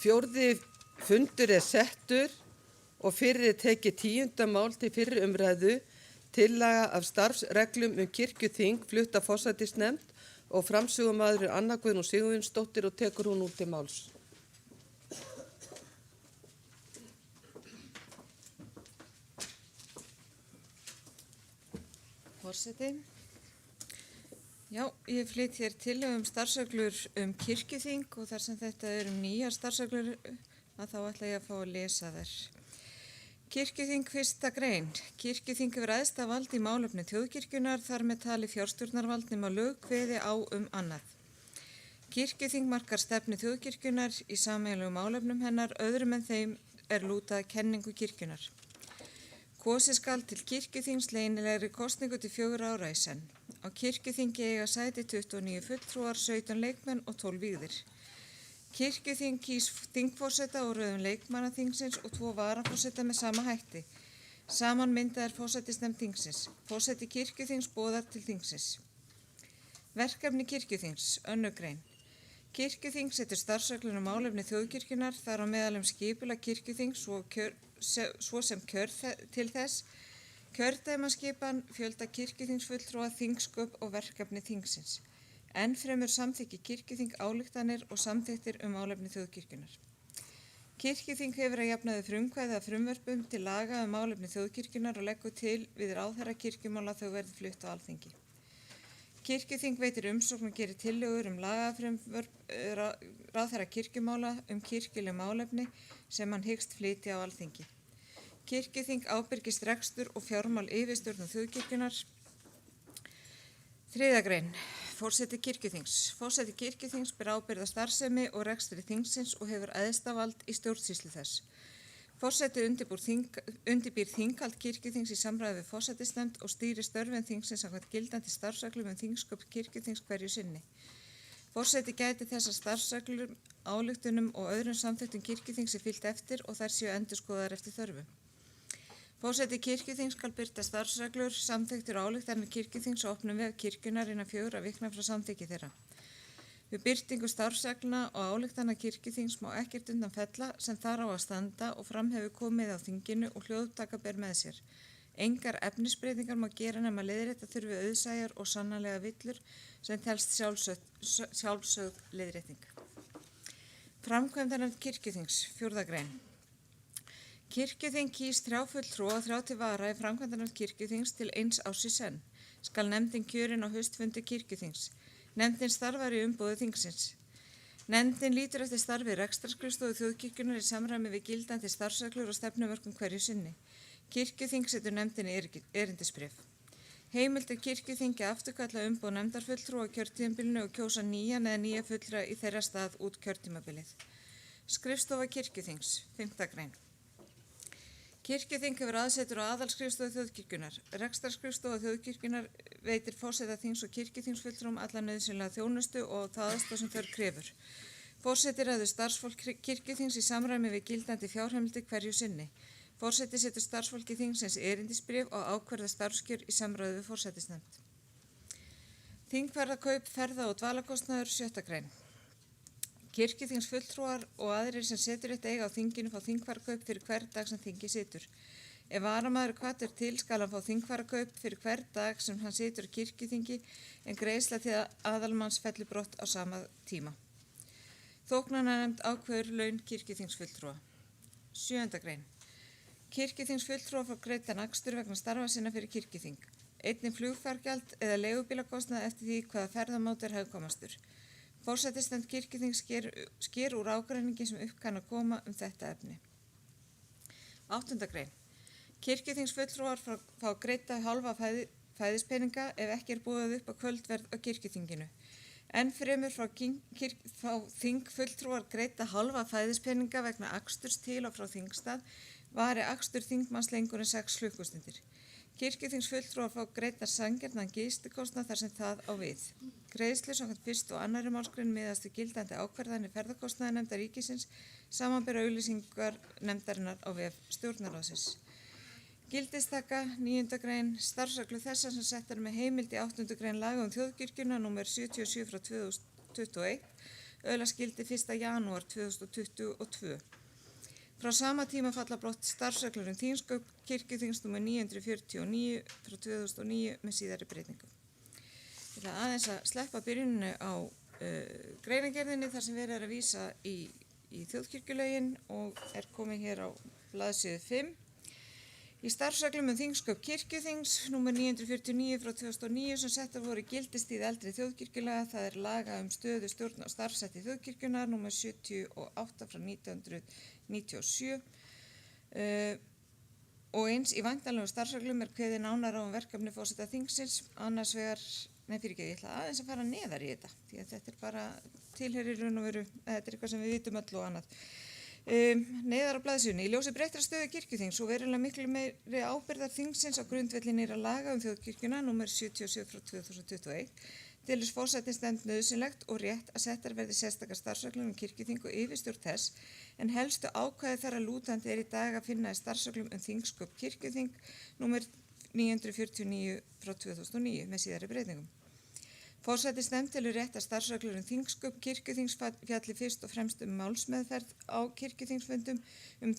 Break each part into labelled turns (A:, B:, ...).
A: Fjórði fundur settur og fyrir tekið 10. mál til fyrri umræðu, tillaga af starfsreglum kirkjuþing flutt af forsætisnefnd og framsögumaður Anna Guðrún Sigurvinsdóttir og tekur hún út til máls.
B: Forseti. Já, ég flyt hér tillögu starfsreglur kirkjuþing og þar sem þetta nýjar starfsreglur að þá ætla ég að fá að lesa þær. Kirkjuþing 1. grein. Kirkjuþing hefur æðsta vald í málefni þjóðkirkjunnar, þar með tali fjárstjórnarvald nema lög kveði á annað. Kirkjuþing markar stefnu þjóðkirkjunnar í sameiginlegum málefnum hennar, öðrum en þeim lúta að kenningu kirkjunnar. Kosið skal til kirkjuþings leynilegri kosningu til 4 ára í senn. Á kirkjuþingi eiga sæti 29 fulltrúar, 17 leikmenn og 12 vígðir. Kirkjuþing kýs þingforseta og röðum leikmannaþingsins og 2 varaforseta með sama hætti. Saman myndaðir forsætisnefnd þingsins. Forseti kirkjuþings boðar til þingsins. Verkefni kirkjuþings, 2. grein. Kirkjuþing setur starfsreglur málefni þjóðkirkjunnar, þar á meðal skipulag kirkjuþings svo sem kjör til þess, kjördæmaskipan, fjölda kirkjuþingsfulltrúa, þingsköp og verkefni þingsins. Enn fremur samþykki kirkjuþing ályktanir og samþykktir málefni þjóðkirkjunnar. Kirkjuþing hefur að jafnaði frumkvæði að frumvörpum til laga málefni þjóðkirkjunnar og leggur til við ráðherra kirkjumála þau verði flutt á Alþingi. Kirkjuþing veitir umsókn og gerir tillögur lagafrumvörp ráðherra kirkjumála kirkjuleg málefni sem hann hyggst flytja á Alþingi. Kirkjuþing ábyrgist rekstur og fjármál yfirstjórnar þjóðkirkjunnar. 3. grein. Forseti kirkjuþings. Forseti kirkjuþings ber ábyrgð á starfsemi og rekstri þingsins og hefur æðsta vald í stjórnsýslu þess. Forseti undirbýr þinghald kirkjuþings í samræði við forsætisnefnd og stýrir störfum þingsins samkvæmt gildandi starfsreglum þingsköp kirkjuþings hverju sinni. Forseti gæti þess að starfsreglum, ályktunum og öðrum samþykktum kirkjuþings fylgt eftir og þær séu endurskoðaðar eftir þörfum. Forseti kirkjuþings skal birta starfsreglur, samþykktir og ályktanir kirkjuþings á opnum vef kirkjunnar innan 4 vikna frá samþykki þeirra. Við birtingu starfsreglna og ályktana kirkjuþings má ekkert undan fella sem þar á að standa og fram hefur komið á þinginu og hljóðtaka ber með sér. Engar efnisbreytingar má gera nema leiðrétta þurfi auðsæjar og sannarlega villur sem telst sjálfsögð leiðrétting. Framkvæmdanefnd kirkjuþings, 4. grein. Kirkjuþing kýs 3 fulltrúa og 3 til vara í framkvæmdanefnd kirkjuþings til 1 árs í senn. Skal nefndin kjörin á haustfundi kirkjuþings. Nefndin starfar í umboði þingsins. Nefndin lítur eftir starfi rekstrarskrifstofu þjóðkirkjunnar í samræmi við gildandi starfsreglur og stefnumörkum hverju sinni. Kirkjuþing setur nefndinni erindisbréf. Heimilt kirkjuþingi að afturkalla umboð nefndarfulltrúa á kjörtímabilinu og kjósa nýja fulltrúa í þeirra stað út kjörtímabilið. Skrifstofa kirkjuþings, 5. grein. Kirkjuþing hefur aðsetur á aðalskrifstofu þjóðkirkjunnar. Rekstrarskrifstofa þjóðkirkjunnar veitir forseta þings og kirkjuþingsfulltrúum alla nauðsynlega þjónustu og það aðstoð sem þau krefur. Forseti ræður starfsfólk kirkjuþings í samræmi við gildandi fjárheimildir hverju sinni. Forseti setur starfsfólki þingsins erindisbréf og ákvarðar starfskjör í samræði við forsætisnefnd. Þingferðakaup, ferða- og dvalakostnaður, 7. grein. Kirkjuþingsfulltrúar og aðrir sem seturétt eiga á þinginu fá þingfararkaup fyrir hvern dag sem þingi situr. Ef varamaður hvattur til skal hann fá þingfararkaup fyrir hvern dag sem hann situr á kirkjuþingi en greiðsla til aðalmanns fellur brott á sama tíma. Þóknananefnd ákveður laun kirkjuþingsfulltrúa. 7. grein. Kirkjuþingsfulltrúa fá greiddan akstur vegna starfa sinna fyrir kirkjuþing. Einnig flugfargjald eða leigubílakostnað eftir því hvaða ferðamáti hagkvæmastur. Forsætisnefnd kirkjuþings sker úr ágreiningi sem upp kann að koma þetta efni. 8. grein. Kirkjuþingsfulltrúar fá greidda hálfa fæðispeninga ef ekki boðið upp á kvöldverð á kirkjuþinginu. Enn fremur fá þingfulltrúar greidda hálfa fæðispeninga vegna aksturs til og frá þingstað vari akstur þingmanns lengur en 6 klukkustundir. Kirkjuþingsfulltrúar fá greiddar sanngjarnan gistikostnað þar sem það á við. Greiðslur samkvæmt 1. og 2. málsgrein miðast við gildandi ákvarðanir ferðakostnaðarnefndar ríkisins samanber auglýsingar nefndarinnar á vef stjórnarráðsins. Gildistaka, 9. grein, starfsreglu þessa sem settar með heimild í 8. grein laga þjóðkirkjuna nr. 77/2021 öðlast gildi 1. janúar 2022. Frá sama tíma falla brott starfsreglur þingsköp kirkjuþings nr. 949 frá 2009 með síðari breytingum. Ég ætla aðeins að sleppa byrjuninu á greinargerðinni þar sem verið að vísa í þjóðkirkjulögin og komið hér á blaðsíðu 5. Í starfsreglum þingsköp kirkjuþings nr. 949 frá 2009 sem settar voru í gildistíð eldri þjóðkirkjulaga, það er laga stöðu, stjórn og starfshætti þjóðkirkjunnar nr. 78 frá 1997 og eins í væntanlegum starfsreglum kveðið nánar á verkefni forseta þingsins, annars vegar, ég ætla aðeins að fara neðar í þetta, því að þetta bara tilheyrir raun og veru, þetta eitthvað sem við vitum öll og annað. Neðar á blaðsíðunni, í ljósi breyttrar stöðu kirkjuþings og verulega miklu meiri ábyrgðar þingsins á grundvelli nýrra laga þjóðkirkjuna nr. 77 frá 2021 telur forsætisnefnd nauðsynlegt og rétt að settar verði sérstakar starfsreglur kirkjuþing og yfirstjórn þess, en helstu ákvæði þar að lútandi í dag að finna í starfsreglum þingsköp kirkjuþing nr. 949 frá 2009 með síðari breytingum. Forsætisnefnd telur rétt að starfsreglur þingsköp kirkjuþings fjalli fyrst og fremst málsmeðferð á kirkjuþingsfundum,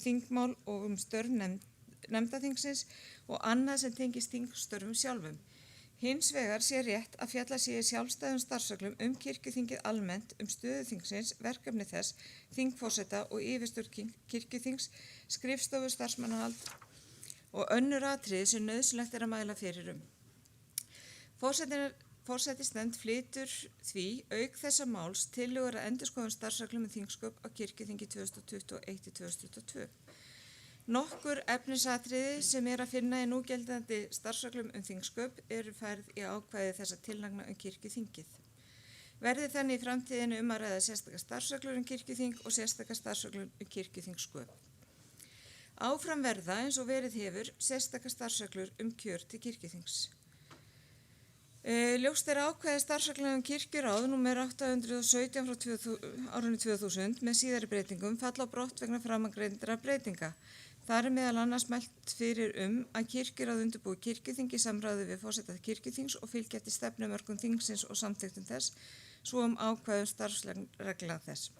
B: þingmál og störf nefndaþingsins og annað sem tengist þingstörfum sjálfum. Hins vegar sé rétt að fjalla sé í sjálfstæðum starfsreglum kirkjuþingið almennt, stöðu þingsins, verkefni þess, þingforseta og yfirstjórn kirkjuþings, skrifstofu, starfsmannahald og önnur atriði sem nauðsynlegt er að mæla fyrir Forsætisnefnd flytur því auk þessa máls tillögur að endurskoðun starfsreglum þingsköp á kirkjuþingi 2021-2022. Nokkur efnisatriði sem að finna í núgildandi starfsreglum þingsköp eru færð í ákvæði þessa tillagna kirkjuþingið. Verði þannig í framtíðinu að ræða sérstakar starfsreglur kirkjuþing og sérstakar starfsreglur kirkjuþingsköp. Áfram verða eins og verið hefur sérstakar starfsreglur kjör til kirkjuþings. Ljóst er ákvæði starfsreglna kirkjuráð nr. 817 frá árinu 2000 með síðari breytingum falla á brott vegna framangreindra breytinga. Þar meðal annars mælt fyrir að kirkjuráð undirbúi kirkjuþing í samráði við forseta kirkjuþings og fylgja eftir stefnumörkun þingsins og samþykktum þess, svo ákvæðum starfsreglna þess.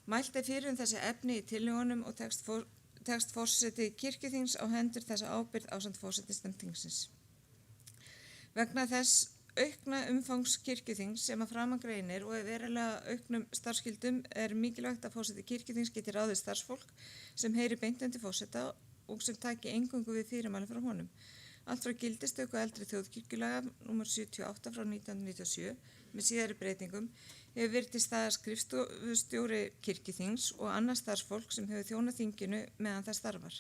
B: Mælt er fyrir þessi efni í tillögunum og tekst forseti kirkjuþings á hendur þessa ábyrgð ásamt forsetisnefnd þingsins. Vegna þess aukna umfangs kirkjuþings sem að framangreinir og verulega auknum starfskyldum er mikilvægt að forseti kirkjuþings geti ráðið starfsfólk sem heyri beint undir forseta og sem taki eingöngu við fyrirmæli frá honum. Allt frá gildistöku eldri þjóðkirkjulaga nr. 78 frá 1997 með síðari breytingum hefur verið til staðar skrifstofustjóri kirkjuþings og annað starfsfólk sem hefur þjónað þinginu meðan það starfar.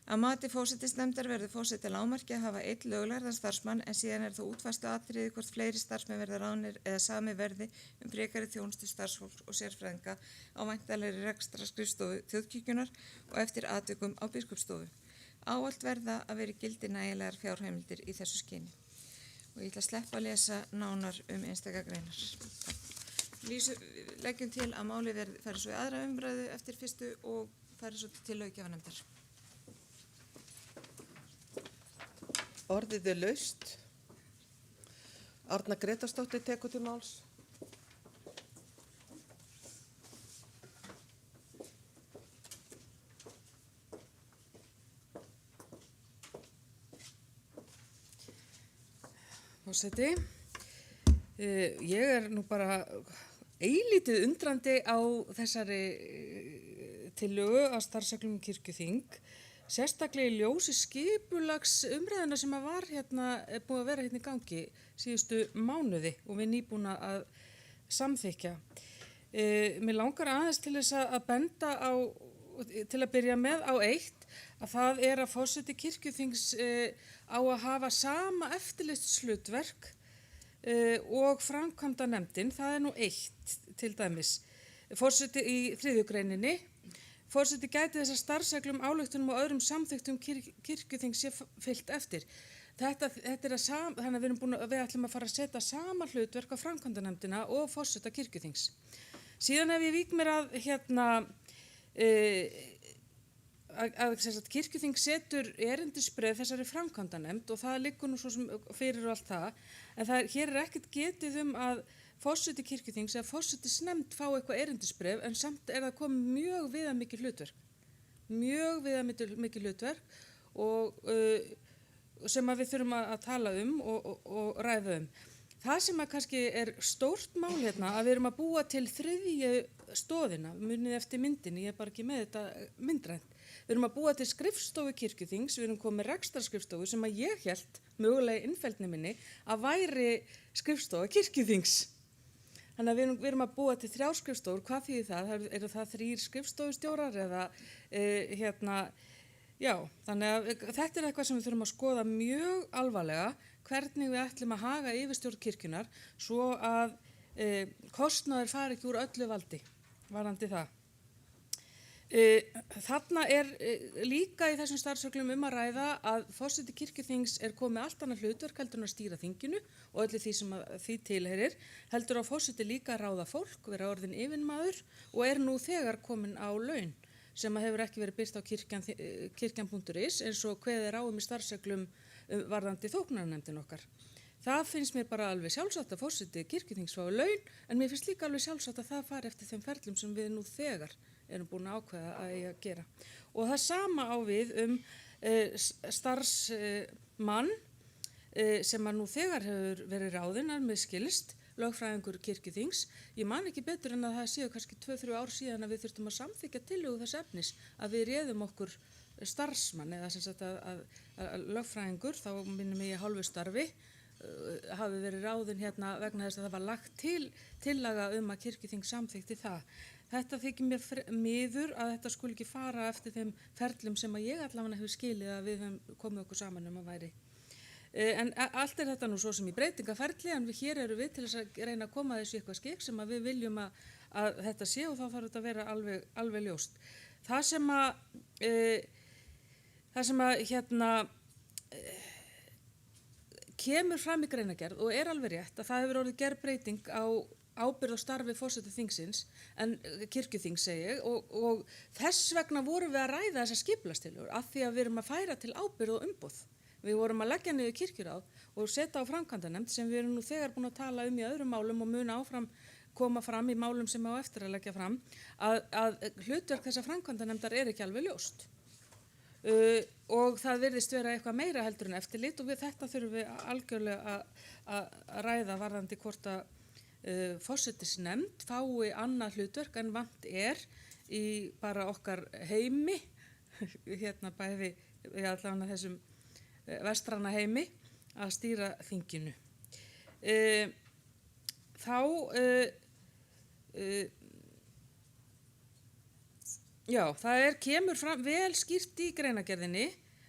B: Að mati forsetisnefndar verður forseti lágmarki að hafa einn löglærðan starfsmann en síðan er það útfærslu atriði hvort fleiri starfsmenn verða ráðnir eða sami verði frekari þjónustu starfsfólks og sérfræðinga á væntanlegri rekstrar skrifstofu þjóðkirkjunnar og eftir atvikum á biskupsstofu. Ávallt verða að vera í gildi nægilegar fjárheimildir í þessu skyni. Og ég ætla að sleppa að lesa nánar einstaka greinar. Leggjum til að máli fari svo í aðra umræðu eftir fyrstu og fari svo til löggjafarnefndar.
A: Orðið er laust. Arna Gretarsdóttir tekur til máls.
C: Forseti, ég nú bara eilítið undrandi á þessari tillögu að starfsreglum kirkjuþing, sérstaklega í ljósi skipulags umræðuna sem var búið að vera í gangi síðustu mánuði og við nýbúna að samþykkja. Mér langar aðeins til þess að benda á, til að byrja með á eitt, að það er að forseti kirkjuþings á að hafa sama eftirlitshlutverk og framkvæmdanefndin, það er nú eitt til dæmis. Forseti í 3. greininni, forseti gæti þessar starfsreglum, ályktunum og öðrum samþykktum kirkjuþings sé fylgt eftir. Þetta er þannig að við ætlum að fara að setja sama hlutverk á framkvæmdanefndina og forseta kirkjuþings. Síðan ef ég vík mér að kirkjuþing setur erindisbreið þessari framkvæmdanefnd og það liggur nú svo sem fyrir og allt það, en hér er ekkert getið að forseti kirkjuþings eða forsetisnefnd fá eitthvað erindisbréf en samt það komið mjög viðamikið hlutverk og sem að við þurfum að tala og ræða Það sem að kannski stórt mál hérna að við erum að búa til þriðju stoðina, munið eftir myndinni, ég bara ekki með þetta myndrænt. Við erum að búa til skrifstofu kirkjuþings, við erum komið rekstrarskrifstofu sem að ég hélt, mögulega í innfeldni minni, að væri skrifstofa kirkjuþings. Þannig að við erum að búa til 3 skrifstofur, hvað þýðir það? Eru það 3 skrifstofustjórar eða já, þannig að þetta eitthvað sem við þurfum að skoða mjög alvarlega, hvernig við ætlum að haga yfirstjórn kirkjunar svo að kostnaður fari ekki úr öllu valdi varðandi það. Þarna líka í þessum starfsreglum að ræða að forseti kirkjuþings komið allt annað hlutverk heldur en að stýra þinginu og öllu því sem því tilheyrir, heldur að forseti líka að ráða fólk, vera orðin yfirmaður og nú þegar komin á laun sem að hefur ekki verið birt á kirkjan.is eins og kveðið á í starfsreglum varðandi þóknarnefndin okkar. Það finnst mér bara alveg sjálfsagt að forseti kirkjuþings fái laun, en mér finnst líka alveg sjálfsagt að það fari eftir þeim ferlum sem við nú þegar erum búin að ákveða að gera. Og það sama á við starfsmann sem að nú þegar hefur verið ráðinn að mér skilst, lögfræðingur kirkjuþings. Ég man ekki betur en að það séu kannski 2-3 ár síðan að við þurftum að samþykkja tillögu þess efnis að við réðum okkur starfsmann eða sem sagt að lögfræðingur, þá minnum ég hálfu starfi, hafi verið ráðinn hérna vegna þess að það var lagt til tillaga að kirkjuþing samþykkti það. Þetta þykir mér miður að þetta skuli ekki fara eftir þeim ferlum sem að ég allavega hefur skilið að við höfum komið okkur saman að væri. En allt þetta nú svo sem í breytingaferli, en hér eru við til þess að reyna að koma þessu eitthvað skikk sem að við viljum að þetta sé og þá þarf þetta að vera alveg ljóst. Það sem að kemur fram í greinagerð og alveg rétt að það hefur orðið gerð breyting á ábyrgð og starfi forseta þingsins en kirkjuþings segi ég og þess vegna vorum við að ræða þessar skipulagstillögur af því að við erum að færa til ábyrgð og umboð. Við vorum að leggja niður kirkjuráð og setja á framkvæmdanefnd sem við erum nú þegar búin að tala í öðrum málum og muna áfram koma fram í málum sem á eftir að leggja fram að hlutverk þessa framkvæmdanefndar ekki alveg ljóst. Og það virðist vera eitthvað meira heldur en eftirlit og við þetta þurfum við algjörlega að ræða varðandi hvort að forsetisnefnd fái annað hlutverk en vant í bara okkar heimi, hérna bæði við allavega þessum vestræna heimi að stýra þinginu. Já, það kemur fram vel skýrt í greinagerðinni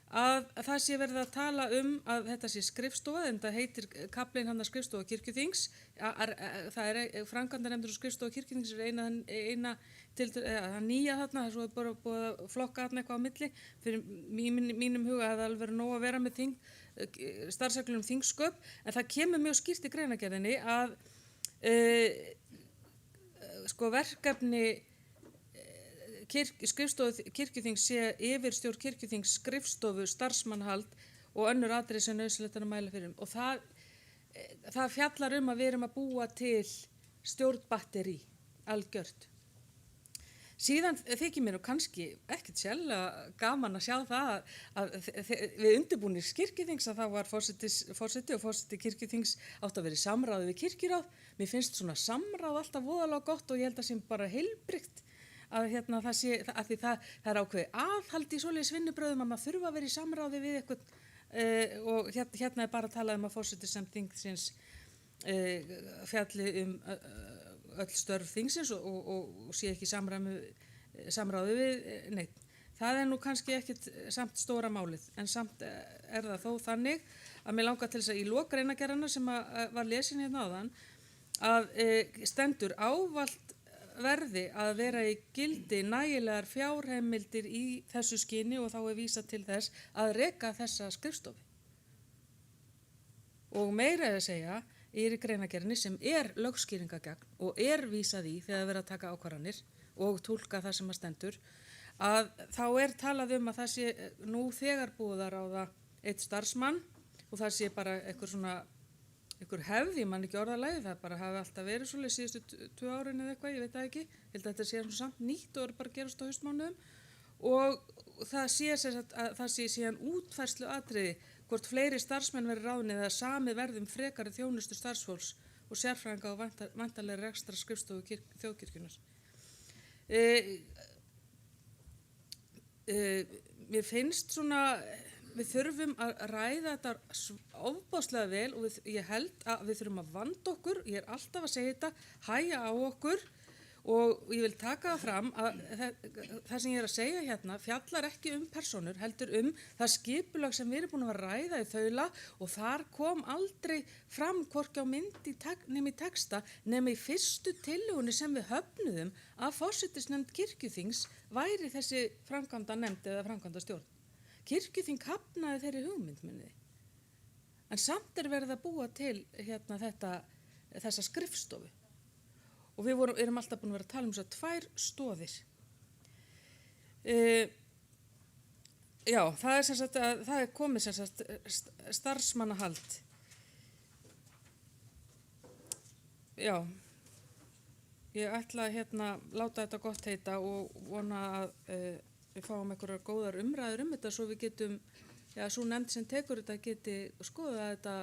C: að það sé verið að tala að þetta sé skrifstofa, en það heitir kaflinn hann að skrifstofa kirkjuþings. Það framkvæmdanefndur og skrifstofa kirkjuþings eina til það nýja þarna, það er bara búið að flokka þarna eitthvað á milli. Fyrir mínum huga hefði alveg verið nóg að vera með starfsreglur þingsköp, en það kemur mjög skýrt í greinagerðinni að verkefni skrifstofu kirkjuþings sé yfirstjórn kirkjuþings skrifstofu, starfsmannahald og önnur atriði sem nauðsynlegt að mæla fyrir. Og það fjallar að við erum að búa til stjórnbatteri algjört. Síðan þykir mér kannski ekkert sérlega gaman að sjá það að við undirbúnir kirkjuþings að það var forseti og forseti kirkjuþings átt að vera í samráði við kirkjuráð. Mér finnst svona samráð alltaf voðalega gott og ég held að sem bara heilbrigt að það ákveðið aðhald í svoleiðis vinnubrögðum að maður þurfa að vera í samráði við eitthvað og hérna bara að tala að forsetisnefnd þingsins fjalli öll störf þingsins og sé ekki samráði við neitt. Það nú kannski ekkit samt stóra málið, en samt það þó þannig að mér langar til þess að í lok greinagerðarinnar sem var lesin hérna áðan að stendur ávallt verði að vera í gildi nægilegar fjárheimildir í þessu skyni og þá vísað til þess að reka þessa skrifstofu. Og meira að segja í greinagerðinni sem lögskýringagagn og vísað í þegar verið að taka ákvarðanir og túlka það sem að stendur, að þá talað að það sé nú þegar búið að ráða eitt starfsmann og það sé bara eitthvað svona einhver hefð, ég man ekki orðalagi, það bara hafi alltaf verið svolítið síðustu 2 árin eða eitthvað, ég veit það ekki, ég held að þetta sé samt nýtt og er bara að gerast á haustmánuðum og það sé síðan útfærslu atriði hvort fleiri starfsmenn verið ráðnir eða samið verðum frekari þjónustu starfsfólks og sérfræðinga og vantarlega ekstra skrifstofu þjóðkirkjunnar. Mér finnst svona, við þurfum að ræða þetta ofboðslega vel og ég held að við þurfum að vanda okkur, ég er alltaf að segja þetta, hæja á okkur og ég vil taka það fram að það sem ég er að segja hérna fjallar ekki persónur, heldur það skipulag sem við erum búin að ræða í þaula og þar kom aldrei fram hvorki á mynd nema í texta nema í fyrstu tillögunni sem við höfnuðum að forsætisnefnd kirkjuþings væri þessi framkvæmdanefnd eða framkvæmdastjórn. Kirkjuþing hafnaði þeirri hugmynd minni. En samt er verið að búa til hérna þessa skrifstofu. Og við erum alltaf búin að vera að tala um þessar 2 stoðir. Já, það er komið sem sagt starfsmannahald. Já, ég ætla að láta þetta gott heita og vona að við fáum einhverjar góðar umræður þetta svo við getum, svo nefnd sem tekur þetta geti skoða þetta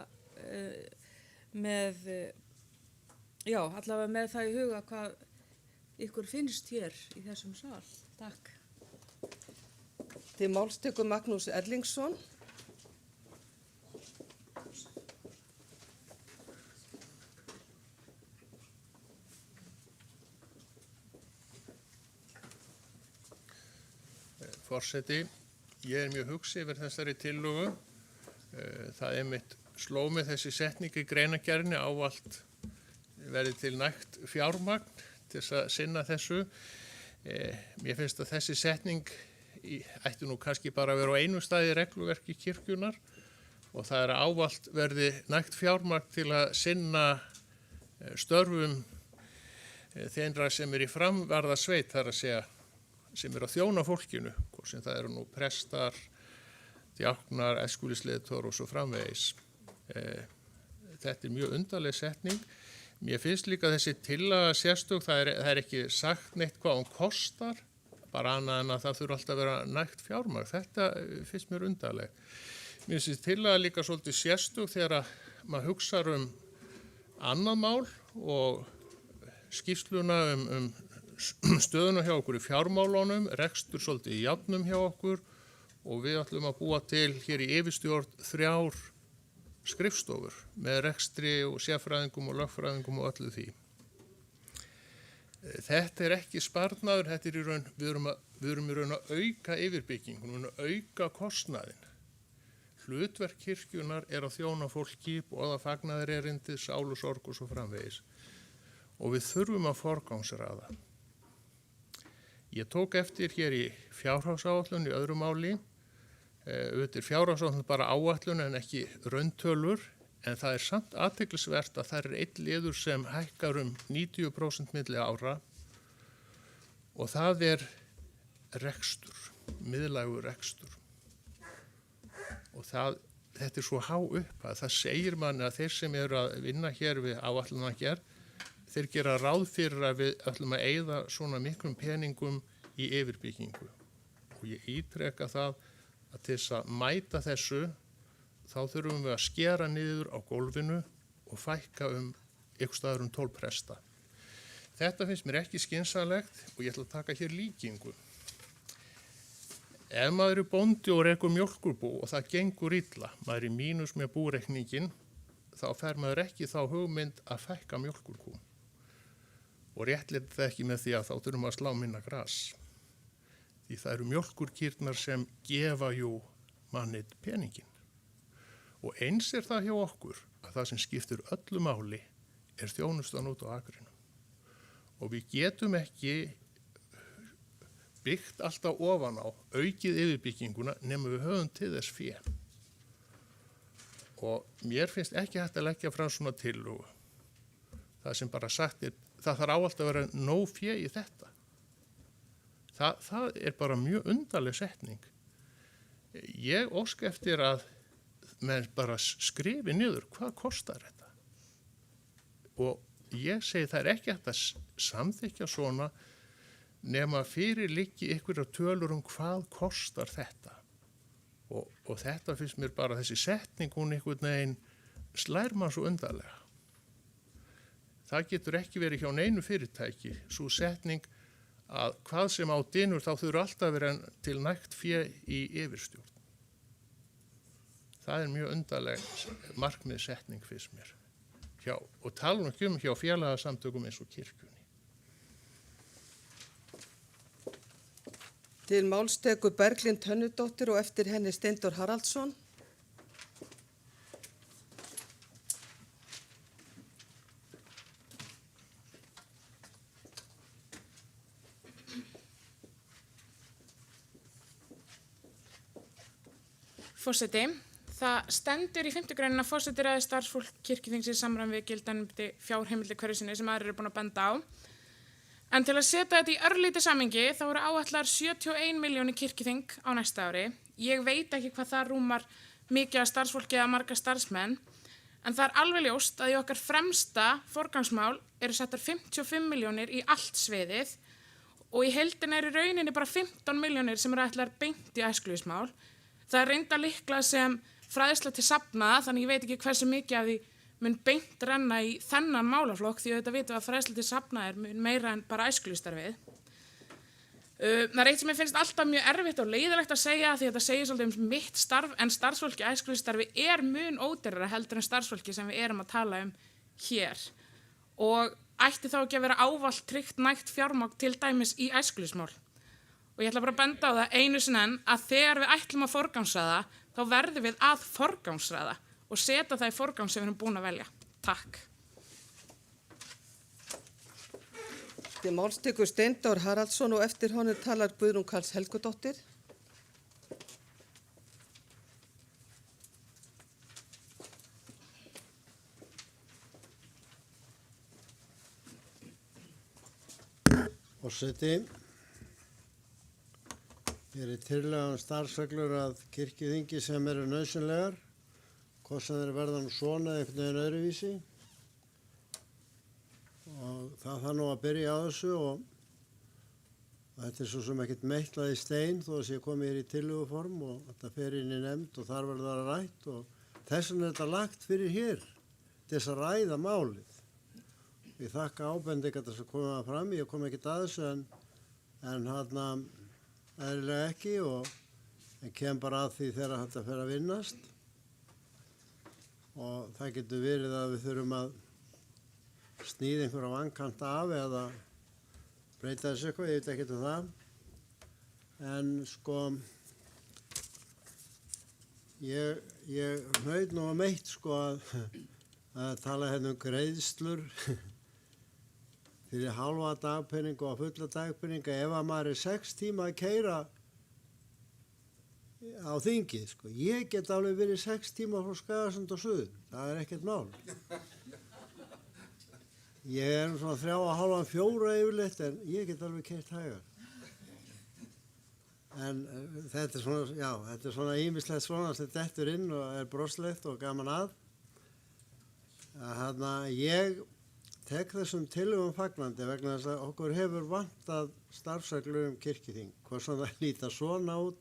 C: með, allavega með það í huga hvað ykkur finnst hér í þessum sal. Takk.
A: Til máls tekur Magnús Erlingsson.
D: Forseti, ég mjög hugsi yfir þessari tillögu. Það mitt sló með þessi setning í greinargerðinni ávallt verði til nægt fjármagn til þess að sinna þessu. Mér finnst að þessi setning ætti nú kannski bara að vera á einu staði í regluverki kirkjunar og það að ávallt verði nægt fjármagn til að sinna störfum þeirra sem í framvarðasveit, þar að segja sem að þjóna fólkinu, sem það eru nú prestar, djáknar, æskulisleiðtogar og svo framvegis. Þetta mjög undarleg setning. Mér finnst líka þessi tillaga sérstök, það er ekki sagt neitt hvað hún kostar, bara annað en að það þurfa alltaf að vera nægt fjármagn. Þetta finnst mér undarleg. Mér finnst þessi tillaga líka svolítið sérstök þegar maður hugsar annað mál og skýrsluna stöðuna hjá okkur í fjármálunum, rekstur svolítið í jafnum hjá okkur og við ætlum að búa til hér í yfirstjórn 3 skrifstofur með rekstri og sérfræðingum og lögfræðingum og öllu því. Þetta ekki sparnaður, við erum í raun að auka yfirbyggingun, við erum að auka kostnaðinn. Hlutverk kirkjunar að þjóna fólki, boða fagnaðarerindið, sál og sorg og svo framvegis. Og við þurfum að forgangsraða. Ég tók eftir hér í fjárhagsáætlun í öðru máli. Auðvitað fjárhagsáætlun bara áætlun en ekki rauntölur, en það samt athyglisvert að það einn liður sem hækkar 90% milli ára og það rekstur, miðlægur rekstur. Og þetta svo há upp að það segir manni að þeir sem eru að vinna hér við áætlunargerð þeir gera ráð fyrir að við ætlum að eyða svona miklum peningum í yfirbyggingu. Og ég ítreka það að til þess að mæta þessu, þá þurfum við að skera niður á gólfinu og fækka einhvers staðar 12 presta. Þetta finnst mér ekki skynsamlegt og ég ætla að taka hér líkingu. Ef maður bóndi og rekur mjólkurbú og það gengur illa, maður í mínus með búreikningin, þá fer maður ekki þá hugmynd að fækka mjólkurkú. Og réttleitt það ekki með því að þá þurfum að slá minna gras. Því það eru mjólkurkýrnar sem gefa manni peningin. Og eins það hjá okkur að það sem skiptir öllu máli þjónustan út á akrinu. Og við getum ekki byggt alltaf ofan á, aukið yfirbygginguna nema við höfum til þess fé. Og mér finnst ekki hægt að leggja fram svona tillögu. Það sem bara sagt það þarf ávallt að vera nóg fé í þetta. Það bara mjög undarleg setning. Ég óska eftir að menn bara skrifi niður hvað kostar þetta. og ég segi það ekki hægt að samþykja svona nema fyrir liggi ykkur tölur hvað kostar þetta. Og þetta finnst mér bara þessi setning, hún einhvern veginn slær mann svo undarlega. Það getur ekki verið hjá neinu fyrirtæki, svo setning að hvað sem á dynur þá þurfa alltaf að vera til nægt fé í yfirstjórn. Það mjög undarleg markmiðsetning fyrst mér. Og tala nú ekki hjá félagasamtökum eins og kirkjunni.
A: Til máls tekur Berglind Hönnudóttir og eftir henni Steindór Haraldsson.
E: Forseti, það stendur í 5. greinin að forseti ræði starfsfólk kirkjuþings í samræmi við gildandi fjárheimildir hverju sinni sem aðrir eru búin að benda á. En til að setja þetta í örlítið samhengi þá eru áætlaðar 71 milljónir kirkjuþing á næsta ári. Ég veit ekki hvað það rúmar mikið af starfsfólki eða marga starfsmenn, en það er alveg ljóst að í okkar fremsta forgangsmál eru settar 55 milljónir í allt sviðið og í heildina eru í rauninni bara 15 milljónir sem eru ætlaðar beint í æskulýðsmál. Það er reynda líklega sem fræðsla til safnaða, þannig ég veit ekki hversu mikið af því mun beint renna í þennan málaflokk því þetta vitum að fræðsla til safnaða er meira en bara æskulýðsstarfið. Það er eitt sem ég finnst alltaf mjög erfitt og leiðilegt að segja því þetta segir svolítið mitt starf en starfsfólki æskulýðsstarfi er mun ódýrara heldur en starfsfólki sem við erum að tala hér og ætti þá ekki að vera ávallt tryggt nægt fjármagn til dæmis í æskulýðsmál. Og ég ætla bara að benda á það einu sinni enn að þegar við ætlum að forgangsraða, þá verðum við að forgangsraða og setja það í forgang sem við erum búin að velja. Takk.
A: Til máls tekur Steindór Haraldsson og eftir honum talar Guðrún Karls Helgudóttir.
F: Forseti. Hér er tillaga starfsreglur að kirkjuþingi sem eru nauðsynlegar, hvort sem þeir verða nú svona einhvern veginn öðruvísi. Og það þarf nú að byrja á þessu og þetta er svo sem ekkert meitlað í stein þó að sé komið hér í tillöguform og þetta fer inn í nefnd og þar verður það rætt og þess vegna er þetta lagt fyrir hér til þess að ræða málið. Ég þakka ábendingar þess að koma fram, ég kom ekkert að þessu en eðlilega ekki og en kem bara að því þegar þetta fer að vinnast og það getur verið að við þurfum að sníða einhverja vankanta af eða breyta þessu eitthvað, ég veit ekkert um það en sko ég hnaut nú að meitt sko að tala hérna greiðslur fyrir halva dagpenning og fulla dagpenning ef að maður er 6 tíma að keyra á þingið, sko. Ég get alveg verið 6 tíma frá Skagaströnd og suður, það er ekkert mál. Ég er svona 3,5, 4 yfirleitt en ég get alveg keyrt hægar. En þetta er svona, já, þetta er svona ýmislegt svona sem dettur inn og er broslegt og gaman að. Ég tek þessum tillögum fagnandi vegna þess að okkur hefur vantað starfsreglur kirkjuþing, hvort sem það líta svona út,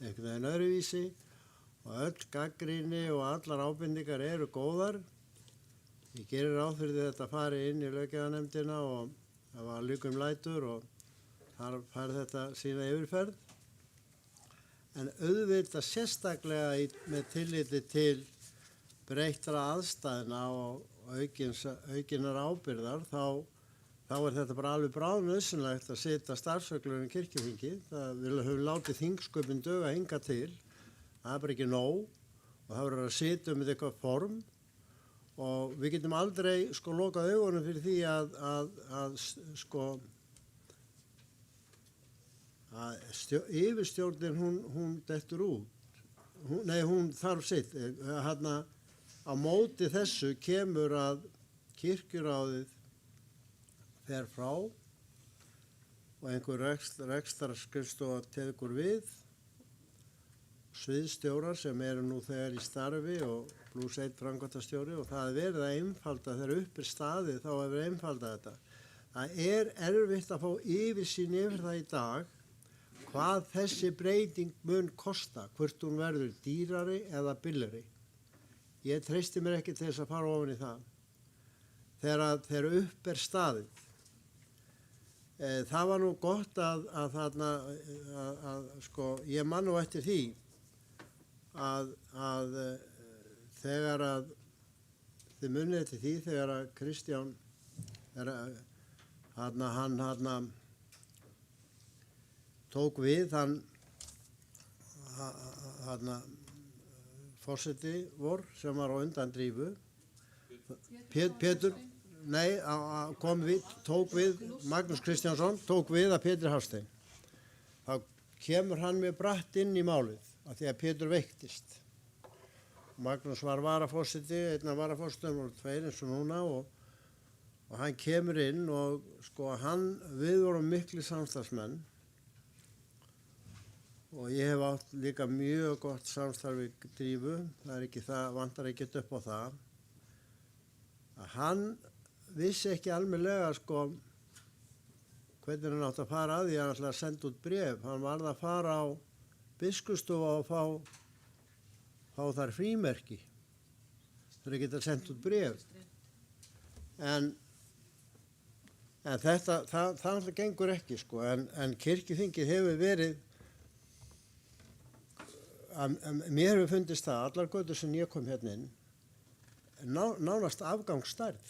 F: einhvern veginn öðruvísi og öll gagnrýni og allar ábendingar eru góðar. Ég gerir ráð fyrir þetta fari inn í löggjafarnefndina og það var líkum lætur og þar fær þetta sína yfirferð. En auðvitað sérstaklega með tilliti til breyttra aðstæðna og aukinnar ábyrgðar, þá er þetta bara alveg bráðnauðsynlegt að setja starfsreglur kirkjuþingi. Við höfum látið þingsköpin duga hingað til, það er bara ekki nóg og það verður að setja með eitthvað form og við getum aldrei lokað augunum fyrir því að yfirstjórnin hún dettur út. Hún þarf sitt. Á móti þessu kemur að kirkjuráðið fer frá og einhver rekstrarskrifstofa tekur við sviðstjórar sem eru nú þegar í starfi og pluss 1 framkvæmdastjóri og það er verið að einfalda þegar upp er staðið þá er verið að einfalda þetta. Það er erfitt að fá yfirsýn yfir það í dag hvað þessi breyting mun kosta, hvort hún verður dýrari eða billigri. Ég treysti mér ekki til þess að fara ofan í það. Þegar upp er staðið. Það var nú gott að sko, ég man nú eftir því að þegar að þið munið eftir því þegar að Kristján hann tók við hann forseti vor sem var á undan Drífu Pétur nei, tók við Magnús Kristjánsson tók við að Pétri Hafstein. Þá kemur hann með bratt inn í málið af því að Pétur veiktist. Magnús var varaforseti, einn af varaforsetum voru 2 eins og núna og hann kemur inn og sko við vorum mikli samstarfsmenn og ég hef átt líka mjög gott samstarf við Drífu, það er ekki það, vantar ekki upp á það. Að hann vissi ekki almennilega sko hvernig hann átt að fara að því hann ætlaði að senda út bréf. Hann varð að fara á biskupsstofu og fá þar frímerki. Það geta sendt út bréf. En þetta, það alltaf gengur ekki sko. En kirkjuþingið hefur verið, mér hefur fundist það, allar götur sem ég kom hérna inn, nánast afgangsstærð.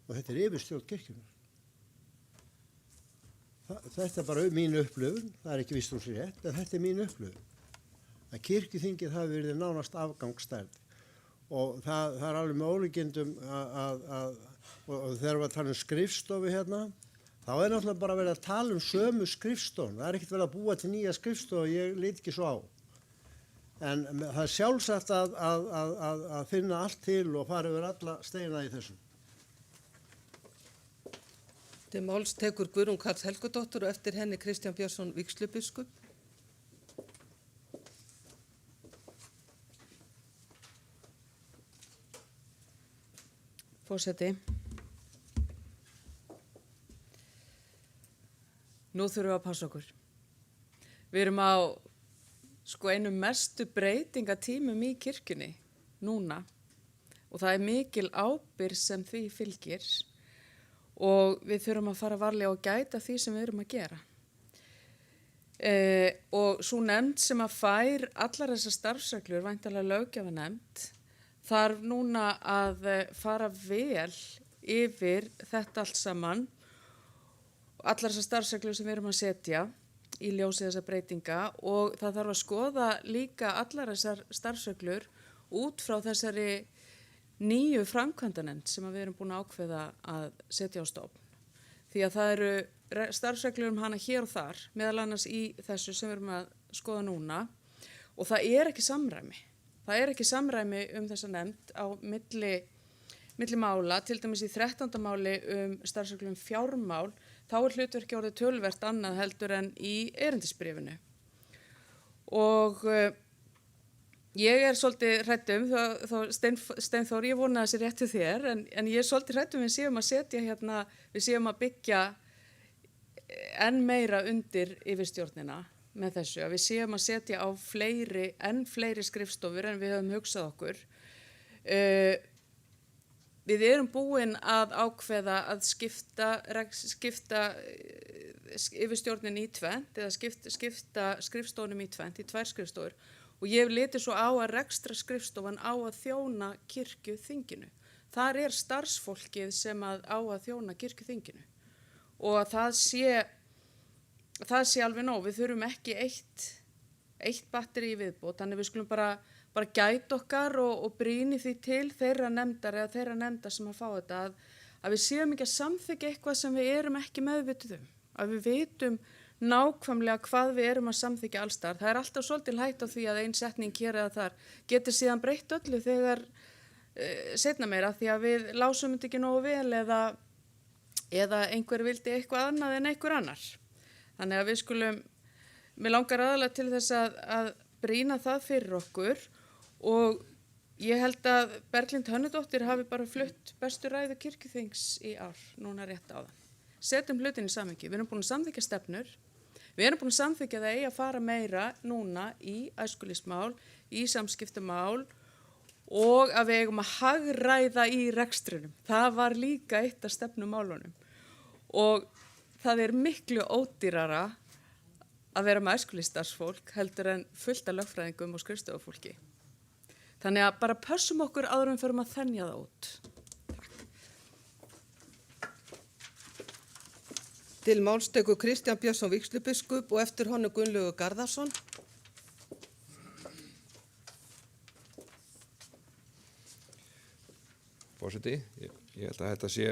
F: Og þetta er yfirstjórn kirkjunnar. Þetta er bara mín upplifun, það er ekki víst hún sé rétt, en þetta er mín upplifun. Að kirkjuþingið hafi verið nánast afgangsstærð. Og það er alveg með ólíkindum og þegar við tala um skrifstofu hérna, þá er náttúrulega bara verið að tala um sömu skrifstofun. Það er ekkert verið að búa til nýja skrifstofu, ég lít ekki svo á. En það er sjálfsagt að finna allt til og fara yfir alla steina í þessum.
A: Til máls tekur Guðrún Karls Helgadóttir og eftir henni Kristján Björnsson vígslubiskup.
C: Forseti. Nú þurfum við að passa okkur. Við erum á einum mestu breytingatímum í kirkjunni núna og það er mikil ábyrgð sem því fylgir. Og við þurfum að fara varlega og gæta því sem við erum að gera. Og svo nefnd sem að fær allar þessar starfsreglur, væntanlega löggjafarnefnd, þarf núna að fara vel yfir þetta allt saman, allar þessar starfsreglur sem við erum að setja í ljósi þessar breytinga og það þarf að skoða líka allar þessar starfsreglur út frá þessari nýju framkvæmdanefnd sem við erum búin að ákveða að setja á stofn. Því að það eru starfsreglur hana hér og þar, meðal annars í þessu sem við erum að skoða núna og það er ekki samræmi. Það er ekki samræmi þessa nefnd á milli mála, til dæmis í 13. máli starfsreglur fjármál, þá er hlutverki orðið töluvert annað heldur en í erindisbréfinu. Og ég er svolítið hrædd Steinþór, ég vona þessi rétt til þér, en ég er svolítið hrædd við séum að setja hérna, við séum að byggja enn meira undir yfirstjórnina með þessu, að við séum að setja á enn fleiri skrifstofur en við höfum hugsað okkur. Við erum búin að ákveða að skipta yfirstjórnin í tvennt, eða skipta skrifstofunum í tvennt, í 2 skrifstofur. Og ég hef litið svo á að rekstra skrifstofan á að þjóna kirkjuþinginu. Þar er starfsfólkið sem á að þjóna kirkjuþinginu. Og að það sé alveg nóg. Við þurfum ekki eitt batteri í viðbót. Þannig við skulum bara gæta okkar og brýni því til þeirra nefndar sem að fá þetta. Að við séum ekki að samþyggja eitthvað sem við erum ekki meðvituð Að við vitum nákvæmlega hvað við erum að samþykkja allstar. Það er alltaf svolítið hætt á því að ein setning hér eða þar getur síðan breytt öllu þegar seinna meira því að við lásum þetta ekki nógu vel eða einhver vildi eitthvað annað en einhver annar. Þannig að við
G: mér langar aðalega til þess að brýna það fyrir okkur og ég held að Berglind Hönnudóttir hafi bara flutt bestu ræðu kirkjuþings í ár, núna rétt áðan. Setjum hlutin í samhengi. Við erum búin að samþykkja stefnur, við erum búin að samþykkja það eigi að fara meira núna í æskulýðsmál, í samskiptamál og að við eigum að hagræða í rekstrinum. Það var líka eitt af stefnumálunum og það er miklu ódýrara að vera með æskulýðsstarfsfólk heldur en fullt af lögfræðingum og skrifstofufólki. Þannig að bara pössum okkur áður en förum að þenja það út.
A: Til máls tekur Kristján Björnsson vígslubiskup og eftir honum Gunnlaugur Garðarsson.
H: Forseti, ég held að þetta sé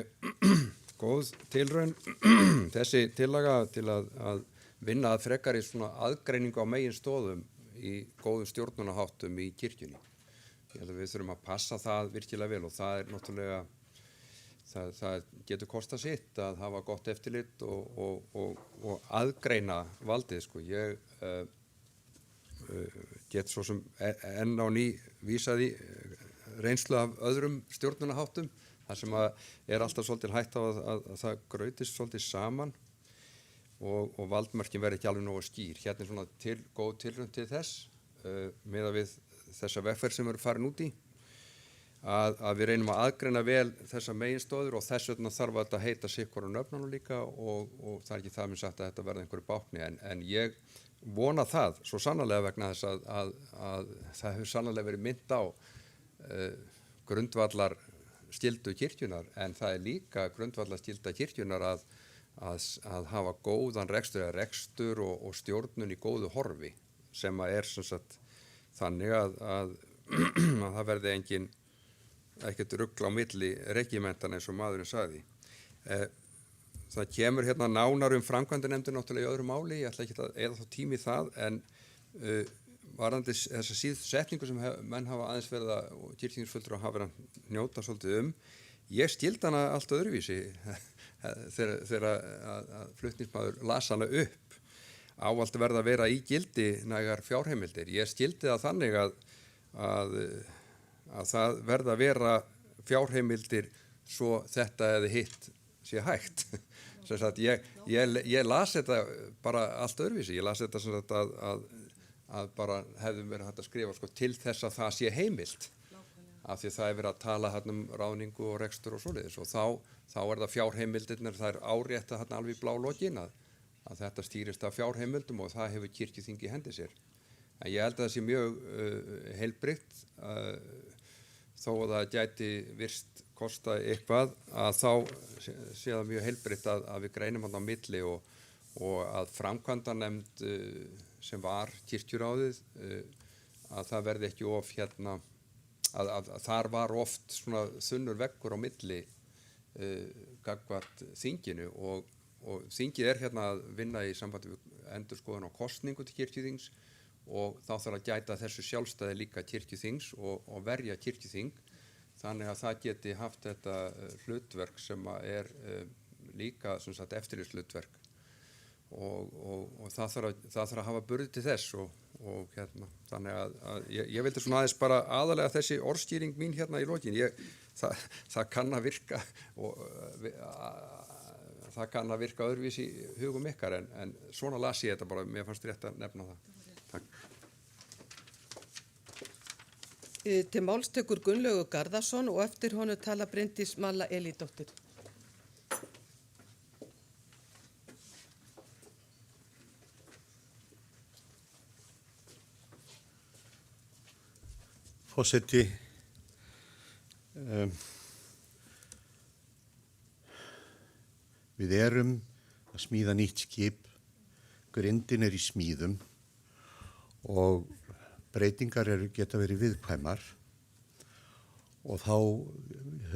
H: góð tilraun þessi tillaga til að vinna að frekari svona aðgreiningu á megin stóðum í góðum stjórnunarháttum í kirkjunni. Ég held að við þurfum að passa það virkilega vel og það er náttúrulega, það getur kostað sitt að hafa gott eftirlit og aðgreina valdið. Sko. Ég get svo sem enn á ný vísaði reynslu af öðrum stjórnunarháttum, þar sem er alltaf svolítið hætt á að það grautist svolítið saman og valdmörkin verði ekki alveg nógu skýr. Hérna er svona góð tilraun til þess, miðað við þessa vegferð sem við erum farin út í, að við reynum að aðgreina vel þessa meginstóður og þess vegna þarf þetta að heita sikkur og nöfnunum líka og það er ekki það mér sagt að þetta verði einhverju bákni en ég vona það svo sannarlega vegna þess að það hefur sannarlega verið mynd á grundvallar skyldu kirkjunar en það er líka grundvallar skylda kirkjunar að hafa góðan rekstur og stjórnun í góðu horfi sem er sem sagt þannig að það verði ekkert rugl á milli regimentana eins og maðurinn sagði. Það kemur hérna nánar framkvæmdanefndin náttúrulega í öðru máli, ég ætla ekki að eyða þá tími í það en varðandi þessa setningu sem menn hafa aðeins verið og kirkjuþingsfulltrúar hafa verið að njóta svolítið ég skildi hana allt öðruvísi þegar að flutningsmaður las hana upp. Ávallt verða að vera í gildi nægar fjárheimildir. Ég skildi það þannig að það verða að vera fjárheimildir svo þetta eða hitt sé hægt. Ég las þetta bara allt öðruvísi. Ég las þetta sem sagt að bara hefðum verið hægt að skrifa sko, til þess að það sé heimilt. Af því það er verið að tala ráðningu og rekstur og svoleiðis og þá er það fjárheimildirnar, það er árétta alveg í blá lokin að þetta stýrist af fjárheimildum og það hefur kirkjuþingi í hendi sér. En ég held að það sé mjög heilbrigt þó að það gæti virst kosta eitthvað að þá sé það mjög heilbrigt að við greinum hann á milli og að framkvæmdanefnd sem var kirkjuráðið að það verði ekki of að þar var oft svona þunnur veggur á milli gagnvart þinginu og þingið er að vinna í sambandi við endurskoðun á kosningu til kirkjuþings og þá þarf að gæta þessu sjálfstæði líka kirkjuþings og verja kirkjuþing þannig að það geti haft þetta hlutverk sem er líka eftirlitshlutverk og það þarf að hafa burði til þess og þannig að ég vildi svona aðeins bara aðalega þessi orðskýring mín í lokin það kann að virka það kann að virka öðruvísi í hugum ykkar en svona las ég þetta bara, mér fannst rétt að nefna það. Takk.
A: Til máls tekur Gunnlaugur Garðarsson og eftir honum tala Bryndís Malla Elídóttir.
I: Forseti, við erum að smíða nýtt skip, grindin er í smíðum og breytingar geta verið viðkvæmar og þá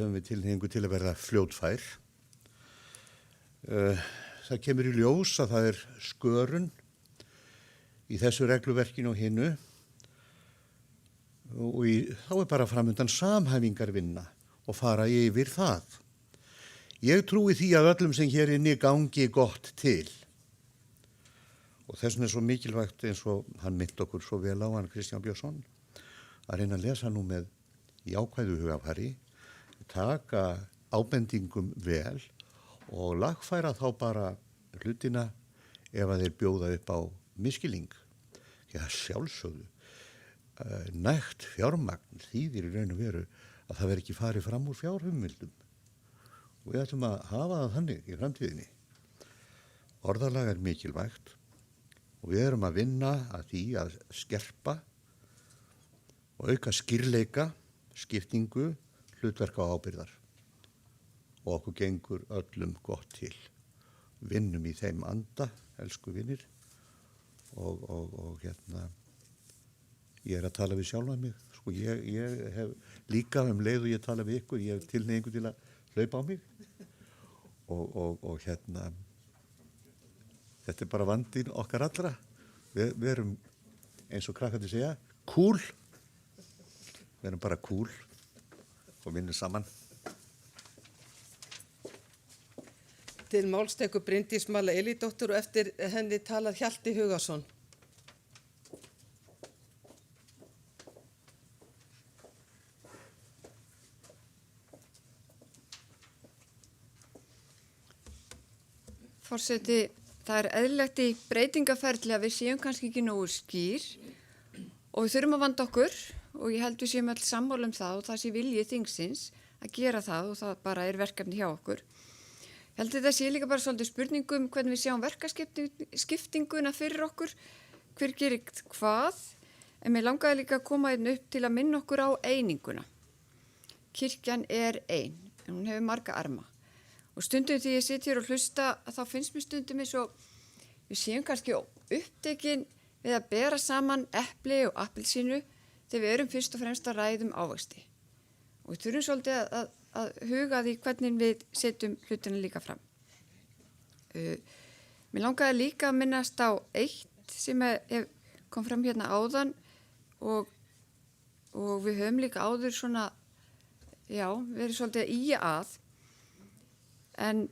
I: höfum við tilhneigingu til að verða fljótfær. Það kemur í ljós að það er skörun í þessu regluverkinu og hinnu og þá er bara framundan samhæfingarvinna og fara yfir það. Ég trúi því að öllum sem hér inni gangi gott til Og þess vegna er svo mikilvægt eins og hann mynd okkur svo vel á hann Kristján Björnsson að reyna að lesa nú með jákvæðu hugafari, taka ábendingum vel og lagfæra þá bara hlutina ef að þeir bjóða upp á miskilning. Já, sjálfsögðu. Nægt fjármagn þýðir í raun og veru að það veri ekki farið fram úr fjárheimildum. Og við ætlum að hafa það þannig í framtíðinni. Orðalag er mikilvægt og við erum að vinna að því að skerpa og auka skýrleika, skiptingu, hlutverka og ábyrgðar. Og okkur gengur öllum gott til. Vinnum í þeim anda, elsku vinnir, og ég er að tala við sjálfa mig. Sko, ég hef líka leið og ég tala við ykkur, ég hef tilhneigingu til að hlaupa á mig. Og þetta er bara vandinn okkar allra. Við erum, eins og krakkandi segja, cool. Við erum bara cool og vinnum saman.
A: Til máls tekur Bryndís Malla Elídóttir og eftir henni talar Hjalti Hugason.
J: Forseti, það er eðlilegt í breytingaferli að við séum kannski ekki nógu skýr og við þurfum að vanda okkur og ég held við séum öll sammála um það og það sé viljið þingsins að gera það og það bara er verkefni hjá okkur. Ég held þetta sé líka bara svolítið spurningum hvernig við sjáum verkaskiptinguna fyrir okkur, hver gerir hvað, en mér langaði líka að koma einn upp til að minna okkur á eininguna. Kirkjan er ein, en hún hefur marga arma. Og stundum því ég sit hér og hlusta þá finnst mér stundum eins og við séum kannski upptekin við að bera saman epli og appelsínu þegar við erum fyrst og fremst að ræðum ávexti. Og við þurfum svolítið að huga því hvernig við setjum hlutina líka fram. Mér langaði líka að minnast á eitt sem kom fram hérna áðan og við höfum líka áður svona, verið svolítið að ýja að. En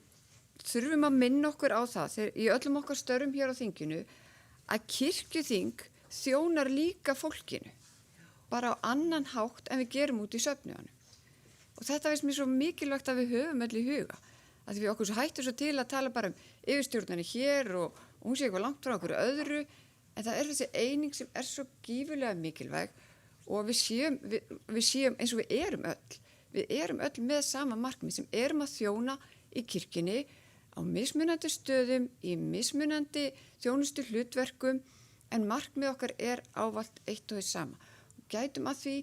J: þurfum að minna okkur á það þegar í öllum okkar störfum hér á þinginu að kirkjuþing þjónar líka fólkinu bara á annan hátt en við gerum út í söfnuðanum. Og þetta finnst mér svo mikilvægt að við höfum öll í huga. Að við okkur svo hættum svo til að tala bara um yfirstjórnarni hér og hún sé eitthvað langt frá okkur öðru en það er þessi eining sem er svo gífurlega mikilvæg og við séum eins og við erum öll. Við erum öll með sama markmið sem erum að þjóna í kirkjunni á mismunandi stöðum, í mismunandi þjónustu hlutverkum en markmið okkar er ávallt eitt og þess sama. Gætum að því,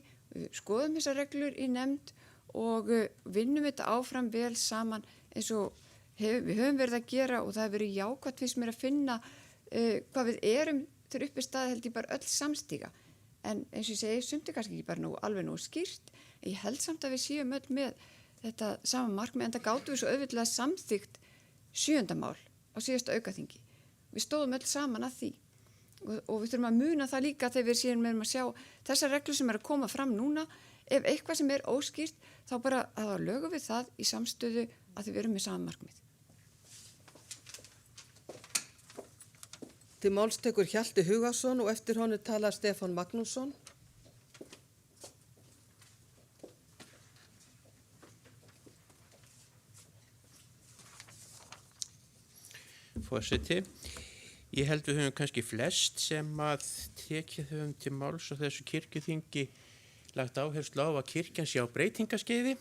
J: skoðum þessar reglur í nefnd og vinnum þetta áfram vel saman eins og við höfum verið að gera og það hefur verið jákvætt finnst mér að finna hvað við erum þegar uppi staði held ég bara öll samstíga. En eins og ég segi, sumt er kannski ekki bara alveg nú skýrt, en ég held samt að við séum öll með þetta sama markmið en það gátum við svo auðvitað samþykkt 7. mál á síðasta aukaþingi. Við stóðum öll saman að því og við þurfum að muna það líka þegar við séum með að sjá þessar reglur sem er að koma fram núna. Ef eitthvað sem er óskýrt þá bara að lögum við það í samstöðu að við erum með sama markmið.
A: Til máls tekur Hjalti Hugason og eftir honum talar Stefán Magnússon.
K: Forseti, ég held við höfum kannski flest sem að tekið höfum til máls á þessu kirkjuþingi lagt áherslu á að kirkjan sé á breytingaskeiði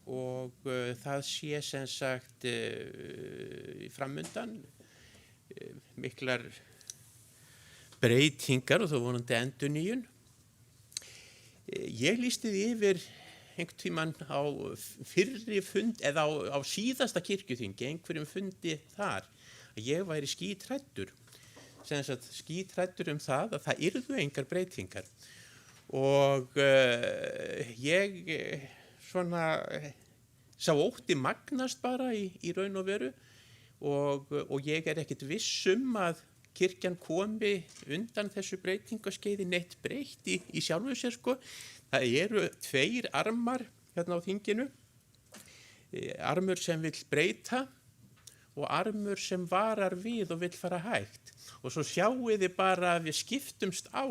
K: og það sé sem sagt framundan miklar breytingar og þó vonandi endurnýjun. Ég lýsti því yfir einhvern tímann á fyrri fund eða á síðasta kirkjuþingi, einhverjum fundi þar að ég væri skítræddur það að það yrðu engar breytingar og ég svona sá ótti magnast bara í raun og veru og ég er ekkert viss að kirkjan komi undan þessu breytingaskeiði neitt breytt í sjálfu sér sko. Það eru 2 armar hérna á þinginu, armur sem vill breyta og armur sem varar við og vill fara hægt. og svo sjáið þið bara að við skiptumst á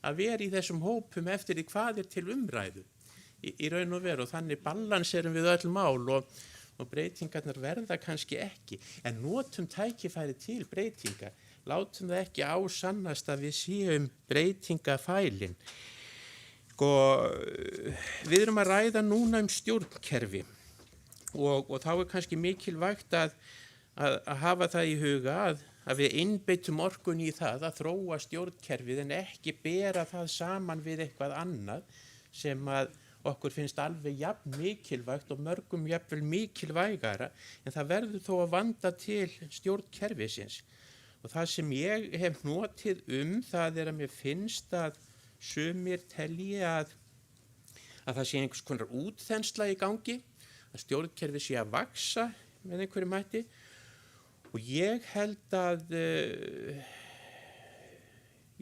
K: að vera í þessum hópum eftir því hvað er til umræðu í raun og veru, og þannig balanserum við öll mál og breytingarnar verða kannski ekki, en notum tækifæri til breytinga, látum það ekki ásannast að við séum breytingafælin. Við erum að ræða núna stjórnkerfi og þá er kannski mikilvægt að hafa það í huga að við einbeitum orkun í það að þróa stjórnkerfið en ekki bera það saman við eitthvað annað sem að okkur finnst alveg jafn mikilvægt og mörgum jafnvel mikilvægara, en það verður þó að vanda til stjórnkerfisins. Og það sem ég hef notið það er að mér finnst að sumir telji að það sé einhvers konar útþensla í gangi, að stjórnkerfi sé að vaksa með einhverju mætti, og ég held að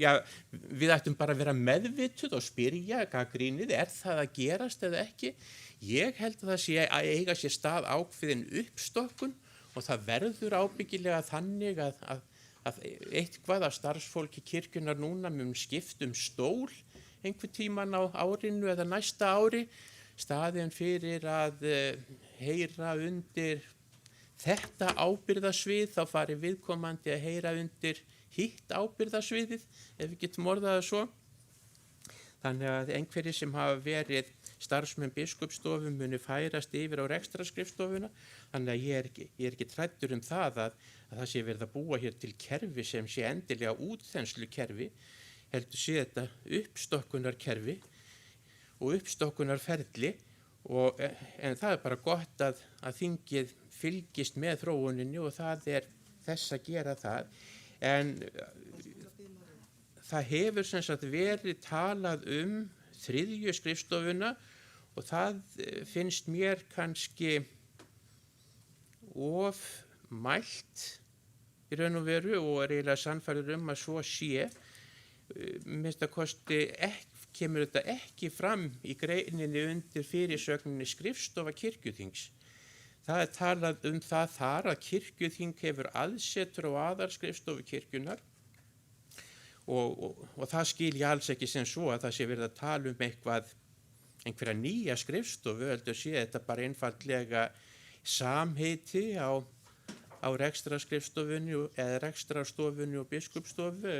K: við ættum bara að vera meðvituð og spyrja gagnrýnið, er það að gerast eða ekki? Ég held að það sé að eiga sér stað ákveðin uppstokkun og það verður ábyggilega þannig að eitthvað af starfsfólki kirkjunnar núna mun skipt stól einhver tíman á árinu eða næsta ári, staðinn fyrir að heyra undir þetta ábyrgðasvið, þá fari viðkomandi að heyra undir hitt ábyrgðasviðið, ef við getum orðað það svo. Þannig að einhverjir sem hafa verið starfsmenn biskupsstofu muni færast yfir á rekstraskrifstofuna, þannig að ég er ekki træddur það að það sé verið að búa hér til kerfi sem sé endilega útþenslukerfi, heldur sé þetta uppstokkunarkerfi og uppstokkunarferli, en það er bara gott að þingið fylgist með þróuninni og það er þess að gera það. En það hefur sem sagt verið talað þriðju skrifstofuna og það finnst mér kannski of mælt í raun og veru og er eiginlega sannfærður að svo sé. Minnst að kosti kemur þetta ekki fram í greininni undir fyrirsögninni skrifstofa kirkjuþings. Það er talað það þar að kirkjuþing hefur aðsetur á aðalskrifstofu kirkjunnar og það skil ég alls ekki sem svo að það sé verið að tala einhverja nýja skrifstofu, heldur sé þetta bara einfaldlega samheiti á rekstraskrifstofunni eða rekstrastofunni og biskupsstofu,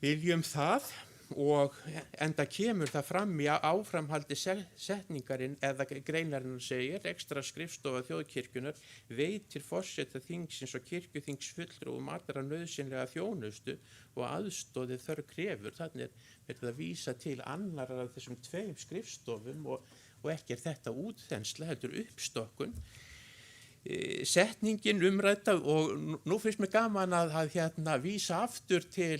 K: viljum það. Og enda kemur það fram í áframhaldi setningarinn eða greinarinn segir ekstra skrifstofa þjóðkirkjunar veitir forseta þingsins og kirkjuþingsfulltrúum allra nauðsynlega þjónustu og aðstoðið þörf krefur. Þannig verið að vísa til annarra af þessum 2 skrifstofum og ekki er þetta útþensla, heldur uppstokkun. Setningin umrædda og nú finnst mér gaman að vísa aftur til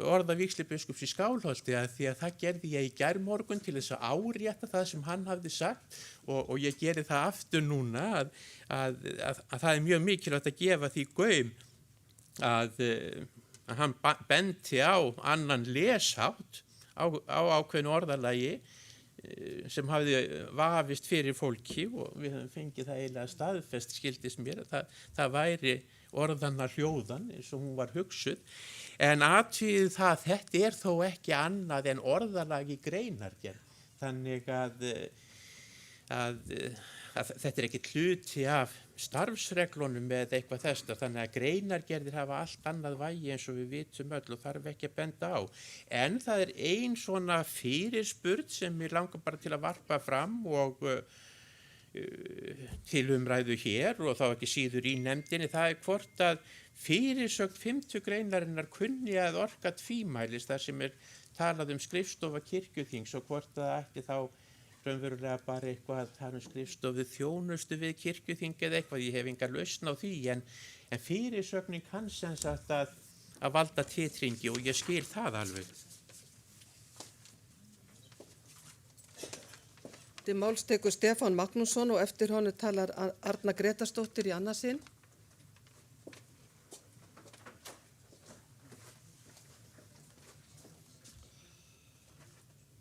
K: orða vígslubiskups í Skálholti því að það gerði ég í gærmorgun til þess að árétta það sem hann hafði sagt og ég geri það aftur núna að það er mjög mikilvægt að gefa því gaum að hann benti á annan leshátt á ákveðnu orðalagi sem hafði vafist fyrir fólki og við höfum fengið það eiginlega staðfest skildist mér að það væri orðanna hljóðan eins og hún var hugsuð. En athugið það að þetta er þó ekki annað en orðalag í greinargerð. Þannig að þetta er ekki hluti af starfsreglunum eða eitthvað þess. Þannig að greinargerðir hafa allt annað vægi eins og við vitum öll og þarf ekki að benda á. En það er ein svona fyrirspurn sem ég langar bara til að varpa fram og til umræðu hér og þá ekki síður í nefndinni, það er hvort að fyrirsögn 5. greinarinnar kunni að orka tvímælis þar sem er talað skrifstofa kirkjuþings og hvort það ætti þá raunverulega bara eitthvað að tala skrifstofu þjónustu við kirkjuþing eða eitthvað, ég hef enga lausn á því en fyrirsögnin kann sem sagt að valda titringi og ég skil það alveg.
A: Til máls tekur Stefán Magnússon og eftir honum talar Arna Gretarsdóttir í annað sinn.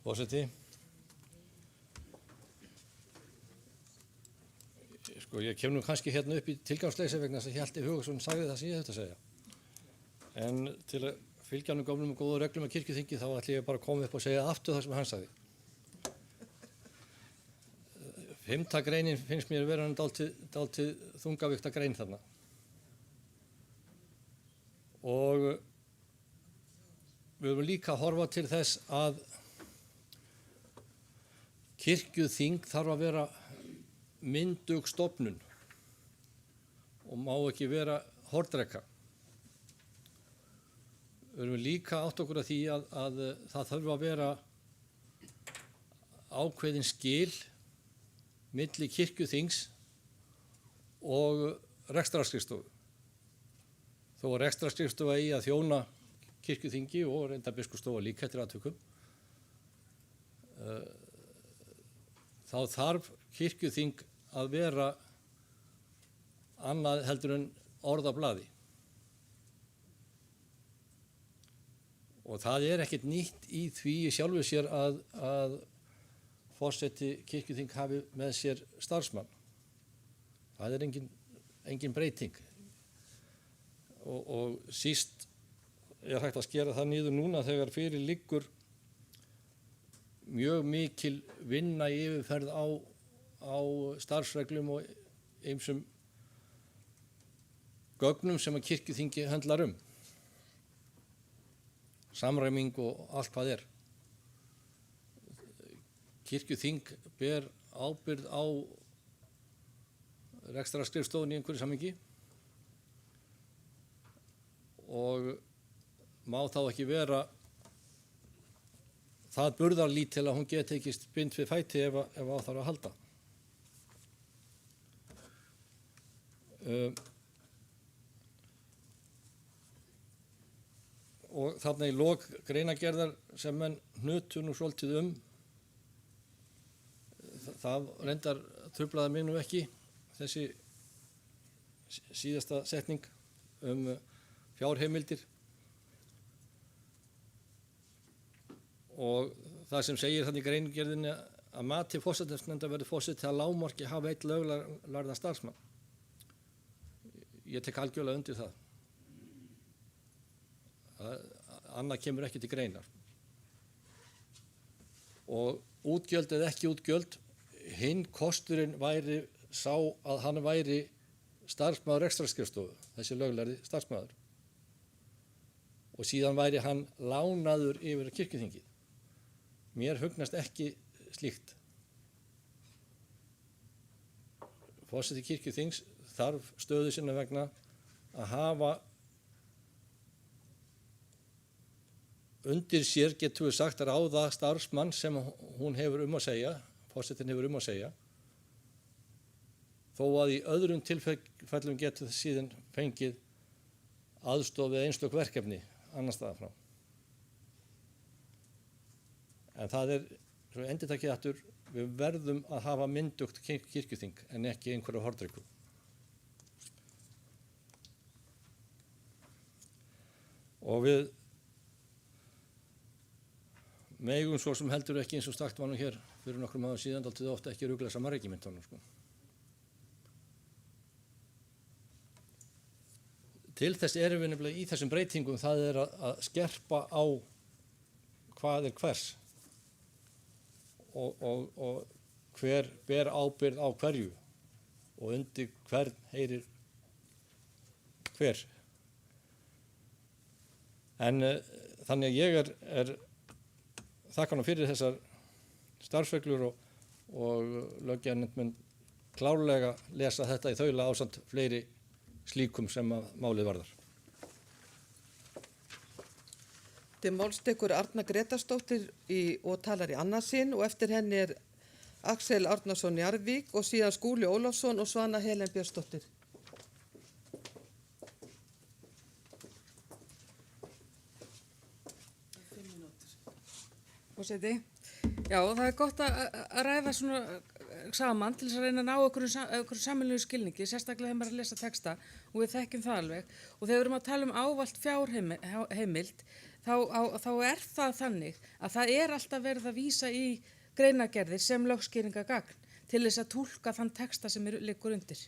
L: Forseti. Sko, ég kem nú kannski hérna upp í tilgangsleysi vegna þess að Hjalti Hugason sagði það sem ég þetta að segja. En til að fylgja hann gömlum og góðu reglum af kirkjuþingi þá ætlum ég bara að koma upp og segja aftur það sem hann sagði. 5. greinin finnst mér vera hann dálítið þungavíkta grein þarna. Og við höfum líka að horfa til þess að kirkjuþing þarf að vera myndug stofnun og má ekki vera hornreka. Við höfum líka átt okkur að því að það þarf að vera ákveðin skil milli kirkjuþings og rekstrarskrifstofu. Þó að rekstrarskrifstofa eigi að þjóna kirkjuþingi og reyndar biskupsstofa líka eftir atvikum, þá þarf kirkjuþing að vera annað heldur en orð á blaði. Og það er ekkert nýtt í því sjálfu sér að forseti kirkjuþing hafi með sér starfsmann. Það er engin breyting. Og síst er hægt að skera það niður núna þegar fyrir liggur mjög mikil vinna í yfirferð á starfsreglum og ýmsum gögnum sem að kirkjuþingi höndlar samræming og allt hvað er. Kirkjuþing ber ábyrgð á rekstrarskrifstofunni í einhverju samhengi og má þá ekki vera það burðarlítil að hún geti ekki bind við fæti ef á þarf að halda. Og þarna í lok greinagerðar sem menn hnutu nú svolítið það reyndar truflaði mig nú ekki, þessi síðasta setning fjárheimildir. Og það sem segir þannig í greinargerðinni að mati forsætisnefndar verður forseti að lágmarki hafa einn löglærðan starfsmann. Ég tek algjörlega undir það. Annað kemur ekki til greinar. Og útgjöld eða ekki útgjöld, hinn kosturinn væri sá að hann væri starfsmaður rekstrarskrifstofu, þessi löglærði starfsmaður. Og síðan væri hann lánaður yfir kirkjuþingið. Mér hugnast ekki slíkt. Forseti kirkjuþings þarf stöðu sinna vegna að hafa undir sér, getur við sagt, ráða starfsmann sem hún hefur að segja, forsetin hefur að segja, þó að í öðrum tilfellum getur það síðan fengið aðstoð við einstök verkefni annars staðar frá. En það svo endurtakið aftur, við verðum að hafa myndugt kirkjuþing en ekki einhverju hornreku. Og við megum svo sem heldur ekki eins og sagt var nú hér fyrir nokkrum árum síðan dálítið ofta ekki rugla saman regimentunum. Sko. Til þess erum við nefnilega í þessum breytingum, það er að skerpa á hvað er hvers. Og hver ber ábyrgð á hverju og undir hvern heyrir hver. En þannig að ég er þakkan fyrir þessar starfsreglur og löggjafarnefnd mun klárlega lesa þetta í þaula ásamt fleiri slíkum sem að málið varðar.
A: Til máls tekur Arna Gretarsdóttir og talar í annað sinn og eftir henni er Axel Árnason Jarvík og síðan Skúli Ólafsson og Svana Helen Björnsdóttir.
C: Forseti, já það er gott að ræða svona saman til þess að reyna að ná okkur sameiginlegu skilningi, sérstaklega þegar maður að lesa texta og við þekkjum það alveg. Og þegar við erum að tala ávallt fjárheimild, þá er það þannig að það er alltaf verið að vísa í greinagerðir sem lögskýringagagn. til þess að túlka þann texta sem liggur undir.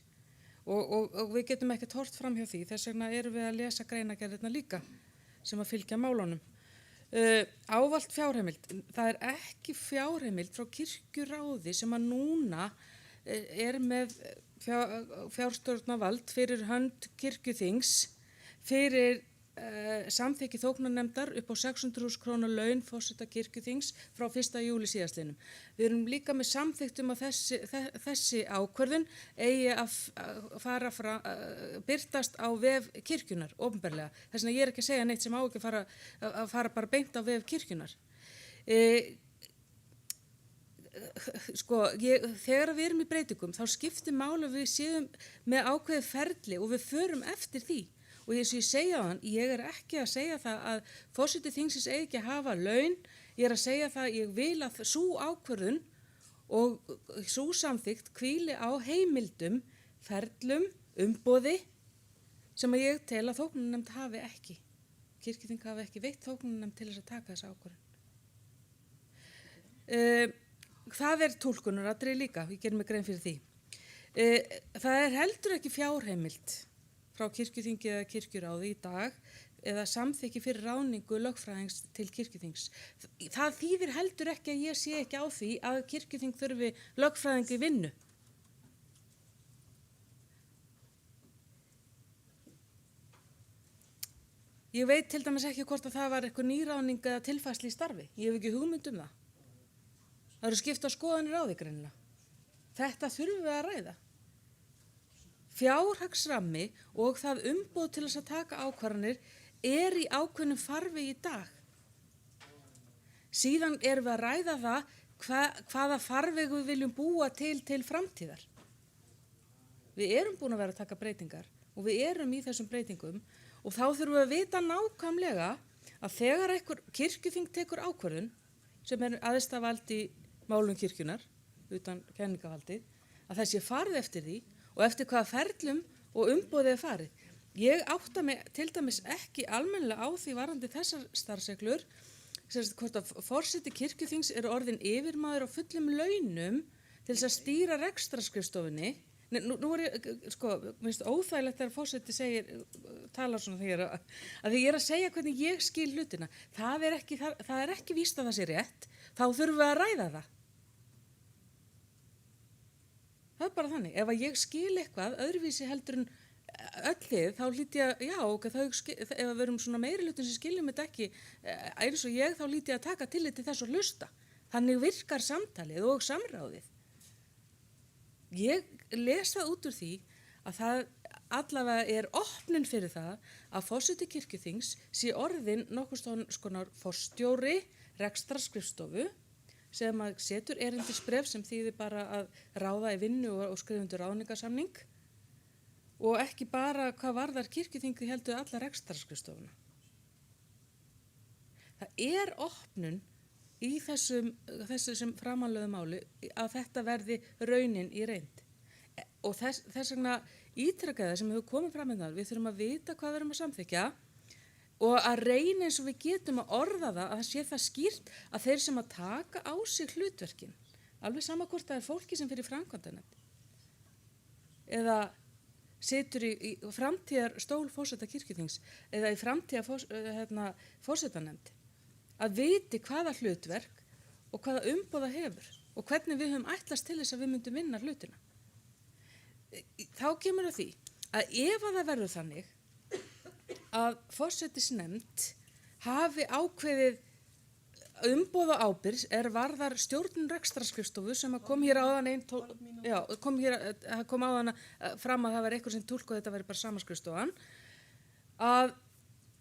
C: Og við getum ekki hort fram hjá því, þess vegna erum við að lesa greinagerðirna líka sem að fylgja málunum. Ávallt fjárheimild, það er ekki fjárheimild frá kirkjuráði sem að núna er með fjárstjórnarvald fyrir hönd kirkjuþings fyrir samþykki þóknarnefndar upp á 600.000 króna laun forseta kirkjuþings frá 1. júlí síðastliðnum. Við erum líka með samþykkt að þessi ákvörðun eigi að fara birtast á vef kirkjunar, opinberlega. Þess vegna ég er ekki að segja neitt sem á ekki að fara bara beint á vef kirkjunar. Þegar við erum í breytingum þá skiptir máli að við séum með ákveðið ferli og við förum eftir því. Og eins og ég segja þann, ég er ekki að segja það að forseti þingsins eigi ekki að hafa laun, ég er að segja það að ég vil að sú ákvörðun og sú samþykkt hvíli á heimildum, ferlum, umboði sem að ég tel að þóknarnefnd hafi ekki. Kirkjuþing hafi ekki veitt þóknarnefnd til þess að taka þessa ákvörðun. Það er túlkunaratriði líka, ég gerir mig grein fyrir því. Það er heldur ekki fjárheimild frá kirkjuþingi eða kirkjuráði í dag eða samþykki fyrir ráðningu lögfræðings til kirkjuþings. Það þýðir heldur ekki að ég sé ekki á því að kirkjuþing þurfi lögfræðingi vinnu. Ég veit til dæmis ekki hvort að það var eitthvað nýráðning eða tilfærslu í starfi. Ég hef ekki hugmynd um það. Það eru skipta skoðanir á því greinilega. Þetta þurfum við að ræða. Fjárhagsrammi og það umboð til þess að taka ákvarðanir er í ákveðnum farvegi í dag. Síðan erum við að ræða það hvaða farvegu við viljum búa til framtíðar. Við erum búin að vera að taka breytingar og við erum í þessum breytingum og þá þurfum við að vita nákvæmlega að þegar einhver kirkjuþing tekur ákvarðun sem er æðsta vald í málum kirkjunar, utan kenningavaldi, að þessi farið eftir því og eftir hvaða ferlum og umboðið er farið. Ég átta mig til dæmis ekki almennilega á því varandi þessar starfsreglur, hvort að forseti kirkjuþings eru orðin yfirmaður á fullum launum til þess að stýra rekstrarskrifstofunni. Nú er ég, minnst óþægilegt þegar forseti talar svona þegar að ég er að segja hvernig ég skil hlutina. Það er ekki víst að það sé rétt, þá þurfum við að ræða það. Það er bara þannig, ef að ég skil eitthvað öðruvísi heldur en öll þið, þá hlýt ég að, ef við erum svona meiri hlutin sem skiljum þetta ekki eins og ég, þá hlýt ég að taka tillit til þess og hlusta. Þannig virkar samtalið og samráðið. Ég les það út úr því að það allavega er opnun fyrir það að forseti kirkjuþings sé orðin nokkuð skonar forstjóri rekstrarskrifstofu sem að setur erindisbref sem þýðir bara að ráða í vinnu og skrifa undir ráðningarsamning og ekki bara hvað varðar kirkjuþingi heldur alla rekstrarskrifstofuna. Það er opnun í þessu sem framanlögðu máli að þetta verði raunin í reynd. Og þess vegna ítrekkaði sem hefur komið fram með það, við þurfum að vita hvað við erum að samþykja og að reyna eins og við getum að orða það að það sé það skýrt að þeir sem að taka á sig hlutverkin, alveg sama hvort það er fólki sem fyrir framkvæmdanefnd eða situr í framtíðar stól forseta kirkjuþings eða í framtíðar forsetanemnd, að viti hvaða hlutverk og hvaða umboð það hefur og hvernig við höfum ætlast til þess að við myndum vinna hlutina. Þá kemur að því að ef að það verður þannig að forsetisnefnd hafi ákveðið umboð og ábyrgð varðar stjórnun rekstrarskrifstofu sem að kom hér áðan kom áðan fram að það var eitthvað sem túlk og þetta væri bara samaskrifstofan, að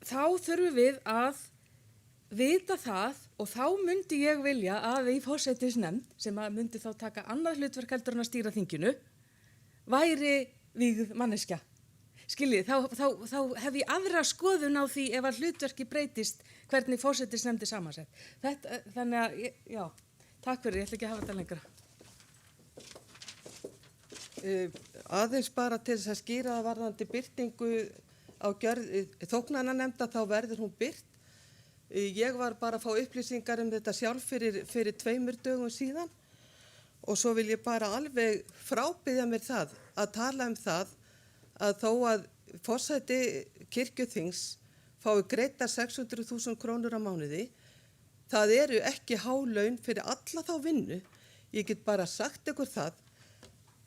C: þá þurfum við að vita það og þá myndi ég vilja að í forsetisnefnd sem að myndi þá taka annað hlutverk heldur en að stýra þinginu væri vígð manneskja. Skiljið, þá hef ég aðra skoðun á því ef að hlutverki breytist hvernig forsetisnefnd samansett. Þannig að, já, takk fyrir, ég ætla ekki að hafa þetta lengra.
A: Aðeins bara til þess að skýra það varðandi birtingu á þóknarnefnda, þá verður hún birt. Ég var bara að fá upplýsingar um þetta sjálf fyrir 2 dögum síðan Og svo vil ég bara alveg frábiðja mér það að tala um það að þó að forseti kirkjuþings fái greiddar 600.000 krónur á mánuði, það eru ekki há laun fyrir alla þá vinnu. Ég get bara sagt ykkur það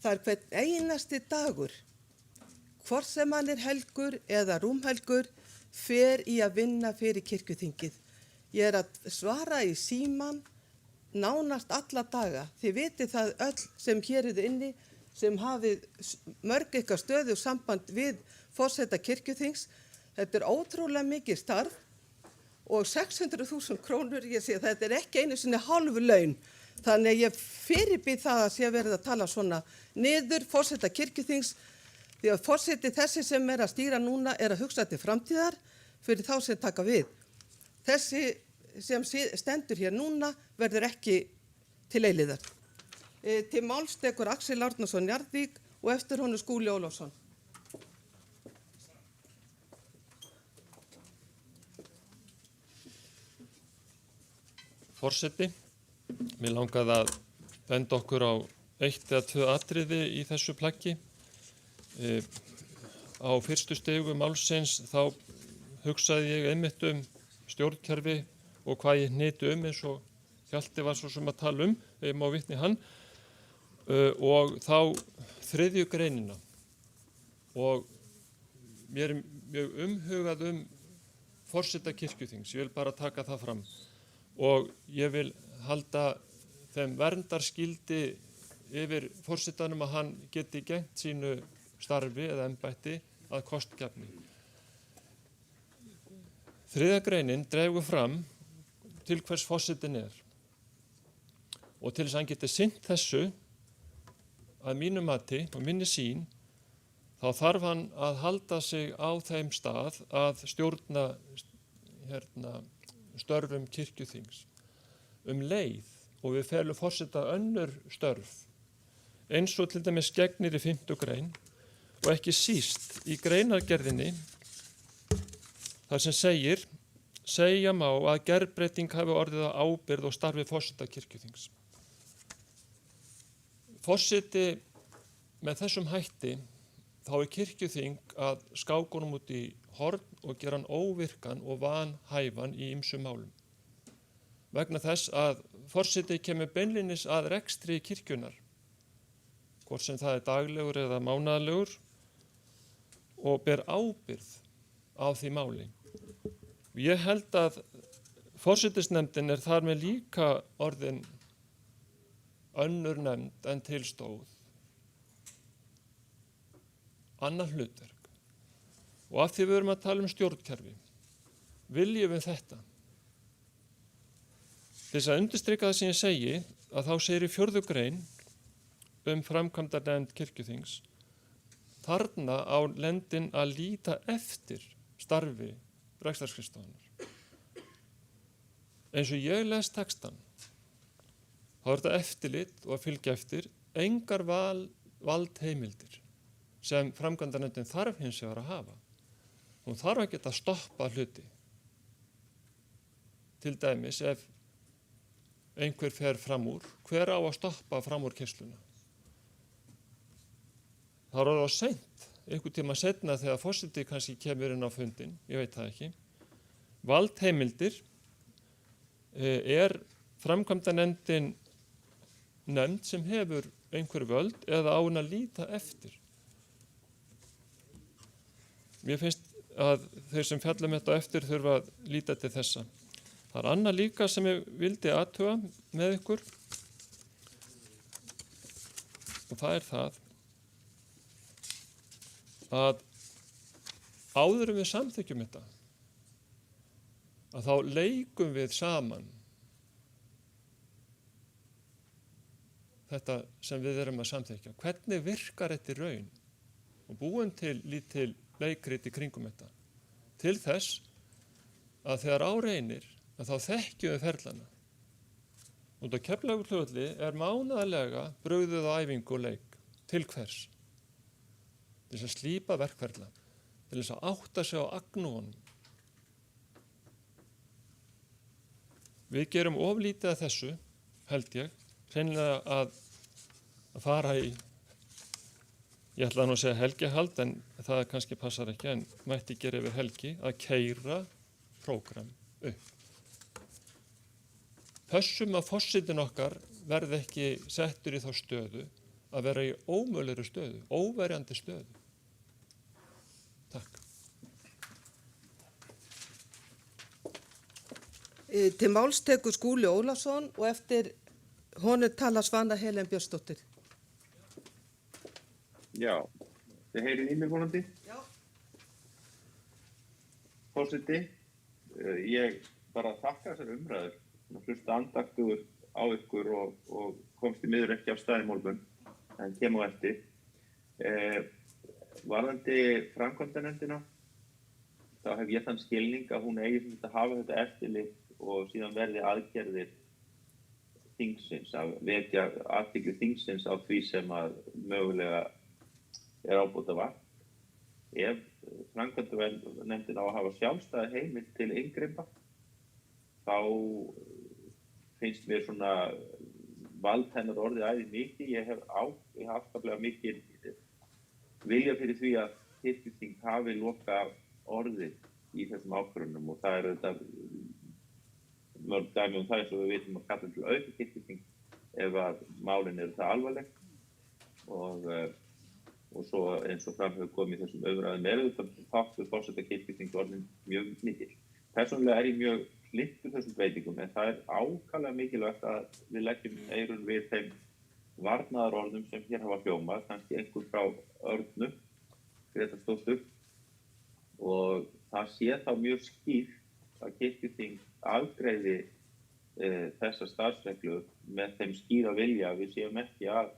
A: er hvern einasti dagur, hvort sem hann er helgur eða rúmhelgur, fer í að vinna fyrir kirkjuþingið. Ég er að svara í síman nánast alla daga. Þið vitið það öll sem hér eru inni, sem hafið mörg ykkar stöðu samband við forseta kirkjuþings. Þetta er ótrúlega mikið starf og 600.000 krónur, ég sé þetta er ekki einu sinni hálfu laun. Þannig að ég fyrirbýð það að sé verið að tala svona niður forseta kirkjuþings, því að forseti þessi sem er að stýra núna er að hugsa til framtíðar fyrir þá sem taka við. Þessi sem stendur hér núna verður ekki til eilíðar. Til máls tekur Axel Árnason Njarðvík og eftir honum Skúli Ólafsson.
M: Forseti, mér langaði að benda okkur á 1 eða 2 atriði í þessu plaggi. Á fyrstu stigu málsins þá hugsaði ég einmitt stjórnkerfi og hvað ég hnyti eins og Hjalti var svo sem að tala ef ég má vitni hann, og þá 3. greinina. Og mér er mjög umhugað forseta kirkjuþings, ég vil bara taka það fram. Og ég vil halda þeim verndarskildi yfir forsetanum að hann geti gegnt sínu starfi eða embætti að kostgæfni. 3. greinin dregur fram til hvers forsetin er. Og til þess að hann geti sinnt þessu að mínu mati og minni sýn, þá þarf hann að halda sig á þeim stað að stjórna störfum kirkjuþings. Leið og við felum forseta önnur störf, eins og til dæmis gegnir í 5. grein og ekki síst í greinargerðinni þar sem segja má að gerbreyting hafi orðið á ábyrgð og starfi forseta kirkjuþings. Forseti með þessum hætti þá er kirkjuþing að skákunum út í horn og gera hann óvirkan og vanhæfan í ýmsum málum. Vegna þess að forseti kemur beinlínis að rekstri kirkjunar, hvort sem það er daglegur eða mánaðarlegur, og ber ábyrgð á því máli. Ég held að forsetisnefndin er þar með líka orðin önnur nefnd en til stóð, annað hlutverk. Og af því við erum að tala stjórnkerfi, viljum við þetta. Til þess að undirstrika það sem ég segi, að þá segir í 4. grein framkvæmdanefnd kirkjuþings, þarna á nefndin að líta eftir starfi rekstrarskrifstofunnar. Eins og ég les textan, þá er þetta eftirlit og að fylgja eftir engar valdheimildir sem framkvæmdanefndin þarf hins vegar að hafa. Hún þarf að geta stoppa hluti. Til dæmis ef einhver fer fram úr, hver á að stoppa fram úr keysluna? Það er orðið á seint, einhvern tíma seinna þegar forseti kannski kemur inn á fundin, ég veit það ekki. Valdheimildir er framkvæmdanefndin nefnd sem hefur einhver völd eða á hún að líta eftir. Mér finnst að þeir sem fjalla með þetta eftir þurfa að líta til þessa. Það er annað líka sem ég vildi athuga með ykkur og það er það að áður en við samþykjum þetta að þá leikum við saman þetta sem við erum að samþykja. Hvernig virkar þetta í raun? Og búum til lítil leikrit í kringum þetta. Til þess að þegar á reynir að þá þekkjum við ferlana. Og á Keflavíkurflugvelli er mánaðarlega brugðið á æfingu og leik. Til hvers? Til þess að slípa verkferla. Til þess að átta sig á agnúanum. Við gerum oflítið að þessu, held ég, hreinlega að að fara í, ég ætla nú að segja helgihald, en það kannski passar ekki, en mætti gera yfir helgi, að keyra prógram upp. Pössum að forsetinn okkar verði ekki settur í þá stöðu að vera í ómögulegri stöðu, óverjandi stöðu. Takk.
A: Til máls tekur Skúli Ólafsson og eftir honum tala Svana Helen Björnsdóttir.
N: Já, þið heyrið í mig vonandi?
A: Já.
N: Forseti, ég bara þakka þessar umræður, hlusta andaktugur á ykkur og komst í miður ekki af staði morgun, en kem á eftir. Varðandi framkvæmdanefndina, þá hef ég þann skilning að hún eigi sem að hafa þetta eftirlit og síðan verði aðgerðir þingsins, að vekja athygli þingsins á því sem að mögulega er ábótavant. Ef framkvæmdanefndin á að hafa sjálfstæða heimild til inngripa, þá finnst mér svona vald hennar orðið æði mikið. Ég hef afskaplega mikið vilja fyrir því að kirkjuþing hafi loka orðið í þessum ákvörðunum og það er auðvitað mörg dæmi það eins og við vitum að kalla til auka kirkjuþing ef að málin eru það alvarleg og svo eins og fram hefur komið í þessum umræðum auðvitað þáttur forseta kirkjuþing orðin mjög mikil. Persónulega er ég mjög hlynntur þessum breytingum en það er ákaflega mikilvægt að við leggjum eyrun við þeim varnaðarorðum sem hér hafa hljómað, kannski einhver frá Örnu, Gretarsdóttur, og það sé þá mjög skýrt að kirkjuþing afgreiði þessar starfsreglur með þeim skýra vilja að við séum ekki að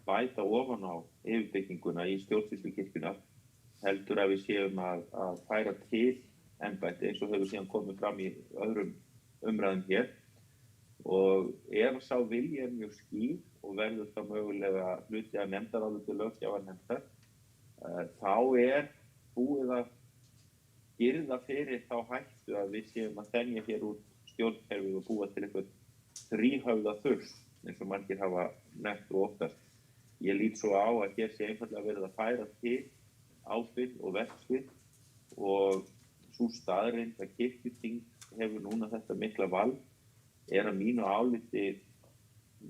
N: bæta ofan á yfirbygginguna í stjórnsýslu kirkjunnar, heldur að við séum að færa til embætti eins og hefur síðan komið fram í öðrum umræðum hér. Og ef sá vilji er mjög skýr og verður það mögulega hluti að nefndaráliti löggjafarnefndar, þá er búið að girða fyrir þá hættu að við séum að þenja hér út stjórnkerfið og búa til eitthvað þríhöfða þurs, eins og margir hafa nefnt og oftast. Ég lít svo á að hér sé einfallega verið að færa til ábyrgð og verksvið og sú staðreynd að kirkjuþing hefur núna þetta mikla vald er að mínu áliti,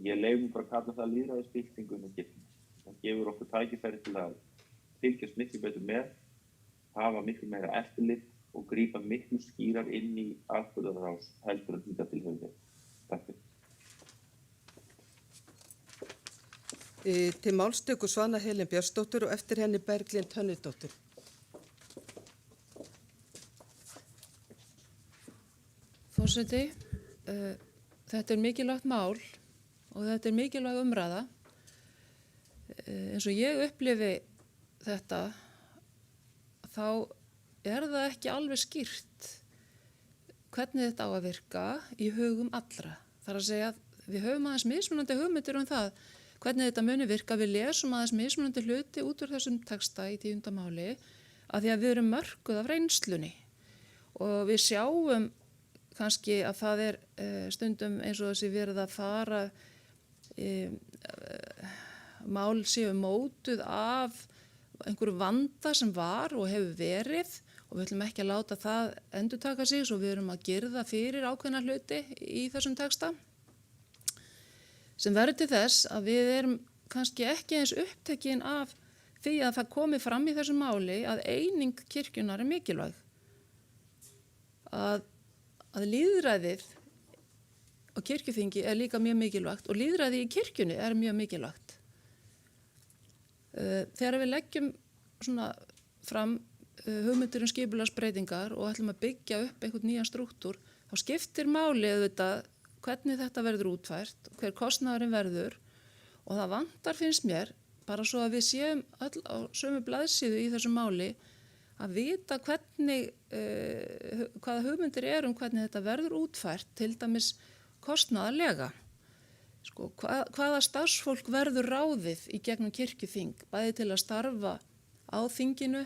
N: ég leyfi bara að kalla það lýðræðisbyltingu með kirkjuna. Það gefur okkur tækifæri til að fylgjast miklu betur með, hafa miklu meira eftirlit og grípa miklu skýrar inn í atburðarás heldur en hingað til höfðu. Takk fyrir.
A: Til máls tekur Svana Helen Björnsdóttir og eftir henni Berglind Hönnudóttir.
G: Forseti, þetta er mikilvægt mál og þetta er mikilvæg umræða. Eins og ég upplifi þetta, þá er það ekki alveg skýrt hvernig þetta á að virka í hugum allra. Það er að segja að við höfum aðeins mismunandi hugmyndir það hvernig þetta muni virka. Við lesum aðeins mismunandi hluti út úr þessum texta í 10. máli af því að við erum mörkuð af reynslunni og við sjáum kannski að það er stundum eins og þessi verið að fara mál séu mótuð af einhverju vanda sem var og hefur verið og við ætlum ekki að láta það endurtaka sig svo við erum að girða fyrir ákveðna hluti í þessum texta sem verður til þess að við erum kannski ekki eins upptekin af því að það komi fram í þessu máli að eining kirkjunnar er mikilvæg. Að lýðræðið á kirkjuþingi er líka mjög mikilvægt og lýðræði í kirkjunni er mjög mikilvægt. Þegar við leggjum svona fram hugmyndir skipulagsbreytingar og ætlum að byggja upp einhvern nýjan strúktúr, þá skiptir máli auðvitað hvernig þetta verður útfært, hver kostnaðurinn verður og það vantar finnst mér bara svo að við séum öll á sömu blaðsíðu í þessu máli að vita hvernig, hvaða hugmyndir hvernig þetta verður útfært, til dæmis kostnaðarlega. Sko, hvaða starfsfólk verður ráðið í gegnum kirkjuþing, bæði til að starfa á þinginu,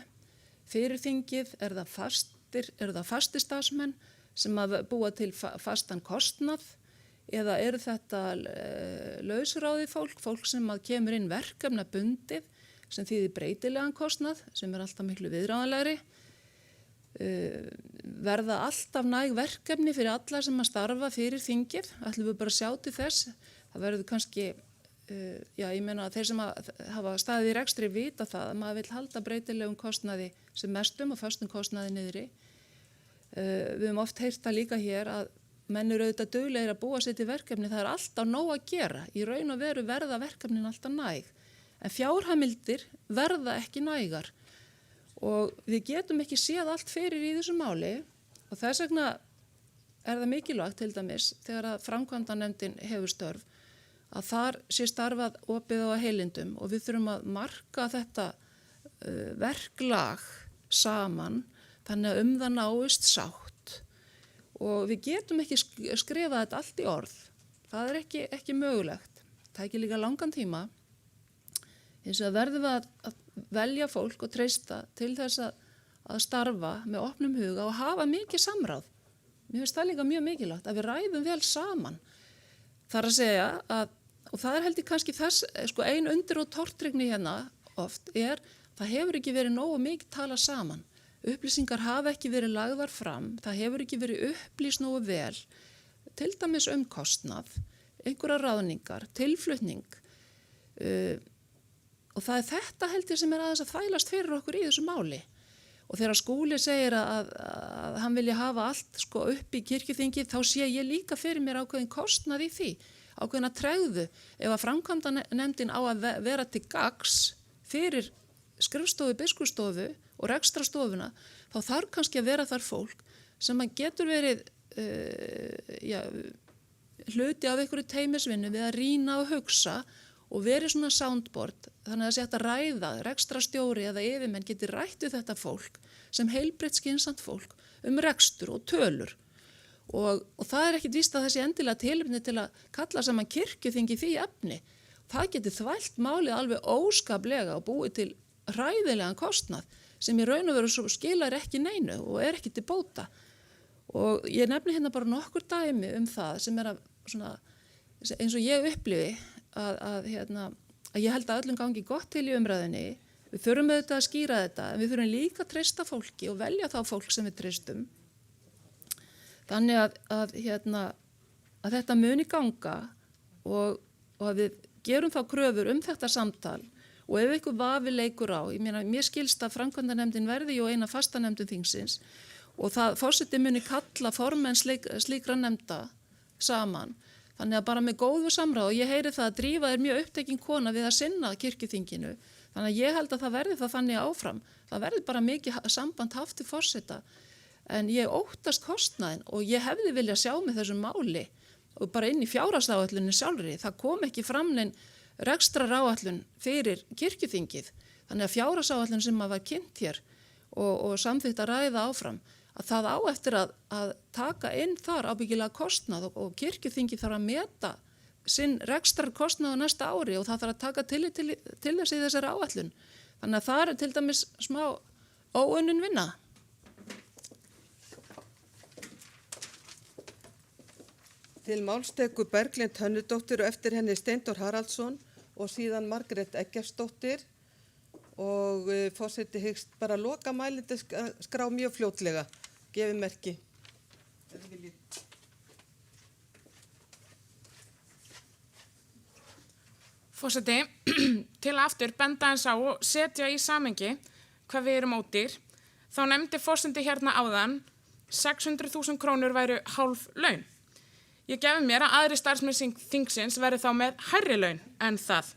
G: fyrir þingið, er það fastir starfsmenn sem að búa til fastan kostnað eða eru þetta
O: lausráði fólk sem að kemur inn verkefna bundið sem þýðir breytilegan kostnað sem alltaf miklu viðráðanlegri. Verða alltaf næg verkefni fyrir alla sem að starfa fyrir þingið, ætlum við bara að sjá til þess. Það verður kannski, ég meina að þeir sem hafa staðið í rekstri vita það að maður vil halda breytilegum kostnaði sem mestum og föstum kostnaði niðri. Við höfum oft heyrt það líka hér að menn eru auðvitað duglegir að búa sér til verkefni, það alltaf nóg að gera. Í raun og veru verða verkefnin alltaf næg, en fjárheimildir verða ekki nægar. Og við getum ekki séð allt fyrir í þessu máli og þess vegna það mikilvægt til dæmis þegar að framkvæmdanefndin hefur störf að þar sé starfað opið á heilindum og við þurfum að marka þetta verklag saman þannig að það náist sátt og við getum ekki skrifað þetta allt í orð. Það ekki mögulegt. Það ekki líka langan tíma. Eins og verðum við að velja fólk og treysta til þess að starfa með opnum huga og hafa mikið samráð. Mér finnst það líka mjög mikilvægt að við ræðum vel saman. Þar að segja að, og það heldur kannski þess, ein undir og tortryggni hérna oft það hefur ekki verið nógu mikið tala saman. Upplýsingar hafa ekki verið lagðar fram, það hefur ekki verið upplýst nógu vel, til dæmis kostnað, einhverja ráðningar, tilflutning. Og það þetta held ég sem aðeins að þvælast fyrir okkur í þessu máli. Og þegar Skúli segir að hann vilja hafa allt upp í kirkjuþingi, þá sé ég líka fyrir mér ákveðin kostnað í því, ákveðina tregðu. Ef að framkvæmdanefndin á að vera til gagns fyrir skrifstofu, biskupsstofu og rekstrarstofuna, þá þarf kannski að vera þar fólk sem getur verið hluti af einhverju teymisvinnu við að rýna og hugsa og verið svona soundboard, þannig að það sé hægt að ræða, rekstrarstjóri eða yfirmenn geti rætt við þetta fólk sem heilbrigt skynsamt fólk rekstur og tölur. Og það ekkit víst að þessi endilega tilefni til að kalla saman kirkjuþing í því efni. Það geti þvælt málið alveg óskaplega og búið til hræðilegan kostnað sem í raun og veru skilar ekki neinu og ekki til bóta. Og ég nefni hérna bara nokkur dæmi það sem að svona, eins og ég upplifi að ég held að öllum gangi gott til í umræðinni. Við þurfum auðvitað að skýra þetta, en við þurfum líka að treysta fólki og velja þá fólk sem við treystum. Þannig að þetta muni ganga og að við gerum þá kröfur þetta samtal og ef einhver vafi leikur á, mér skilst að framkvæmdanefndin verði eina fastanefndun þingsins og það forseti muni kalla formenn slíkra nefnda saman. Þannig að bara með góðu samráð og ég heyri það að Drífa mjög upptekin kona við að sinna kirkjuþinginu. Þannig að ég held að það verði það þannig áfram. Það verði bara mikið samband haft til forseta. En ég óttast kostnaðinn og ég hefði viljað sjá með þessu máli og bara inn í fjárhagsáætluninni sjálfri. Það kom ekki fram nein rekstraráætlun fyrir kirkjuþingið. Þannig að fjárhagsáætlun sem var kynnt hér og samþykkt að ræða áfram, að það á eftir að taka inn þar ábyggilega kostnað og kirkjuþingið þarf að meta sinn rekstrarkostnað á næsta ári og það þarf að taka til þess í þessari áætlun. Þannig að það til dæmis smá óunnin vinna.
A: Til máls tekur Berglind Hönnudóttir og eftir henni Steindór Haraldsson og síðan Margrét Eggertsdóttir og forseti hyggst bara loka mælendaskrá mjög fljótlega. Gefið merki.
E: Forseti, til aftur benda eins á og setja í samhengi hvað við erum ódýr, þá nefndi forseti hérna áðan 600.000 krónur væru hálf laun. Ég gefi mér að aðri starfsmenn þingsins væri þá með hærri laun en það.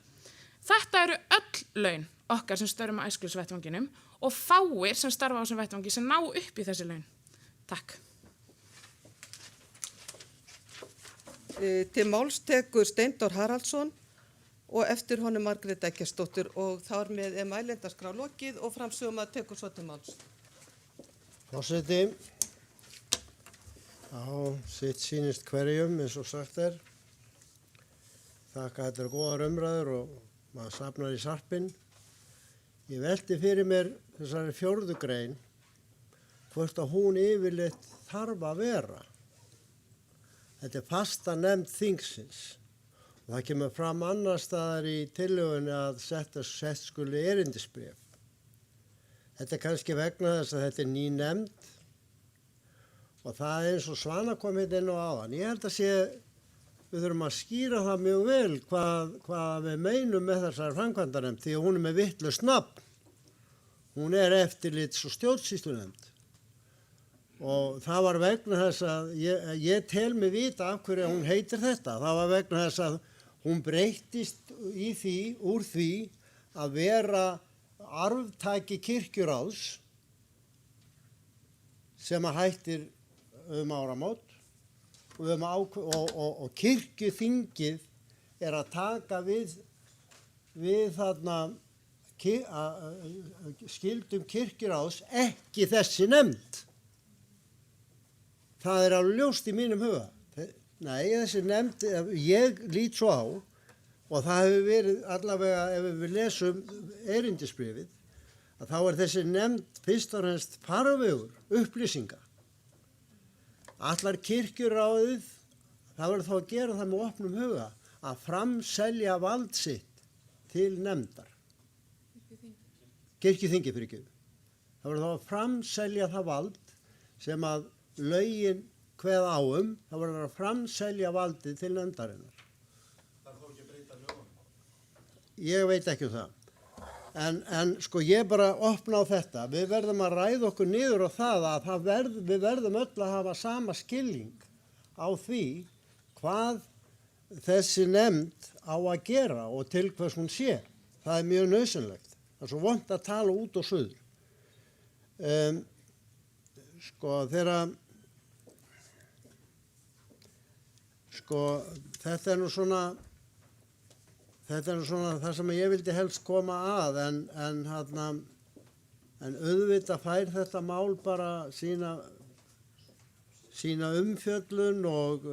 E: Þetta eru öll laun okkar sem störfum á æskulýðsvettvanginum og fáir sem starfa á þessum vettvangi sem ná upp í þessi laun. Takk.
A: Til máls tekur Steindór Haraldsson og eftir honum Margrét Eggertsdóttir og þar með mælendaskrá lokið og framsögum að tekur svo til máls.
F: Forseti. Já, sitt sýnist hverjum eins og sagt Þakka þetta góðar umræður og maður safnar í sarpinn. Ég velti fyrir mér þessari 4. grein hvort að hún yfirleitt þarf að vera. Þetta fasta nefnd þingsins Það kemur fram annar staðar í tillögunni að sett skuli erindisbréf. Þetta er kannski vegna þess að þetta er ný nefnd og það er eins og Svana kom hérna inn á áðan. Ég held að við þurfum að skýra það mjög vel hvað við meinum með þessar framkvæmdanefnd því að hún er með vitlaust nafn. Hún er eftirlits- og stjórnsýslunefnd. Og það var vegna þess að ég tel mig vita af hverju hún heitir þetta. Það var vegna þess að hún breyttist úr því að vera arftaki kirkjuráðs sem að hættir áramót og kirkjuþingið er að taka við þarna skyldum kirkjuráðs ekki þessi nefnd. Það er alveg ljóst í mínum huga. Nei, þessi nefnd, ég lít svo á og það hefur verið allavega ef við lesum erindisbréfið að þá er þessi nefnd fyrst og fremst farvegur, upplýsinga. Allar kirkjuráðið, það verður þá að gera það með opnum huga að framselja vald sitt til nefndar. Kirkjuþingi fyrir ekki. Það verður þá að framselja það vald sem að lögin kveða á það verður að framselja valdið til nefndarinnar. Það er þó ekki að breyta lögum? Ég veit ekki það. En sko ég bara opna á þetta. Við verðum að ræða okkur niður á það að við verðum öll að hafa sama skilning á því hvað þessi nefnd á að gera og til hvers hún sé. Það er mjög nauðsynlegt. Það er svo vont að tala út og suður. Þetta er nú svona það sem ég vildi helst koma að en auðvitað fær þetta mál bara sína umfjöllun og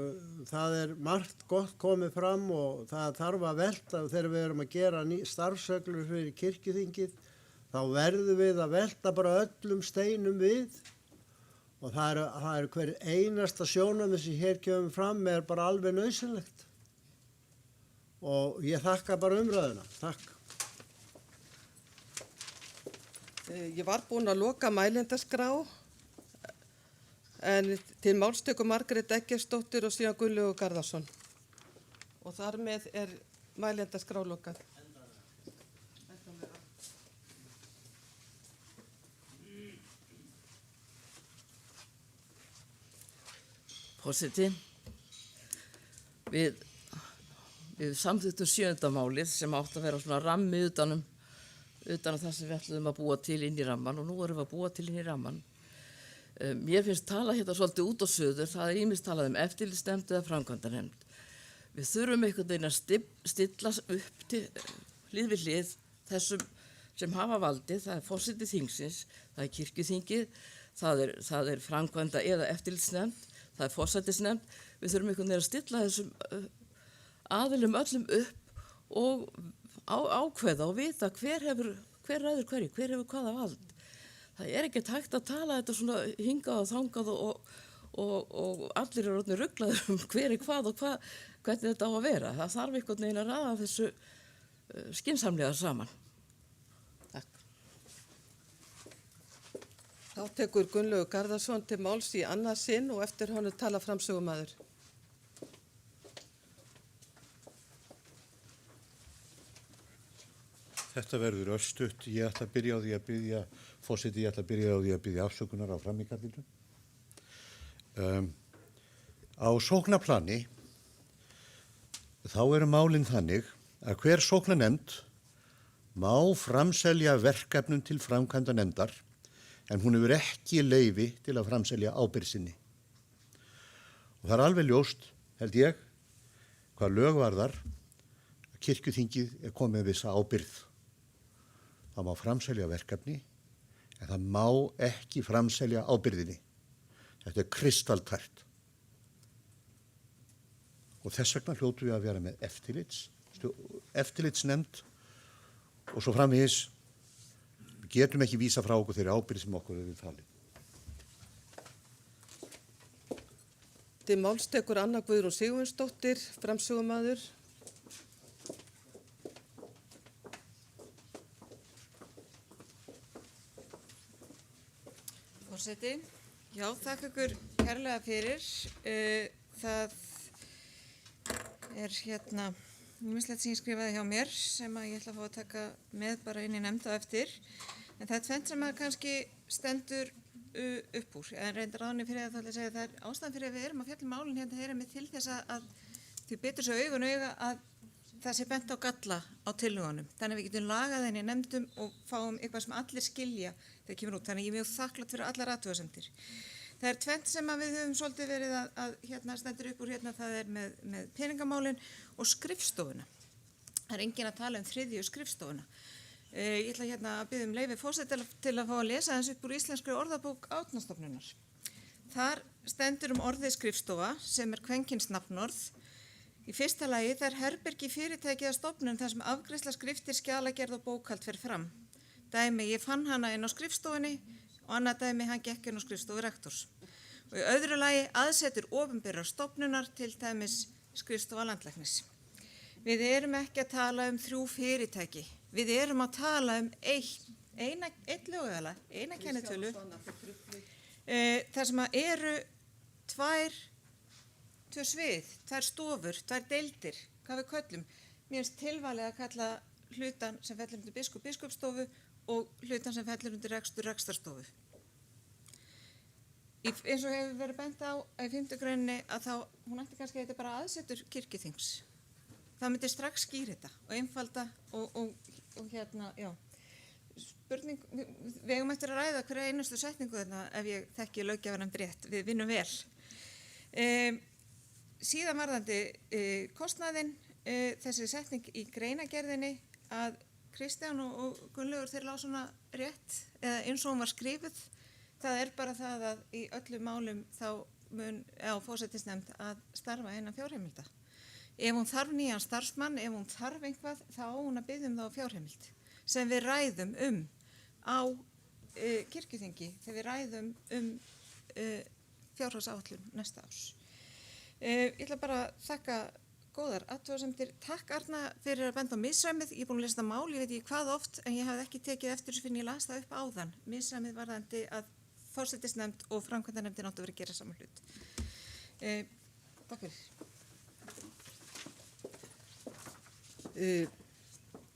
F: það er margt gott komið fram og það þarf að velta þegar við erum að gera starfsreglur fyrir kirkjuþingið þá verðum við að velta bara öllum steinum við og það er hver einasta sjónarmið sem hér kemur fram er bara alveg nauðsynlegt. Og ég þakka bara umræðuna. Takk.
A: Ég var búin að loka mælendaskrá en til málstöku Margrét Eggertsdóttir og síðan Gunnlaugur Garðarsson. Og þar með er mælendaskrá lokað.
P: Forseti, við samþykktum 7. málið sem átt að vera svona rammi utan það sem við ætluðum að búa til inn í ramman og nú erum við að búa til inn í ramman. Mér finnst tala hérna svolítið út á suður, það er ýmist talað eftirlitsnefnd eða framkvæmdanefnd. Við þurfum einhvern veginn að stilla upp til hlið við hlið þessum sem hafa valdið, það er forseti þingsins, það er kirkjuþingið, það er framkvæmda eða eftirlitsnefnd, það er forsætisnefnd. Við þurfum einhvern veginn að stilla þessum aðilum öllum upp og ákveða og vita hver ræður hverju, hver hefur hvaða vald. Það er ekkert hægt að tala þetta svona hingað og þangað og allir eru orðnir ruglaður hver er hvað og hvernig þetta á að vera. Það þarf einhvern veginn að raða þessu skynsamlega saman. Takk.
A: Þá tekur Gunnlaugur Garðarsson til máls í annað sinn og eftir honum tala framsögumaður.
I: Þetta verður örstutt. Ég ætla að byrja á því að biðja afsökunar á framíkallinu. Á sóknarplani þá eru málin þannig að hver sóknarnefnd má framselja verkefnum til framkvæmda nefndar en hún hefur ekki leyfi til að framselja ábyrgð sinni. Og það er alveg ljóst, held ég, hvað lög varðar að kirkjuþingið er komið með vissa ábyrgð. Það má framselja verkefni en það má ekki framselja ábyrgðinni. Þetta er kristaltært. Og þess vegna hljótu við að vera með eftirlitsnefnd og svo framvegis við getum ekki vísa frá okkur þeirri ábyrgð sem okkur hefur falið.
A: Til máls tekur Anna Guðrún Sigurvinsdóttir, framsögumaður,
B: forseti. Já, þakka ykkur kærlega fyrir. Það er ýmislegt sem ég skrifaði hjá mér sem að ég ætla að fá að taka með bara inn í nefnd á eftir. En það er tvennt sem að kannski stendur upp úr. En reyndar áðurinn fyrir að það ætla að segja að það er ástæðan fyrir að við erum að fjalla málin hérna heyra mig til þess að því betur svo augun auga að það sé bent á galla á tillögunum. Þannig að við getum lagað henni í nefndum og fáum eitthvað sem allir skilja þegar kemur út. Þannig að ég er mjög þakklátt fyrir allar athugasemdir. Það er tvennt sem að við höfum svolítið verið að stendur upp úr hérna, það er með peningamálin og skrifstofuna. Það er enginn að tala um þriðju skrifstofuna. Ég ætla að biðja leyfi forseta til að fá að lesa þess upp úr íslenskri orðabók Árnastofnunar. Þar stendur orðið skrifstofa sem er kvenkyns nafnorð. Í fyrsta lagi það er herbergi fyrirtæki eða stofnun þar sem afgreiðsla skriftir, skjalagerð og bókhald fer fram. Dæmi, ég fann hana inn á skrifstofunni og annað dæmi, hann gekk inn á skrifstofu rektors. Og í öðru lagi aðsetur opinberar stofnunar, til dæmis skrifstofa landlæknis. Við erum ekki að tala um 3 fyrirtæki. Við erum að tala um eina kennitölu, þar sem að eru 2 svið, 2 stofur, 2 deildir, hvað við köllum. Mér finnst tilvalið að kalla hlutan sem fellur undir biskupsstofu og hlutan sem fellur undir rekstarstofu. Eins og hefur verið bent á í 5. greininni að þá, hún ætti kannski að þetta bara aðsetur kirkjuþings. Það myndi strax skýra þetta og einfalda og já. Spurning, við eigum eftir að ræða hverja einustu setningu þarna ef ég þekki löggjafarnefnd rétt, við vinnum vel. Síðan varðandi kostnaðinn, þessi setning í greinagerðinni að Kristján og Gunnlaugur þeir lág svona rétt eða eins og hún var skrifuð. Það er bara það að í öllum málum þá mun forsætisnefnd að starfa innan fjárheimilda. Ef hún þarf nýjan starfsmann, ef hún þarf einhvað, þá á hún að biðja þá fjárheimild sem við ræðum á kirkjuþingi þegar við ræðum fjárhagsáætlun næsta árs. Ég ætla bara að þakka góðar athugasemdir. Takk Arna fyrir að benda á misræmið. Ég er búin að lesa það mál, ég veit ekki hvað oft, en ég hafði ekki tekið eftir þessu fyrir ég las það upp áðan. Misræmið varðandi að forsætisnefnd og framkvæmdanefndin áttu að vera að gera saman hlut. Takk fyrir.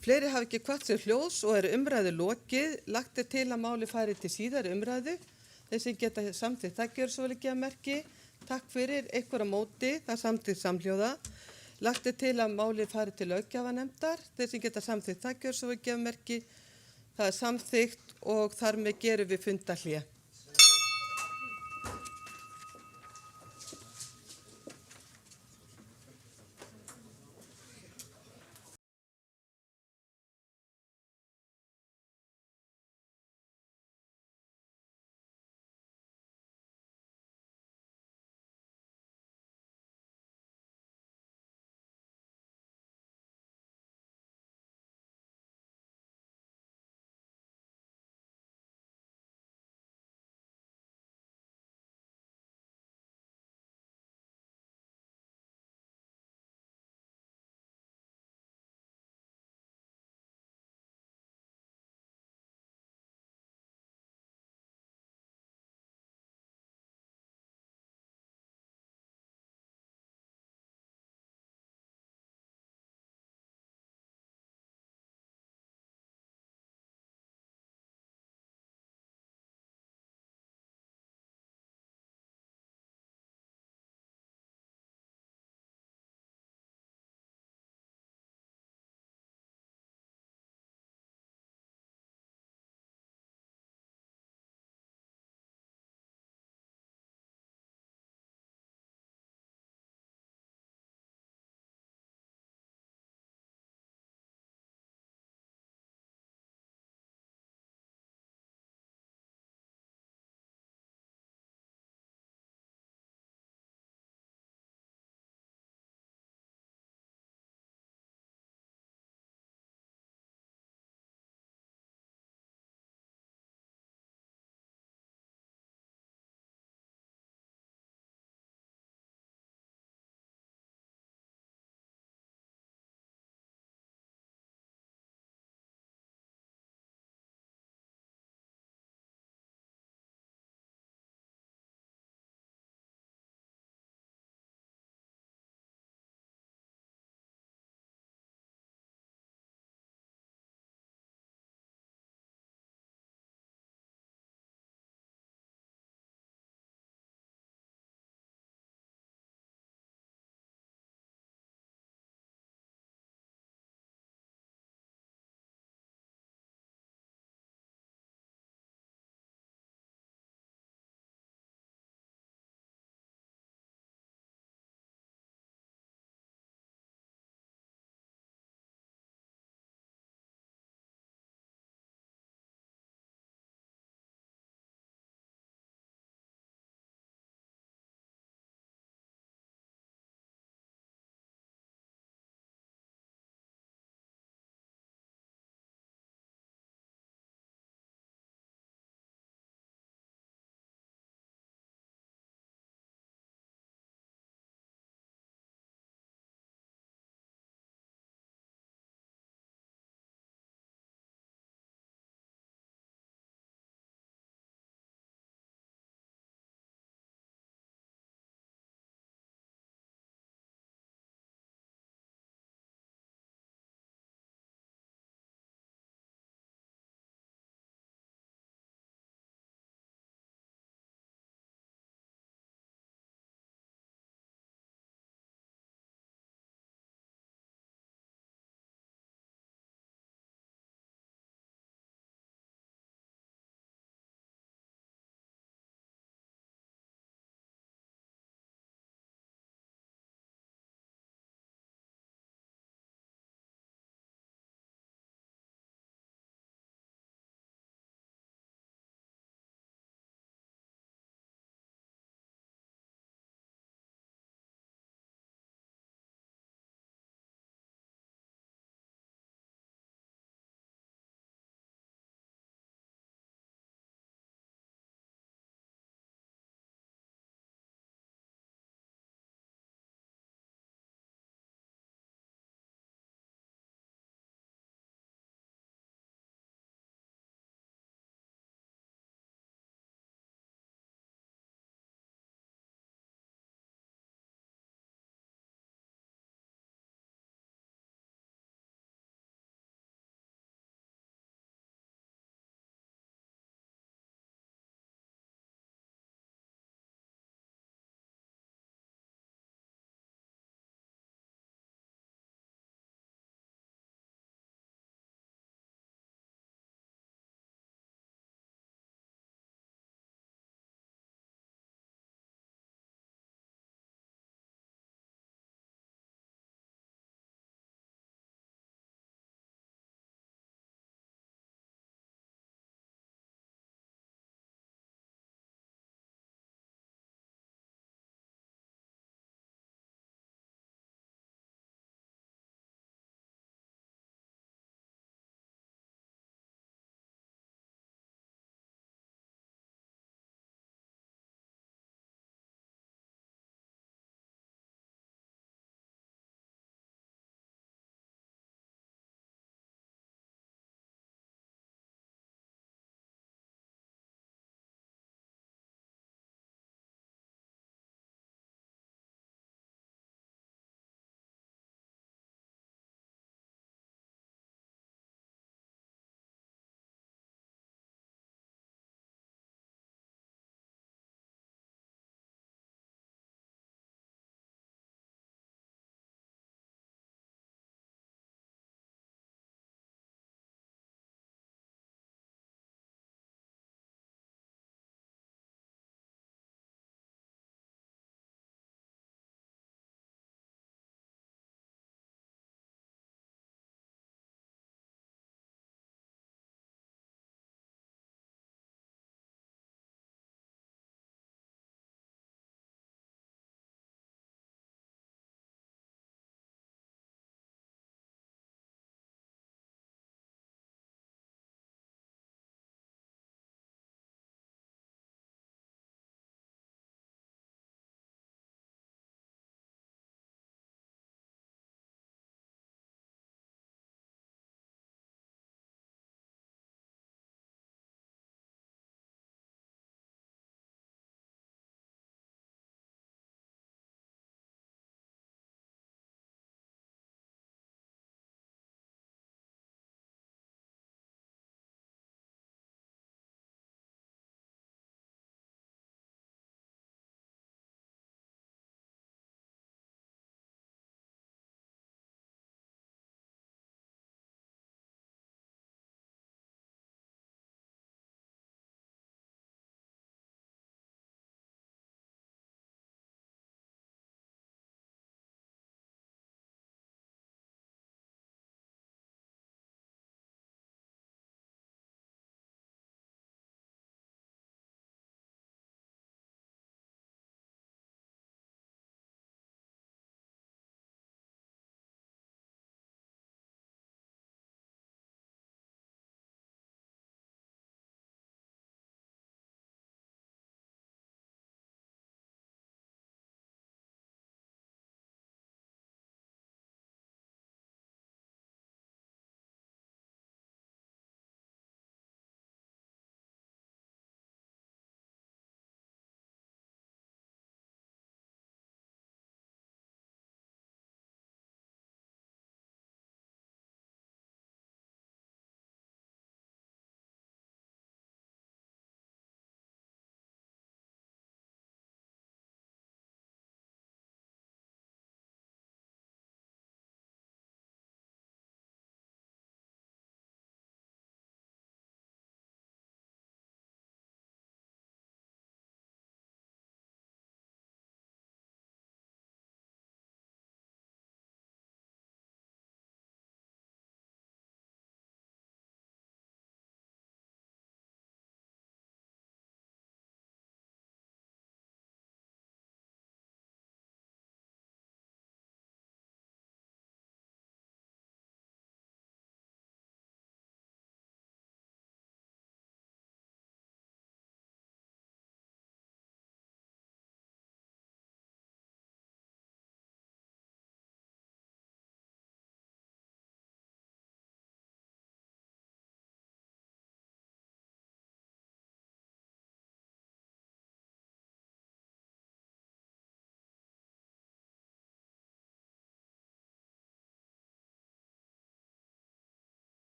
A: Fleiri hafa ekki hvatt sér hljóðs og er umræðu lokið. Lagt er til að máli fari til síðari umræðu. Þeir sem geta samþykkt það gjör svo vel ekki að merki. Takk fyrir, einhverja móti, það samþykkt samhljóða. Lagt er til að málið fari til löggjafarnefndar. Þeir sem geta samþykkt það gjör svo vel ekki að merki. Það er samþykkt og þar með gerum við fundarhlé.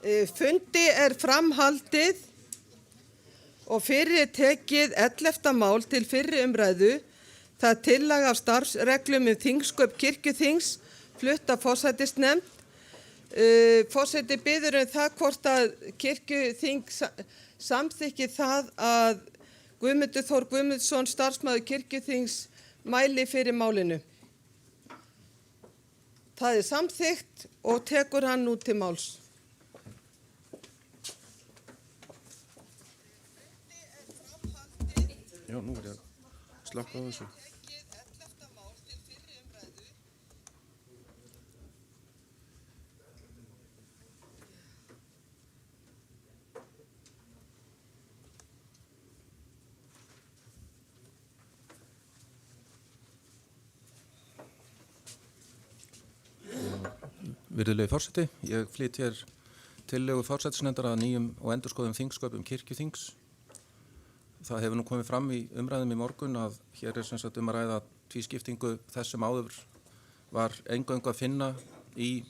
A: Fundi er framhaldið og fyrir tekið 11. mál til fyrri umræðu. Það tillaga af starfsreglum þingsköp kirkjuþings flutt af forsætisnefnd. Forseti biður það hvort að kirkjuþing samþykki það að Guðmundur Þór Guðmundsson, starfsmaður kirkjuþings, mæli fyrir málinu. Það er samþykkt og tekur hann nú til máls.
Q: Já, nú er ég að slökka á þessu. Virðulegi forseti, ég flyt hér tillögu forsætisnefndar að nýjum og endurskoðum þingsköpum kirkjuþings. Það hefur nú komið fram í umræðum í morgun að hér er sem sagt að ræða tvískiptingu þess sem áður var eingöngu að finna í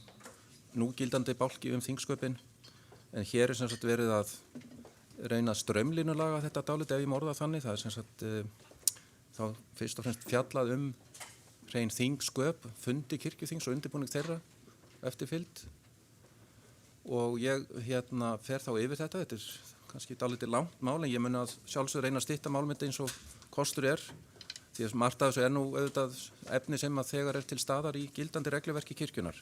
Q: núgildandi bálki þingsköpin, en hér er sem sagt verið að reyna straumlínulaga þetta dálítið ef ég morða þannig. Það er sem sagt þá fyrst og fremst fjallað hrein þingsköp, fundi kirkjuþings og undirbúning þeirra eftirfylgd, og ég fer þá yfir þetta. Þetta er kannski dálítið langt mál, en ég mun að sjálfsögur reyna að stytta málmyndi eins og kostur er, því að margt af þessu er nú auðvitað efni sem að þegar er til staðar í gildandi regluverki kirkjunar.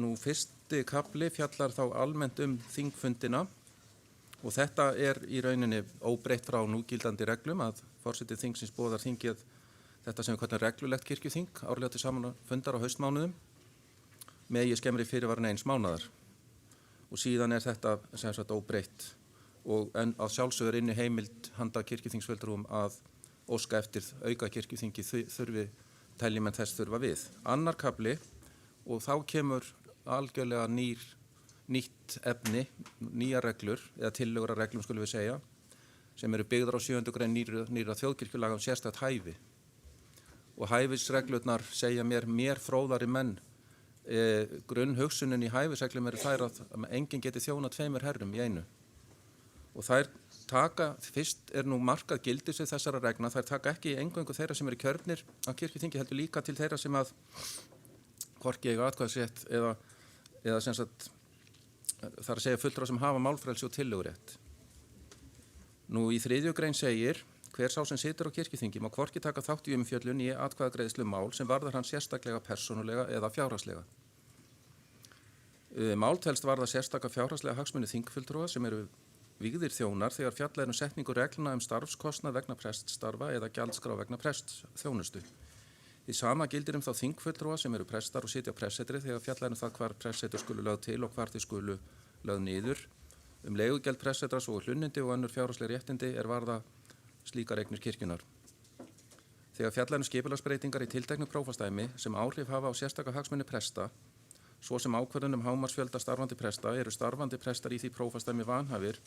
Q: Nú fyrsti kafli fjallar þá almennt þingfundina, og þetta er í rauninni óbreytt frá núgildandi reglum að forseti þingsins boðar þingið þetta sem við kallum reglulegt kirkjuþing árlega til saman fundar á haustmánuðum með skemmri fyrirvaran 1 mánaðar, og síðan er þetta sem sagt óbreytt, og en að sjálfsögur inni heimild handa kirkjuþingsfulltrúum að óska eftir auka kirkjuþingi þurfi teljimenn þess þurfa við. Annar kafli, og þá kemur algjörlega nýtt efni, nýjar reglur, eða tillögur að reglum skulum við segja, sem eru byggðar á 7. grein nýrra þjóðkirkjulaga sérstakt hæfi. Og hæfisreglurnar segja mér fróðari menn. Grunnhugsunin í hæfisreglum eru þær að enginn geti þjónað 2 herrum í einu. Og þær taka, fyrst er nú markað gildisvið þessara regna, þær taka ekki eingöngu þeirra sem eru kjörnir af kirkjuþingi, heldur líka til þeirra sem að hvorki eiga atkvæðisrétt eða sem sagt þar að segja fulltrúar sem hafa málfrelsi og tillögurétt. Nú í 3. grein segir: hver sá sem situr á kirkjuþingi má hvorki taka þátt í umfjöllun í atkvæðagreiðslu mál sem varðar hann sérstaklega persónulega eða fjárhagslega. Mál telst varða sérstaka fjárhagslega hagsmuni þingfulltrúa sem eru vígðir þjónar þegar fjallað setningu regluna starfskostnað vegna preststarfa eða gjaldskrá vegna prestsþjónustu. Því sama gildir þá þingfulltrúa sem eru prestar og sitja á pressetri þegar fjallað það hvar pressetur skulu lögð til og hvar þau skulu lögð niður. Leigugjald pressetras og hlunnindi og önnur fjárhagsleg réttindi er varða slíkar eignir kirkjunar. Þegar fjallað skipulagsbreytingar í tilteknu prófastæmi sem áhrif hafa á sérstaka hagsmuni presta, svo sem ákvörðun hámarksfjölda starfandi presta, eru starfandi prestar í því prófastæmi vanhæfir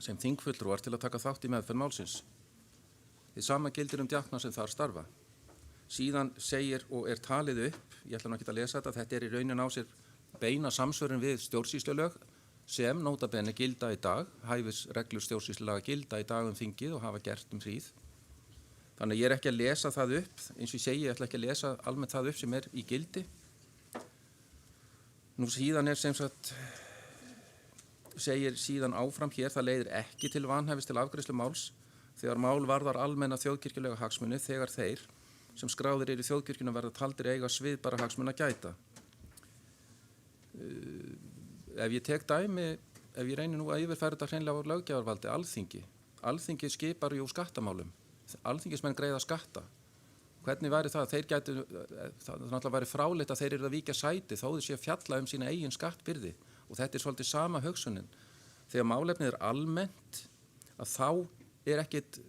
Q: sem þingfulltrúar til að taka þátt í meðferð málsins. Því sama gildir djákna sem þar starfa. Síðan segir og er talið upp, ég ætla nú ekki að lesa þetta er í raunin á sér beina samsvörun við stjórnsýslulög sem nota bene gilda í dag, hæfisreglur stjórnsýslulaga gilda í dag þingið og hafa gert hríð. Þannig ég er ekki að lesa það upp, eins og ég segi, ég ætla ekki að lesa almennt það upp sem er í gildi. Nú síðan er sem sagt, segir síðan áfram hér, það leiðir ekki til vanhæfis til afgreiðslu máls þegar mál varðar almenna þjóðkirkjulega hagsmuni þegar þeir sem skráðir eru í þjóðkirkjuna verða taldir eiga sviðbara hagsmuna gæta. Ef ég tek dæmi, ef ég reynir nú að yfirfæra þetta hreinlega á löggjafarvaldi, Alþingi skipar skattamálum, alþingismenn greiða skatta. Hvernig væri það að þeir gætu, það náttúrulega væri fráleitt að þeir eru að víkja sæti þó þeir sé að fjalla sína eigin skattbyrði, og þetta er svolítið sama hugsunin. Þegar málefnið er almennt, að þá er ekkit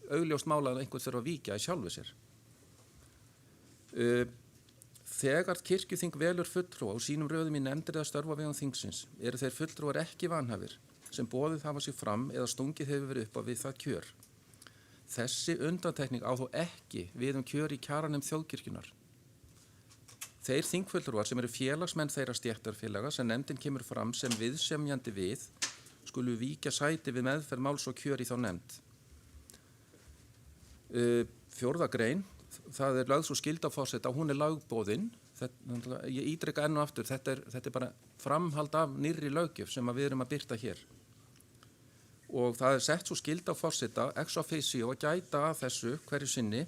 Q: augljóst mál að einhvern þurfa að víkja í sjálfu sér. Þegar kirkjuþing velur fulltrúa og sínum röðum í nefndir eða störf á vegum þingsins eru þeir fulltrúar ekki vanhæfir sem boðið hafa sig fram eða stungið hefur verið upp á við það kjör. Þessi undantekning á þó ekki við kjör í kjaranefnd þjóðkirkjunar. þeir þingfulltrúar sem eru félagsmenn þeirra stéttarfélaga sem nefndin kemur fram sem viðsemjandi við skulu víkja sæti við meðferð máls og kjör í þá nefnd. 4. grein, það er lögð svo skylda á forseta, hún er lögboðin. Ég ítreka enn og aftur, þetta er bara framhald af nýrri löggjöf sem við erum að birta hér. Og það er sett svo skylda á forseta ex officio að gæta að þessu hverju sinni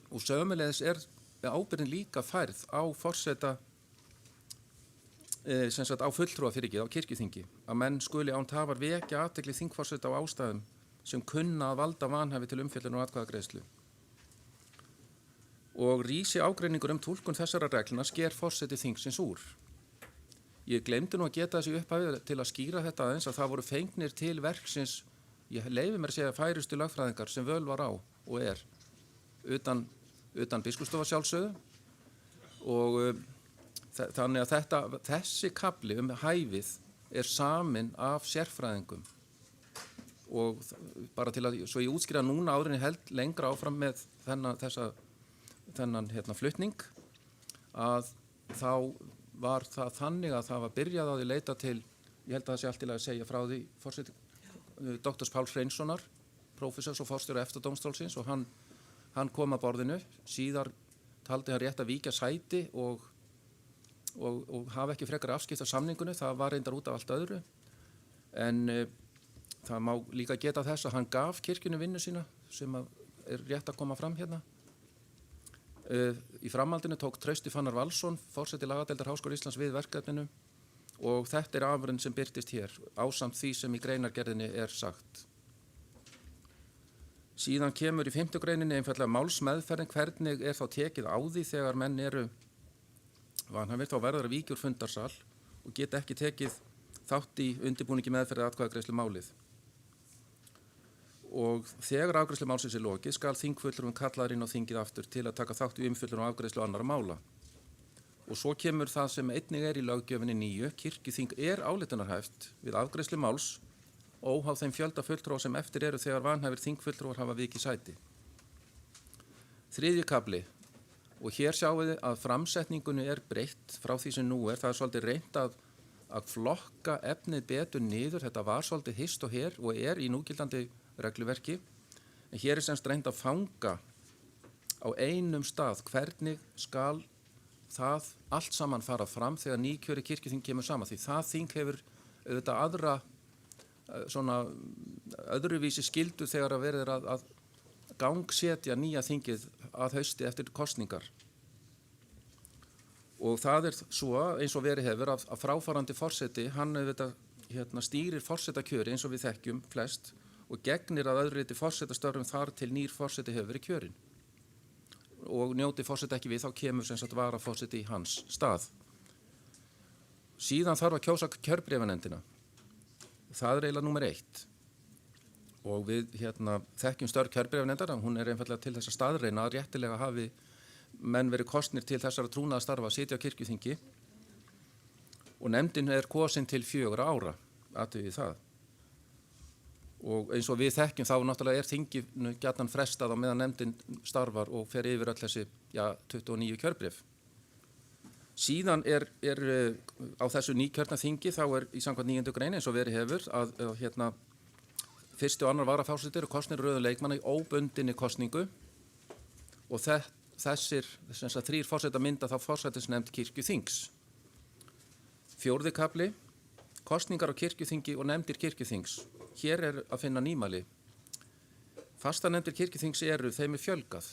Q: og sömulegis er ábyrgðin líka færð á forseta sem sagt á fulltrúafyrirgið á kirkjuþingi að menn skuli án tafar vekja athygli þingforseta á ástæðum sem kunna að valda vanhæfi til umfjöllun og atkvæðagreiðslu. Og rísi ágreiningur túlkun þessara regluna sker forseti þingsins úr. Ég glemdi nú að geta þessi upphafið til að skýra þetta aðeins að það voru fengnir til verksins, ég leyfi mér að segja færustu lögfræðingar sem völ var á og er, utan biskupsstofa sjálfsögðu og þannig að þessi kafli hæfið er samin af sérfræðingum og bara til að, svo ég útskýra núna áðurinn held lengra áfram með þennan flutning að þá var það þannig að það var byrjað á því leita til, ég held að það sé allt til að segja frá því forseti Dr. Páls Hreinssonar, prófessors og forstjóra EFTA-dómstólsins og hann kom að borðinu, síðar taldi hann rétt að víkja sæti og hafa ekki frekar afskipt af samningunni, það var reyndar út af allt öðru en það má líka geta þess að hann gaf kirkjunni vinnu sína sem er rétt að koma fram hérna. Í framhaldinu tók Trausti Fannar Valsson, forseti lagadeildar Háskóla Íslands við verkefninu og þetta er afurðin sem birtist hér ásamt því sem í greinargerðinni er sagt. Síðan kemur í 5. greininni einfallega málsmeðferðin, hvernig er þá tekið á því þegar menn eru vanhæfir, þá verður að víkja úr fundarsal og geta ekki tekið þátt í undirbúningi meðferði atkvæðagreiðslu málið. Og þegar afgreiðslu málsins er lokið skal þingfulltrúinn kallaður inn á þingið aftur til að taka þátt í umfjöllun og afgreiðslu annarra mála. Og svo kemur það sem einnig er í löggjöfinni 9, kirkjuþing er álitunarhæft við afgreiðslu máls óháð þeim fjölda fulltrúa sem eftir eru þegar vanhæfir þingfulltrúar hafa vikið sæti. 3. kafli, og hér sjáum við að framsetningunni er breytt frá því sem nú er, það er svolítið reynt að flokka efnið betur niður, þetta var svolítið hist og her og er í núgildandi regluverki, en hér er semst reynd að fanga á einum stað hvernig skal það allt saman fara fram þegar nýkjöri kirkjuþing kemur saman, því það þing hefur auðvitað aðra svona öðruvísi skildu þegar að verður að gangsetja nýja þingið að hausti eftir kosningar. Og það er svo eins og verið hefur að fráfarandi forseti, hann auðvitað stýrir forsetakjöri eins og við þekkjum flest og gegnir að öðru leyti forsetastörfum þar til nýr forseti hefur verið kjörinn. Og njóti forseti ekki við, þá kemur sem sagt varaforseti í hans stað. Síðan þarf að kjósa kjörbréfanefndina. Það er eiginlega númer 1. Og við þekkjum störf kjörbréfanefndar, hún er einfallega til þess að staðreina að réttilega hafi menn verið kosnir til þessara trúnaðarstarfa að sitja á kirkjuþingi og nefndin er kosin til 4 ára, athugið það. Og eins og við þekkjum þá náttúrulega er þinginu gjarnan frestað á meðan nefndin starfar og fer yfir öll þessi 29 kjörbréf. Síðan er á þessu nýkjörna þingi þá er í samkvæmt 9. grein eins og verið hefur að 1. og 2. varaforseti eru kosnir röðum leikmanna í óbundinni kosningu og þessir 3 forseta mynda þá forsætisnefnd kirkjuþings. 4. kafli, kosningar á kirkjuþingi og nefndir kirkjuþings. Hér er að finna nýmæli. Fastanefndir kirkjuþings þeim er fjölgað.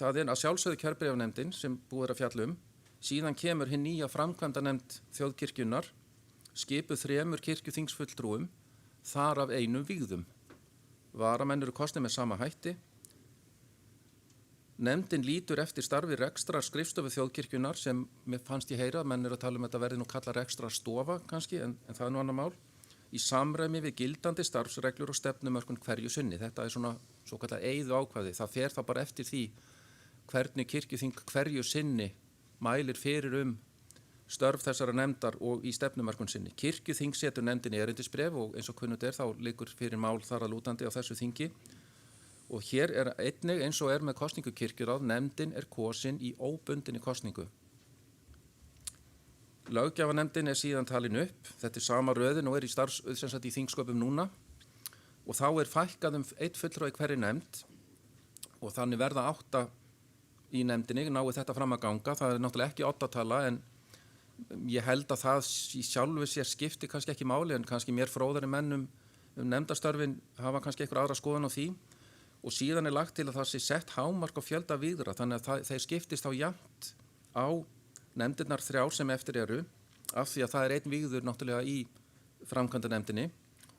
Q: Það er að sjálfsögðu kjörbréfanefndin sem búið að fjalla síðan kemur hinn nýja framkvæmdanefnd þjóðkirkjunnar, skipuð 3 kirkjuþingsfulltrúum, þar af 1 vígðum. Varamenn eru kosnir með sama hætti. Nefndin lítur eftir starfi rekstrar skrifstofu þjóðkirkjunnar sem mér fannst ég heyra, menn eru að tala þetta verði nú kalla rekstrar stofa kannski, en það er nú annar mál. Í samræmi við gildandi starfsreglur og stefnumörkun hverju sinni. Þetta er svona svo kallað eyðu ákvæði. Það fer það bara eftir því hvernig kirkjuþing hverju sinni mælir fyrir störf þessara nefndar og í stefnumörkun sinni. Kirkjuþing setur nefndinni erindisbréf og eins og kunnugt er þá liggur fyrir mál þar að lútandi á þessu þingi Og hér er einnig eins og með kosningu kirkjuráð, nefndin kosin í óbundinni kosningu. Löggjafarnefndin síðan talin upp, þetta sama röðin og í í þingsköpum núna og þá fækkað einn fulltrúi hverri nefnd og þannig verða 8 í nefndinni, náði þetta fram að ganga, það náttúrulega ekki 8-tala en ég held að það í sjálfu sér skipti kannski ekki máli en kannski mér fróðari menn nefndastörfin hafa kannski einhver aðra skoðun á því og síðan lagt til að það sé sett hámark á fjölda vígra þannig að þeir skiptist þá jafnt á nefndirnar 3 sem eftir eru af því að það einn vígður náttúrulega í framkvæmdanefndinni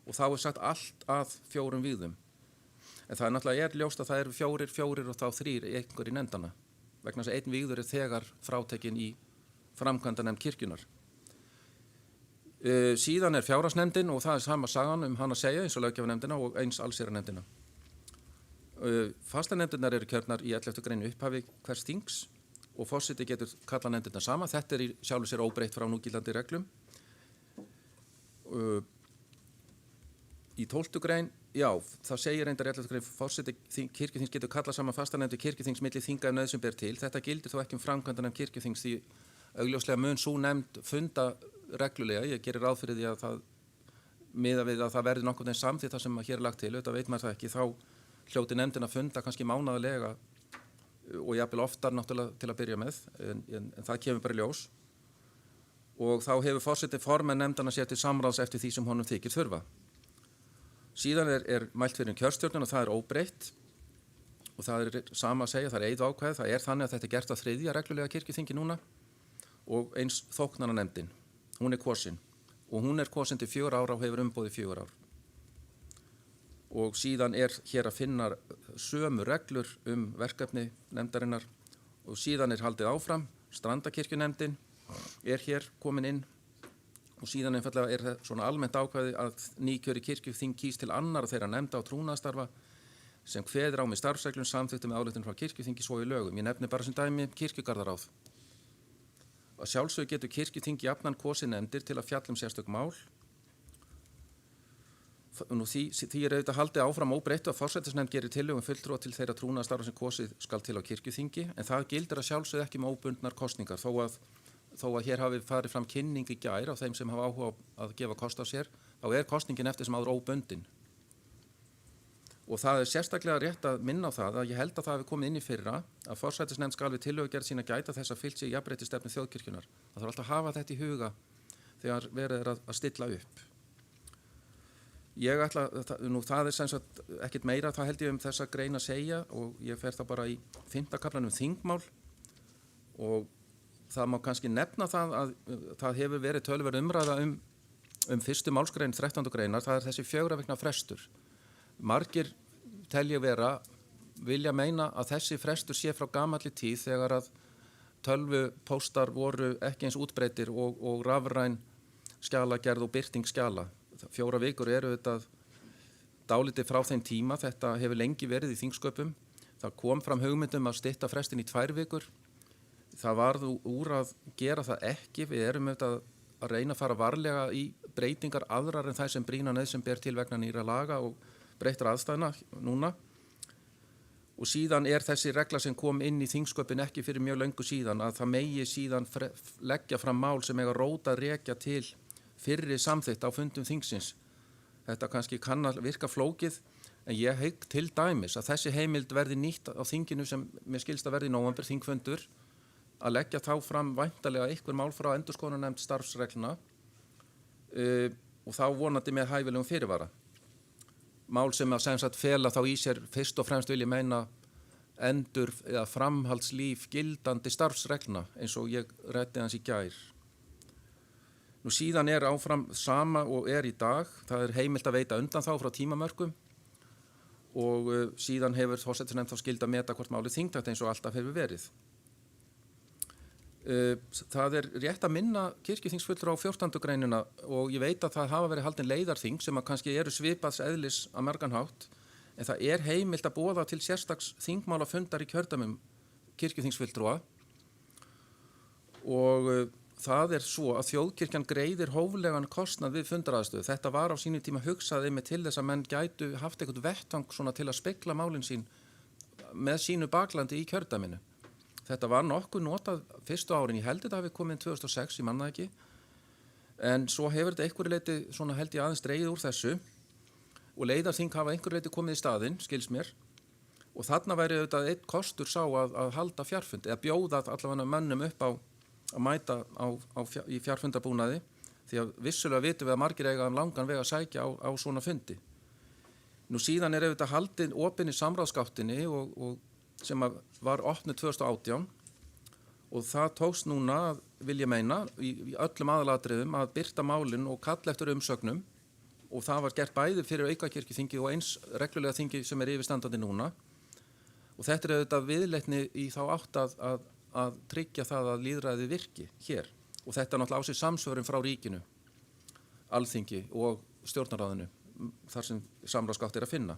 Q: og þá sagt allt að 4 vígðum. En það náttúrulega ljóst að það eru 4 og þá 3 einhver í nefndana vegna þess að einn vígður þegar frátekinn í framkvæmdanefnd kirkjunar. Síðan fjárhagsnefndin og það sama sagan hann að segja eins og löggjafarnefndina og eins allsherjarnefndina. Fastanefndirnar eru kjörnar í 11. grein upphafi hvers þings og forseti getur kallað nefndirnar sama. Þetta í sjálfu sér óbreytt frá núgildandi reglum. Í 12. grein, já, það segir reyndar 11. grein forseti kirkjuþings getur kallað saman fastanefndir kirkjuþings milli þinga ef nauðsyn ber til. Þetta gildir þó ekki framkvæmdanefnd kirkjuþings því augljóslega mun sú nefnd funda reglulega. Ég gerir ráð fyrir því að það miða við að það verði nokkuð eins samþykkt það sem hér lagt til. Auðvitað veit maður það ekki, þá hljóti nefndin að funda kannski mánaðarlega og jafnvel oftar náttúrulega til að byrja með, en það kemur bara í ljós. Og þá hefur forseti formenn nefndana sér til samráðs eftir því sem honum þykir þurfa. Síðan mælt fyrir kjörstjórnin og það óbreytt og það sama að segja, það eiðákvæð, það þannig að þetta gert að 3. reglulega kirkjuþingi núna og eins þóknarnefndin, hún kosin og hún kosin til 4 ára og hefur umboðið 4 ár. Og síðan hér að finna sömu reglur verkefni nefndarinnar og síðan haldið áfram, Strandakirkjunefndin hér komin inn og síðan einfallega svona almennt ákvæði að nýkjöri kirkjuþing kýs til annarra þeirra nefnda og trúnaðarstarfa sem kveður á með starfsreglum samþykktum með ályktun frá kirkjuþingi svo í lögum. Ég nefni bara sem dæmi kirkjugarðaráð. Að sjálfsögðu getur kirkjuþing jafnan kosið nefndir til að fjalla sérstök mál. Nú, því auðvitað haldið áfram óbreytt að forsætisnefnd gerir tillögu fulltrúa til þeirra trúnaðarstarfa sem kosið skal til á kirkjuþingi en það gildir að sjálfsögðu ekki með óbundnar kosningar þó að hér hafi farið fram kynning í gær á þeim sem hafa áhuga að gefa kost á sér þá kosningin eftir sem áður óbundin. Og það sérstaklega rétt að minna á það að ég held að það hafi komið inn í fyrra að forsætisnefnd skal við tillögugerð sína gæta þess að fylgt sé jafnréttisstefnu þjóðkirkjunnar. Það þarf alltaf að hafa þetta í huga þegar verið að stilla upp. Ég ætla, það sem sagt ekkert meira, það held ég þessa grein að segja og ég fer það bara í 5. kaflanum þingmál og það má kannski nefna það að það hefur verið töluverð umræða fyrstu málsgrein 13. greinar, það þessi 4 vikna frestur. Margir telja vilja meina að þessi frestur sé frá gamalli tíð þegar að tölvupóstar voru ekki eins útbreiddir og rafræn skjalagerð og birting skjala. 4 vikur þetta dálítið frá þeim tíma, þetta hefur lengi verið í þingsköpum. Það kom fram hugmyndum að stytta frestin í 2 vikur. Það varð úr að gera það ekki. Við erum að reyna að fara varlega í breytingar aðrar en þær sem brýna nauðsyn ber til vegna nýra laga og breyttra aðstæðna núna. Og síðan þessi regla sem kom inn í þingsköpin ekki fyrir mjög löngu síðan að það megi síðan leggja fram mál sem róta rekja til fyrri samþykkt á fundum þingsins. Þetta kannski kann að virka flókið en ég hygg til dæmis að þessi heimild verði nýtt á þinginu sem mér skilst að verði í nóvember þingfundur að leggja þá fram væntanlega einhver mál frá endurskoðunarnefnd starfsregluna og þá vonandi með hæfilegum fyrirvara. Mál sem að fela þá í sér fyrst og fremst vil ég meina endur eða framhaldslíf gildandi starfsregluna eins og ég ræddi hans í gær. Nú síðan áfram sama og í dag, það heimilt að veita undanþá frá tímamörkum og síðan hefur forsætisnefnd þá skyld að meta hvort málið þingtækt eins og alltaf hefur verið. Það rétt að minna kirkjuþingsfulltrúa á 14. greinina og ég veit að það hafa verið haldin leiðarþing sem að kannski svipaðs eðlis að margan hátt en það heimilt að boða til sérstaks þingmálafundar í kjördæmum kirkjuþingsfulltrúa og það er svo að þjóðkirkjan greiðir hóflegan kostnað við fundaraðstöðu. Þetta var á sínu tíma hugsaði með til þess að menn gætu haft eitthvað vettvang svona til að spegla málin sín með sínu baklandi í kjördæminu. Þetta var nokkuð notað fyrstu árin, ég held þetta hafi komið 2006, ég manna ekki, en svo hefur þetta einhverju leiti svona held ég aðeins dregið úr þessu og leiðarþing hafa einhverju leiti komið í staðinn, skils mér, og þarna væri auðvitað einn kostur sá að halda fjarfund eða bjóða allavega mönnum upp á að mæta í fjarfundarbúnaði því að vissulega vitum við að margir eiga langan veg að sækja á svona fundi. Nú síðan er auðvitað haldin opin í samráðsgáttinni og sem var opnuð 2018 og það tókst núna, vil ég meina, í öllum aðalatriðum að birta málin og kalla eftir umsögnum og það var gert bæði fyrir aukakirkjuþingi og eins reglulega þingi sem er yfirstandandi núna og þetta er auðvitað viðleitni í þá átt að tryggja það að lýðræði virki hér og þetta er náttúrulega á sig samsvörum frá ríkinu, alþingi og stjórnarráðinu þar sem samráðsgátt er að finna.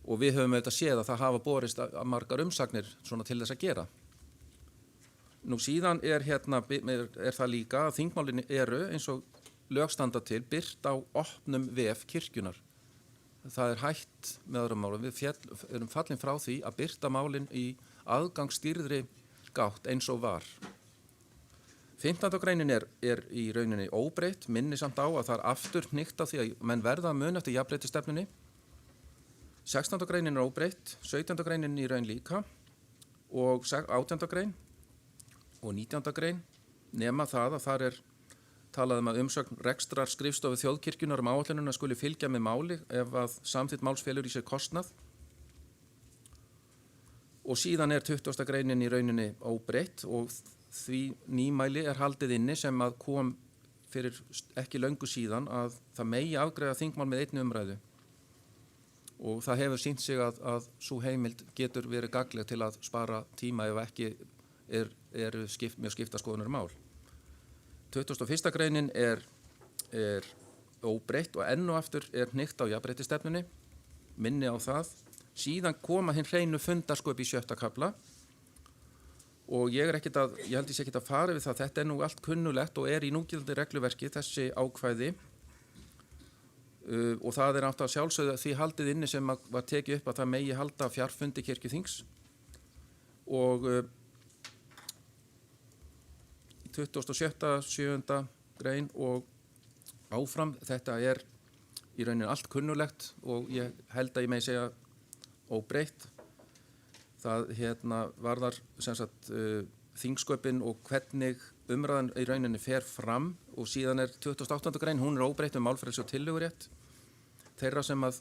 Q: Og við höfum auðvitað séð að það hafa borist að margar umsagnir svona til þess að gera. Nú síðan er það líka að þingmálin eru eins og lögstanda til birt á opnum vef kirkjunar. Það er hætt með öðrum málum. Við erum fallin frá því að birta málin í aðgangsstýrðri gátt eins og var. 15. greinin er í rauninni óbreytt, minni samt á að það er aftur hnykkt á því að menn verða að muna eftir jafnréttisstefnunni. 16. greinin er óbreytt, 17. greinin í raun líka og 18. grein og 19. grein nema það að þar er talað um að umsögn rekstrar skrifstofu þjóðkirkjunar áætlunina skuli fylgja með máli ef að samþykkt máls felur í sér kostnað. Og síðan er 20. greinin í rauninni óbreytt og því nýmæli er haldið inni sem að kom fyrir ekki löngu síðan að það megi afgreiða þingmál með einni umræðu. Og það hefur sýnt sig að svo heimild getur verið gagnleg til að spara tíma ef ekki eru mjög skipta skoðunar mál. 21. greinin er óbreytt og enn og aftur er hnykkt á jafnréttisstefnunni, minni á það. Síðan koma hinn hreinu fundarsköp í 7. kafla og ég held ég sé ekkert að fara við það, þetta er nú allt kunnulegt og er í núgildandi regluverki þessi ákvæði og það er náttúrulega sjálfsögðu því haldið inni sem var tekið upp að það megi halda fjarfundi kirkjuþings og 27. 7. grein og áfram þetta er í rauninni allt kunnulegt og ég held að ég megi segja óbreytt. Það varðar sem sagt þingsköpin og hvernig umræðan í rauninni fer fram og síðan er 28. grein, hún er óbreytt málfrelsi og tillögurétt þeirra sem að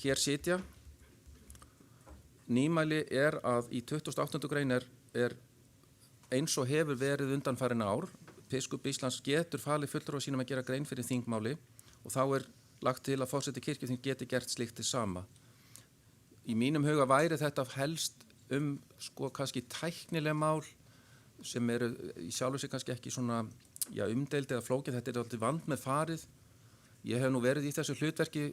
Q: hér sitja. Nýmæli er að í 28. grein er eins og hefur verið undanfarin ár. Biskup Íslands getur falið fulltrúa sínum að gera grein fyrir þingmáli og þá er lagt til að forseti kirkjuþing geti gert slíkt hið sama. Í mínum huga væri þetta helst kannski tæknileg mál sem eru í sjálfu sig kannski ekki svona umdeild eða flókið, þetta er alltaf vand með farið. Ég hef nú verið í þessu hlutverki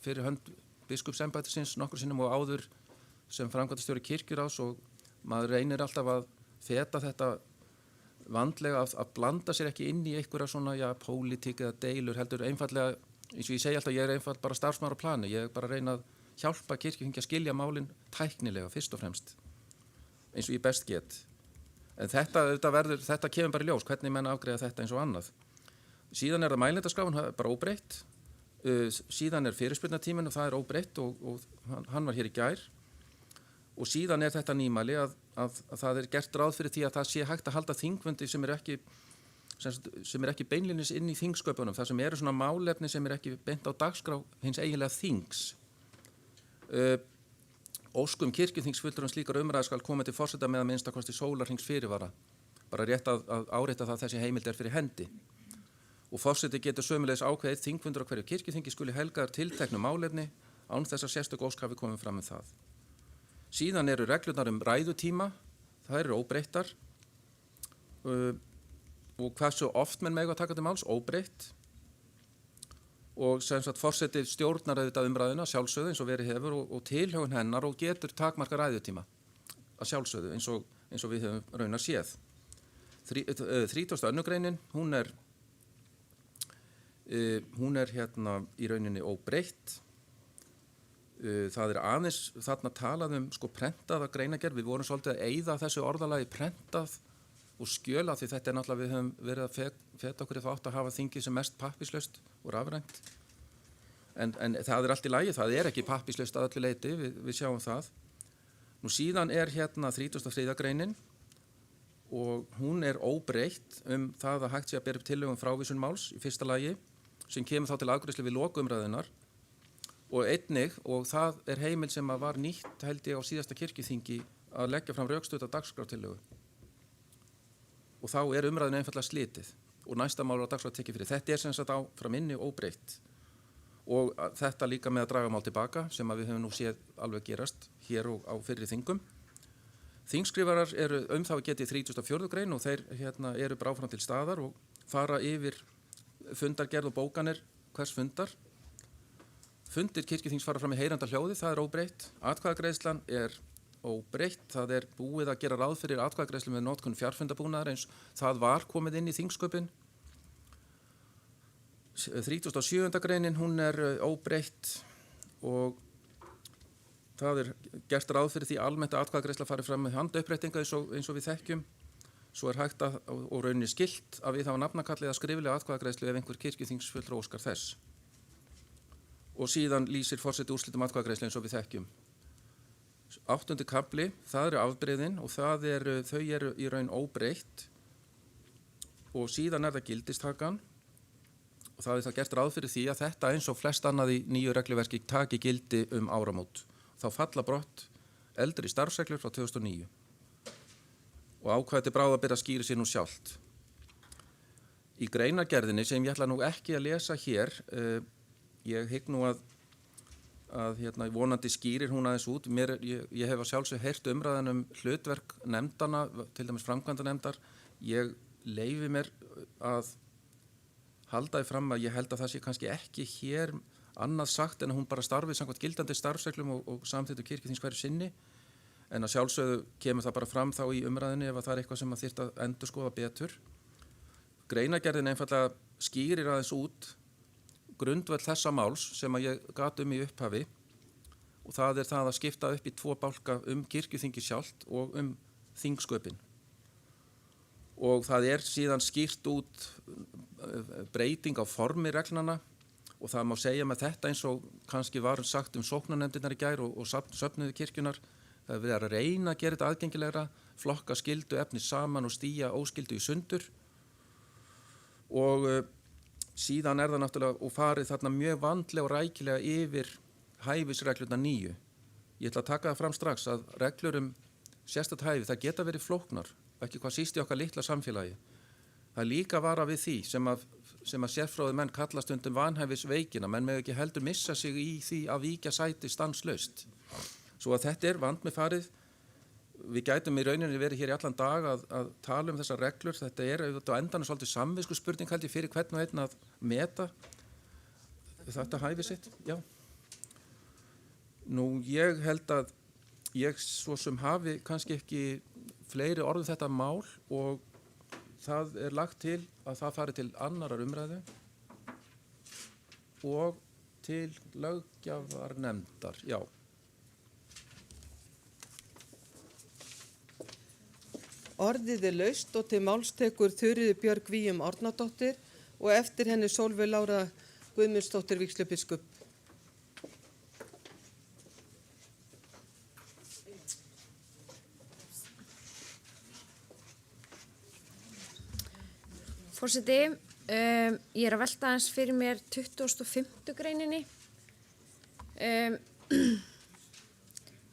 Q: fyrir hönd biskupsembættisins nokkur sinnum og áður sem framkvæmdastjóri kirkjuráðs og maður reynir alltaf að feta þetta vandlega að blanda sér ekki inn í einhverja svona pólitík eða deilur, heldur einfallega, eins og ég segi alltaf, ég er einfallt bara starfsmaður á plani, ég er bara að reyna að hjálpa kirkjuþingi að skilja málin tæknilega fyrst og fremst, eins og ég best get. En þetta kemur bara í ljós, hvernig menn afgreiða þetta eins og annað. Síðan er það mælendaskrafan, það er bara óbreytt. Síðan er fyrirspurnatíminn og það er óbreytt og hann var hér í gær. Og síðan er þetta nýmæli að það er gert ráð fyrir því að það sé hægt að halda þingfundi sem er ekki beinlínis inn í þingsköpunum, það sem eru svona málefni sem er ekki beint á dagskrá hins eiginlega þings. Óskum kirkjuþingsfulltrúans slíkar umræður skal koma til forseta með að minnstakosti sólarhrings fyrirvara. Bara rétt að árétta það að þessi heimild er fyrir hendi. Og forseti getur sömulegis ákveðið þingfundur á hverju kirkjuþingi skuli helgaður tilteknu málefni án þess að sérstök ósk hafi komið fram með það. Síðan eru reglurnar ræðutíma, það eru óbreyttar og hversu oft menn mega taka til máls, óbreytt. Og sem sagt forseti stjórnar auðvitað umræðuna sjálfsögðu eins og verið hefur og tilhögun hennar og getur takmarka ræðutíma að sjálfsögðu eins og við höfum raunar séð. 32. greinin, hún er hérna í rauninni óbreytt. Það er aðeins þarna talað sko prentaða greinargerð. Við vorum svolítið að eyða þessu orðalagi prentað og skjöla því þetta náttúrulega við höfum verið að feta okkur í þátt að hafa þingið sem mest pappislaust og rafrænt. En það er allt í lagi, það er ekki pappislaust að öllu leyti, við sjáum það. Nú síðan er hérna 33. greinin og hún er óbreytt það að hægt sé að bera upp tillögum frávísun máls í fyrsta lagi sem kemur þá til afgreiðslu við lokumræðunar og einnig, og það er heimild sem var nýtt held ég á síðasta kirkjuþingi að leggja fram rökstudda dagskrártillögu. Og þá er umræðinu einfallega slitið og næsta mál á dagskrá tekið fyrir. Þetta er sem sagt frá minni óbreytt. Og þetta líka með að draga mál tilbaka sem við höfum nú séð alveg gerast hér og á fyrri þingum. Þingskrifarar eru þá getið 34. grein og þeir hérna eru bara áfram til staðar og fara yfir fundargerð og bókanir hvers fundar. Fundir kirkjuþings fara fram í heyranda hljóði, það er óbreytt. Atkvæðagreiðslan er óbreytt, það er búið að gera ráð fyrir atkvæðagreiðslu með notkun fjarfundabúnaðar eins það var komið inn í þingsköpin. 37. greinin, hún er óbreytt og það er gert ráð fyrir því almennt að atkvæðagreiðsla fari fram með handauppréttinga eins og við þekkjum. Svo er hægt og rauninni skylt að við hafa nafnakallið að skriflega atkvæðagreiðslu ef einhver kirkjuþingsfulltrúi óskar þess. Og síðan lýsir forseti úrslitum atkvæðagreiðslu eins og við þekkjum. 8. kafli, það eru afbrigðin og þau eru í raun óbreytt og síðan er það gildistakan og það er það gert ráð fyrir því að þetta eins og flest annað í nýju regluverki taki gildi áramót. Þá falla brott eldri starfsreglur frá 2009 og ákvæði til bráðabirgða skýrir sér nú sjálft. Í greinargerðinni sem ég ætla nú ekki að lesa hér, ég hygg nú að hérna, vonandi skýrir hún aðeins út. Ég hef að sjálfsög heyrt umræðan hlutverk nefndana, til dæmis framkvæmdanefndar. Ég leyfi mér að halda því fram að ég held að það sé kannski ekki hér annað sagt en að hún bara starfi samkvæmt gildandi starfsreglum og samþykktu kirkjuþings hverju sinni. En að sjálfsögðu kemur það bara fram þá í umræðinni ef það er eitthvað sem að þyrfti að endurskoða betur. Greinargerðin einfallega skýrir aðeins út grundvöll þessa máls sem að ég gat í upphafi og það er það að skipta upp í 2 bálka kirkjuþingi sjálft og þingsköpin. Og það er síðan skýrt út breyting á formi reglnanna og það má segja með þetta eins og kannski var sagt sóknarnefndirnar í gær og söfnuðu kirkjunar. Það er verið að reyna að gera þetta aðgengilegra, flokka skyldu efni saman og stía óskyldu í sundur og síðan er það náttúrulega og farið þarna mjög vandlega og rækilega yfir hæfisreglurnar 9. Ég ætla að taka það fram strax að reglur sérstakt hæfi, það geta verið flóknar, ekki hvað síst í okkar litla samfélagi. Það er líka vara við því sem að sérfróðir menn kalla stundum vanhæfisveikina, menn með ekki heldur missa sig í því að víkja sæti stanslaust. Svo að þetta er vandmeðfarið. Við gætum í rauninni verið hér í allan dag að tala þessar reglur. Þetta er á endanum svolítið samviskuspurning held ég fyrir hvern og einn að meta þetta hæfi sitt. Já. Nú ég held að ég svo sem hafi kannski ekki fleiri orð þetta mál og það er lagt til að það fari til annarar umræðu og til löggjafarnefndar. Já.
A: Orðið er laust og til máls tekur Þuríður Björg Víum Árnadóttir og eftir henni Sólveig Lára Guðmundsdóttir vígslubiskup.
R: Forseti, ég er að velta aðeins fyrir mér 25. greininni.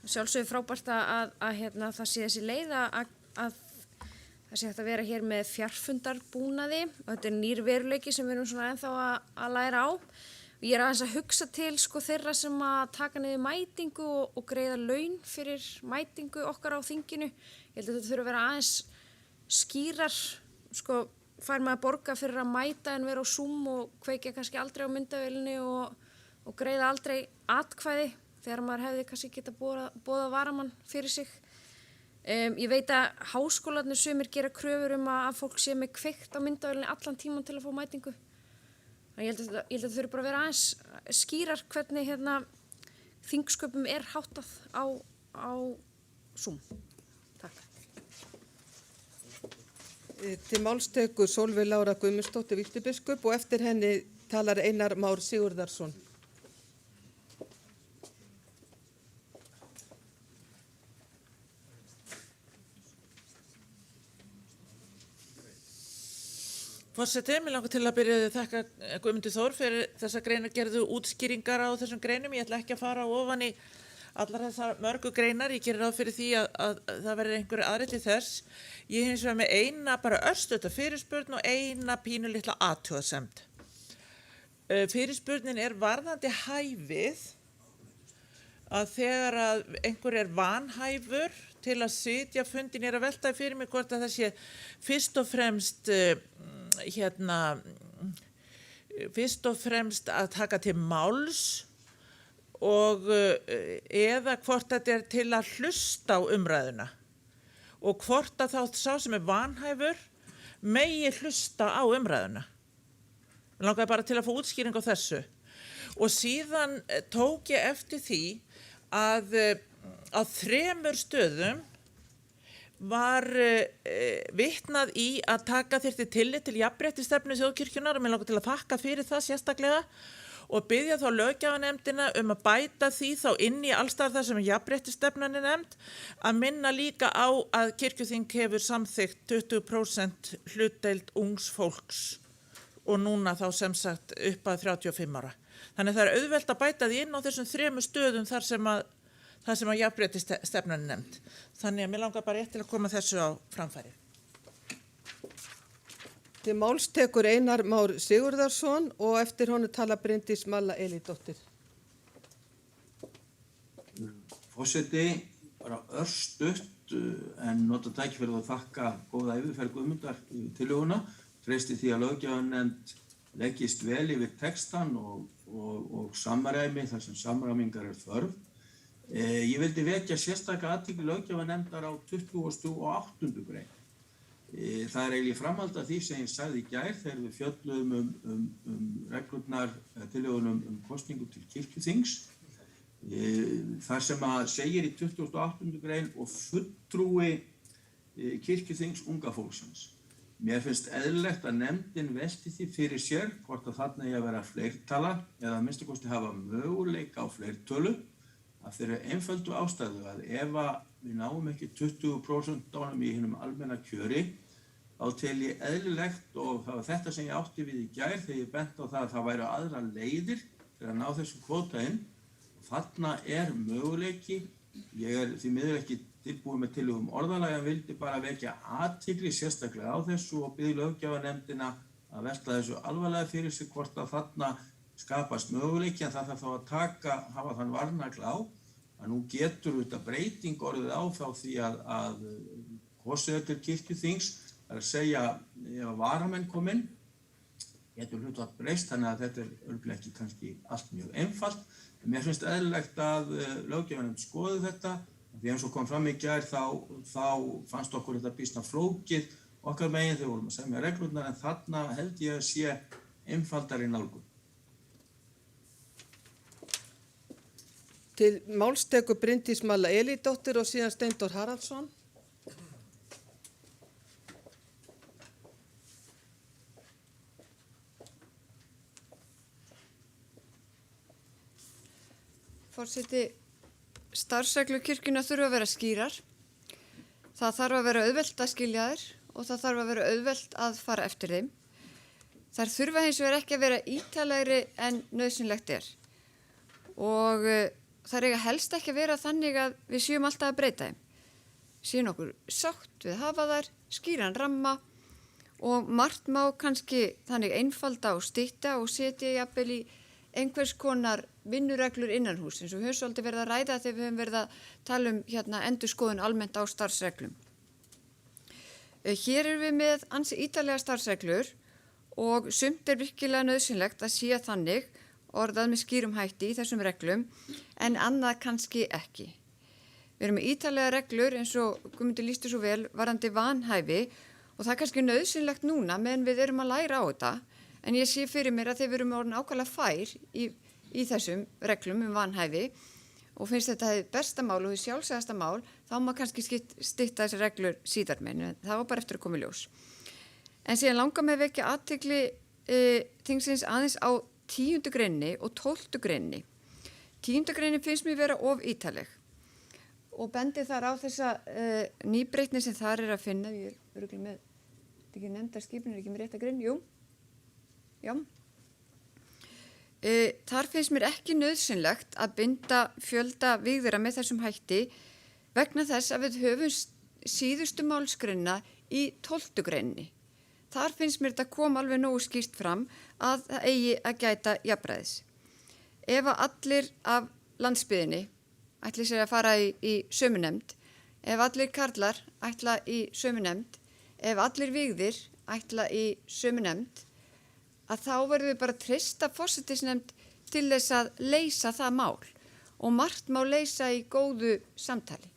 R: Sjálfsögðu frábært að það sé þessi leið að það sé hægt að vera hér með fjarfundarbúnaði og þetta er nýr veruleiki sem við erum svona ennþá að læra á. Ég er aðeins að hugsa til þeirra sem að taka niður mætingu og greiða laun fyrir mætingu okkar á þinginu. Ég held að þetta þurfa að vera aðeins skýrar, fær maður að borga fyrir að mæta en vera á Zoom og kveikja kannski aldrei á myndavélinni og greiða aldrei atkvæði þegar maður hefði kannski geta boðað varamann fyrir sig. Ég veit að háskólarnir sumir gera kröfur að fólk sé með kveikt á myndavélinni allan tíman til að fá mætingu. Ég held að það þurfi bara að vera aðeins skýrar hvernig þingsköpum er háttað á Zoom. Takk.
A: Til máls tekur Sólveig Lára Guðmundsdóttir vígslubiskup og eftir henni talar Einar Már Sigurðarson.
S: Forseti, mér langar til að byrja að þakka Guðmundi Þór fyrir þessa greinargerðu útskýringar á þessum greinum. Ég ætla ekki að fara ofan í allar þessar mörgu greinar. Ég gerir ráð fyrir því að það verður einhverju aðri til þess. Ég hins vegar með eina bara örstutta fyrirspurn og eina pínu litla athugasemd. Fyrirspurnin er varðandi hæfið að þegar að einhver er vanhæfur til að sitja fundin, ég er að velta fyrir mig hvort að það sé fyrst og fremst að taka til máls og eða hvort þetta er til að hlusta á umræðuna og hvort að þá sá sem er vanhæfur megi hlusta á umræðuna. Mér langaði bara til að fá útskýring á þessu. Og síðan tók ég eftir því að á 3 stöðum var vitnað í að taka þyrfti tillit til jafnréttisstefnu þjóðkirkjunnar og mér langar til að þakka fyrir það sérstaklega og biðja þá löggjafarnefndina að bæta því þá inn í allsstaðar þar sem jafnréttisstefnan er nefnd að minna líka á að kirkjuþing hefur samþykkt 20% hlutdeild ungs fólks og núna þá sem sagt upp að 35 ára. Þannig það er auðvelt að bæta því inn á þessum 3 stöðum þar sem að jafnréttisstefnan er nefnd. Þannig að mér langar bara rétt til að koma þessu á framfæri.
A: Til máls tekur Einar Már Sigurðarson og eftir honum tala Bryndís Malla Elídóttir.
T: Forseti, bara örstutt en nota tækifærið að þakka góða yfirferð Guðmundar tillöguna. Treysti því að löggjafarnefnd leggist vel yfir textan og samræmi þar sem samræmingar er þörf. Ég vildi vekja sérstaka athygli löggjafarnefndar á 28. grein. Það er eiginlega framhald af því sem ég sagði í gær þegar við fjölluðum reglurnar tillögunum kosningu til kirkjuþings. Þar sem að segir í 28. grein og fulltrúi kirkjuþings unga fólksins. Mér finnst eðlilegt að nefndin velti því fyrir sér hvort að þarna eigi að vera fleirtala eða að minnsta kosti hafa möguleika á fleirtölu af þeirri einföldu ástæðu að ef við náum ekki 20% í hinum almenna kjöri þá tel ég eðlilegt og það var þetta sem ég átti við í gær þegar ég bent á það að það væru aðra leiðir til að ná þessum kvóta inn. Þarna er möguleiki, ég er því miður ekki tilbúið með tillögum orðalag en vildi bara vekja athygli sérstaklega á þessu og biðja löggjafarnefndina að velta þessu alvarlega fyrir sig hvort að þarna skapast möguleiki en það þarf þá að hafa þann varnagla á að nú getur þetta breyting orðið á þá því að kosið til kirkjuþings er að segja ef að varamenn kom inn getur hlutfall breyst þannig að þetta er örugglega ekki kannski allt mjög einfalt. Mér finnst eðlilegt að löggjafarnefnd skoði þetta því eins og kom fram í gær þá fannst okkur þetta býsna flókið okkar megin þegar við vorum að semja reglurnar en þarna held ég að sé einfaldari nálgun.
A: Til máls tekur Bryndís Malla Elídóttir og síðan Steindór Haraldsson.
J: Forseti, starfsreglur kirkjunnar þurfa að vera skýrar. Það þarf að vera auðvelt að skilja þær og það þarf að vera auðvelt að fara eftir þeim. Þær þurfa hins vegar ekki að vera ítalegri en nauðsynlegt er. Og þær eiga helst ekki að vera þannig að við séum alltaf að breyta þeim. Séum okkur sátt við hafa þær, skýran ramma og margt má kannski þannig einfalda og stytta og setja jafnvel í einhvers konar vinnureglur innanhús eins og við höfum svolítið verið að ræða þegar við höfum verið að tala endurskoðun almennt á starfsreglum. Hér erum við með ansi ítarlega starfsreglur og sumt er virkilega nauðsynlegt að sé þannig orðað með skýrum hætti í þessum reglum en annað kannski ekki. Við erum með ítarlega reglur eins og Guðmundur lýsti svo vel varandi vanhæfi og það er kannski nauðsynlegt núna meðan við erum að læra á þetta en ég sé fyrir mér að þeir verum orðin ákvæmlega fær í þessum reglum vanhæfi og finnst þetta það besta mál og það sjálfsæðasta mál þá má kannski stytta þessi reglur síðar með en það var bara eftir að koma í ljós. En síðan langar mig að vekja athygli þingsins aðeins á 10. greininni og 12. greininni. 10. greinin finnst mér vera of ítaleg og bendi þar á þessa nýbreytni sem þar er að finna. Ég er örugglega með, þetta ekki nefndar skipin, ekki með rétta grein, jú. Já. Þar finnst mér ekki nauðsynlegt að binda fjölda vígðira með þessum hætti vegna þess að við höfum síðustu málsgreinna í 12. greininni. Þar finnst mér þetta kom alveg nógu skýrt fram að það eigi að gæta jafnræðis. Ef að allir af landsbyggðinni ætli sér að fara í sömu nefnd, ef allir karlar ætla í sömu nefnd, ef allir vígðir ætla í sömu nefnd, að þá verðum við bara að treysta forsætisnefnd til þess að leysa það mál og margt má leysa í góðu samtali.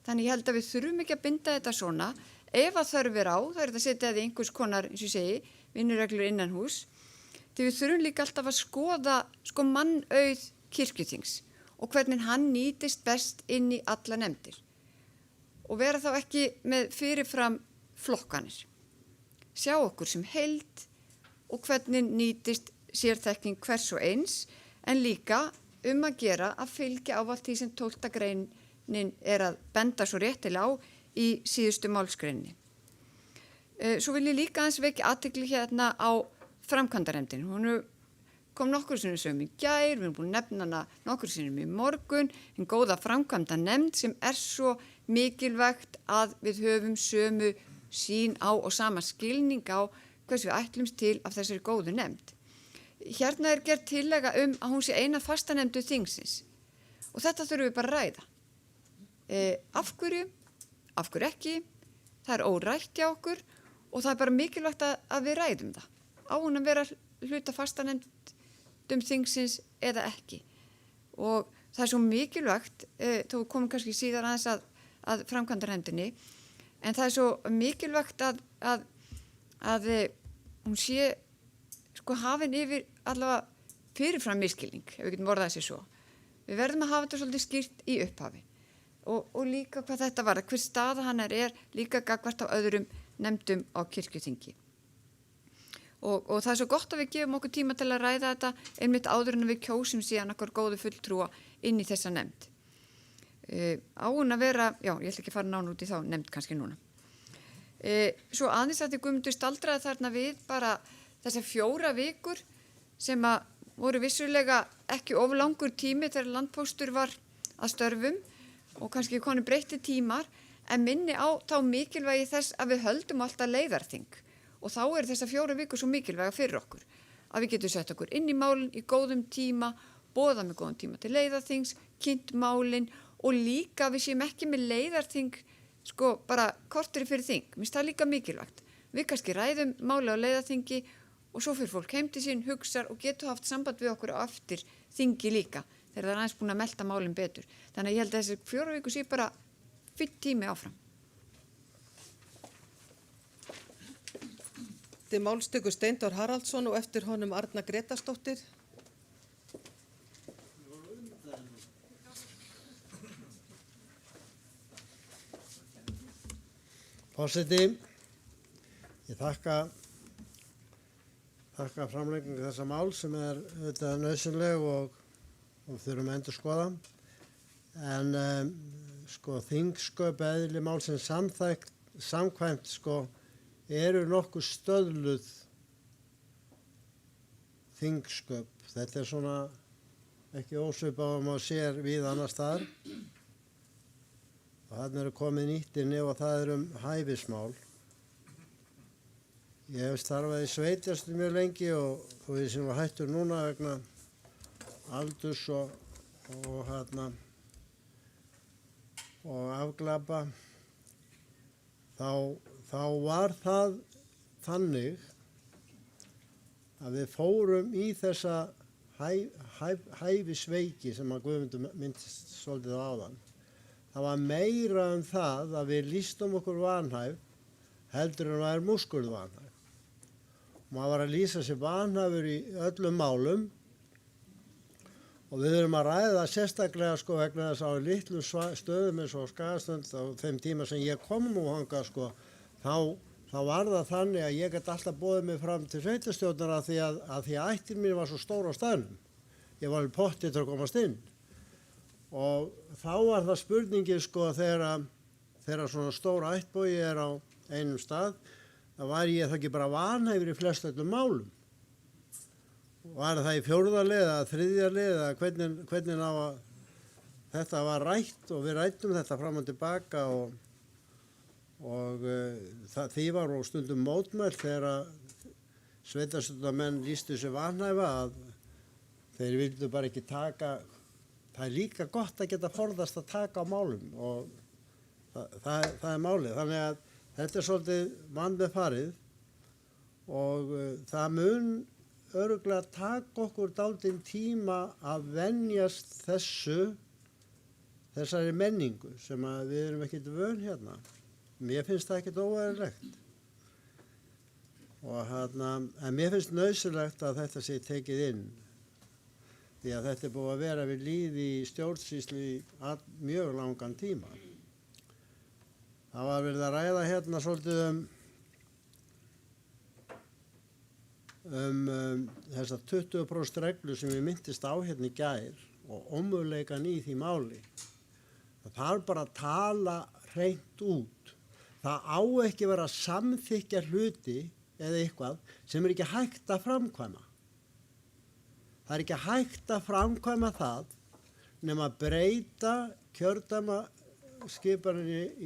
J: Þannig ég held að við þurfum ekki að binda þetta svona. Ef að þörf er á, það er þetta að setja því einhvers konar, eins og ég segi, vinnureglur innan hús, því við þurfum líka alltaf að skoða mannauð kirkjuþings og hvernig hann nýtist best inn í alla nefndir og vera þá ekki með fyrirfram flokkanir. Sjá okkur sem heild og hvernig nýtist sérþekking hvers og eins en líka að gera að fylgja ávallt því sem 12. greinin er að benda svo réttilega á í síðustu málsgreininni. Svo vil ég líka aðeins vekja athygli hérna á framkvæmdarnefndin. Hún kom nokkur sinnum sögum í gær, við erum búin að nefna hana nokkur sinnum í morgun, en góða framkvæmdarnefnd sem er svo mikilvægt að við höfum sömu sýn á og sama skilning á hvers við ætlumst til af þessari góðu nefnd. Hérna er gerð tillaga að hún sé eina fastanefndu þingsins og þetta þurfum við bara að ræða. Af hverju ekki, það er órætt hjá okkur og það er bara mikilvægt að við ræðum það. Á hún að vera hluta fastanefndum þingsins eða ekki. Og það er svo mikilvægt, þó komum kannski síðar aðeins að framkvæmdarnefndinni, en það er svo mikilvægt að hún sé hafin yfir allavega fyrirfram misskilning, ef við getum orðað þessi svo. Við verðum að hafa þetta svolítið skýrt í upphafi. Og líka hvað þetta var, hver staða hannar er líka gagnvart á öðrum nefndum á kirkjuþingi. Og það er svo gott að við gefum okkur tíma til að ræða þetta einmitt áður en við kjósum síðan okkur góðu fulltrúa inn í þessa nefnd. Á hún að vera, já, ég ætla ekki að fara nánu út í þá nefnd kannski núna. Svo aðeins að því Guðmundur staldraði þarna við bara þessar 4 vikur sem að voru vissulega ekki of langur tími þegar landpóstur var að störfum og kannski konu breytti tímar en minni á þá mikilvægi þess að við höldum alltaf leiðarþing. Og þá er þessar 4 vikur svo mikilvæga fyrir okkur. Að við getum sett okkur inn í málinn í góðum tíma, boða með góðum tíma til leiðarþings, kynnt málinn og líka við séum ekki með leiðarþing bara korteri fyrir þing. Mér finnst það líka mikilvægt. Við kannski ræðum máli á leiðarþingi og svo fyrir fólk heim til sín, hugsar og getur haft samband við okkur á eftir þingi líka þegar það er aðeins búin að melta málinn betur. Þannig að ég held að þessar 4 vikur sé bara fínn tími áfram.
A: Til málstöku Steindór Haraldsson og eftir honum Arna Gretarsdóttir.
F: Forseti, ég þakka framlengingu þessa mál sem er auðvitað nauðsynleg og þurfum að endurskoða. En þingsköp eðli málsins samkvæmt eru nokkuð stöðluð þingsköp. Þetta er svona ekki ósvipað og maður sér við annars staðar. Og þarna eru komið nýtt inni og það er hæfismál. Ég hef starfað í sveitjastu mjög lengi og ég sem var hættur núna vegna aldurs og afglapa. Þá var það þannig að við fórum í þessa hæfisveiki sem að Guðmundur myndist svolítið áðan. það var meira það að við lýstum okkur vanhæf heldur en það múskuð vanhæf. Maður var að lýsa sér vanhæfur í öllum málum og við erum að ræða sérstaklega sko vegna þess að á litlu stöðum eins og Skagastund á þeim tíma sem ég kom nú hanga sko, þá var það þannig að ég gæti alltaf boðið mig fram til sveitarstjórnar að því að ættin mín var svo stór á staðnum. Ég var alveg pottið til að komast inn. Og þá var það spurningin sko þegar svona stór ættbogi á einum stað, þá var ég það ekki bara vanhæfur í flestöllum málum. Var það í 4. lið eða 3. lið eða hvernig þetta var rætt og við rættum þetta fram og tilbaka og því var nú stundum mótmælt þegar sveitarstjórnarmenn lýstu sig vanhæfa að þeir vildu bara ekki taka, það er líka gott að geta forðast að taka á málum og það er málið. Þannig að þetta er svolítið vandmeðfarið og það mun örugglega taka okkur dálítinn tíma að venjast þessari menningu sem að við erum ekkert vön hérna. Mér finnst það ekkert óeðlilegt. En mér finnst nauðsynlegt að þetta sé tekið inn. Því að þetta er búið að vera við lýði í stjórnsýslu í mjög langan tíma. Það var verið að ræða hérna svolítið þessar 20% reglu sem við myndist á hérna í gær og ómöguleikan í því máli. Það þarf bara að tala hreint út. Það á ekki vera að samþykkja hluti eða eitthvað sem er ekki hægt að framkvæma. Það er ekki hægt að framkvæma það nema að breyta kjördæmaskipaninni í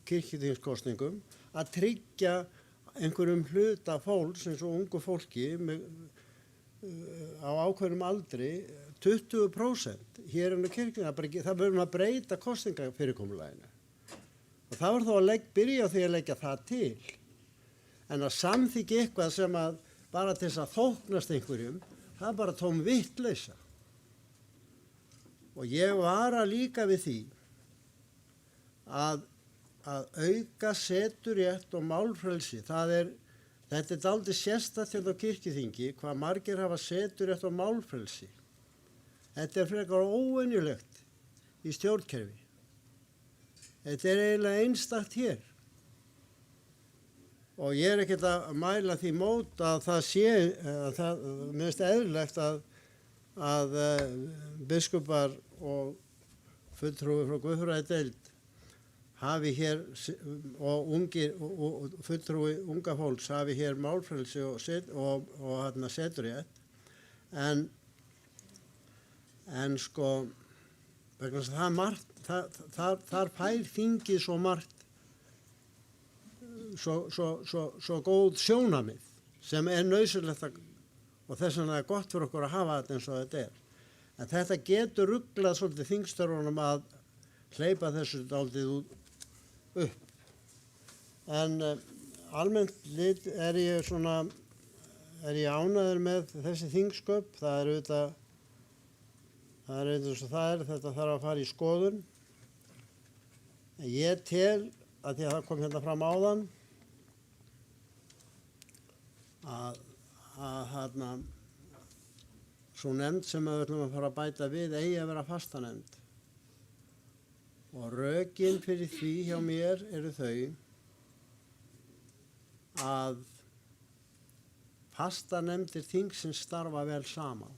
F: kirkjuþingskosningum, að tryggja einhverjum hluta fólks eins og ungu fólki á ákveðnum aldri 20% hér inn á kirkjuna. Það verður að breyta kosningafyrirkomulaginu. Og það var þá að byrja á því að leggja það til. En að samþykja eitthvað sem að bara til þess að þóknast einhverjum, það er bara tóm vitleysa. Og ég vara líka við því að auka seturétt og málfrelsi. Þetta er dálítið sérstakt hérna á kirkjuþingi hvað margir hafa seturétt og málfrelsi. Þetta er frekar óvenjulegt í stjórnkerfi. Þetta er eiginlega einstakt hér. Og ég er ekkert að mæla því mót að það sé, mér finnst eðlilegt að biskupar og fulltrúi frá Guðfræðideild hafi hér og fulltrúi unga fólks hafi hér málfrelsi og seturétt. En sko, vegna þess að það er margt, þar fær þingið svo margt, svo góð sjónamið sem er nauðsynlegt og þess vegna er gott fyrir okkur að hafa þetta eins og þetta er. En þetta getur ruglað svolítið þingstörfunum að hleypa þessu dálítið upp. En almennt er ég ánægður með þessi þingsköp. Það er auðvitað eins og það er, þetta þarf að fara í skoðun. En ég tel, að því að það kom hérna fram áðan, að svo nefnd sem við ætlum að fara að bæta við eigi að vera fastanefnd. Og rökin fyrir því hjá mér eru þau að fastanefndir þingsins starfa vel saman.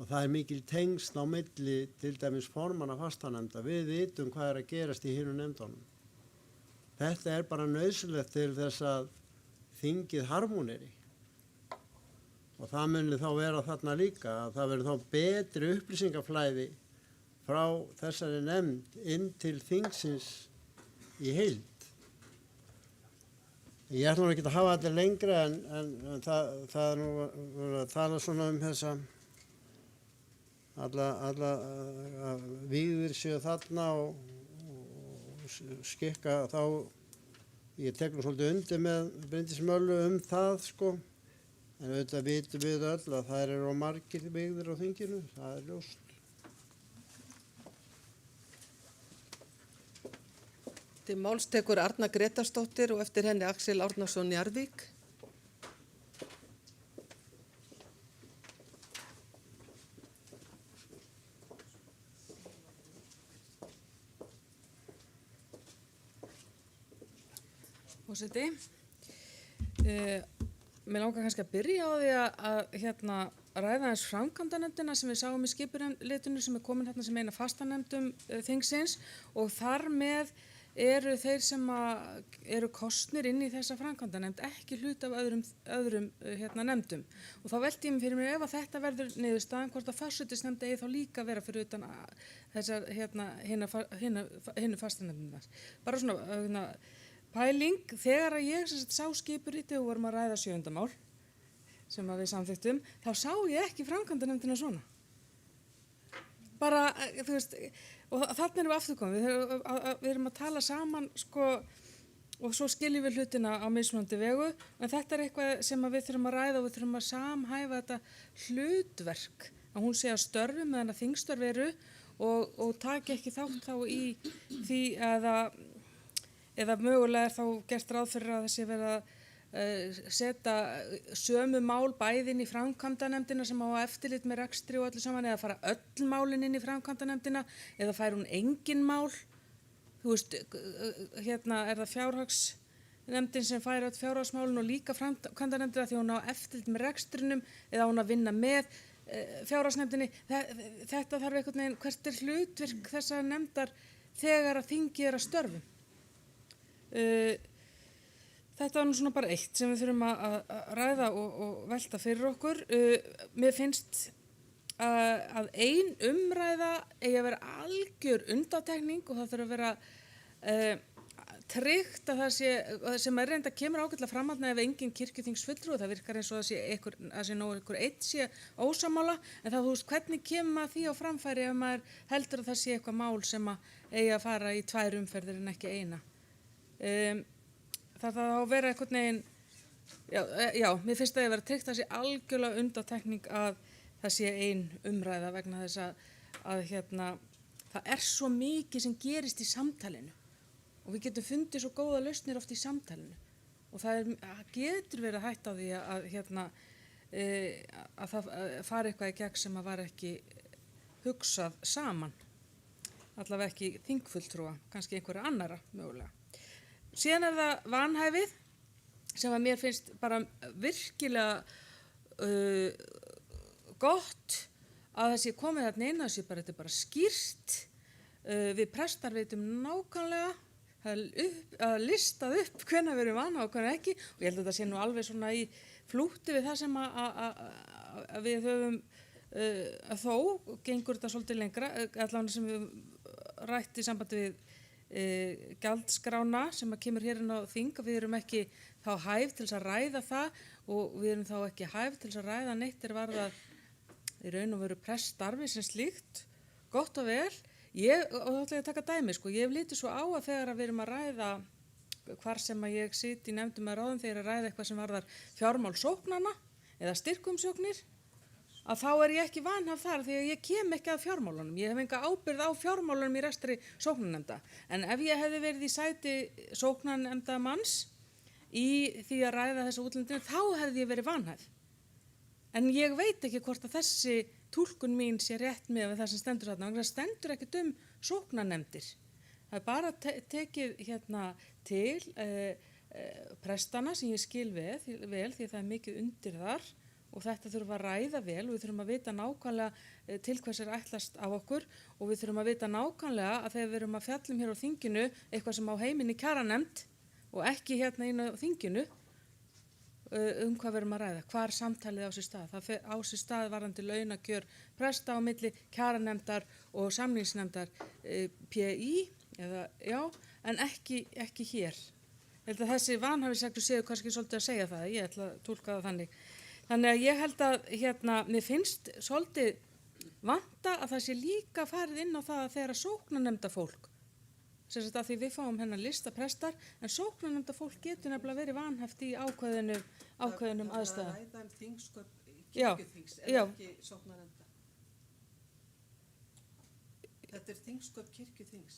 F: Og það er mikil tengsl á milli til dæmis formanna fastanefnda. Við vitum hvað er að gerast í hinum nefndunum. Þetta er bara nauðsynlegt til þess að þingið harmoneri. Og það muni þá vera þarna líka að það verður þá betri upplýsingaflæði frá þessari nefnd inn til þingsins í heild. Ég ætla nú ekki að hafa þetta lengra en það er nú að tala svona þessa alla vígðir séu þarna og skikka þá, ég tek nú svolítið undir með Bryndísi Möllu það sko, en auðvitað vitum við öll að það eru margir vígðir á þinginu, það er ljóst.
A: Til máls tekur Arna Gretarsdóttir og eftir henni Axel Árnason Njarðvík.
C: Forseti, mér langar kannski að byrja á því að ræða eins framkvæmdanefndina sem við sáum í skipunarritinu sem komin sem eina fastanefndum þingsins og þar með eru þeir sem eru kosnir inn í þessa framkvæmdanefnd ekki hluti af öðrum nefndum. Og þá velti ég mig fyrir mér ef að þetta verður niðurstaðan hvort að forsætisnefnd eigi þá líka vera fyrir utan þessar hinu fastanefndunar. Bara svona pæling, þegar að ég sá skipuritið og vorum að ræða 7. mál sem við samþyktum, þá sá ég ekki framkvæmdanefndina svona. Bara, þú veist, og þarna erum við afturkomið, við erum að tala saman, og svo skiljum við hlutina á mismunandi vegu, en þetta er eitthvað sem við þurfum að ræða og við þurfum að samhæfa þetta hlutverk, að hún sé að störfi meðan að þingstörf eru og taki ekki þátt þá í því eða mögulega er þá gert ráð fyrir að þessi verið að setja sömu mál bæði inn í framkvæmdanefndina sem á eftirlit með rekstri og öllu saman eða fara öll málin inn í framkvæmdanefndina eða fær hún engin mál. Þú veist, er það fjárhagsnefndin sem fær öll fjárhagsmálin og líka framkvæmdanefndina því hún á eftirlit með rekstrinum eða hún að vinna með fjárhagsnefndinni. Þetta þarf einhvern veginn, hvert er hlutverk þessar nefndar þegar að þingið er að störfum? Þetta var nú svona bara eitt sem við þurfum að ræða og velta fyrir okkur. Mér finnst að ein umræða eigi að vera algjör undantekning og það þurfa að vera tryggt að það sé, sem reynda kemur ágætlega fram ef engin kirkjuþingsfulltrúi, það virkar eins og það sé nóg einhver einn sé ósammála, en það þú veist hvernig kemur maður því á framfæri ef maður heldur að það sé eitthvað mál sem eigi að fara í 2 umferðir en ekki eina. Það þarf að vera einhvern veginn, já, mér finnst það að vera tryggt að það sé algjörlega undantekning að það sé ein umræða vegna þess að það er svo mikið sem gerist í samtalinu og við getum fundið svo góða lausnir oft í samtalinu og það getur verið hætt á því að það fari eitthvað í gegn sem að var ekki hugsað saman, allavega ekki þingfulltrúa, kannski einhverja annara mögulega. Síðan er það vanhæfið sem að mér finnst bara virkilega gott að það sé komið þarna inn, þetta er bara skýrt. Við prestar veitum nákvæmlega að listað upp hvenær við erum vanhæf og hvenær ekki og ég held að þetta sé nú alveg svona í flútti við það sem að við höfum þó gengur þetta svolítið lengra, allavega sem við rætt í sambandi við gjaldskrána sem að kemur hér inn á þing að við erum ekki þá hæf til þess að ræða það og við erum þá ekki hæf til þess að ræða neitt varðað í raun og veru pressstarfi sem slíkt, gott og vel. Og þá ætla ég að taka dæmi, ég hef litið svo á að þegar við erum að ræða hvar sem að ég sit í nefndum með ráðum þegar að ræða eitthvað sem varðar fjármál sóknana eða styrkumsóknir að þá er ég ekki vanhæf þar því að ég kem ekki að fjármálunum. Ég hef enga ábyrgð á fjármálunum í rekstri sóknarnefnda. En ef ég hefði verið í sæti sóknarnefndamanns í því að ræða þessu útlendinu, þá hefði ég verið vanhæf. En ég veit ekki hvort að þessi túlkun mín sé rétt með það sem stendur þarna. Það stendur ekkert sóknarnefndir. Það er bara tekið til prestana sem ég skil vel því það er mikið undir þar. Og þetta þurfum að ræða vel og við þurfum að vita nákvæmlega til hvers er ætlast af okkur og við þurfum að vita nákvæmlega að þegar við erum að fjallum hér á þinginu eitthvað sem á heiminni kjaranefnd og ekki inn á þinginu hvað við erum að ræða, hvar samtalið á sér stað. Það á sér stað varðandi launakjör presta á milli kjaranefndar og samningsnefndar PI en ekki hér. Ég held að þessi vanhæfisreglur séu kannski svolítið að segja það, ég ætla að túlka það þannig. Þannig að ég held að mér finnst svolítið vanta að það sé líka farið inn á það að þeirra sóknarnefnda fólk, sem sagt að því við fáum lista prestar, en sóknarnefnda fólk getur nefnilega verið vanhæft í ákveðnum aðstæðum.
A: Það er að ræða þingsköp kirkjuþings en ekki sóknarnefnda. Þetta er þingsköp kirkjuþings.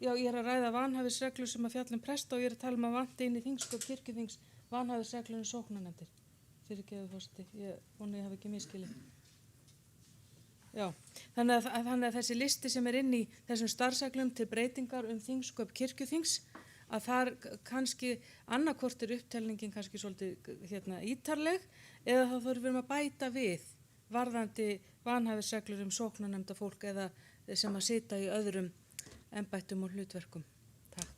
C: Já, ég er að ræða vanhæfisreglur sem að fjalla presta og ég er að tala að vanti inn í þingsköp kirkjuþings vanhæfisreglur sóknarnefndir. Fyrirgefðu forseti, ég vona ég hafi ekki miskilið. Já, þannig að þessi listi sem inn í þessum starfsreglum til breytingar þingsköp kirkjuþings, að þar kannski annarkvort upptelningin kannski svolítið ítarleg eða þá þurfum að bæta við varðandi vanhæfisreglur sóknarnefnda fólk eða sem að sita í öðrum embættum og hlutverkum. Takk.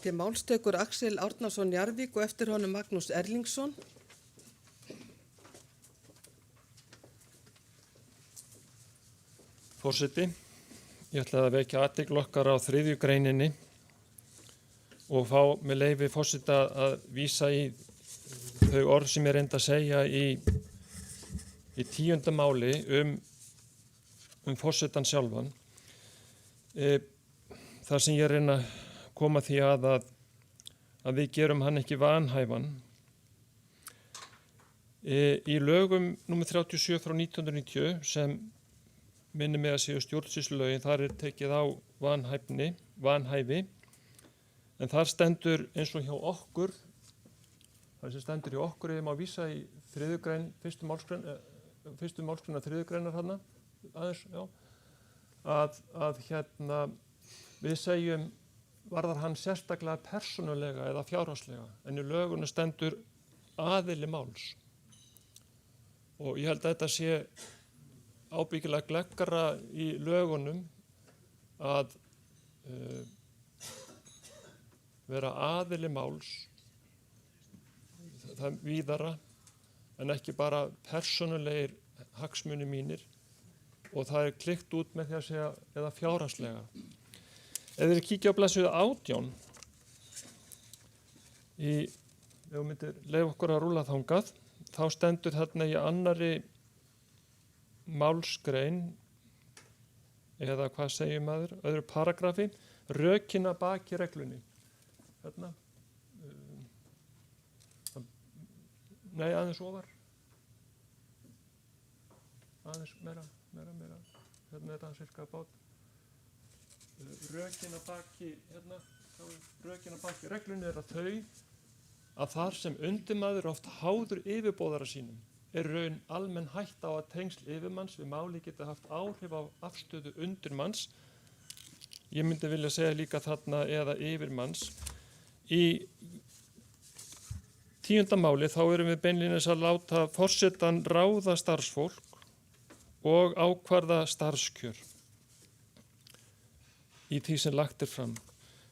A: Til máls tekur Axel Árnason Jarvík og eftir honum Magnús Erlingsson.
M: Forseti, ég ætlaði að vekja athygli okkar á 3. greininni og fá með leyfi forseta að vísa í þau orð sem ég reyndi að segja í 10. máli forsetan sjálfan. Þar sem ég reyna að koma því að við gerum hann ekki vanhæfan. Í lögum nr. 37 frá 1990 sem minni mig að séu stjórnsýslulögin, þar tekið á vanhæfi, en þar stendur eins og hjá okkur, það sem stendur hjá okkur má vísa í 3. grein, fyrstu málsgrein 3. greinar hana, aðeins, já, að við segjum varðar hann sérstaklega persónulega eða fjárhagslega, en í lögunum stendur aðili máls. Og ég held að þetta sé ábyggilega gleggara í lögunum að vera aðili máls, það víðara, en ekki bara persónulegir hagsmuni mínir og það klikkt út með því að segja eða fjárhagslega. Ef þið kíkja á blaðsíðu 18, ef við myndir leyfa okkur að rúlla þangað, þá stendur þarna í annarri málsgrein, eða hvað segir maður, öðru paragrafi, rökin að baki reglunni. Þarna, nei, aðeins ofar, aðeins meira, hérna er það cirka bát. Rökin að baki, hérna, rökin að baki reglunni er að þau, að þar sem undirmaður oft háður yfirbóðara sínum, er raun almenn hætta á að tengsl yfirmanns við máli geta haft áhrif á afstöðu undirmanns. Ég myndi vilja segja líka þarna eða yfirmanns. Í 10. máli þá erum við beinlínis að láta forsetann ráða starfsfólk og ákvarða starfskjör í því sem lagt er fram.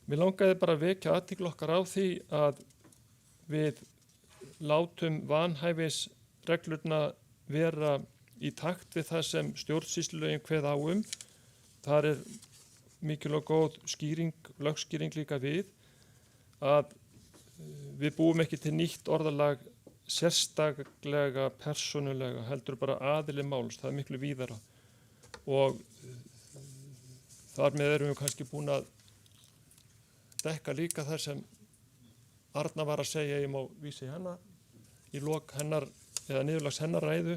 M: Mér langaði bara að vekja athygli okkar á því að við látum vanhæfisreglurna vera í takt við það sem stjórnsýslulögin kveða á Þar er mikil og góð lögskýring líka við að við búum ekki til nýtt orðalag sérstaklega persónulega, heldur bara aðili máls, það er miklu víðara og þar með erum við kannski búin að dekka líka þar sem Arna var að segja, ég má vísa í hana í lok hennar eða niðurlags hennar ræðu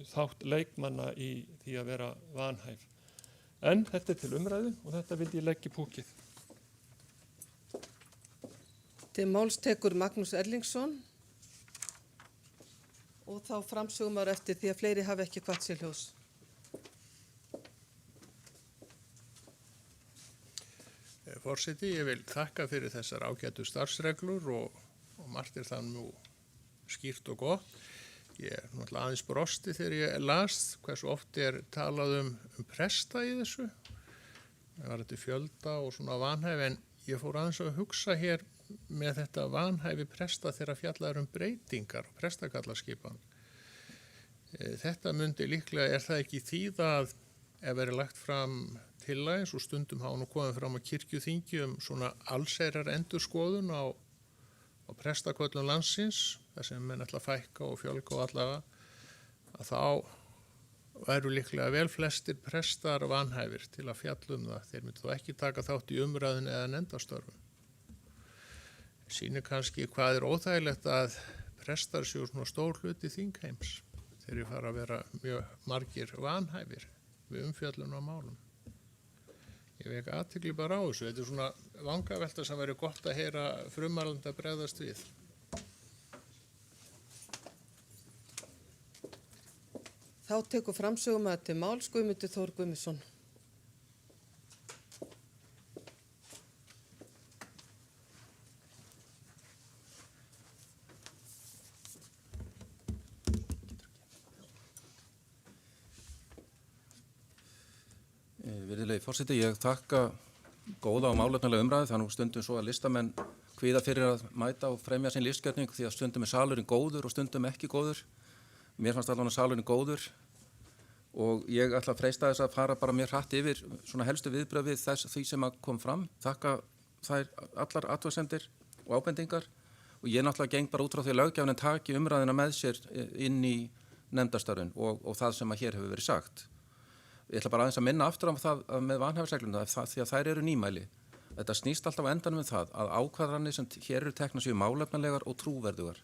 M: þátt leikmanna í því að vera vanhæf. En þetta er til umræðu og þetta vildi ég leggja í púkið.
A: Til máls tekur Magnús Erlingsson og þá framsögumar eftir því að fleiri hafi ekki kvatt sér ljós.
D: Forseti, ég vil þakka fyrir þessar ágætu starfsreglur og margt er það nú skýrt og gott. Ég er náttúrulega aðeins brosti þegar ég las hversu oft er talað presta í þessu. Það var þetta fjölda og svona vanhæfi, en ég fór aðeins að hugsa hér með þetta vanhæfi presta þegar fjallar breytingar og prestakallaskipan. Þetta myndi líklega, er það ekki þýða að ef verið lagt fram tillaga eins og stundum hafa nú komið fram á kirkjuþingi svona allsherjar endurskoðun á prestaköllum landsins, þar sem menn ætla að fækka og fjölga og allavega, að þá væru líklega vel flestir prestar vanhæfir til að fjalla það. Þeir myndu þó ekki taka þátt í umræðinu eða nefndastörfum. Sýnir kannski hvað er óþægilegt að prestar séu svona stór hluti þingheims. Þeir fara að vera mjög margir vanhæfir. við umfjöllun á málum. Ég vek athygli bara á þessu. Þetta er svona vangavelta sem væri gott að heyra frumarlanda bregðast við.
A: Þá tekur framsögumaður til máls Guðmundur Þór Guðmundsson.
Q: Virðulegi forseti, ég þakka góða og málefnalega umræðu. Það er nú stundum svo að listamenn kvíða fyrir að mæta og fremja sinn lífsgjörning því að stundum er salurinn góður og stundum ekki góður. Mér fannst allavega salurinn góður og ég ætla að freista þess að fara bara mjög hratt yfir svona helstu viðbrögð við því sem kom fram. Þakka þær allar athugasemdir og ábendingar og ég náttúrulega geng bara út frá því að löggjafinn taki umræðina með sér inn í nefndarstarfinn og það sem að hér hefur verið sagt. Ég ætla bara aðeins að minna aftur á það með vanhæfisregluna því að þær eru nýmæli. Þetta snýst alltaf á endanum það að ákvarðanir sem hér eru teknar séu málefnalegar og trúverðugar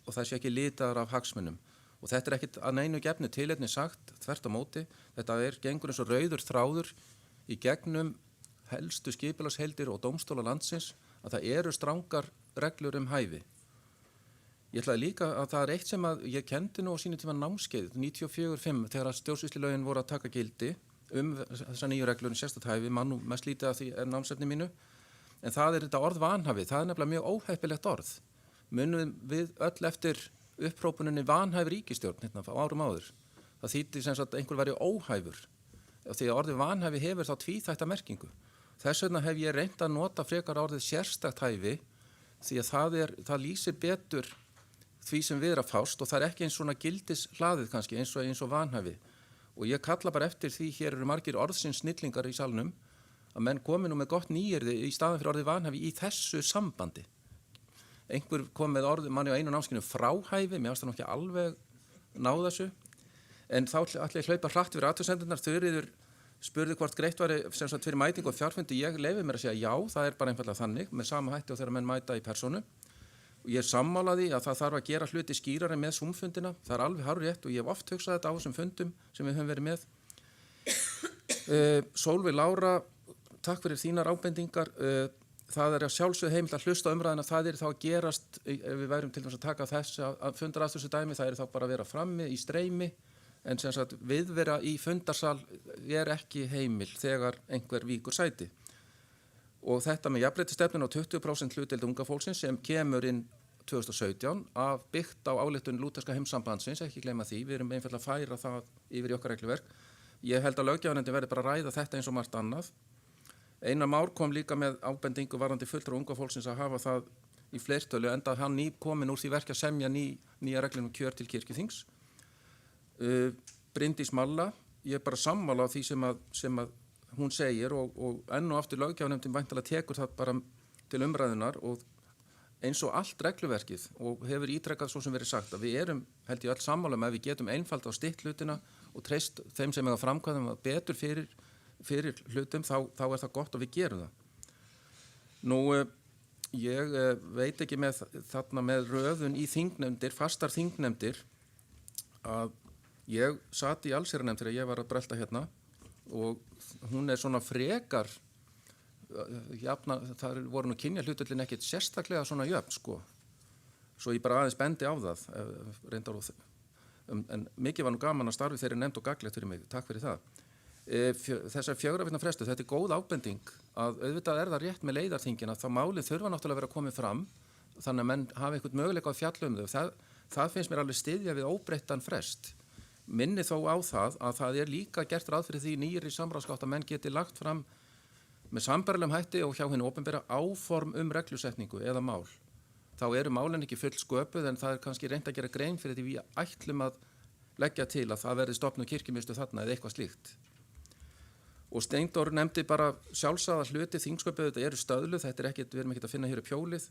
Q: og það sé ekki litaðar af hagsmunum. Og þetta er ekkit að neinu gefnu tilefni sagt, þvert á móti. Þetta gengur eins og rauður þráður í gegnum helstu skipulagsheildir og dómstóla landsins að það eru strangar reglur hæfi. Ég ætlaði líka að það er eitt sem að ég kendi nú á sínu tíma námskeið 94-5 þegar að stjórnsýslulögin voru að taka gildi þessa nýju reglur sérstakt hæfi, mann nú mest lítið af því er námsefni mínu, en það er þetta orð vanhæfi, það er nefnilega mjög óheppilegt orð. Munum við öll eftir upphrópuninni vanhæf ríkisstjórn hérna á árum áður. Það þýddi sem sagt að einhver væri óhæfur, því að orðið vanhæfi hefur þá tvíþætta merkingu. Þess vegna hef ég reynt að nota frekar orðið sérstakt hæfi því að það lýsir betur því sem við að fást og það er ekki eins svona gildis hlaðið kannski eins og vanhæfi. Og ég kalla bara eftir því hér eru margir orðsins snillingar í salnum að menn komi nú með gott nýyrði í staðan fyrir orðið vanhæfi í þessu sambandi. Einhver kom með orðið manni á einu námskinu fráhæfi, mér ást það nú ekki alveg ná þessu, en þá ætla ég hlaupa hratt fyrir athugasemdirnar. Þuríður spurði hvort greitt væri sem sagt fyrir mætingu og fjárfundi. Ég leyfi mér að segja já, það er bara einfallega þannig með sama hætti og þegar menn mæta í persónu. Ég er sammála því að það þarf að gera hluti skýrari með Zoom-fundina. Það er alveg hárrétt og ég hef oft hugsað þetta á þessum fundum sem við höfum verið með. Sólveig Lára, takk fyrir þínar ábendingar. Það er að sjálfsögðu heimilt að hlusta á umræðina. Það er þá að gerast, ef við værum til dæmis að taka þess að fundar að þessu dæmi, það er þá bara að vera frammi í streymi. En sem sagt viðvera í fundarsal er ekki heimil þegar einhver víkur sæti. Og þetta með jafnréttisstefnun á 20% hlutdeild unga fólksins sem kemur inn 2017 af byggt á ályktun lúterska heimssambandsins, ekki gleyma því, við erum einfaldlega að færa það yfir í okkar regluverk. Ég held að löggjafarnefndin verði bara að ræða þetta eins og margt annað. Einar Már kom líka með ábendingu varðandi fulltrúa unga fólksins að hafa það í fleirtölu enda hann komin úr því verki að semja nýja reglum kjör til kirkjuþings. Bryndís Malla, ég er bara sammála á því sem að hún segir og enn og aftur löggjafarnefndin væntanlega tekur það bara til umræðunar og eins og allt regluverkið og hefur ítrekkað svo sem verið sagt að við erum held ég öll sammála með að við getum einfalt á stytt hlutina og treyst þeim sem eiga framkvæmdum betur fyrir hlutum þá er það gott og við gerum það. Nú ég veit ekki með þarna með röðun í þingnefndir, fastar þingnefndir að ég sat í allsherjarnefnd þegar ég var að brölta hérna og hún er svona frekar jafna, það voru nú kynjahlutvöllin ekkert sérstaklega svona jöfn sko. Svo ég bara aðeins bendi á það reyndar en mikið var nú gaman að starfi þeirri nefnd og gaglegt fyrir mig, takk fyrir það. Þessar 4 vikna frestu, þetta er góð ábending að auðvitað er það rétt með leiðarþingina þá málið þurfa náttúrulega að vera komið fram þannig að menn hafa einhvern möguleika að fjalla þau. Það finnst mér alveg styðja við óbreyttan frest. Minni þó á það að það er líka gert ráð fyrir því nýri samráðsgátt að menn geti lagt fram með sambærilegum hætti og hjá hinu opinbera áform reglusetningu eða mál. Þá eru málin ekki full sköpuð en það er kannski reynt að gera grein fyrir því við ætlum að leggja til að það verði stofnuð kirkjumiðstöð þarna eða eitthvað slíkt. Og Steindór nefndi bara sjálfsagða hluti þingsköpuð, þetta eru stöðluð, við erum ekkert að finna hér upp hjólið.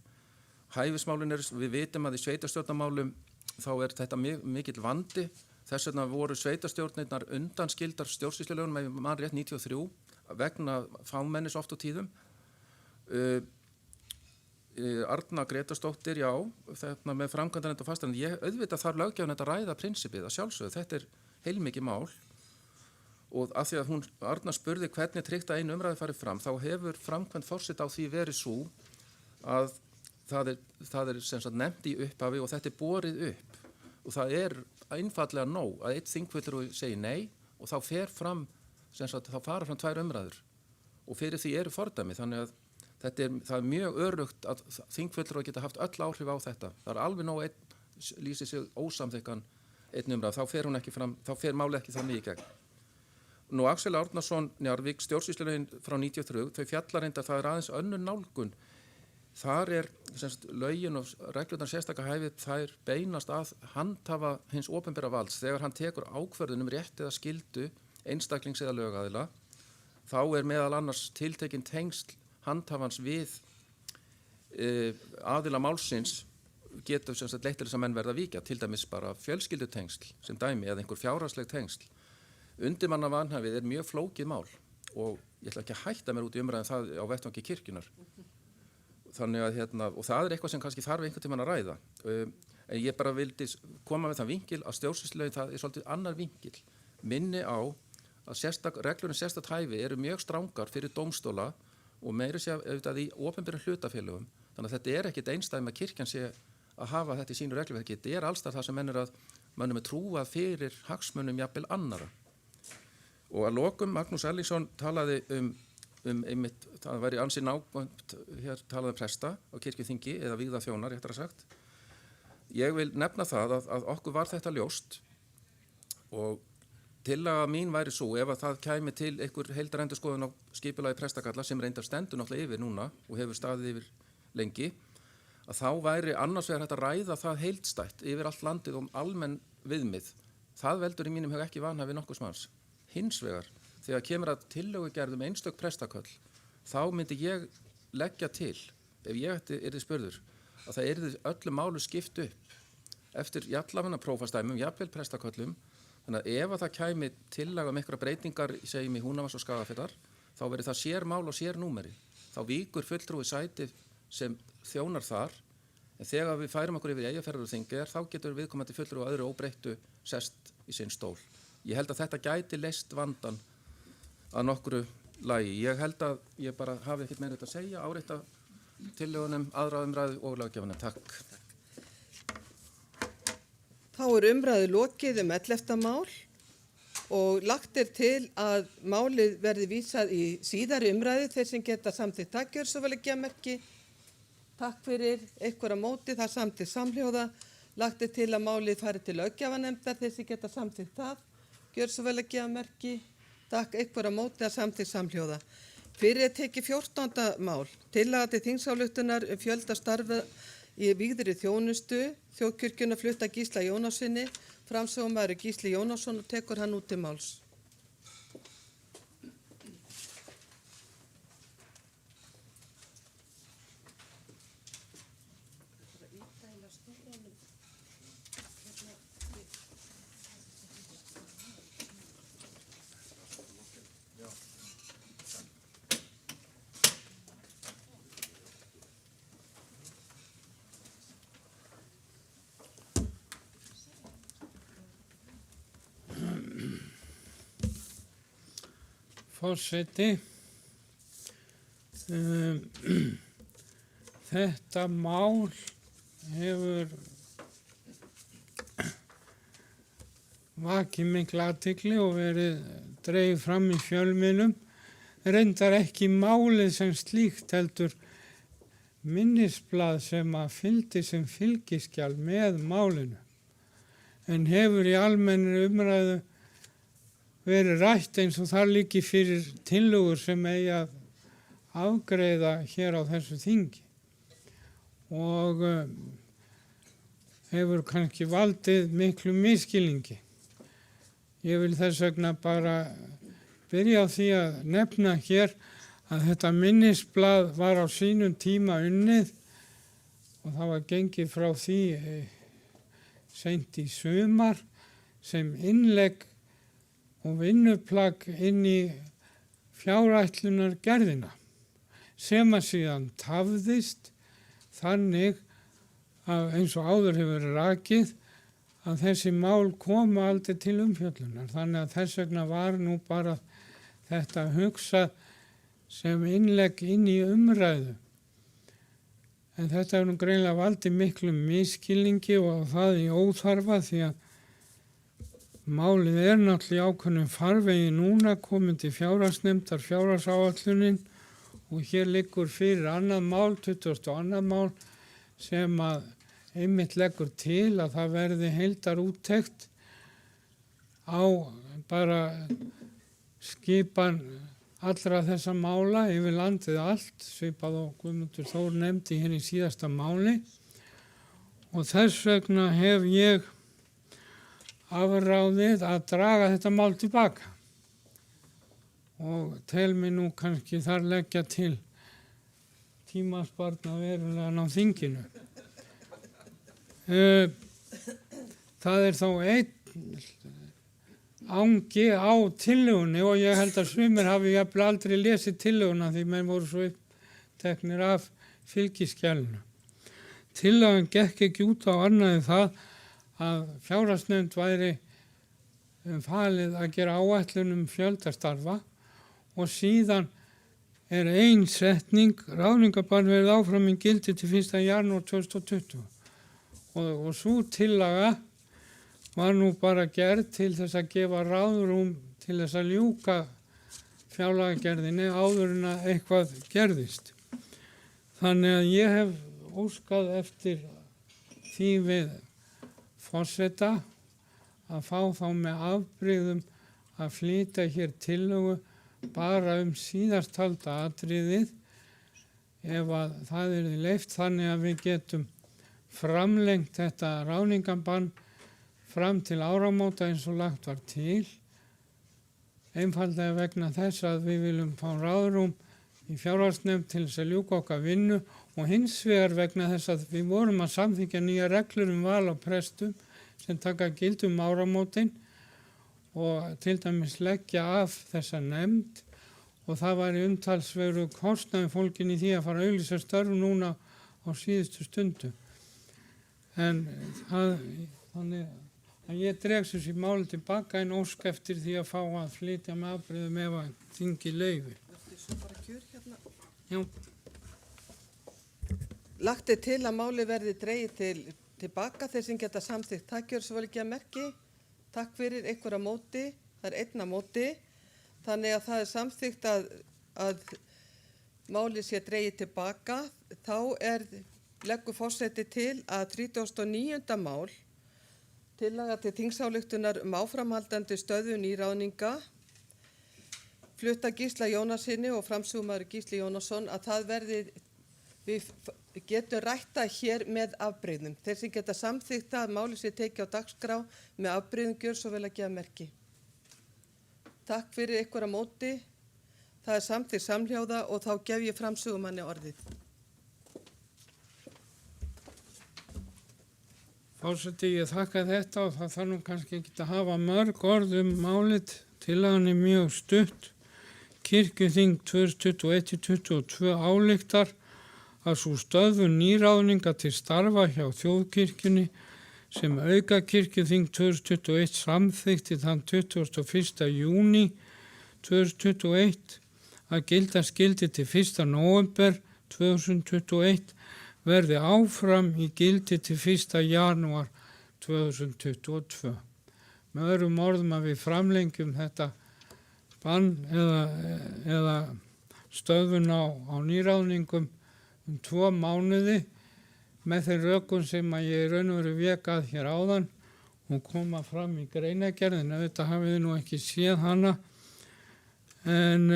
Q: Hæfismálin við vitum að í sveitarstjórnarmálum þá er þetta mikill vandi. Þess vegna voru sveitarstjórnirnar undanskildar stjórnsýslulögunum ef mann rétt 93 vegna fámennis oft á tíðum. Arna Gretarsdóttir, já, þetta með framkvæmdanefnd og fastanefnd, auðvitað þarf löggjafinn að ræða prinsipið að sjálfsögðu, þetta er heilmikið mál og af því að Arna spurði hvernig tryggt að einu umræði farið fram, þá hefur framkvæmd forseta á því verið svo að það er sem sagt nefnt í upphafi og þetta er borið upp og það er einfallega nóg að einn þingfulltrúi segir nei og þá fer fram, sem sagt þá fara fram 2 umræður og fyrir því eru fordæmi, þannig að það er mjög örugt að þingfulltrúi geta haft öll áhrif á þetta. Það er alveg nóg einn lýsir sig ósamþykkan einn umræð, þá fer hún ekki fram, þá fer málið ekki þannig í gegn. Nú Axel Árnason Njarðvík, stjórnsýslulögin frá 93, þau fjallar reyndar, það er aðeins önnur nálgun. Þar er lögin og reglurnar sérstaka hæfið, þær beinast að handhafa hins opinbera valds. Þegar hann tekur ákvörðun rétt eða skyldu einstaklings eða lögaðila, þá er meðal annars tiltekin tengsl handhafans við aðila málsins getur leitt til þess að menn verða víkja, til dæmis bara fjölskyldutengsl sem dæmi eða einhver fjárhagsleg tengsl. Undirmanna vanhæfið er mjög flókið mál og ég ætla ekki að hætta mér út í umræðum það á vettvangi kirkjunar. Þannig að og það er eitthvað sem kannski þarf einhvern tímann að ræða. En ég bara vildi koma með það vinkil að stjórnsýslulögin, það er svolítið annar vinkil. Minni á að reglurinn sérstakt hæfi eru mjög strangar fyrir dómstóla og meiri sé auðvitað í opinberum hlutafélögum. Þannig að þetta er ekkit einstæmi að kirkjan sé að hafa þetta í sínu regluverki. Þetta er allstar það sem mönnum er trúað fyrir hagsmunum jafnvel annara. Og að lokum, Magnús Erlingsson talaði einmitt, það væri ansi nákvæmt, hér talaði presta á kirkjuþingi eða vígða þjónar, réttara sagt. Ég vil nefna það að okkur var þetta ljóst og tillaga mín væri svo ef að það kæmi til einhver heildarendurskoðun á skipulagi prestakalla sem reyndar stendur náttúrulega yfir núna og hefur staðið yfir lengi, að þá væri annars vegar hægt að ræða það heildstætt yfir allt landið almenn viðmið. Það veldur í mínum hug ekki vanhæfi nokkurs manns. Hins vegar, þegar kemur að tillögugerðum einstök prestaköll, þá myndi ég leggja til, ef ég yrði spurður, að það yrði öllu málu skipt upp eftir jafnlafinna prófastæmum, jafnvel prestaköllum, þannig að ef að það kæmi tillaga einhverja breytingar, segjum í Húnavatns og Skagafirðar, þá verður það sér mál og sér númeri. Þá víkur fulltrúi sæti sem þjónar þar, en þegar við færum okkur yfir Eyjafjarðarþingi þá getur viðkomandi fulltrúi og öðru óbreyttu sest í sinn stól. Ég held að þetta gæti leyst vandan að nokkru lagi. Ég held að ég bara hafi ekkert meira þetta að segja, árétta tillögunum, aðra umræðu og löggjafanum. Takk.
A: Þá er umræðu lokið 11. mál og lagt er til að málið verði vísað í síðari umræðu. Þeir sem geta samþykkt það, gjör svo vel að gefa merki. Takk fyrir, einhverja móti, það samþykkt samhljóða. Lagt er til að málið fari til löggjafanefndar. Þeir sem geta samþykkt það, gjör svo vel að gefa merki. Takk, einhverja móti, að samþykkt samhljóða. Fyrir tekið 14. mál, tillaga til þingsályktunar fjölda starfa í vígðri þjónustu, þjóðkirkjuna flutta Gísla Jónassyni, framsögumaður Gísli Jónasson og tekur hann út til máls.
U: Forseti, þetta mál hefur vakið mikla athygli og verið dregið fram í fjölmiðlum. Reyndar ekki málið sem slíkt heldur minnisblað sem að fylgdi sem fylgiskjal með málinu, en hefur í almennri umræðu verið rætt eins og þar líki fyrir tillögur sem eigi að afgreiða hér á þessu þingi og hefur kannski valdið miklu misskilningi. Ég vil þess vegna bara byrja á því að nefna hér að þetta minnisblað var á sínum tíma unnið og það var gengið frá því seint í sumar sem innlegg og vinnuplagg inn í fjárætlunargerðina sem að síðan tafðist þannig að eins og áður hefur rakið að þessi mál koma aldrei til umfjöllunar. Þannig að þess vegna var nú bara þetta hugsað sem innlegg inn í umræðu. En þetta er nú greinlega valdið miklu misskilningi og það í óþarfa því að málið er náttúrulega í ákveðnum farvegi núna komin til fjárhagsnefndar fjárhagsáætlunin og hér liggur fyrir annað mál, 22. mál sem að einmitt leggur til að það verði heildarúttekt á bara skipan allra þessa mála yfir landið allt, svipað og Guðmundur Þór nefndi hér í síðasta máli og þess vegna hef ég afráðið að draga þetta mál tilbaka og tel mig nú kannski þar leggja til tímasparna verulega á þinginu. Það er þó einn angi á tillögunni og ég held að sumir hafi jafnvel aldrei lesið tillöguna því menn voru svo uppteknir af fylgiskjælinu. Tillögun gekk ekki út á annað en það að fjárhagsnefnd væri falið að gera áætlun fjöldastarfa og síðan er ein setning ráðningarbann verið áfram í gildi til 1. janúar 2020 og svo tillaga var nú bara gerð til þess að gefa ráðrúm til þess að ljúka fjárlagagerðinni áður en að eitthvað gerðist. Þannig að ég hef óskað eftir því við forseta að fá þá með afbrigðum að flytja hér tillögu bara síðasttalda atriðið ef að það er leyft þannig að við getum framlengt þetta ráðningarbann fram til áramóta eins og lagt var til, einfaldlega vegna þess að við viljum fá ráðrúm í fjárhagsnefnd til þess að ljúka okkar vinnu og hins vegar vegna þess að við vorum að samþykkja nýja reglur val á prestum sem taka gildum áramótin og til dæmis leggja af þessa nefnd og það var í umtalsveru kostnaði fólkin í því að fara að auglýsa störf núna á síðustu stundu. En þannig að ég dreg þessi máli tilbaka en óska eftir því að fá að flytja með afbrigðum ef að þingi leyfi. Já.
A: Lagt er til að máli verði dregið tilbaka þeir sem geta samþykkt. Það gjör svo vel ekki að merki. Takk fyrir einhverja móti. Það er einn á móti. Þannig að það er samþykkt að máli sé dregið tilbaka. Þá leggur forseti til að 39. mál tillaga til þingsályktunar áframhaldandi stöðvun í ráðninga flutta Gísla Jónasinni og framsögumaður Gísli Jónasson að það verði, við getum rætta hér með afbrigðum. Þeir sem geta samþykkt að máli sé tekið á dagskrá með afbrigðum gjör svo vel að gefa merki. Takk fyrir einhverja móti. Það er samþykkt samhljóða og þá gef ég framsögumanni orðið.
U: Forseti, ég þakka þetta og það þarf nú kannski ekki að hafa mörg orð málið. Tillagan er mjög stutt. Kirkjuþing 2021-22 ályktar að sú stöðvun nýráðninga til starfa hjá þjóðkirkjunni sem aukakirkjuþing 2021 samþykkti þann 21. júní 2021 að gilda skildi til 1. nóvember 2021 verði áfram í gildi til 1. janúar 2022. Með öðrum orðum að við framlengjum þetta bann eða stöðvun á nýráðningum 2 mánuði með þeir rökum sem að ég raun og veru vék að hér áðan og koma fram í greinargerðina. Þetta hafið nú ekki séð hana en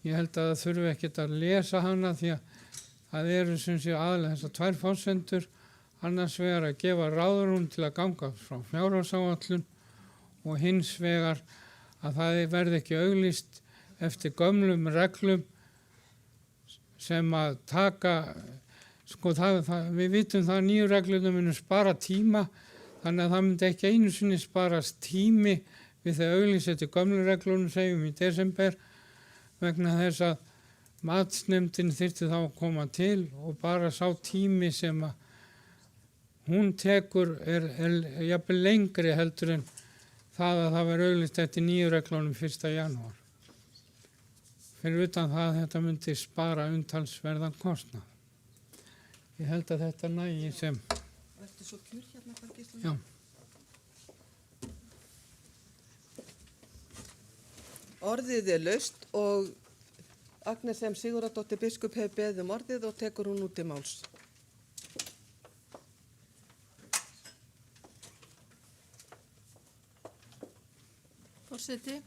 U: ég held að það þurfi ekkert að lesa hana því að það eru sem sé aðlega þessar 2 forsendur, annars vegar að gefa ráðrúm til að ganga frá fjárhagsáætlun og hins vegar að það verði ekki auglýst eftir gömlum reglum sem að taka, við vitum það að nýju reglunum munu spara tíma, þannig að það myndi ekki einu sinni sparast tími við þegar auglýst eftir gömlu reglunum segjum í desember vegna þess að matsnefndin þyrfti þá að koma til og bara sá tími sem að hún tekur, er jafnvel lengri heldur en það að það var auglýst eftir nýju reglunum 1. janúar. Fyrir utan það að þetta myndi spara umtalsverðan kostnað. Ég held að þetta nægi sem...
A: Vertu svo kjur hérna, Karl Gíslason.
U: Já.
A: Orðið er laust og Agnes M. Sigurðardóttir biskup hefur beðið um orðið og tekur hún út í máls.
H: Forseti,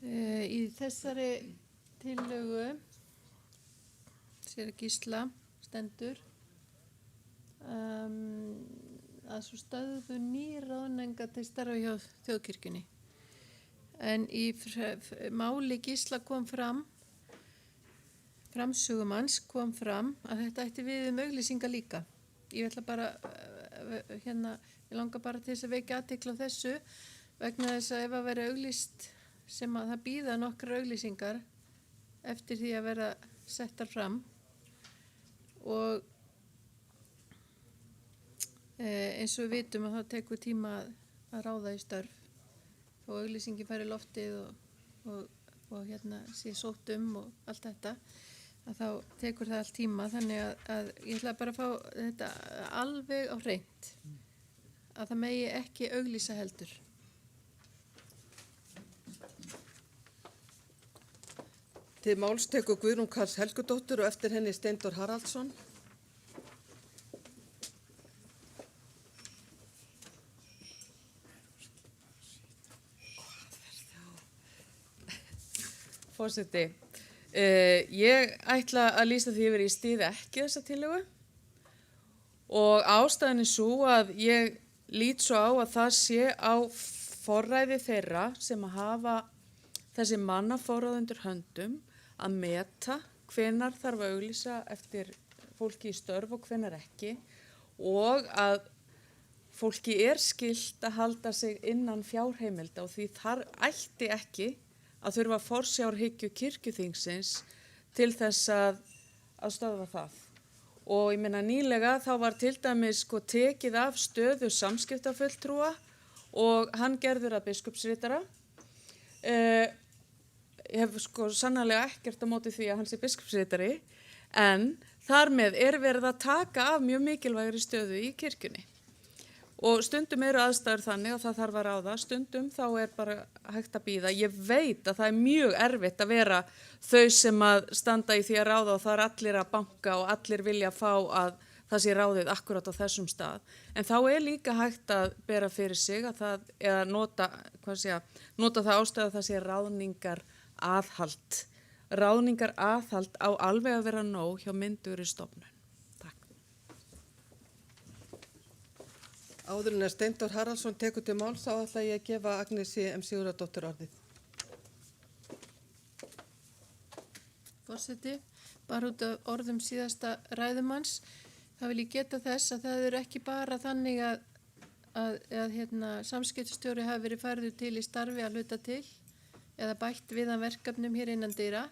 H: í þessari tillögu séra Gísla stendur að svo stöðvu ný ráðninga til starfa hjá þjóðkirkjunni. En í máli Gísla kom framsögumanns kom fram að þetta ætti við auglýsingar líka. Ég ætla bara, ég langar bara til þess að vekja athygli á þessu vegna þess að ef að vera auglýst sem að það býða nokkrar auglýsingar eftir því að vera settar fram og eins og við vitum að það tekur tíma að ráða í störf og auglýsingin fær í loftið og sé sótt og allt þetta, að þá tekur það allt tíma. Þannig að ég ætla bara að fá þetta alveg á hreint, að það megi ekki auglýsa heldur.
A: Til máls tekur Guðrún Karls Helgudóttir og eftir henni Steindór Haraldsson.
C: Forseti, ég ætla að lýsa því yfir í styð ekki þessa tillögu og ástæðan er sú að ég lít svo á að það sé á forræði þeirra sem að hafa þessi mannaforráð undir höndum að meta hvenær þarf að auglýsa eftir fólki í störf og hvenær ekki og að fólki er skylt að halda sig innan fjárheimilda og því þar ætti ekki að þurfa forsjárhyggju kirkjuþingsins til þess að stöðva það. Og ég meina nýlega þá var til dæmis tekið af stöðu samskiptafulltrúa og hann gerður að biskupsritara. Ég hef sannarlega ekkert á móti því að hann sé biskupsritari, en þar með er verið að taka af mjög mikilvægri stöðu í kirkjunni. Og stundum eru aðstæður þannig að það þarf að ráða, stundum þá er bara hægt að bíða. Ég veit að það er mjög erfitt að vera þau sem að standa í því að ráða og það er allir að banka og allir vilja fá að það sé ráðið akkurat á þessum stað. En þá er líka hægt að bera fyrir sig að það, eða nota það ástæðu að það sé ráðningar aðhald. Ráðningar aðhald á alveg að vera nóg hjá myndugri stofnun.
A: Áður en að Steindór Haraldsson tekur til máls þá ætla ég að gefa Agnesi M. Sigurðardóttir orðið.
H: Forseti, bara út af orðum síðasta ræðumanns, þá vil ég geta þess að það eru ekki bara þannig að samskiptastjóri hafi verið færður til í starfi að hluta til eða bætt við hann verkefnum hér innan dyra.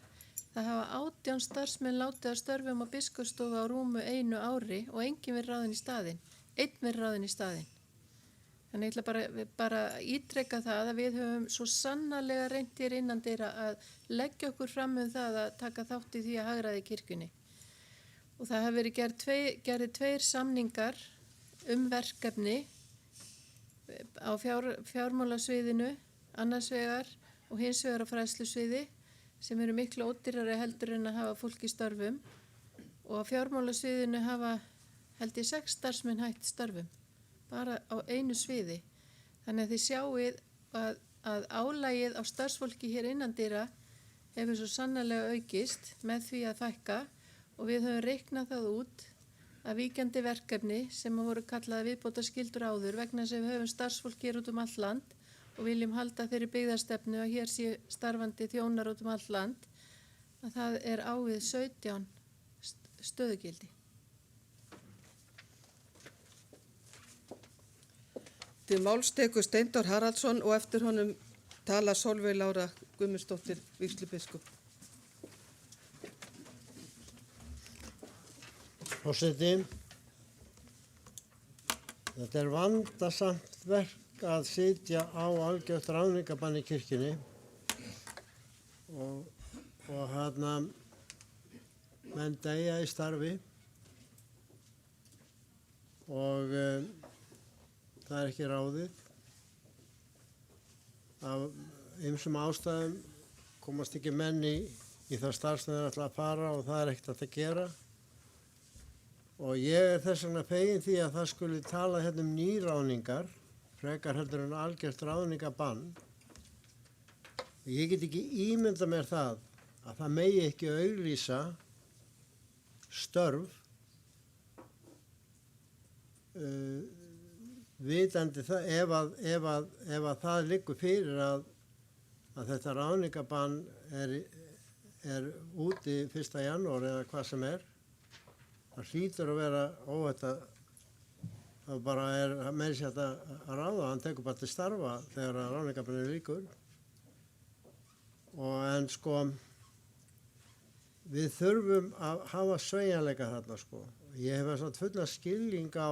H: Það hafa 18 starfsmenn látið að störfum á biskupsstofu á rúmu 1 ári og enginn verið ráðinn í staðinn. Einn verið ráðinn í staðinn. Þannig ég ætla bara að ítreka það að við höfum svo sannarlega reynt hér innan dyra að leggja okkur fram það að taka þátt í því að hagræða í kirkjunni. Og það hafa verið gerðir 2 samningar verkefni á fjármálasviðinu, annars vegar og hins vegar á fræðslusviði sem eru miklu ódýrari heldur en að hafa fólk í störfum. Og á fjármálasviðinu hafa held ég 6 starfsmenn hætt störfum, bara á einu sviði. Þannig að þið sjáið að álagið á starfsfólki hér innan dyra hefur svo sannarlega aukist með því að fækka og við höfum reiknað það út að víkjandi verkefni sem voru kallað viðbótarskyldur áður vegna þess að við höfum starfsfólk hér út all land og viljum halda þeirri byggðarstefnu að hér sé starfandi þjónar út all land, að það er ávið 17 stöðugildi.
A: Til máls tekur Steindór Haraldsson og eftir honum tala Sólveig Lára Guðmundsdóttir, vígslubiskup.
F: Forseti, Þetta er vandasamt verk að sitja á algjört ráðningabann í kirkjunni og menn deyja í starfi og það er ekki ráðið. Af ýmsum ástæðum komast ekki menn í það starf sem þeir ætla að fara og það er ekkert hægt að gera. Og ég er þess vegna fegin því að það skuli tala hérna um nýráðningar, frekar heldur en algjört ráðningabann. Ég get ekki ímyndað mér það að það megi ekki auglýsa störf vitandi það ef að það liggur fyrir að þetta ráðningabann er úti 1. janúar eða hvað sem er. Það hlýtur að vera óhætt að það bara er meira sér að ráða, hann tekur bara til starfa þegar ráðningabann líkur. En sko, við þurfum að hafa sveigjanleika þarna sko. Ég hef svona fulla skilning á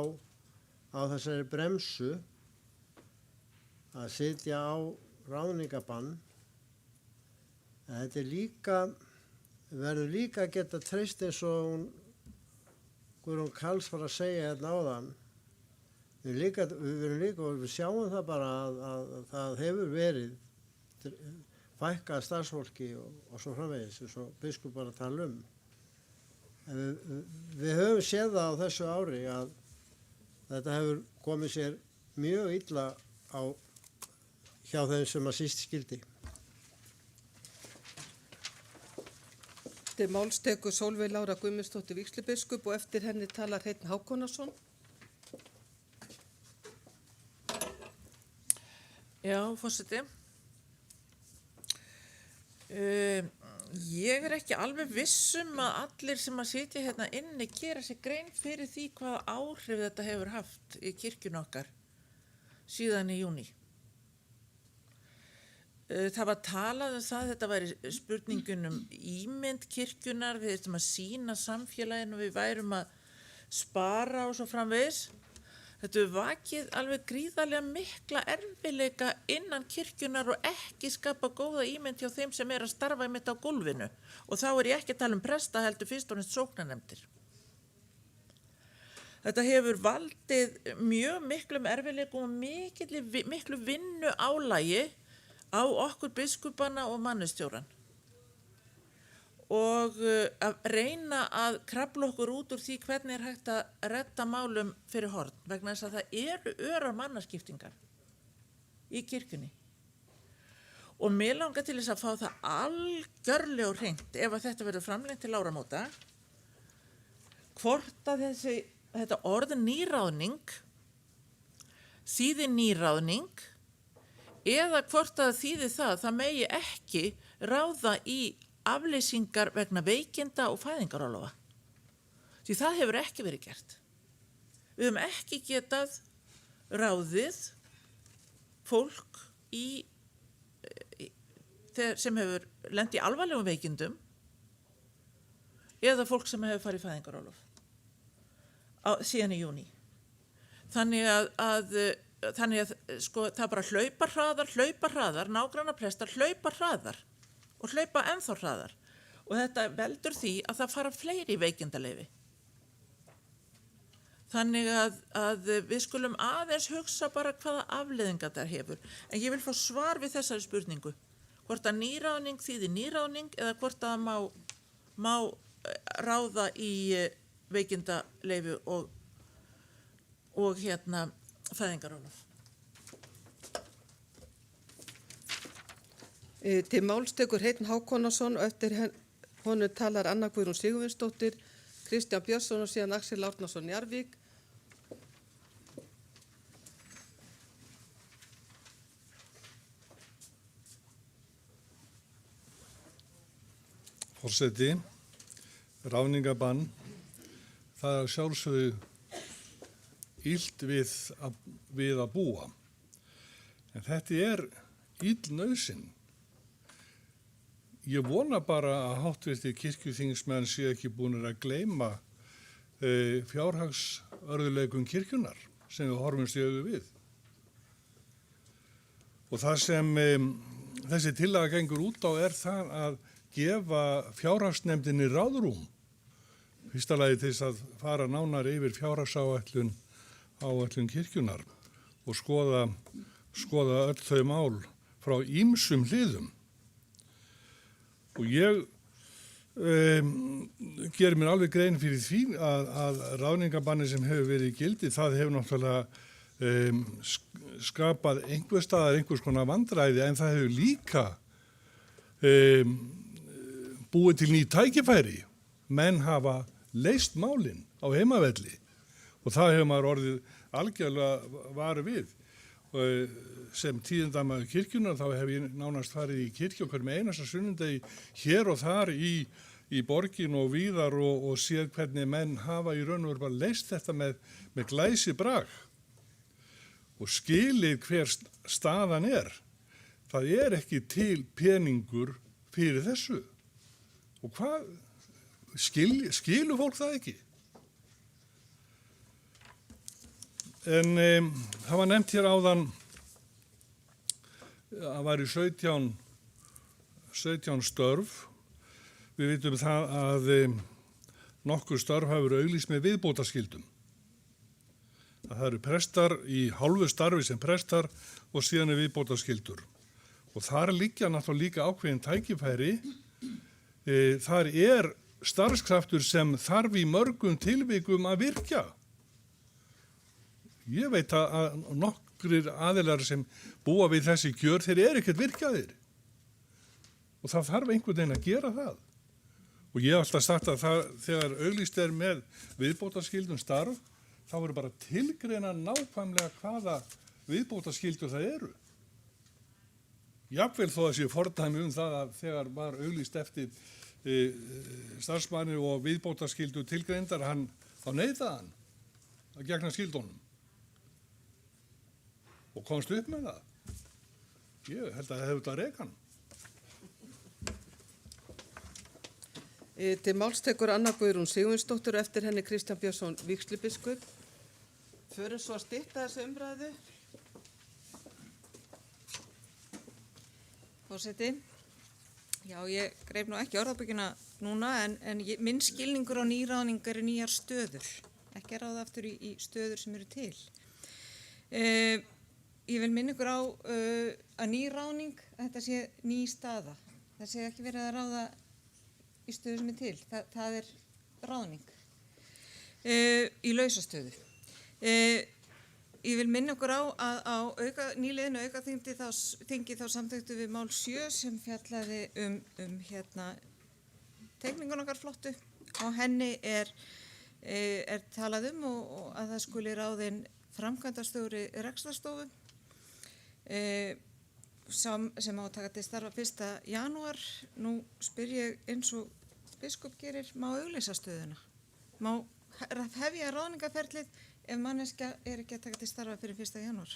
F: þessari bremsu að sitja á ráðningabann. En þetta er líka, verður líka að geta treyst eins og Guðrún Karls var að segja hérna áðan. Við sjáum það bara að það hefur verið fækkað starfsfólki og svo framvegis, eins og biskup bara að tala um. Við höfum séð það á þessu ári að þetta hefur komið sér mjög illa hjá þeim sem að síst skildi.
A: Til máls tekur Sólveig Lára Guðmundsdóttir vígslubiskup og eftir henni talar Hreinn Hákonarson.
S: Já, forseti. Ég er ekki alveg vissum að allir sem að sitja hérna inni gera sér grein fyrir því hvaða áhrif þetta hefur haft í kirkjun okkar síðan í júní. Það var talað um það, þetta væri spurningin um ímynd kirkjunar, við þurfum að sýna samfélaginu, við værum að spara og svo framvegis. Þetta er vakið alveg gríðarlega mikla erfiðleika innan kirkjunar og ekki skapa góða ímynd hjá þeim sem er að starfa einmitt á gólfinu. Og þá er ég ekki að tala um presta heldur fyrst og næst sóknarnefndir. Þetta hefur valdið mjög miklum erfiðleikum og miklu vinnu álagi á okkur biskupana og mannustjóran. Og að reyna að krafla okkur út úr því hvernig er hægt að redda málum fyrir horn vegna þess að það eru örar mannaskiptingar í kirkjunni. Og mér langar til þess að fá það algjörlega og hreint ef að þetta verður framlengt til áramóta hvort að þetta orð nýráðning þýðir nýráðning eða hvort að þýðir það megi ekki ráða í afleysingar vegna veikinda og fæðingarorlofa. Því það hefur ekki verið gert. Við höfum ekki getað ráðið fólk sem hefur lent í alvarlegum veikindum eða fólk sem hefur farið í fæðingarorlof síðan í júní. Þannig að sko, það bara hlaupa hraðar, nágrannaprestar hlaupa hraðar og hlaupa ennþá hraðar og þetta veldur því að það fara fleiri veikindaleyfi. Þannig að við skulum aðeins hugsa bara hvaða afleiðingar það hefur. En ég vil fá svar við þessari spurningu. Hvort að nýráðning þýðir nýráðning eða hvort að má ráða í veikindaleyfi og fæðingarorlof.
A: Til máls tekur Hreinn Hákonarson og eftir honum talar Anna Guðrún Sigurvinsdóttir, Kristján Björnsson og síðan Axel Árnason Njarðvík.
K: Forseti, ráðningabann, það er sjálfsögðu illt við að búa. En þetta er ill nauðsyn. Ég vona bara að háttvirtir kirkjuþingsmenn séu ekki búnir að gleyma fjárhagsörðuleikum kirkjunar. sem við horfumst í augu við. Og það sem þessi tillaga gengur út á er það að gefa fjárhagsnefndinni ráðrúm. Fyrsta lagi til þess að fara nánar yfir fjárhagsáætlun kirkjunar og skoða öll þau mál frá ýmsum hliðum. Og ég gerir mér alveg grein fyrir því að ráðningabanni sem hefur verið í gildi, það hefur náttúrulega skapað einhver staðar einhvers konar vandræði, en það hefur líka búið til ný tækifæri. Menn hafa leyst málin á heimavelli og það hefur maður orðið algjörlega varu við. Sem tíðindamaður kirkjunar þá hef ég nánast farið í kirkju okkur með einasta sunnudegi hér og þar í borgin og víðar og séð hvernig menn hafa í raun og veru bara leyst þetta með glæsi brag og skilið hver staðan er. Það er ekki til peningur fyrir þessu. Og hvað, skilur fólk það ekki? En það var nefnt hér áðan að væri 17 störf. Við vitum það að nokkur störf hafa verið auglýst með viðbótarskildum. Það eru prestar í hálfu starfi sem prestar og síðan er viðbótarskildur. Og þar liggja náttúrulega líka ákveðin tækifæri. Þar er starfskraftur sem þarf í mörgum tilvikum að virkja. Ég veit að nokkrir aðilar sem búa við þessi kjör, þeir eru ekkert virkjaðir. Og það þarf einhvern veginn að gera það. Og ég hef alltaf sagt að þegar auglýst er með viðbótarskildum starf, þá verður bara tilgreina nákvæmlega hvaða viðbótarskildur það eru. Jafnvel þó að sé fordæmi það að þegar var auglýst eftir starfsmanni og viðbótarskildu tilgreindar, þá neitaði hann að gegna skildunum. Og komst upp með það. Ég held að það hefur það rekan.
A: Til máls tekur Anna Guðrún Sigmundsdóttir og eftir henni Kristján Björnsson vígslubiskup. Förum svo að stytta þessu umræðu.
B: Forseti, já ég greip nú ekki orðabökina núna en minn skilningur á nýráðningar er nýjar stöður. Ekki að ráða aftur í stöður sem eru til. Ég vil minna ykkur á að nýráðning, þetta sé ný staða. Það sé ekki verið að ráða í stöðu sem er til. Það er ráðning í lausastöðu. Ég vil minna ykkur á að á nýliðinu aukaþingi þá samþykktu við mál 7 sem fjallaði teikningun okkar flottu. Á henni er talað og að það skuli ráðin framkvæmdastjóri rekstrarstofu sem á að taka til starfa 1. janúar. Nú spyr ég eins og biskup gerir, má auglýsa stöðuna? Má hefja ráðningaferlið ef manneskja er ekki að taka til starfa fyrir 1. janúar?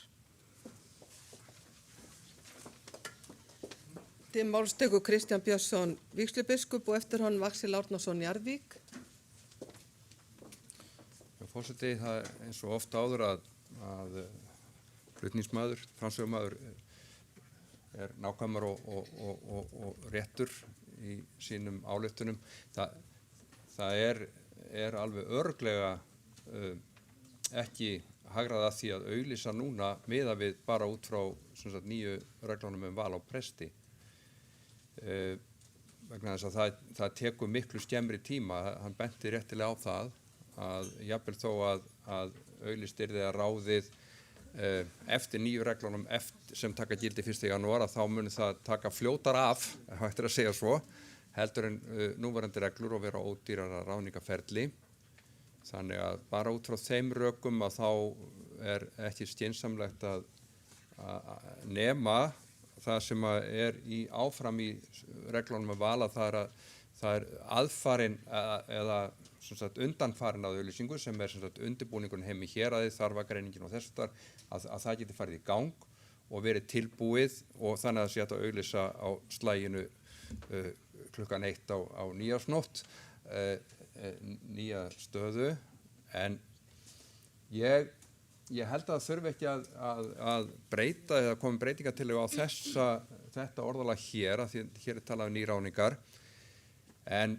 A: Til máls tekur Kristján Björnsson vígslubiskup og eftir hann Axel Árnason Jarvík.
L: Forseti, það er eins og oft áður að flutningsmaður, framsögumaður er nákvæmur og réttur í sínum ályktunum. Það er alveg örugglega ekki hagrað að því að auglýsa núna miðað við bara út frá nýju reglunum val á presti. Vegna þess að það tekur miklu skemmri tíma. Hann benti réttilega á það að jafnvel þó að auglýst yrði að ráðið eftir nýju reglunum sem taka gildi 1. janúar, þá muni það taka fljótar af, hættir að segja svo, heldur en núverandi reglur og vera ódýrara ráðningaferli. Þannig að bara út frá þeim rökum að þá er ekki skynsamlegt að nema það sem er áfram í reglunum val að það er aðfarin eða undanfarin að auglýsingu sem er undirbúningun heim í héraði, þarfagreiningin og þess að það geti farið í gang og verið tilbúið og þannig að það sé hægt að auglýsa á slaginu klukkan 1 á nýjársnótt nýja stöðu. En ég ég held að það þurfi ekki að breyta eða koma breytingartillögu á þetta orðalag hér, að því hér er talað um nýráningar, en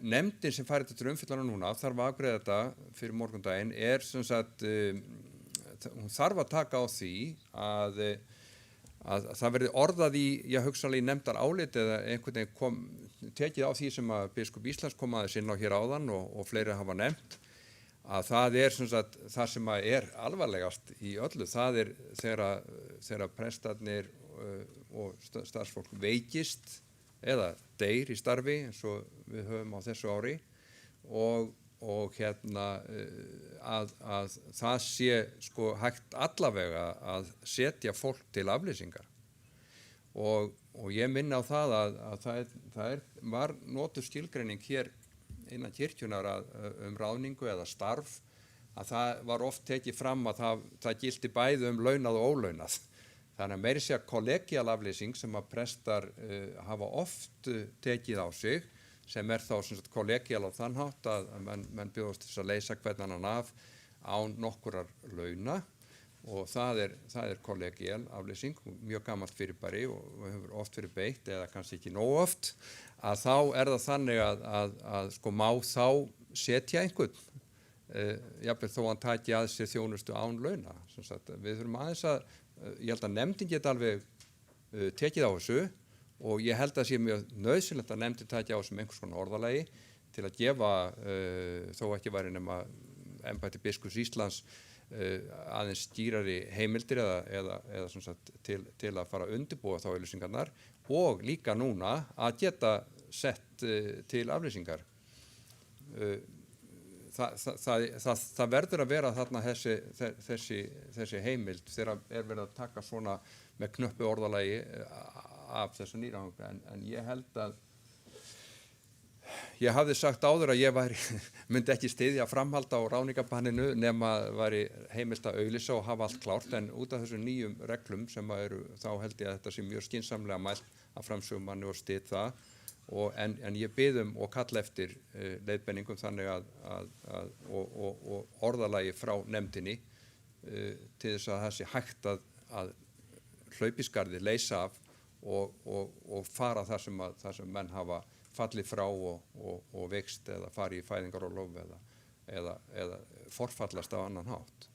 L: nefndin sem fær þetta til umfyllunar núna þarf að afgreiða þetta fyrir morgundaginn sem sagt, hún þarf að taka á því að það verði orðað í hugsanlega í nefndar álit eða einhvern veginn tekið á því sem að biskup Íslands kom aðeins inn á hér áðan og fleiri hafa nefnt, að það er sem sagt, það sem er alvarlegast í öllu, það er þegar prestarnir og starfsfólk veikist eða deyr í starfi eins og við höfum á þessu ári og að það sé sko hægt allavega að setja fólk til aflýsingar og ég minna á það að það var notuð skilgreining hér innan kirkjunar ráðningu eða starf, að það var oft tekið fram að það gilti bæði launað og ólaunað. Þannig að meiri segja kollegialaflýsing sem að prestar hafa oft tekið á sig, sem þá sem sagt kollegial á þann hátt að menn bjóðast til að leysa hvern annan af án nokkurar launa og það er kollegialaflýsing, mjög gamalt fyrirbæri og hefur oft verið beitt eða kannski ekki nóg oft, að þá er það þannig að sko má þá setja einhvern, jafnvel þó hann taki að sér þjónustu án launa. Við þurfum aðeins ég held að nefndin geti alveg tekið á þessu og ég held að sé mjög nauðsynlegt að nefndin taki á þessum einhvers konar orðalagi til að gefa, þó ekki væri nema embætti biskups Íslands aðeins skýrari heimildir eða sem sagt, til að fara að undirbúa þá auglýsingarnar og líka núna að geta sett til aflýsingar. Það verður að vera þarna þessi heimild þegar verið að taka svona með knöppu orðalagi af þessu nýráningu en ég held að ég hafði sagt áður að ég myndi ekki styðja framhald á ráðningarbanninu nema væri heimilt að auglýsa og hafa allt klárt en út af þessum nýjum reglum sem þá held ég að þetta sé mjög skynsamlega mælt af framsögumanni og styð það en ég bið og kalla eftir leiðbeiningum þannig og orðalagi frá nefndinni til þess að það sé hægt að hlaupiskarði leysa af og fara þar sem menn hafa fallið frá og veikst eða farið í fæðingarorlof eða forfallast á annan hátt.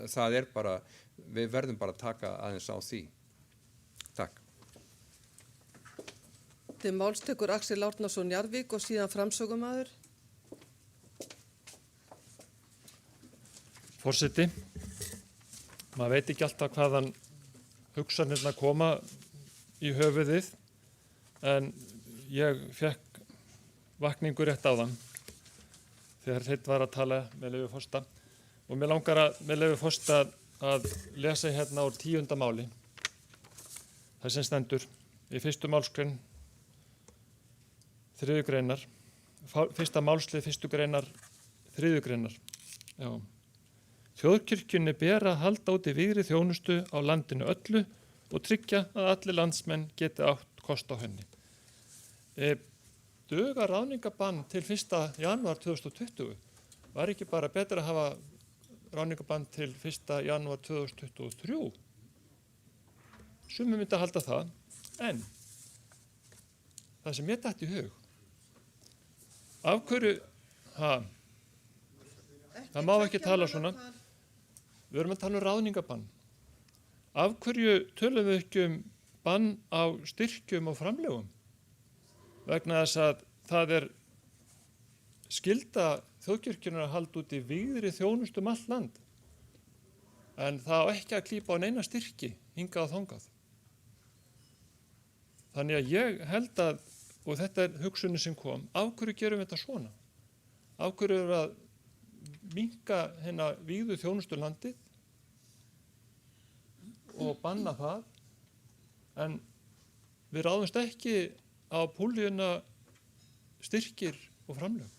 L: Það er bara, við verðum bara að taka aðeins á því. Takk.
A: Til máls tekur Axel Árnason Njarðvík og síðan framsögumaður.
M: Forseti, maður veit ekki alltaf hvaðan hugsanirnar koma í höfuðið en ég fekk vakningu rétt áðan þegar þeir var að tala með leyfi forseta og mér langar með leyfi forseta að lesa hérna úr 10. máli það sem stendur í 1. málsgrein 3. greinar 1. málslið 1. greinar 3. greinar já. Þjóðkirkjunni ber að halda úti vígri þjónustu á landinu öllu og tryggja að allir landsmenn geti átt kost á henni. Duga ráðningabann til 1. janúar 2020 var ekki bara betra að hafa ráðningabann til 1. janúar 2023 sumir myndi að halda það en það sem ég datt í hug af hverju það má ekki tala svona við erum að tala um ráðningabann af hverju tölum við ekki bann á styrkjum og framlegum vegna þess að það er skylda þjóðkirkjunnar að halda út í vígðri þjónustu allt land. En það á ekki að klípa á neina styrki, hingað og þangað. Þannig að ég held að, og þetta er hugsunin sem kom, af hverju gerum við þetta svona? Af hverju er að minnka hérna vígðu þjónustu landið og banna það, en við ráðumst ekki á púljuna styrkir og framlög.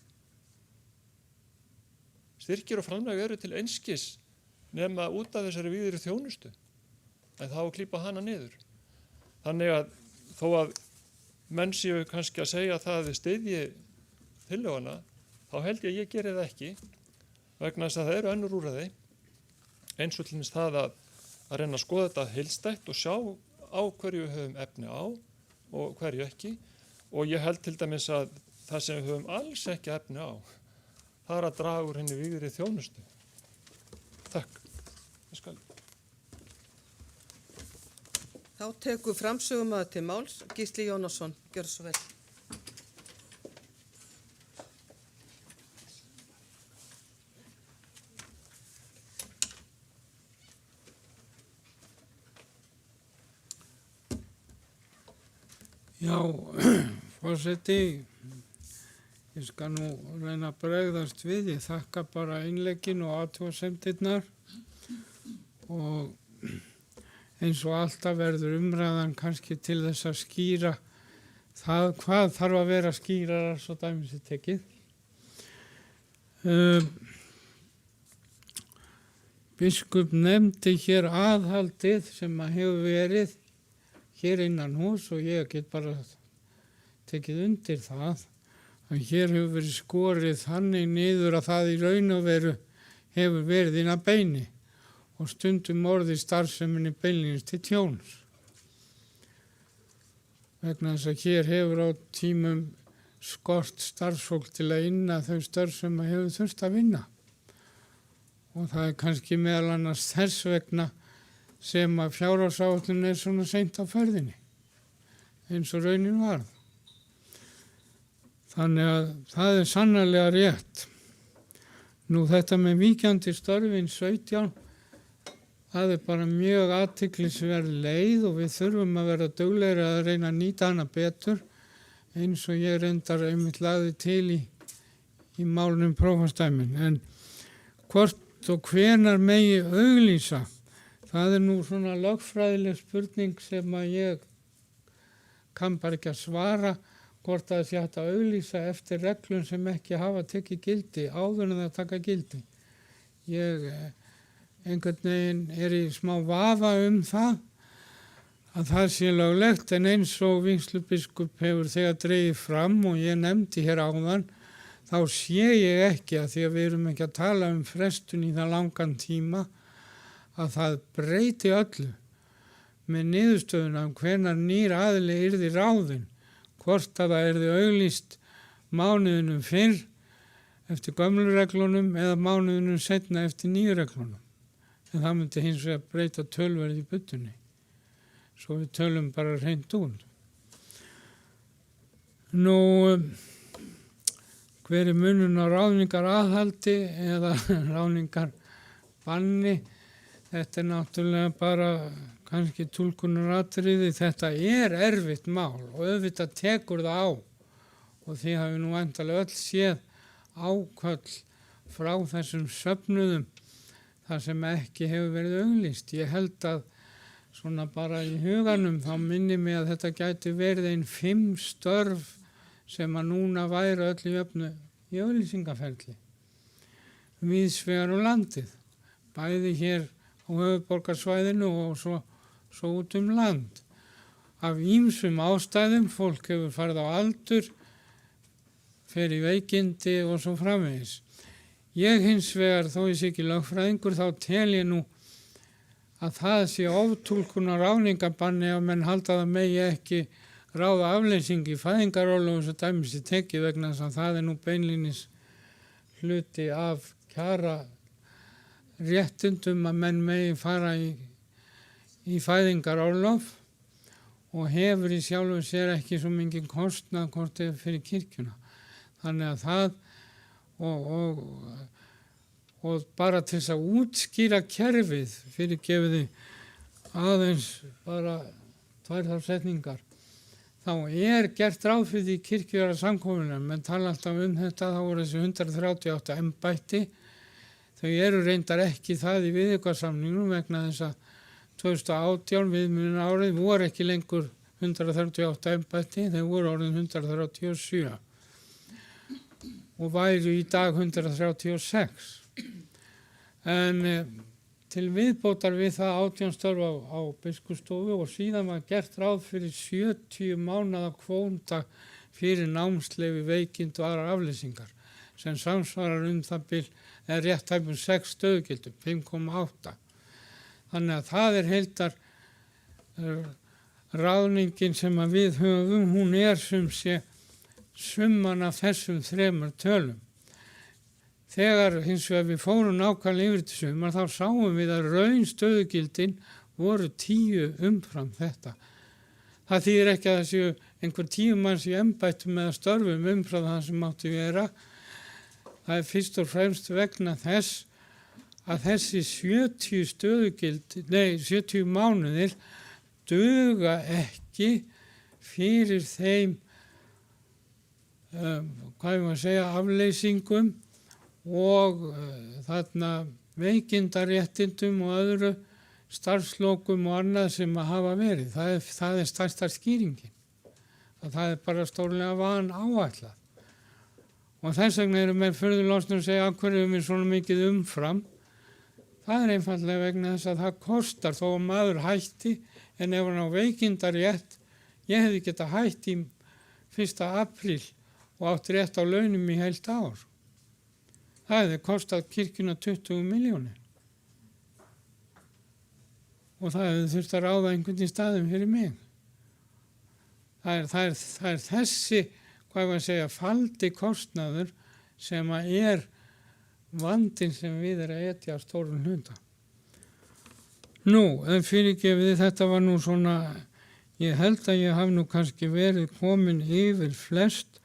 M: Styrkir og framlög eru til einskis nema út af þessari víðri þjónustu, en þá að klípa hana niður. Þannig að þó að menn séu kannski að segja að það styðji tillöguna, þá held ég geri það ekki, vegna þess að það eru önnur úrræði eins og til dæmis það að reyna að skoða þetta heildstætt og sjá á hverju við höfum efni á og hverju ekki. Og ég held til dæmis að það sem við höfum alls ekki efni á, það er að draga úr henni vígri þjónustu. Takk. Ég skal.
A: Þá tekur framsögumaður til máls, Gísli Jónasson, gjör svo vel.
U: Já, forseti, ég skal nú reyna að bregðast við. Ég þakka bara innleggin og athugasemdirnar og eins og alltaf verður umræðan kannski til þess að skýra það hvað þarf að vera skýrarar svo dæmis er tekið. Biskup nefndi hér aðhaldið sem að hefur verið hér innan hús og ég get bara tekið undir það að hér hefur verið skorið þannig niður að það í raun og veru hefur verið inn að beini og stundum orðið starfseminni beinlínis til tjóns. Vegna þess að hér hefur á tímum skort starfsfólk til að inna þau störf sem að hefur þurft að vinna. Og það er kannski meðal annars þess vegna sem að fjárhagsáætlun er svona seint á ferðinni, eins og raunin varð. Þannig að það er sannarlega rétt. Nú þetta með víkjandi störfin 17, það er bara mjög athyglisverð leið og við þurfum að vera duglegri að reyna að nýta hana betur, eins og ég reyndar einmitt lagði til í málunum prófastæmin. En hvort og hvenar megi auglýsa, það er nú svona lögfræðileg spurning sem að ég kann bara ekki að svara hvort það sé hægt að auglýsa eftir reglum sem ekki hafa tekið gildi áður en það taka gildi. Ég einhvern veginn er í smá vafa það að það sé löglegt en eins og vígslubiskup hefur þegar dregið fram og ég nefndi hér áðan, þá sé ég ekki að því að við erum ekki að tala frestun í það langan tíma að það breyti öllu með niðurstöðuna hvenær nýr aðili yrði ráðinn, hvort að það yrði auglýst mánuðinum fyrr eftir gömlu reglunum eða mánuðinum seinna eftir nýju reglunum. En það myndi hins vegar breyta tölverð í buddunni, svo við tölum bara hreint út. Nú, hver er munun á ráðningar aðhaldi eða ráðningar banni? Þetta er náttúrulega bara kannski túlkunaratriði. Þetta er erfitt mál og auðvitað tekur það á og þið hafi nú væntanlega öll séð áköll frá þessum söfnuðum þar sem ekki hefur verið auglýst. Ég held að svona bara í huganum þá minni mig að þetta gæti verið 5 störf sem að núna væri öll í jöfnu í auglýsingaferli. Víðsvegar og landið, bæði hér á höfuðborgarsvæðinu og svo út land. Af ýmsum ástæðum, fólk hefur farið á aldur, fer í veikindi og svo framvegis. Ég hins vegar, þó ég sé ekki lögfræðingur, þá tel ég nú að það sé oftúlkun á ráðningabanni að menn halda það megi ekki ráða afleysing í fæðingarólof og dæmis í tekið vegna þess að það er nú beinlínis hluti af kjara réttundum að menn megi fara í fæðingarólof og hefur í sjálfu sér ekki svo mikið kostnað hvort eða fyrir kirkjuna. Þannig að það og bara til þess að útskýra kerfið fyrirgefiði aðeins bara 2 setningar. Þá er gert ráð fyrir því kirkjugjara samkomunum, menn tala alltaf þetta, þá voru þessi 138 embætti. Þau eru reyndar ekki það í viðaukasamningnum vegna þess að 2018 viðmiðun árið voru ekki lengur 138 embætti, þau voru orðin 137 og væru í dag 136. En til viðbótar við það 18 störf á biskupsstofu og síðan var gert ráð fyrir 70 mánaða kvóta fyrir námsleyfi, veikind og aðrar aflýsingar sem samsvarar það bil eða rétt tæpum 6 stöðugildum, 5,8. Þannig að það er heildar ráðningin sem að við höfum, hún er sem sé summan af þessum 3 tölum. Þegar hins vegar við fórum nákvæmlega yfir til sumar þá sáum við að raunstöðugildin voru 10 umfram þetta. Það þýðir ekki að það séu einhver 10 manns í embættum eða störfum umfram það sem átti vera. Það er fyrst og fremst vegna þess að þessi 70 mánuðir duga ekki fyrir þeim afleysingum og þarna veikindaréttindum og öðru starfslokum og annað sem að hafa verið. Það er stærsta skýringin. Það er bara stórlega van áætlað. Og þess vegna eru menn furðu losnir að segja af hverju við svona mikið umfram. Það er einfallega vegna þess að það kostar þó að maður hætti, en ef hann á veikindarétt, ég hefði getað hætt í 1. apríl og átt rétt á launum í heilt ár. Það hefði kostað kirkjuna 20 milljónir. Og það hefði þurft að ráða einhvern í staðum fyrir mig. Það er þessi, faldi kostnaður sem að er vandinn sem við að etja á stórum hluta. Nú, en fyrirgefið þetta var nú svona, ég held að ég haf nú kannski verið komin yfir flest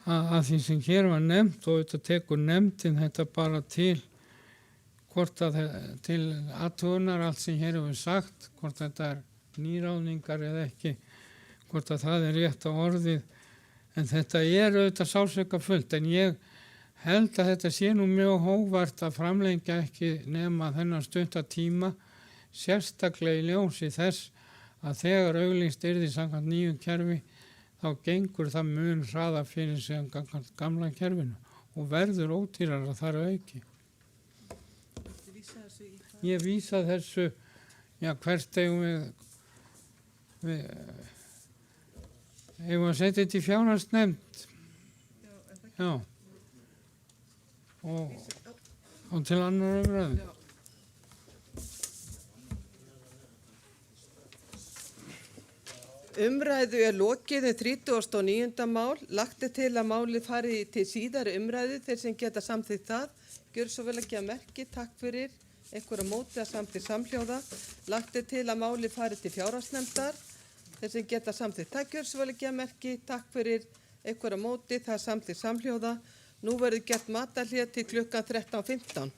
U: að því sem hér var nefnt og þetta tekur nefndin þetta bara til hvort að til athugunar allt sem hér hefur sagt, hvort þetta er nýráðningar eða ekki, hvort að það er rétt á orðið, en þetta er auðvitað sálsöka fullt, en ég held að þetta sé nú mjög hógvart að framlengja ekki nema þennan stutta tíma, sérstaklega í ljósi þess að þegar auglýst yrði samkvæmt nýju kerfi, þá gengur það mun hraða fyrir sig gamla kerfinu og verður ódýrar að þar auki. Ég vísa þessu, hvert eigum við eigum að setja þetta í fjárhagsnefnd. Já. Og til annar umræðu.
A: Umræðu er lokið 39. mál. Lagt er til að málið fari til síðari umræðu. Þeir sem geta samþykkt það, gjör svo vel að gefa merki. Takk fyrir einhverja móti að samþykkt samhljóða. Lagt er til að málið fari til fjárhagsnefndar. Þeir sem geta samþykkt það, gjör svo vel að gefa merki. Takk fyrir einhverja móti, það er samþykkt samhljóða. Nú verður gert matarhlé til klukkan 13:15.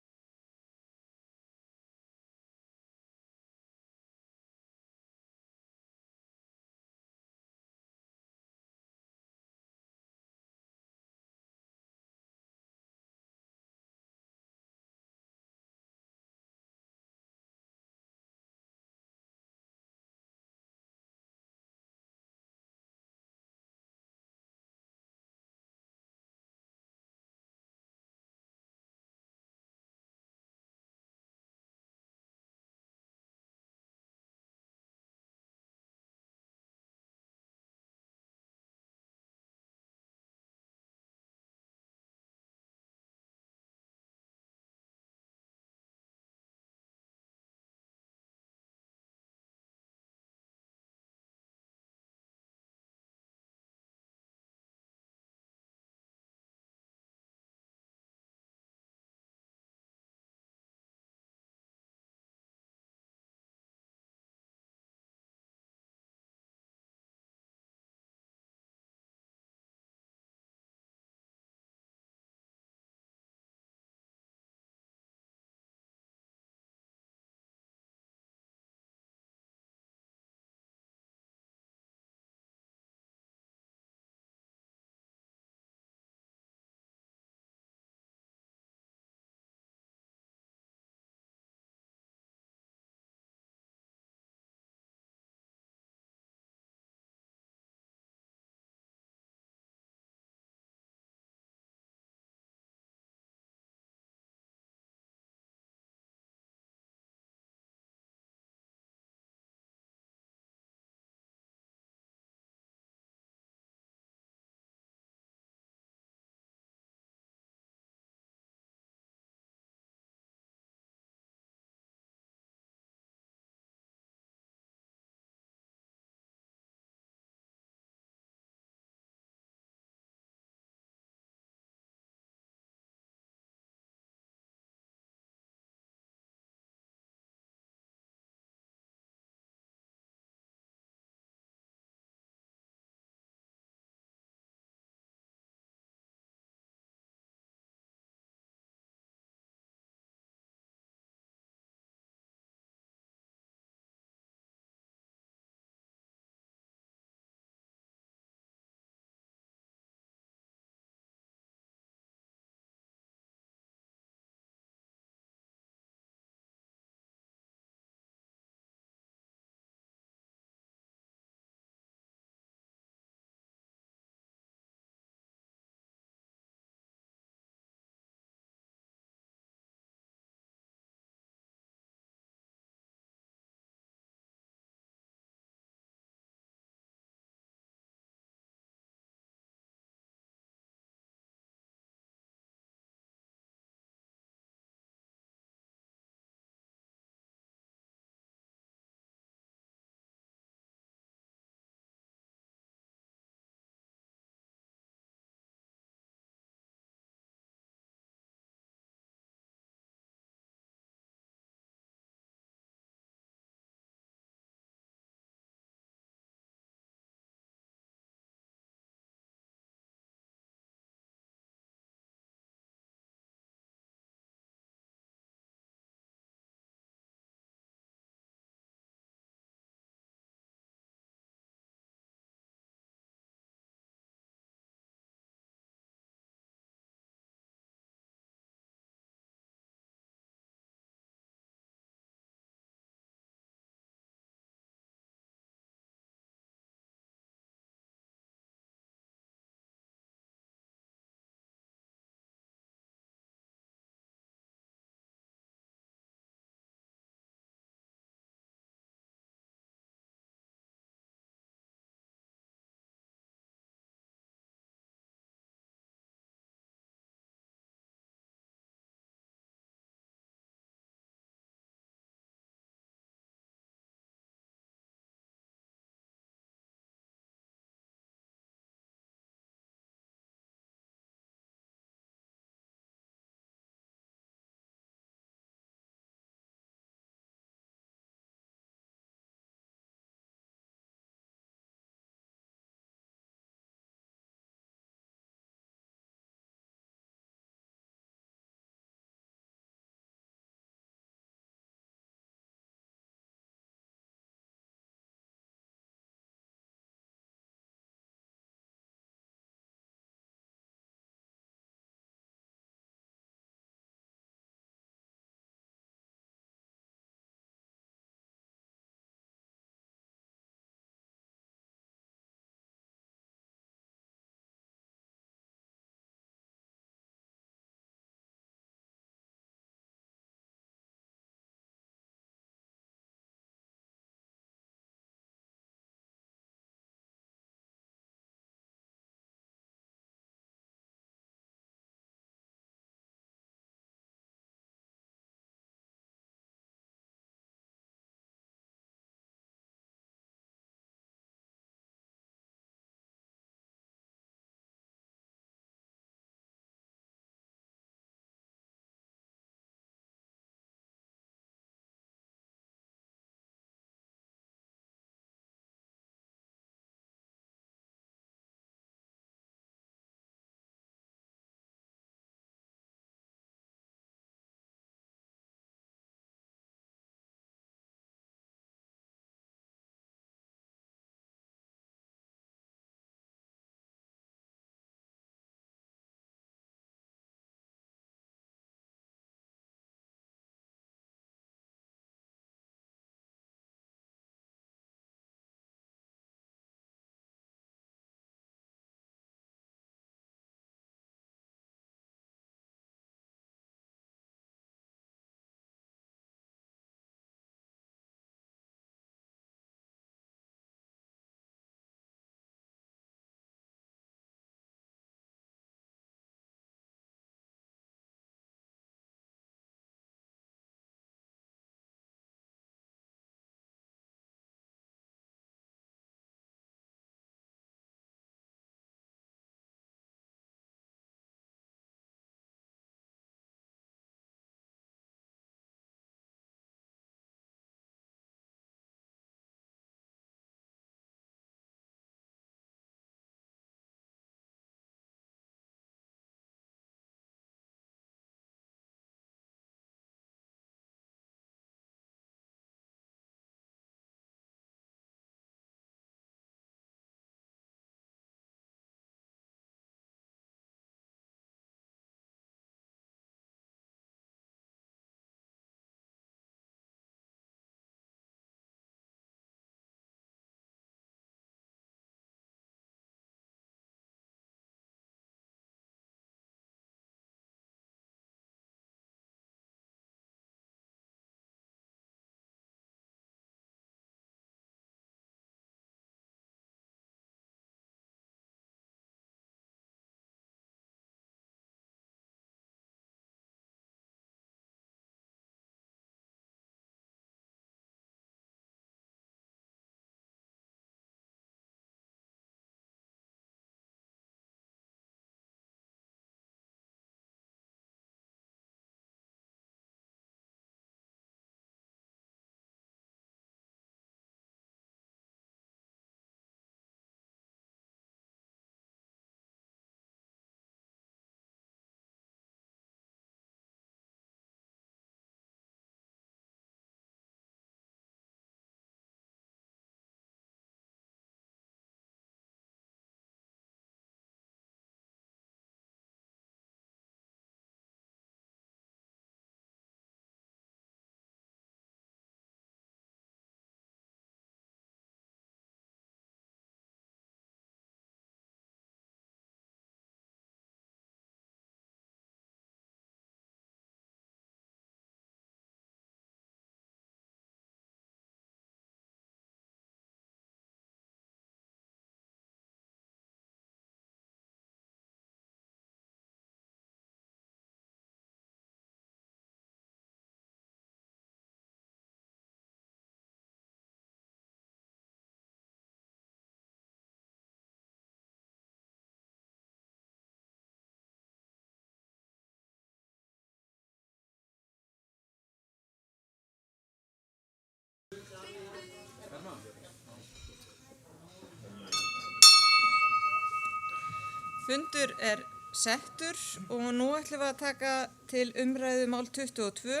B: Fundur er settur og nú ætlum við að taka til umræðu mál 22.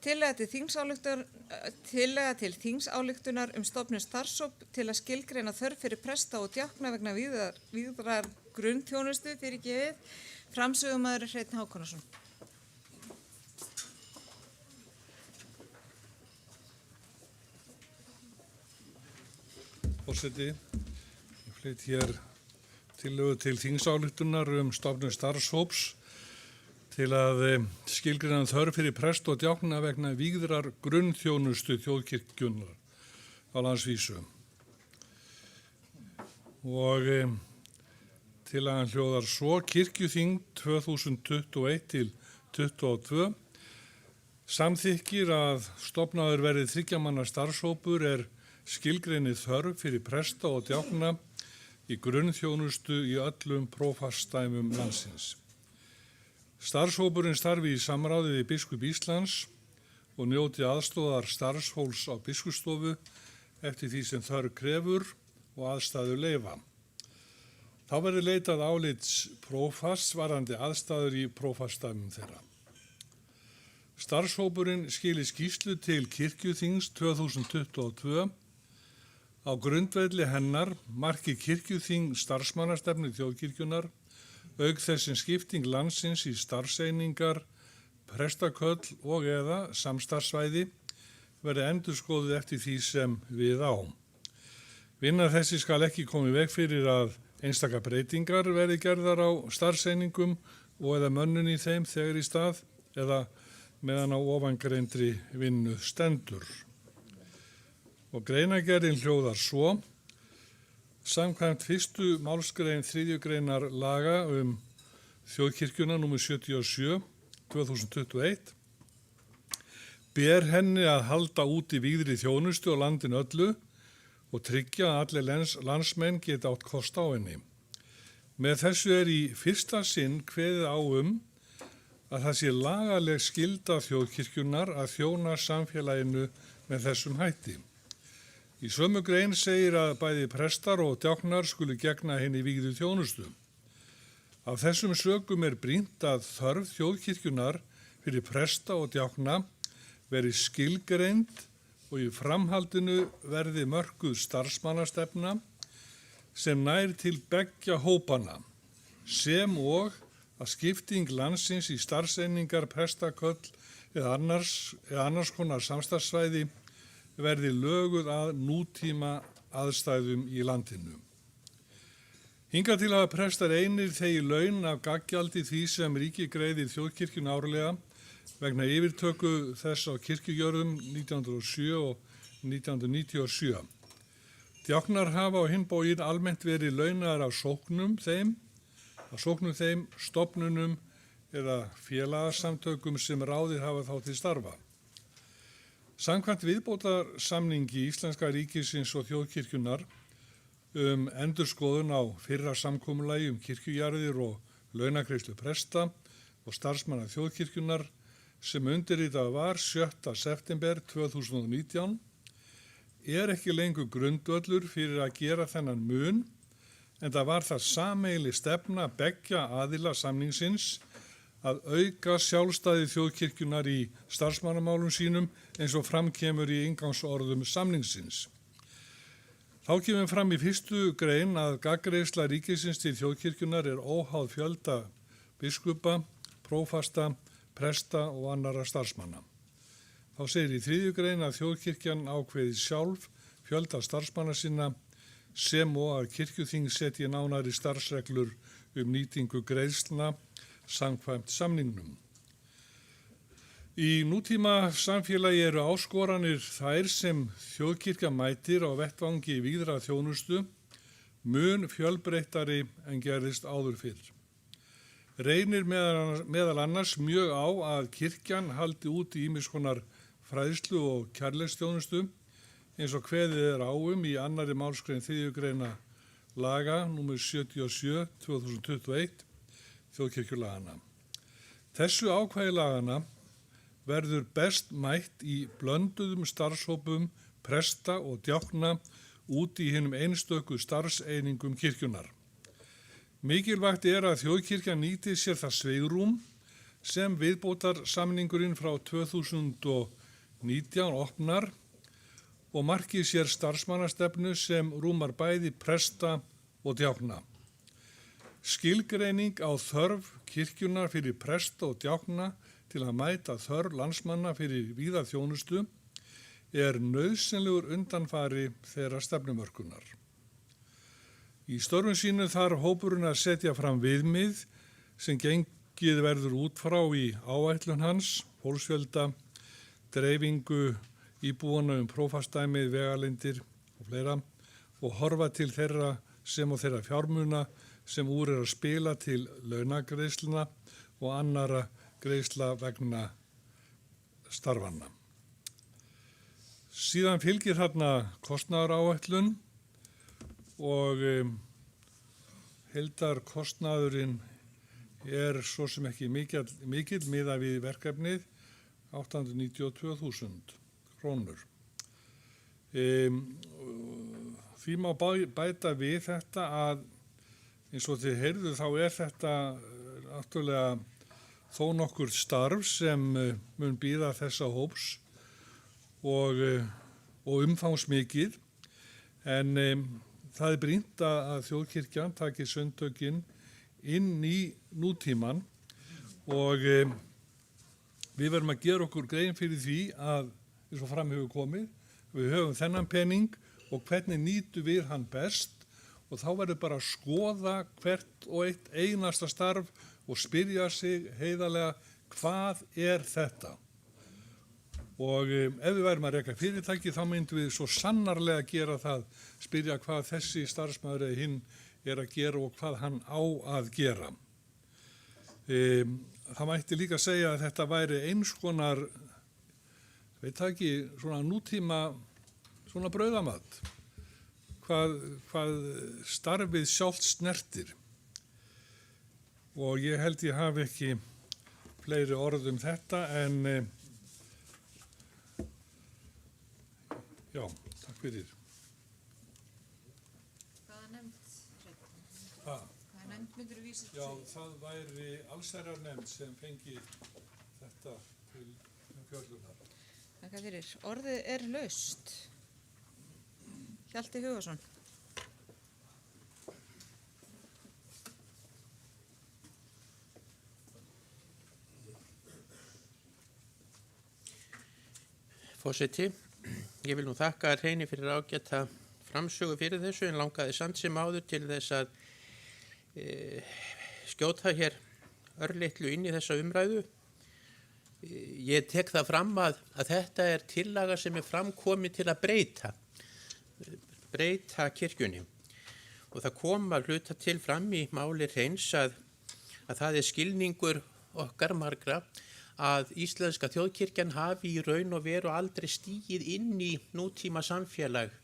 B: Tillaga til þingsályktunar stofnun starfshóp til að skilgreina þörf fyrir presta og djákna vegna víðrar grunnþjónustu fyrirgefið. Framsögumaður Hreinn Hákonarson.
K: Forseti, ég flyt hér tillögu til þingsályktunar stofnun starfshóps til að skilgreina þörf fyrir prest og djákna vegna víðrar grunnþjónustu þjóðkirkjunnar á landsvísu. Og tillagan hljóðar svo: Kirkjuþing 2021-22 samþykkir að stofnaður verði 3 manna starfshópur skilgreinið þörf fyrir presta og djákna í grunnþjónustu í öllum prófastsdæmum landsins. Starfshópurinn starfi í samráði við biskup Íslands og njóti aðstoðar starfshóls á biskupsstofu eftir því sem þörf krefur og aðstæður leyfa. Þá verði leitað álits prófasts varðandi aðstæður í prófastsdæmum þeirra. Starfshópurinn skili skýrslu til Kirkjuþings 2022. Á grundvelli hennar marki Kirkjuþing starfsmannastefnu þjóðkirkjunnar, auk þess sem skipting landsins í starfseiningar, prestaköll og eða samstarfssvæði verði endurskoðuð eftir því sem við á. Vinna þessi skal ekki koma í veg fyrir að einstaka breytingar verði gerðar á starfseiningum og eða mönnun í þeim þegar í stað eða meðan á ofangreindri vinnu stendur. Og greinagerðin hljóðar svo: Samkvæmt 1. málsgrein 3. greinar laga þjóðkirkjuna nr. 77/2021 ber henni að halda úti vígðri þjónustu á landinu öllu og tryggja að allir landsmenn geta átt kost á henni. Með þessu í fyrsta sinn kveðið á að það sé lagaleg skylda þjóðkirkjunar að þjóna samfélaginu með þessum hætti. Í sömu grein segir að bæði prestar og djáknar skulu gegna henni vígðu þjónustu. Af þessum sökum brýnt að þörf þjóðkirkjunar fyrir presta og djákna veri skilgreind og í framhaldinu verði mörkuð starfsmannastefna sem nær til beggja hópana, sem og að skipting landsins í starfseiningar, prestaköll eða annars konar samstarfssvæði verði löguð að nútíma aðstæðum í landinu. Hingað til hafa prestar einir þegi laun af gaggjaldi því sem ríkið greiðir þjóðkirkjun árlega vegna yfirtöku þess á kirkjujörðum 1907 og 1997. Djáknar hafa á hinn bóginn almennt verið launaðar af sóknum þeim, stofnunum eða félagasamtökum sem ráðið hafa þá til starfa. Samkvæmt viðbótarsamningi Íslenska ríkisins og þjóðkirkjunar endurskoðun á fyrra samkomulagi kirkjujarðir og launagreiðslu presta og starfsmanna þjóðkirkjunar sem undirritað var 7. september 2019 ekki lengur grundvöllur fyrir að gera þennan mun, en það var það sameiginleg stefna beggja aðila samningsins að auka sjálfstæði þjóðkirkjunar í starfsmannamálum sínum eins og framkemur í inngangsorðum samningsins. Þá kemur fram í 1. grein að gagnreynsla ríkisins til þjóðkirkjunar óháð fjölda biskupa, prófasta, presta og annarra starfsmanna. Þá segir í 3. grein að þjóðkirkjan ákveði sjálf fjölda starfsmanna sinna sem og að kirkjuþing setji nánari starfsreglur nýtingu greiðslna samkvæmt samningnum. Í nútíma samfélagi áskoranir þær sem þjóðkirkja mætir á vettvangi víðra þjónustu mun fjölbreyttari en gerðist áður fyrr. Reynir meðal annars mjög á að kirkjan haldi út í ýmiss konar fræðslu og kærleiksþjónustu eins og kveðið á í 2. málsgrein 3. greina laga nr. 77/2021 þjóðkirkjulagana. Þessu ákvæði lagana verður best mætt í blönduðum starfshópum presta og djákna út í hinum einstöku starfseiningum kirkjunar. Mikilvægt er að þjóðkirkjan nýti sér það svigrúm sem viðbótarsamningurinn frá 2019 opnar og marki sér starfsmannastefnu sem rúmar bæði presta og djákna. Skilgreining á þörf kirkjunar fyrir presta og djákna til að mæta þörf landsmanna fyrir víða þjónustu er nauðsynlegur undanfari þeirra stefnumörkunar. Í störfum sínu þarf hópurinn að setja fram viðmið sem gengið verður út frá í áætlun hans, fólksfjölda, dreifingu íbúana prófastdæmið, vegalindir og fleira og horfa til þeirra sem og þeirra fjármuna sem úr að spila til launagreiðsluna og annara greiðsla vegna starfanna. Síðan fylgir þarna kostnaðaráætlun og heildarkostnaðurinn svo sem ekki mikill miðað við verkefnið 892.000 krónur. Því má bæta við þetta að eins og þið heyrðu þá þetta náttúrulega þó nokkur starf sem mun bíða þessa hóps og umfangsmikið en það brýnt að þjóðkirkjan taki sundtökin inn í nútíman og við verðum að gera okkur grein fyrir því að eins og fram hefur komið, við höfum þennan pening og hvernig nýtum við hann best og þá verður bara að skoða hvert og eitt einasta starf og spyrja sig heiðarlega hvað er þetta? Og ef við værum að reka fyrirtæki þá myndum við svo sannarlega gera það, spyrja hvað þessi starfsmaður eða hinn er að gera og hvað hann á að gera. Það mætti líka segja að þetta væri eins konar, veit það ekki, svona nútíma, svona brauðamat, hvað starfið sjálft snertir. Og ég held ég hafi ekki fleiri orð þetta en já, takk fyrir.
B: Hvaða nefnd? Hvaða nefnd myndir þú vísa til?
K: Já, það væri allsherjarnefnd sem fengi þetta til fjöllunar.
B: Takk fyrir. Orðið er laust. Hjalti Hugason.
N: Forseti, ég vil nú þakka Hreini fyrir ágæta framsögu fyrir þessu en langaði samt sem áður til þess að skjóta hér örlitlu inn í þessa umræðu. Ég tek það fram að þetta er tillaga sem er framkomið til að breyta kirkjunni og það kom að hluta til fram í máli Hreins að það er skilningur okkar margra að íslenska þjóðkirkjan hafi í raun og veru aldrei stigið inn í nútíma samfélag.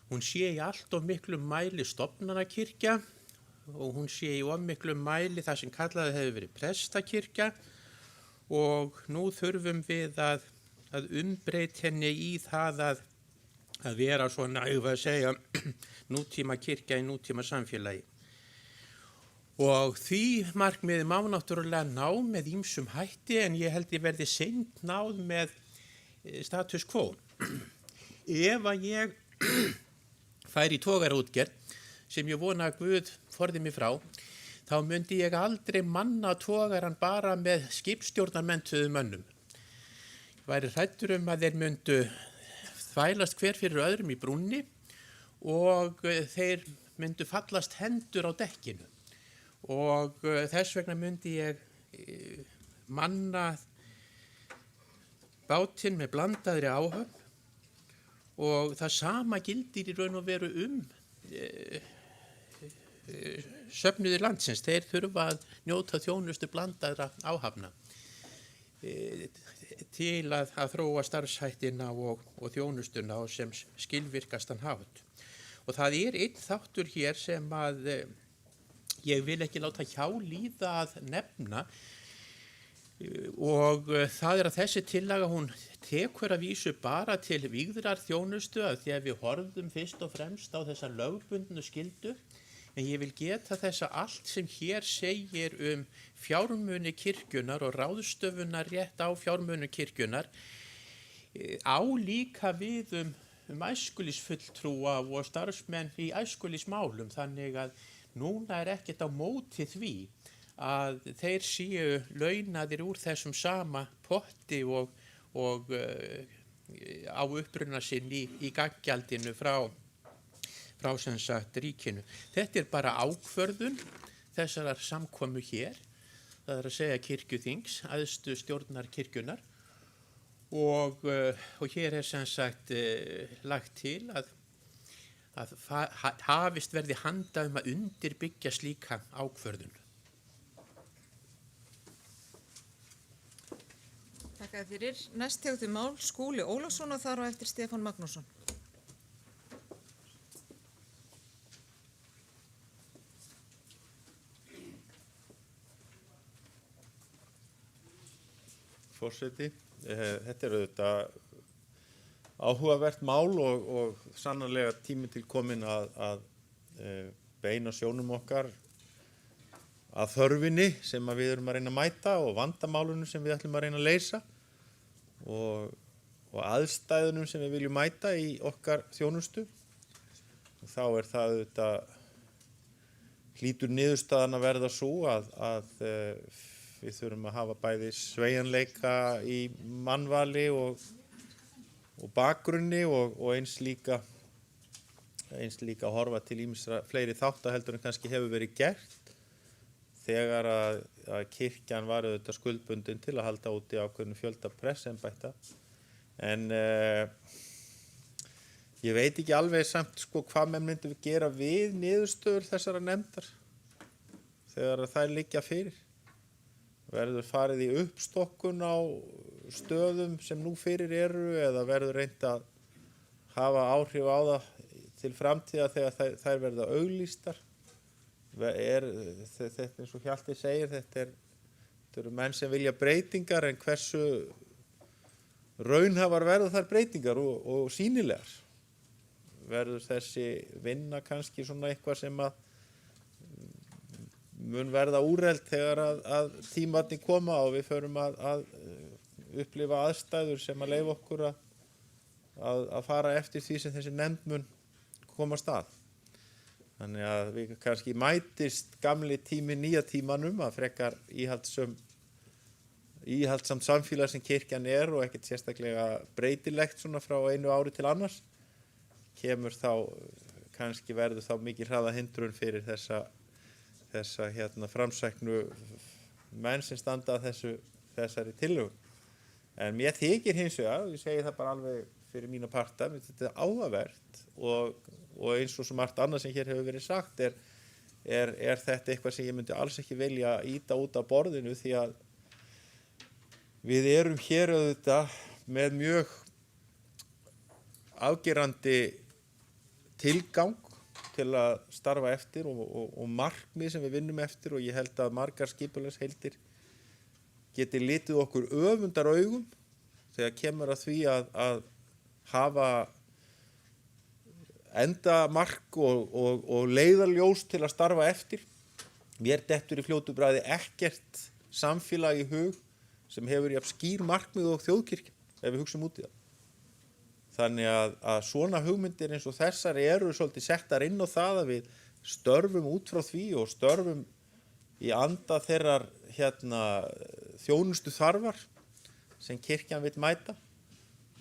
N: Hún sé í allt of miklum mæli stofnanakirkja og hún sé í of miklum mæli það sem kallaði hefur verið prestakirkja og nú þurfum við að umbreyta henni í það að vera svona, ég var að segja, nútíma kirkja í nútíma samfélagi. Og því markmiði má náttúrulega ná með ýmsum hætti en ég held ég verði seint náð með status quo. Ef að ég færi í togaraútgerð sem ég vona að Guð forði mig frá, þá myndi ég aldrei manna togaran bara með skipstjórnarmenntuðum mönnum. Ég væri hræddur að þeir myndu þvælast hver fyrir öðrum í brúnni og þeir myndu fallast hendur á dekkinu. Og þess vegna myndi ég manna bátinn með blandaðri áhöfn og það sama gildir í raun og veru söfnuðir landsins. Þeir þurfa að njóta þjónustu blandaðra áhafna til að þróa starfshættina og þjónustuna og sem skilvirkastan hátt. Og það er einn þáttur hér sem að ég vil ekki láta hjá líða að nefna og það er að þessi tillaga hún tekur að vísu bara til vígðrar þjónustu að því að við horfum fyrst og fremst á þessa lögbundnu skyldu En ég vil geta þess að allt sem hér segir fjármuni kirkjunar og ráðstöfunar rétt á fjármuni kirkjunar á líka við æskulýsfulltrúa og starfsmenn í æskulýsmálum, þannig að núna ekkert á móti því að þeir séu launaðir úr þessum sama potti og á uppruna sinn í gaggjaldinu frá sem sagt ríkinu. Þetta bara ákvörðun þessarar samkomu hér, það að segja kirkjuþings, æðstu stjórnar kirkjunar og hér sem sagt lagt til að hafist verði handa að undirbyggja slíka ákvörðun.
B: Þakka fyrir. Næst tegðu mál Skúli Ólafsson og þar á eftir Stefán Magnússon.
G: Forseti, þetta auðvitað áhugavert mál og sannarlega tími til komin að beina sjónum okkar að þörfinni sem við erum að reyna að mæta og vandamálunum sem við ætlum að reyna að leysa og aðstæðunum sem við viljum mæta í okkar þjónustu. Og þá það auðvitað hlýtur niðurstaðan að verða svo að við þurfum að hafa bæði sveigjanleika í mannvali og bakgrunni og eins líka horfa til ýmsra fleiri þátta heldur en kannski hefur verið gert þegar að kirkjan var auðvitað skuldbundin til að halda úti ákveðnu fjölda prestsembætta. En ég veit ekki alveg samt hvað menn myndum við gera við niðurstöður þessara nefndar þegar þær liggja fyrir. Verður farið í uppstokkun á stöðum sem nú fyrir eru eða verður reynt að hafa áhrif á það til framtíða þegar þær verða auglýstar? Þetta eins og Hjalti segir, þetta eru menn sem vilja breytingar en hversu raunhafar verða þær breytingar og sýnilegar? Verður þessi vinna kannski svona eitthvað sem að mun verða úrelt þegar að tímarnir koma og við förum að upplifa aðstæður sem að leyfa okkur að fara eftir því sem þessi nefnd mun komast að. Þannig að við kannski mætist gamli tími nýja tímanum að frekar íhaldsamt samfélag sem kirkjan og ekkert sérstaklega breytilegt svona frá einu ári til annars kemur þá kannski verður þá mikið hraða hindrun fyrir þessa framsæknu menn sem standa að þessari tillögu. En mér þykir hins vegar, og ég segi það bara alveg fyrir mína parta, þetta áhugavert og eins og svo margt annað sem hér hefur verið sagt er þetta eitthvað sem ég myndi alls ekki velja íta út af borðinu því að við erum hér auðvitað með mjög afgerandi tilgang til að starfa eftir og markmið sem við vinnum eftir og ég held að margar skipulagsheildir geti litið okkur öfundar augum þegar kemur að því að hafa endamark og leiðarljós til að starfa eftir. Mér dettur í fljótu bragði ekkert samfélag í hug sem hefur jafn skýr markmið og þjóðkirkjan ef við hugsum út í það. Þannig að svona hugmyndir eins og þessar eru svolítið settar inn á það að við störfum út frá því og störfum í anda þeirrar þjónustu þarfar sem kirkjan vill mæta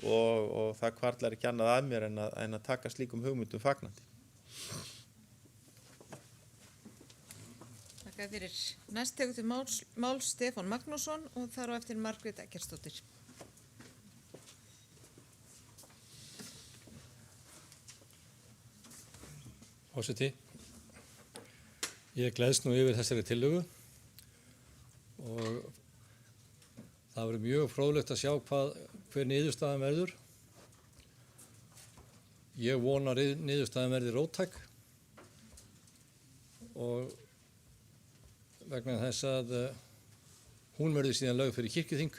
G: og það hvarflar ekki annað að mér en að taka slíkum hugmyndum fagnandi.
B: Þakka fyrir. Næst tekur til mál Stefán Magnússon og þar á eftir Margrét Eggertsdóttir.
V: Forseti, ég gleðst nú yfir þessari tillögu og það verður mjög fróðlegt að sjá hver niðurstaðan verður. Ég vona að niðurstaðan verði róttæk og vegna þess að hún verður síðan lögð fyrir kirkjuþing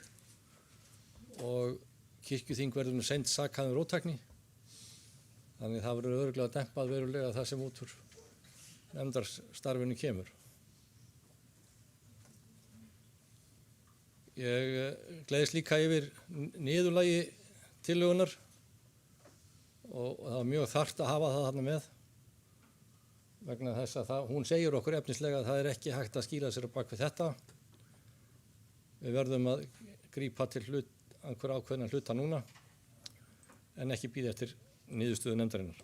V: og kirkjuþing verður nú seint sakað róttækni. Þannig það verður örugglega dempað verulega það sem út úr nefndarstarfinu kemur. Ég gleðist líka yfir niðurlagi tillögunar og það var mjög þarft að hafa það þarna með vegna þess að hún segir okkur efnislega að það er ekki hægt að skýla sér á bak við þetta. Við verðum að grípa til einhver ákveðna hluta núna en ekki bíða eftir niðurstöðu nefndarinnar.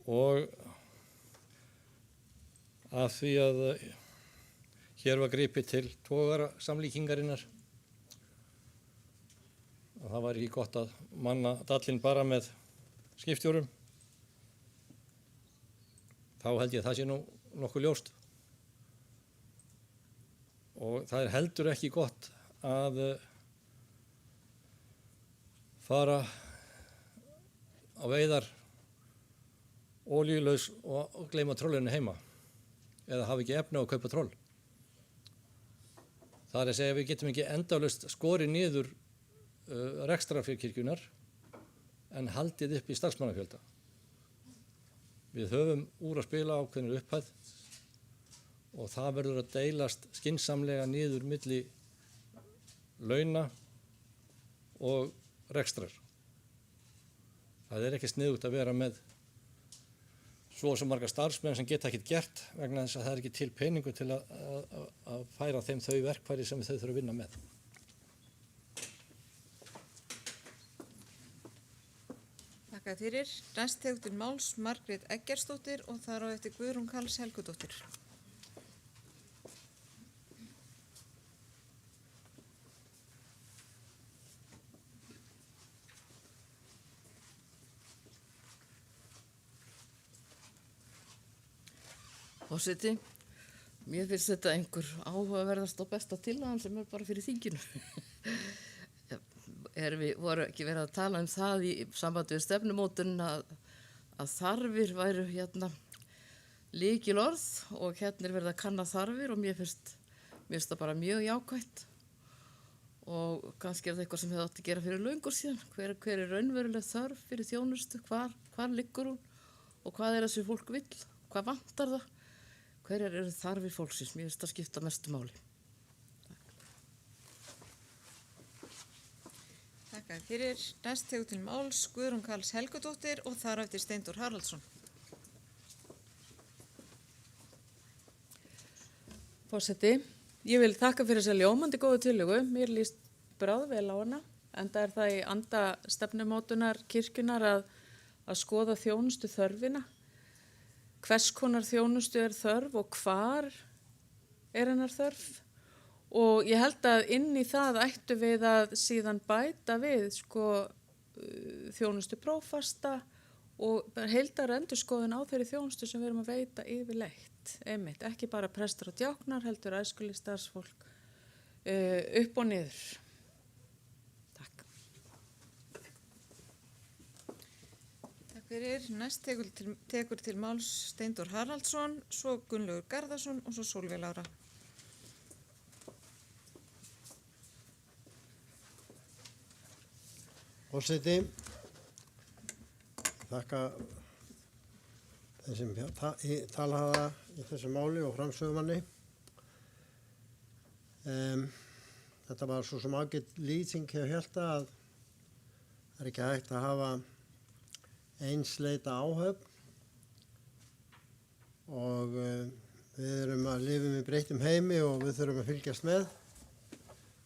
V: Og af því að hér var gripið til togarasamlíkingarinnar og það var ekki gott að manna dallinn bara með skipstjórum, þá held ég að það sé nú nokkuð ljóst. Og það er heldur ekki gott að fara á veiðar olíulaus og gleyma trollinu heima eða hafa ekki efni á að kaupa troll. Það er að segja að við getum ekki endalaust skorið niður rekstrarfé kirkjunnar en haldið upp í starfsmannafjölda. Við höfum úr að spila ákveðnir upphæð og það verður að deilast skynsamlega niður milli launa og rekstrar. Það er ekki sniðugt að vera með svo og svo marga starfsmenn sem geta ekkert gert vegna þess að það er ekki til peningu til að færa þeim þau verkfæri sem þau þurfa að vinna með.
B: Þakka fyrir. Næst tekur til máls Margrét Eggertsdóttir og þar á eftir Guðrún Karls Helgudóttir.
P: Forseti, mér finnst þetta einhver áhugaverðast og besta tillagan sem bara fyrir þinginu. Voru ekki verið að tala það í sambandi við stefnumótun að þarfir væru lykilorð og er verið að kanna þarfir og mér finnst það bara mjög jákvætt og kannski það eitthvað sem hefði átt að gera fyrir löngur síðan. Hver er raunveruleg þörf fyrir þjónustu, hvar liggur hún og hvað það sem fólk vill, hvað vantar það? Hverjar eru þarfir fólksins? Mér finnst það skipta mestu máli.
B: Þakka fyrir. Næst tekur til máls Guðrún Karls Helgudóttir og þar á eftir Steindór Haraldsson.
C: Forseti, ég vil þakka fyrir þessa ljómandi góðu tillögu. Mér líst bráðvel á hana, enda er það í anda stefnumótunar kirkjunar að skoða þjónustu þörfina. Hvers konar þjónustu er þörf og hvar er hennar þörf og ég held að inn í það ættu við að síðan bæta við þjónustu prófasta og heildar endurskoðun á þeirri þjónustu sem við erum að veita yfirleitt. Einmitt, ekki bara prestar og djáknar, heldur æskulíð starfsfólk upp og niður.
B: Fyrir. Næst tekur til máls Steindór Haraldsson, svo Gunnlaugur Garðarsson og svo Sólveig Lára.
F: Forseti, þakka þessum talhafa í þessu máli og framsögumanni. Þetta var svo sem ágætt lýsing hjá Hjalta að það er ekki hægt að hafa einsleita áhöfn og við erum að lifa í breyttum heimi og við þurfum að fylgjast með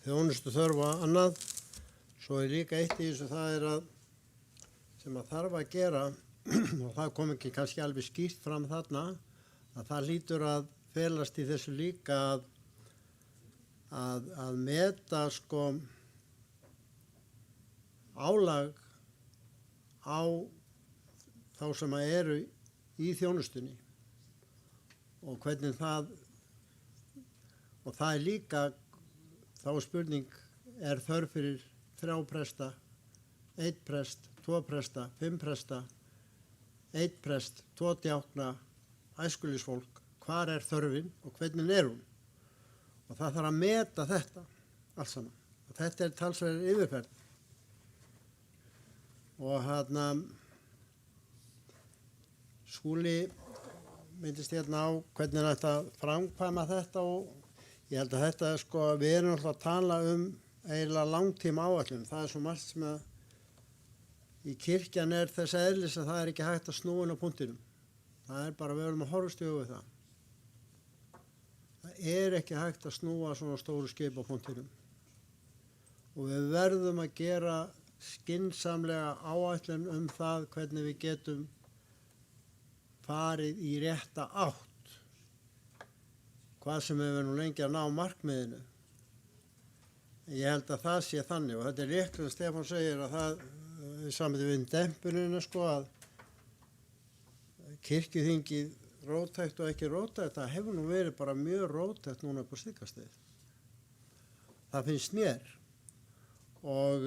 F: þjónustu þörf og annað. Svo er líka eitt í þessu það er sem að þarf að gera og það kom ekki kannski alveg skýrt fram þarna að það hlýtur að felast í þessu líka að meta álag á þá sem að eru í þjónustunni og hvernig það er líka þá spurning er þörf fyrir 3 presta, 1 prest, 2 presta, 5 presta, 1 prest, 2 djákna, æskulíðsfólk, hvar er þörfin og hvernig er hún og það þarf að meta þetta allt saman og þetta er talsverð yfirferð og Skúli myndist hérna á hvernig þetta framkvæma þetta og ég held að þetta sko, við erum alltaf að tala eiginlega langtíma áætlun. Það svo margt sem að í kirkjan þess eðlis að það ekki hægt að snúa inn á punktinum. Það bara, við erum að horfast í augu við það. Það ekki hægt að snúa svona stóru skip á punktinum. Og við verðum að gera skynsamlega áætlun það hvernig við getum farið í rétta átt. Hvað sem við verðum lengi að ná markmiðinu. Ég held að það sé þannig og þetta rétt sem Stefán segir að það samið við dempunina sko að kirkjuþingið róttækt og ekki róttækt, það hefur nú verið bara mjög róttækt núna upp á Stikastið. Það finnst mér og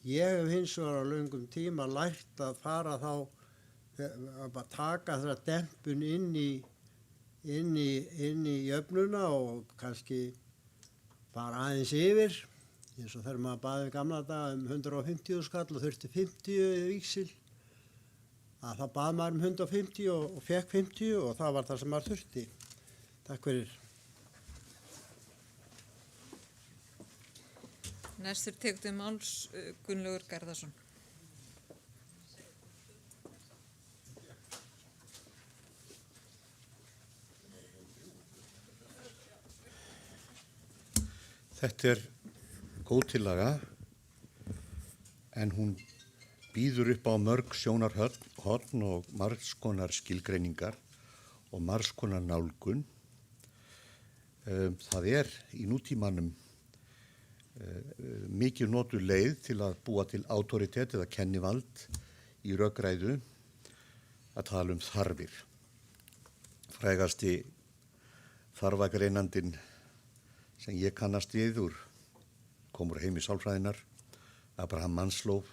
F: ég hef hins vegar á löngum tíma lært að fara þá að taka þessa dempun inn í jöfnuna og kannski fara aðeins yfir, eins og þegar maður baði gamla daga 150 skall og þurfti 50 í víxil, að það bað maður 150 og fekk 50 og það var það sem maður þurfti. Takk fyrir.
B: Næstur tekur máls Gunnlaugur Garðarsson.
I: Þetta góð tillaga en hún býður upp á mörg sjónarhorn og margs konar skilgreiningar og margs konar nálgun. Það í nútímanum mikið notuð leið til að búa til autoritet eða kennivald í rökræðu að tala þarfir. Frægasti þarfagreinandinn sem ég kannast við komur heim í sálfræðinar, Abraham Maslow,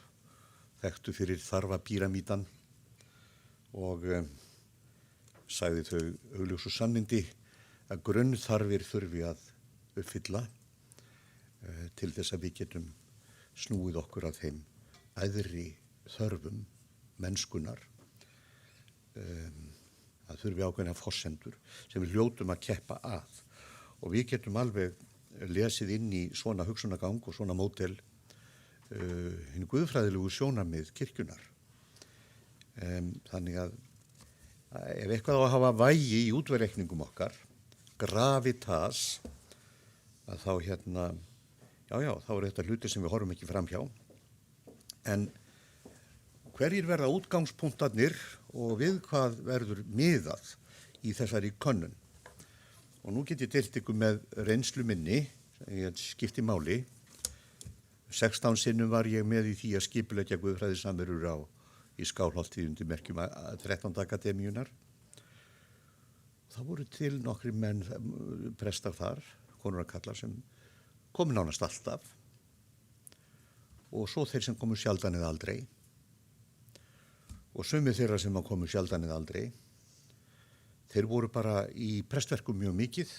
I: þekktu fyrir þarfapíramídan og sagði þau augljósu sannindi að grunnþarfir þurfi að uppfylla til þess að við getum snúið okkur að þeim æðri þörfum mennskunar. Það þurfi ákveðna forsendur sem við hljótum að keppa að. Og við getum alveg lesið inn í svona hugsunargang og svona módel hinn guðfræðilegu sjónarmið kirkjunar. Þannig að ef eitthvað á að hafa vægi í útverreikningum okkar, gravitas, að þá þá þetta hluti sem við horfum ekki fram hjá. En hverjir verða útgangspunktarnir og við hvað verður miðað í þessari könnun? Og nú get ég deilt ykkur með reynslu minni, ég skipti máli. 16 sinnum var ég með í því að skipuleggja guðfræðisamverur í Skálholti undir merkjum 13. akademíunar. Það voru til nokkri menn prestar þar, konur og kallar sem komu nánast alltaf. Og svo þeir sem komu sjaldan eða aldrei. Og sumir þeirra sem komu sjaldan eða aldrei. Þeir voru bara í prestverkum mjög mikið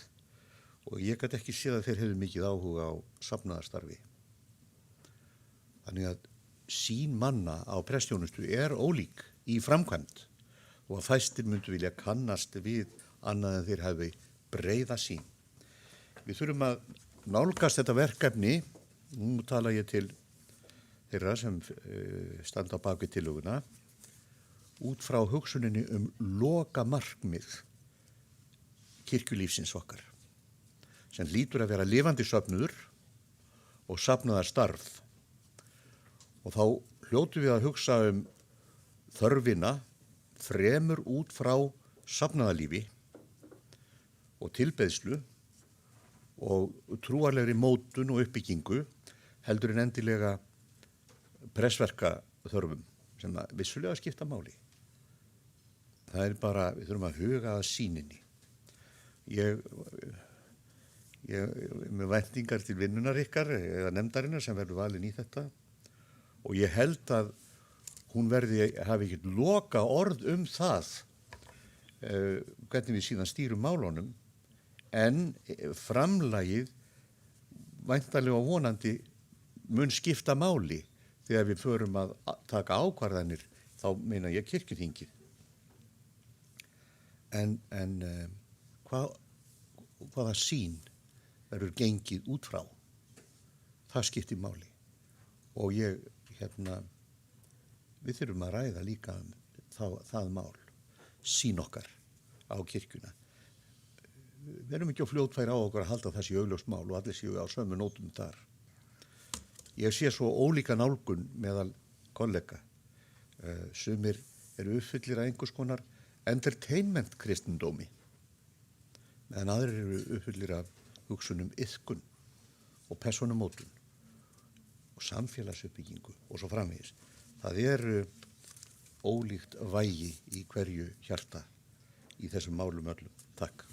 I: og ég gat ekki séð að þeir hefðu mikið áhuga á safnaðarstarfi. Þannig að sýn manna á prestþjónustu ólík í framkvæmd og að fæstir myndu vilja kannast við annað en þeir hafi breiða sýn. Við þurfum að nálgast þetta verkefni, nú tala ég til þeirra sem standa á bak við tillöguna, út frá hugsuninni loka markmið kirkjulífsins okkar, sem hlýtur að vera lifandi söfnuður og safnaðarstarf. Og þá hljótum við að hugsa þörfina fremur út frá safnaðarlífi og tilbeiðslu og trúarlegri mótun og uppbyggingu heldur en endilega pressverka þörfum sem að vissulega skipta máli. Það bara, við þurfum að huga að sýninni. Ég með væntingar til vinnunar ykkar eða nefndarinnar sem verður valin í þetta og ég held að hún hafi ekkert loka orð það hvernig við síðan stýrum málunum en framlagið væntanlega og vonandi mun skipta máli þegar við förum að taka ákvarðanir, þá meina ég kirkjuþingið. hvaða sýn verður gengið út frá, það skiptir máli. Og við þurfum að ræða líka það mál, sýn okkar á kirkjuna. Við erum ekki á fljótfæri á okkur að halda þessi augljóst mál og allir séu á sömu nótum þar. Ég sé svo ólíka nálgun meðal kollega. Sumir eru uppfyllir að einhvers konar entertainment kristindómi, meðan aðrir eru uppfyllir af hugsunum iðkun og persónumótun og samfélagsuppbyggingu og svo framvegis. Það eru ólíkt vægi í hverju hjarta í þessum málum öllum. Takk.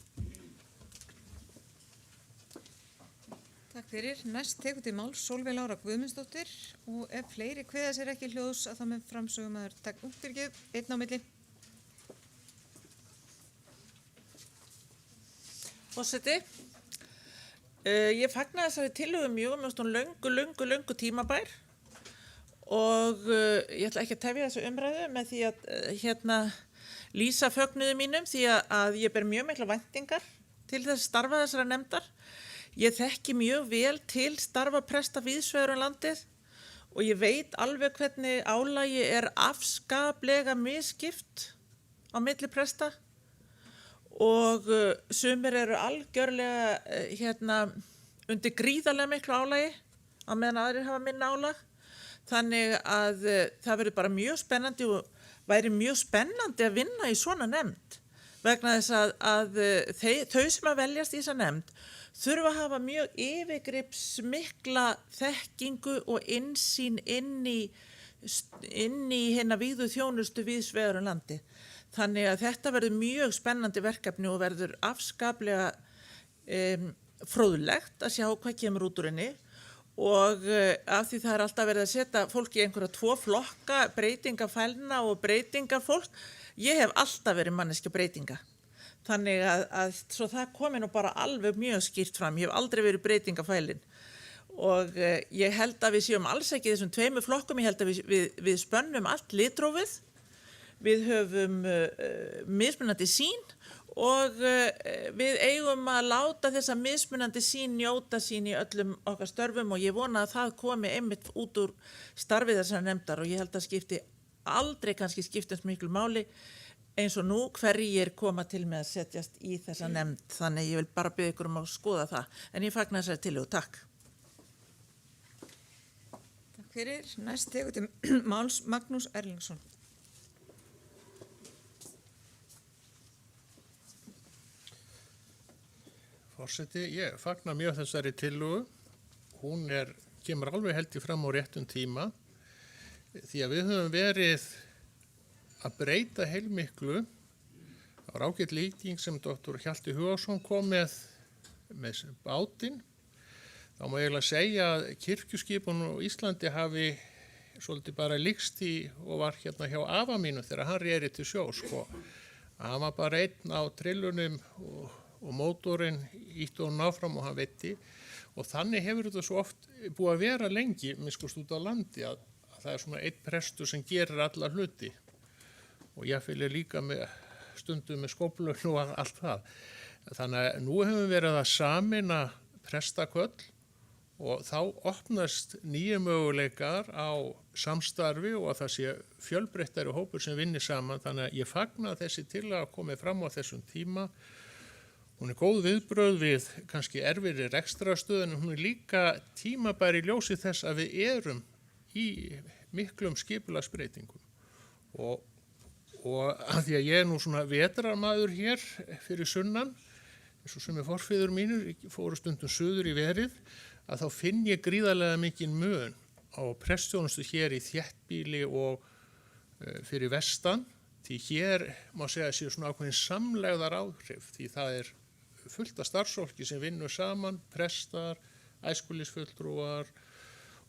B: Takk fyrir. Næst tekur til máls Sólveig Lára Guðmundsdóttir og ef fleiri kveða sér ekki hljóðs að þá með framsögumaður takk uppbyrgið, einn á milli.
S: Forseti, ég fagna þessari tillögu mjög, mér finnst hún löngu tímabær og ég ætla ekki að tefja þessu umræðu með því að lýsa fögnuði mínum því að ég ber mjög mikla væntingar til þess starfa þessara nefndar. Ég þekki mjög vel til starfa presta víðsvegar um landið og ég veit alveg hvernig álagi er afskaplega misskipt á milli presta og sumir eru algjörlega undir gríðarlega miklu álagi á meðan aðrir hafa minna álag. Þannig að það verður bara mjög spennandi og væri mjög spennandi að vinna í svona nefnd vegna þess að þau sem að veljast í þessa nefnd þurfa að hafa mjög yfirgripsmikla þekkingu og innsýn inn í hérna vígðu þjónustu víðsvegar um landi. Þannig að þetta verður mjög spennandi verkefni og verður afskaplega fróðlegt að sjá hvað kemur út úr henni og af því það er alltaf verið að setja fólk í einhverja 2 flokka, breytingafælna og breytingafólk. Ég hef alltaf verið manneskja breytinga. Þannig að svo það komi nú bara alveg mjög skýrt fram. Ég hef aldrei verið breytingafælin og ég held að við séum alls ekki í þessum 2 flokkum. Ég held að við spönnum allt litrófið. Við höfum mismunandi sýn og við eigum að láta þessa mismunandi sýn njóta sín í öllum okkar störfum og ég vona að það komi einmitt út úr starfið þessar nefndar og ég held að aldrei kannski skiptast miklu máli eins og nú hverjir koma til með að setjast í þessa nefnd. Þannig ég vil bara biðja ykkur að skoða það. En ég fagna þessari tillögu. Takk.
B: Takk fyrir. Næst tekur til máls Magnús Erlingsson.
D: Forseti, ég fagna mjög þessari tillögu. Hún kemur alveg held í fram á réttum tíma því að við höfum verið að breyta heilmiklu. Það var ágætt líking sem Dr. Hjalti Hugason kom með bátinn. Þá má ég eiginlega segja að kirkjuskipun á Íslandi hafi svolítið bara líkst í og var hérna hjá afa mínu þegar hann réri til sjós. Hann var bara einn á trillunum og mótorinn ítti honum áfram og hann veitti. Og þannig hefur þetta svo oft búið að vera lengi, miskust út á landi, að það er svona einn prestur sem gerir alla hluti. Og ég fylgir líka stundum með skóflun og allt það. Þannig að nú hefum við verið að sameina prestaköll og þá opnast nýju möguleikar á samstarfi og að það sé fjölbreyttari hópur sem vinnir saman. Þannig að ég fagna þessi tillaga að komið fram á þessum tíma. Hún góð viðbrögð við kannski erfiðri rekstrastöð en hún líka tímabæri í ljósi þess að við erum í miklum skipulagsbreytingum. Og að því að ég nú svona vetrarmaður hér fyrir sunnan, eins og sem forfeður mínur fóru stundum suður í verið, að þá finn ég gríðarlega mikinn mun á prestþjónustu hér í þéttbýli og fyrir vestan, því hér má segja að séu svona ákveðin samlegðar áhrif, því það fullt af starfsfólki sem vinnur saman, prestar, æskulýðsfulltrúar,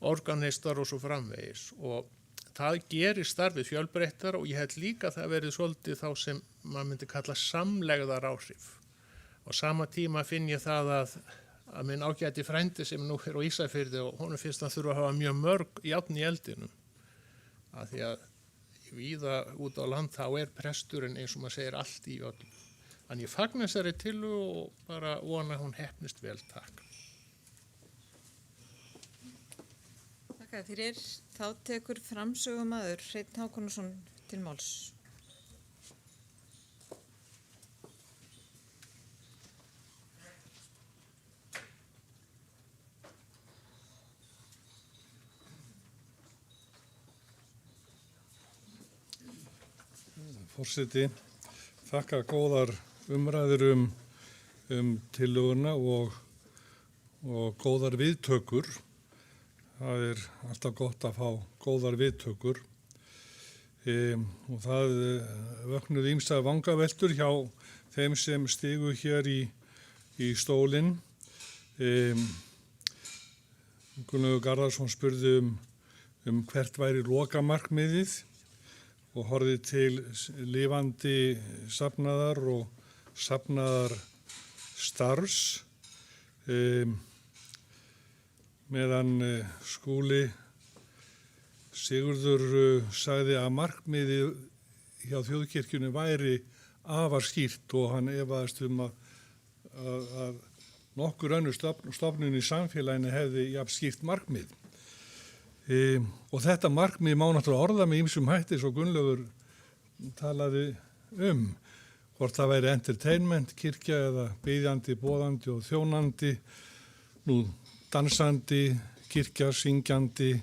D: organistar og svo framvegis og það gerir starfið fjölbreyttara og ég held líka að það verið svolítið þá sem maður myndi kalla samlegðar áhrif. Og sama tíma finn ég það að minn ágæti frændi sem nú á Ísafirði og honum finnst að þurfa að hafa mjög mörg járn í eldinum. Að því að víða út á land þá presturinn eins og maður segir allt í öllum. Þannig ég fagna þessari tillögu og bara vona að hún heppnist vel, takk.
B: Þakka fyrir. Þá tekur framsögumaður Hreinn Hákonarson til máls.
K: Forseti, þakka góðar umræður um tillöguna og góðar viðtökur. Það er alltaf gott að fá góðar viðtökur. Og það vöknuðu ýmsar vangaveltur hjá þeim sem stigu hér í stólinn. Gunnlaugur Garðarsson spurði um hvert væri lokamarkmiðið og horfði til lifandi safnaðar og safnaðar starfs, meðan Skúli Sigurður sagði að markmiðið hjá þjóðkirkjunni væri afar skýrt og hann efaðist að nokkur önnur stofnun í samfélaginu hefði jafn skýrt markmið. Og þetta markmið má náttúrulega orða með ýmsum hætti svo Gunnlaugur talaði hvort það væri entertainment kirkja eða biðjandi, boðandi og þjónandi, nú dansandi kirkja, syngjandi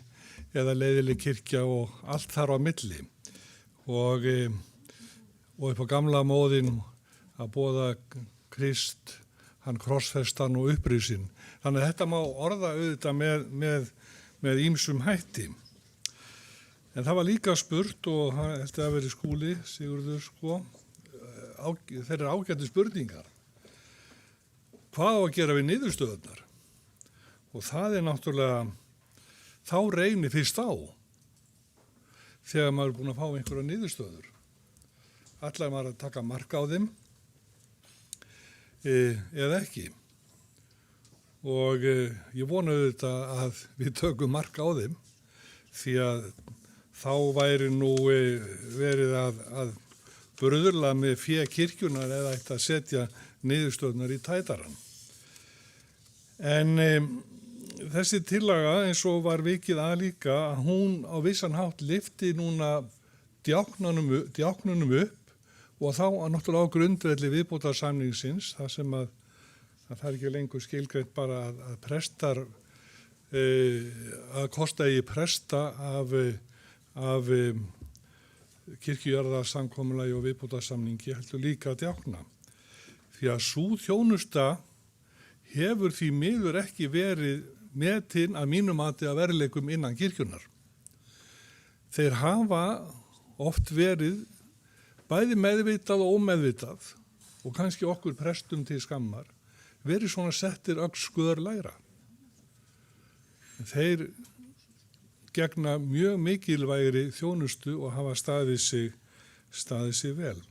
K: eða leiðileg kirkja og allt þar á milli og upp á gamla móðin að boða Krist, hann krossfestan og upprisinn. Þannig að þetta má orða auðvitað með ýmsum hætti. En það var líka spurt og þetta að verið Skúli Sigurður þeirra ágæti spurningar. Hvað á að gera við niðurstöðunar? Og það er náttúrulega, þá reynir fyrst á þegar maður er búin að fá einhverja niðurstöður. Ætlar maður að taka mark á þeim eða ekki. Og ég vona auðvitað að við tökum mark á þeim því að þá væri nú verið að burðurla með fé kirkjunar eða eitt að setja niðurstöðnar í tætarann. En þessi tillaga eins og var vikið að líka að hún á vissan hátt lyfti núna djáknunum upp og þá náttúrulega á grundvelli viðbótarsamningsins þar sem að það er ekki lengur skilgreint bara að prestar, að kosta í presta af kirkjujarðarsamkomulagi og viðbótarsamningi heldur líka að djákna. Því að sú þjónusta hefur því miður ekki verið metin að mínu mati að veruleikum innan kirkjunar. Þeir hafa oft verið bæði meðvitað og ómeðvitað og kannski okkur prestum til skammar verið svona settir öxskuðar lægra. Þeir gegna mjög mikilvægri þjónustu og hafa staðið sig vel.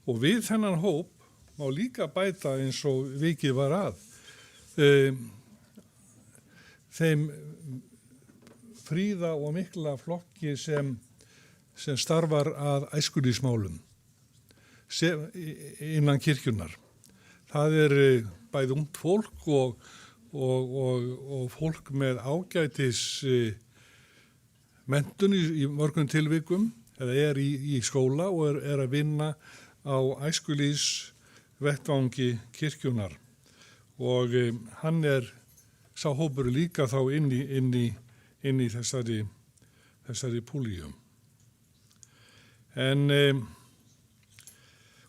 K: Og við þennan hóp má líka bæta eins og vikið var að þeim fríða og mikla flokki sem starfar að æskulýðsmálum innan kirkjunar. Það er bæði ungt fólk og fólk með ágætis menntun í mörgum tilvikum eða er í skóla og er að vinna á æskulýðsvettvangi kirkjunar og hann er sá hópur líka þá inn í þessari púlíum.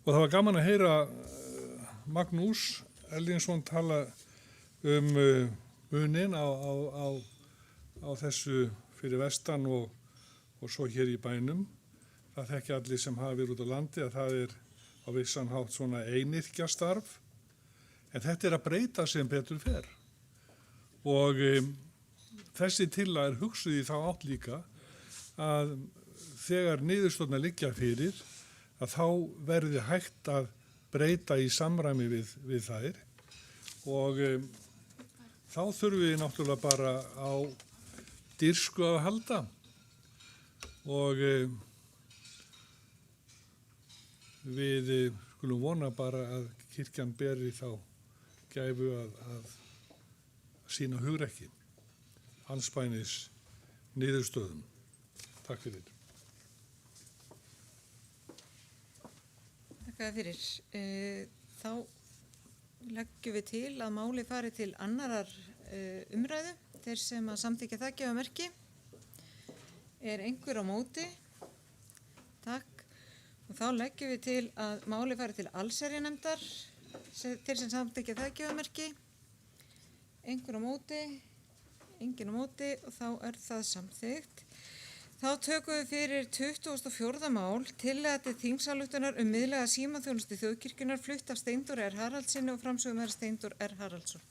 K: Og það var gaman að heyra Magnús Ellingsson tala munin á þessu fyrir vestan og svo hér í bænum. Það þekki allir sem hafa verið út á landi að það er á vissan hátt svona einyrkjastarf en þetta er að breyta sem betur fer. Og þessi tillaga er hugsuð í þá átt líka að þegar niðurstöðurnar liggja fyrir að þá verði hægt að breyta í samræmi við þær og þá þurfum við náttúrulega bara á dirsku að halda og við skulum vona bara að kirkjan beri þá gæfu að sína hugrekki, anspænis niðurstöðum. Takk fyrir.
B: Takk fyrir. Þá leggjum við til að máli fari til annarar umræðu. Þeir sem að samþykja það gefa merki. Er einhver á móti? Takk. Og þá leggjum við til að máli fari til allsherjarnefndar. Þeir sem samþykja það gefa merki. Einhver á móti? Engin á móti og þá er það samþykkt. Þá tökum við fyrir 24. mál tillaga til þingsaluktunar miðlæga símaþjónustu þjóðkirkjunnar flutt af Steindór R. Haraldsinni og framsögumaður Steindór R. Haraldsson.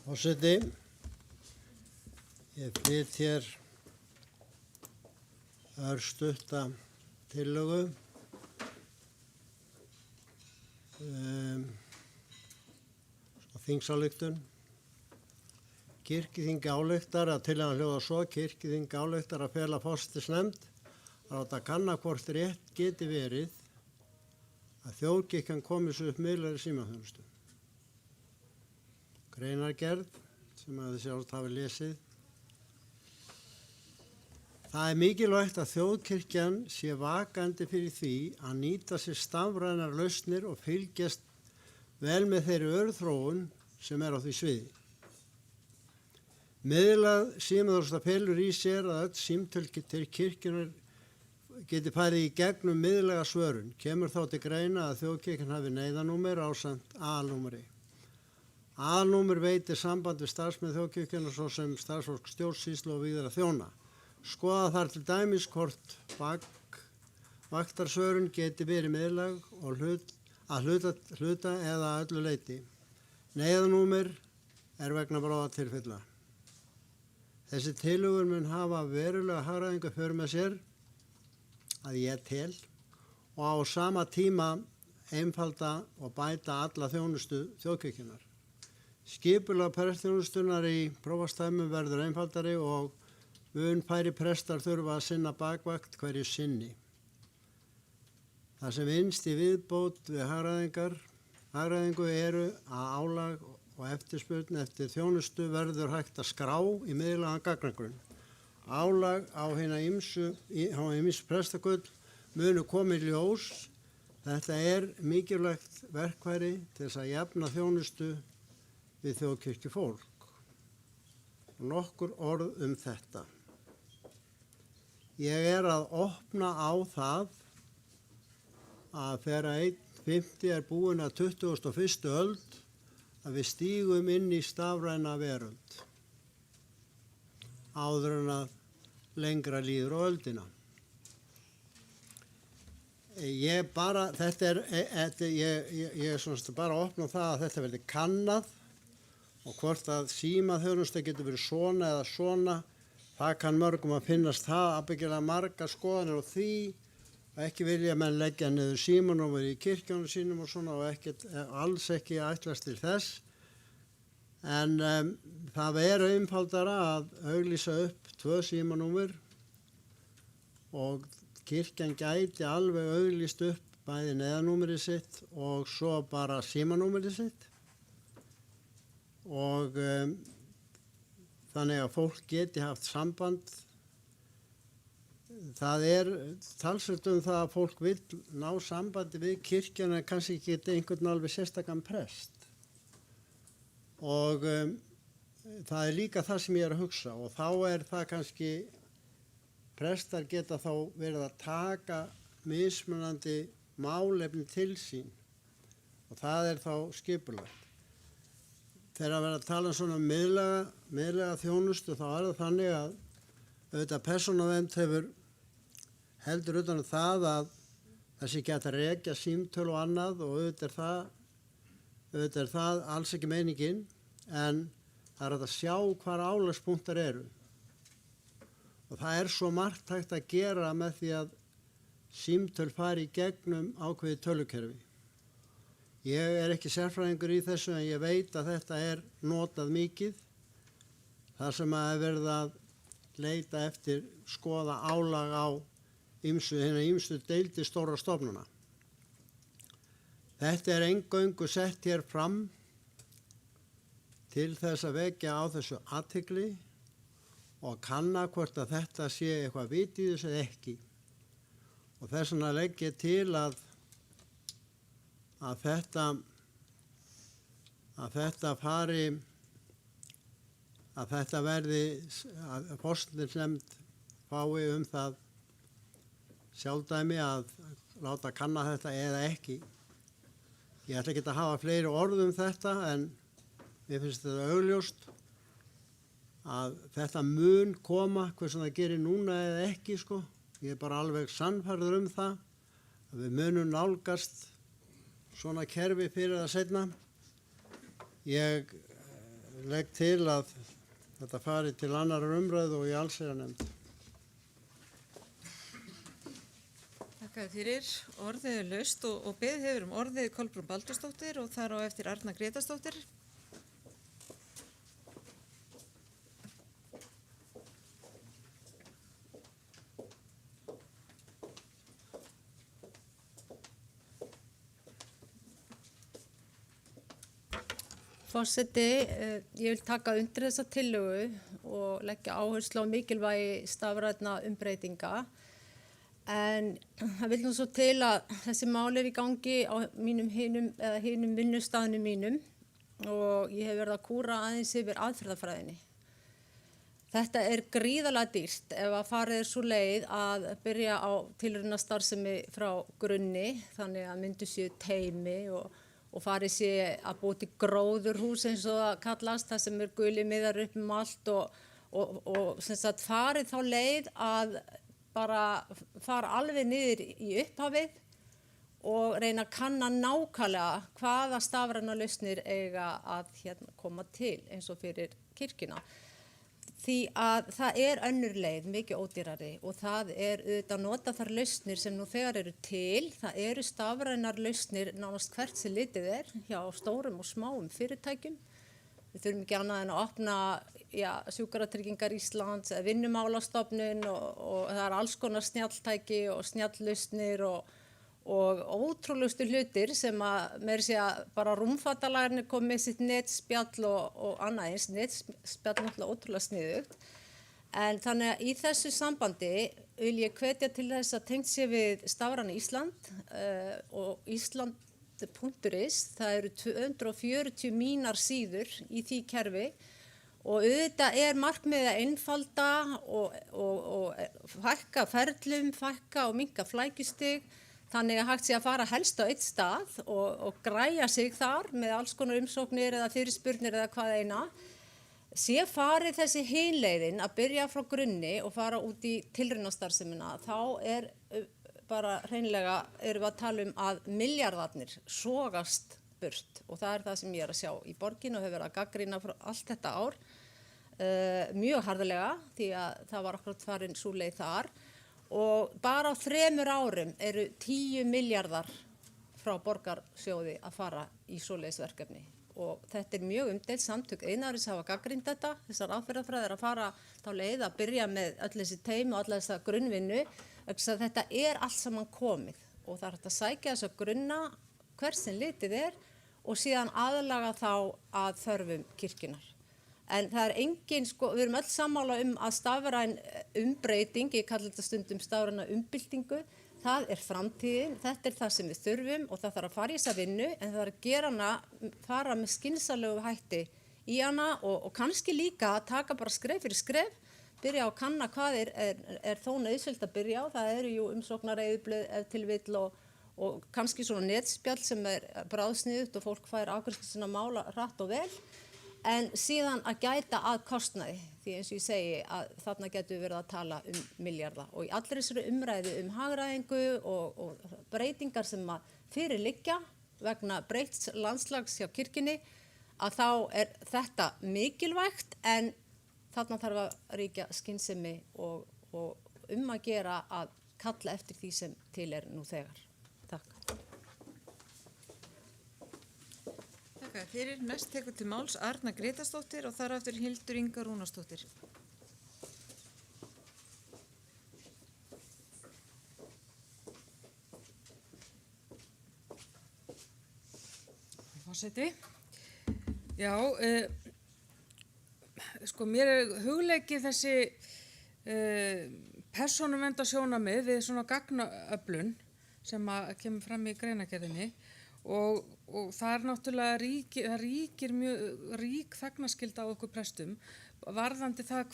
F: Forseti, ég flyt hér örstutta tillögu þingsályktun. Kirkjuþing ályktar að tillagan hljóðar svo: Kirkjuþing ályktar að fela forsætisnefnd að láta kanna hvort rétt geti verið að þjóðkirkjan komi svo upp miðlægri símaþjónustu. Greinargerð sem að þið sjálft hafi lesið. Það er mikilvægt að þjóðkirkjan sé vakandi fyrir því að nýta sér stafrænar lausnir og fylgjast vel með þeirri örþróun sem er á því sviði. Miðlað símaþjónusta felur í sér að öll símtöl til kirkjunar geti farið í gegnum miðlæga svörun. Kemur þá til greina að þjóðkirkjan hafi neyðarnúmer ásamt aðalnúmeri. Aðalnúmer veitir samband við starfsmenn þjóðkirkjunnar svo sem starfsfólk stjórnsýslu og vígðra þjóna. Skoða þar til dæmis hvort vaktarsvörun geti verið miðlæg og hluta eða öllu leyti. Neyðarnúmer er vegna bráðatilfella. Þessi tillögur mun hafa verulega hagræðingu í för með sér að ég tel og á sama tíma einfalda og bæta alla þjónustu þjóðkirkjunnar. Skipulag prestþjónustunnar í prófastæmum verður einfaldari og mun færri prestar þurfa að sinna bakvakt hverju sinni. Það sem vinnst í viðbót við hagræðingu eru að álag og eftirspurn eftir þjónustu verður hægt að skrá í miðlægan gagnagrunn. Álag á hina ýmsu prestagull munu komið í ljós. Þetta er mikilvægt verkfæri til þess að jafna þjónustu við þjóðkirkjufólk. Nokkur orð þetta. Ég er að opna á það að þegar 1.50 er búin að 21. öld að við stígum inn í stafræna veröld áður en að lengra líður á öldina. Ég er svona bara að opna það að þetta verði kannað og hvort að símaþjónusta getur verið svona eða svona. Það kann mörgum að finnast það ábyggilega margar skoðanir á því og ekki vilja menn leggja niður símanúmer í kirkjónu sínum og svona og alls ekki ætlast til þess. En það er einfaldara að auglýsa upp 2 símanúmer og kirkjan gæti alveg auglýst upp bæði neðanúmerið sitt og svo bara símanúmerið sitt. Og þannig að fólk geti haft samband. Það er talsvert það að fólk vil ná sambandi við kirkjuna en kannski geti einhvern alveg sérstakann prest. Og það er líka það sem ég er að hugsa og þá er það kannski prestar geta þá verið að taka mismunandi málefni til sín og það er þá skipulagt. Þegar að vera að tala um svona miðlæga þjónustu þá er það þannig að auðvitað persónuvernd hefur heldur utan það að það sé ekki hægt að rekja símtöl og annað og auðvitað er það alls ekki meiningin en það er að sjá hvar álagspunktar eru. Og það er svo margt hægt að gera með því að símtöl fari í gegnum ákveðið tölukerfi. Ég er ekki sérfræðingur í þessu en ég veit að þetta er notað mikið. Það sem að er verið að leita eftir skoða álag á ýmsu deildir stóra stofnana. Þetta er eingöngu sett hér fram til þess að vekja á þessu athygli og kanna hvort að þetta sé eitthvað vit í þessu eða ekki. Og þess vegna legg ég til að þetta verði, að forsætisnefnd fái það sjálfdæmi að láta kanna þetta eða ekki. Ég ætla ekki að hafa fleiri orð þetta en mér finnst þetta augljóst að þetta mun koma, hversu það gerir núna eða ekki sko. Ég er bara alveg sannfærður það að við munum nálgast svona kerfi fyrir það seinna. Ég legg til að þetta fari til annar umræðu og í allsherjarnefnd.
B: Þakka fyrir. Orðið er laust og beðið hefur orðið Kolbrún Baldursdóttir og þar á eftir Arna Grétarsdóttir.
E: Forseti, ég vil taka undir þessa tillögu og leggja áherslu á mikilvægi stafrænna umbreytinga. En það vil nú svo til að þessi mál er í gangi á hinum vinnustaðnum mínum og ég hef verið að kúra aðeins yfir aðferðafræðinni. Þetta er gríðarlega dýrt ef að farið svo leið að byrja á tilraunastarfsemi frá grunni, þannig að myndu séu teymi og farið sé að búa til gróðurhús eins og það kallast, það sem guli miðar upp allt og sem sagt farið þá leið að bara fara alveg niður í upphafið og reyna að kanna nákvæmlega hvaða stafrænar lausnir eiga að koma til eins og fyrir kirkjuna. Því að það er önnur leið, mikið ódýrari og það er auðvitað að nota þar lausnir sem nú þegar eru til. Það eru stafrænar lausnir nánast hvert sem litið er hjá stórum og smáum fyrirtækjum. Við þurfum ekki annað en að opna Sjúkratryggingar Íslands, Vinnumálastofnun og það er alls konar snjalltæki og snjalllausnir og ótrúlegustu hlutir sem að meira segja bara rúmfattalærin kom með sitt netspjall og annað eins. Netspjall náttúrulega ótrúlega sniðugt. En þannig að í þessu sambandi vil ég hvetja til þess að tengt sé við Stafræna Ísland og Ísland.is. Það eru 240 mínar síður í því kerfi og auðvitað er markmiðið að einfalda og fækka ferlum, fækka og minnka flækjustig. Þannig að hægt sé að fara helst á eitt stað og græja sig þar með alls konar umsóknir eða fyrirspurnir eða hvað eina. Sé farið þessi hinleiðin að byrja frá grunni og fara út í tilraunastarfsemina, þá er bara hreinlega erum við að tala að milljarðarnir sogast burt og það er það sem ég er að sjá í borginu og hefur verið að gagnrýna frá allt þetta ár mjög harðlega því að það var akkurat farin sú leið þar. Og bara á 3 árum eru 10 milljarðar frá borgarsjóði að fara í svoleiðis verkefni. Og þetta er mjög umdeilt, samtök iðnaðarins hafa gagnrýnt þetta, þessar aðferðafræðir að fara þá leið að byrja með öll þessi teymi og öll þessa grunnvinnu. Þetta er allt saman komið og það er hægt að sækja þessa grunna hvers sem litið er og síðan aðlaga þá að þörfum kirkjunnar. En það er engin, við erum öll sammála að stafræn umbreyting, ég kalli þetta stundum stafræna umbyltingu, það er framtíðin, þetta er það sem við þurfum og það þarf að fara í þessa vinnu en það þarf að gera hana, fara með skynsamlegu hætti í hana og kannski líka að taka bara skref fyrir skref, byrja á að kanna hvað er þó nauðsynlegt að byrja á, það eru jú umsóknareyðublöð ef til vill og kannski svona netspjall sem er bráðsniðugt og fólk fær afgreiðslu sinna mála hratt og vel. En síðan að gæta að kostnaði, því eins og ég segi að þarna getum við verið að tala milljarða og í allri þessari umræðu hagræðingu og breytingar sem að fyrir liggja vegna breytts landslags hjá kirkjunni að þá er þetta mikilvægt en þarna þarf að ríkja skynsemi og að gera að kalla eftir því sem til er nú þegar. Takk.
B: Þakka fyrir. Næst tekur til máls Arna Grétarsdóttir og þar aftur Hildur Inga Rúnarsdóttir.
C: Forseti. Já, sko mér er hugleikið þessi persónuverndarsjónarmið við svona gagnaöflun sem að kemur fram í greinagerðinni og það er náttúrulega það ríkir mjög rík þagnarskylda á okkur prestum varðandi það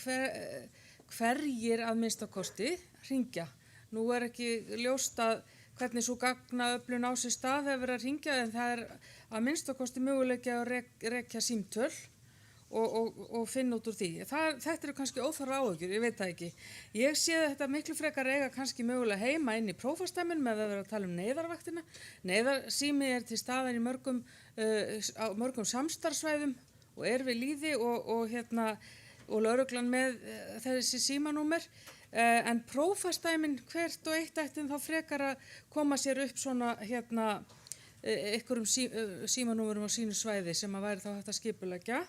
C: hverjir að minnstakosti hringja. Nú er ekki ljóst að hvernig svo gagnaöflun á sér stað hefur verið að hringja en það er að minnstakosti möguleiki að rekja símtöl og finna út úr því. Þetta eru kannski óþarfa áhyggjur, ég veit það ekki. Ég sé þetta miklu frekar eiga kannski mögulega heima inn í prófastaminn með að vera að tala um neyðarvaktina. Neyðarsími er til staðar í mörgum samstarfsvæðum og er við lýði og lögreglan með þessi símanúmer. En prófastæmin hvert og eitt ættin þá frekar að koma sér upp svona einhverjum símanúmerum á sínu svæði sem að væri þá hægt að skipuleggja,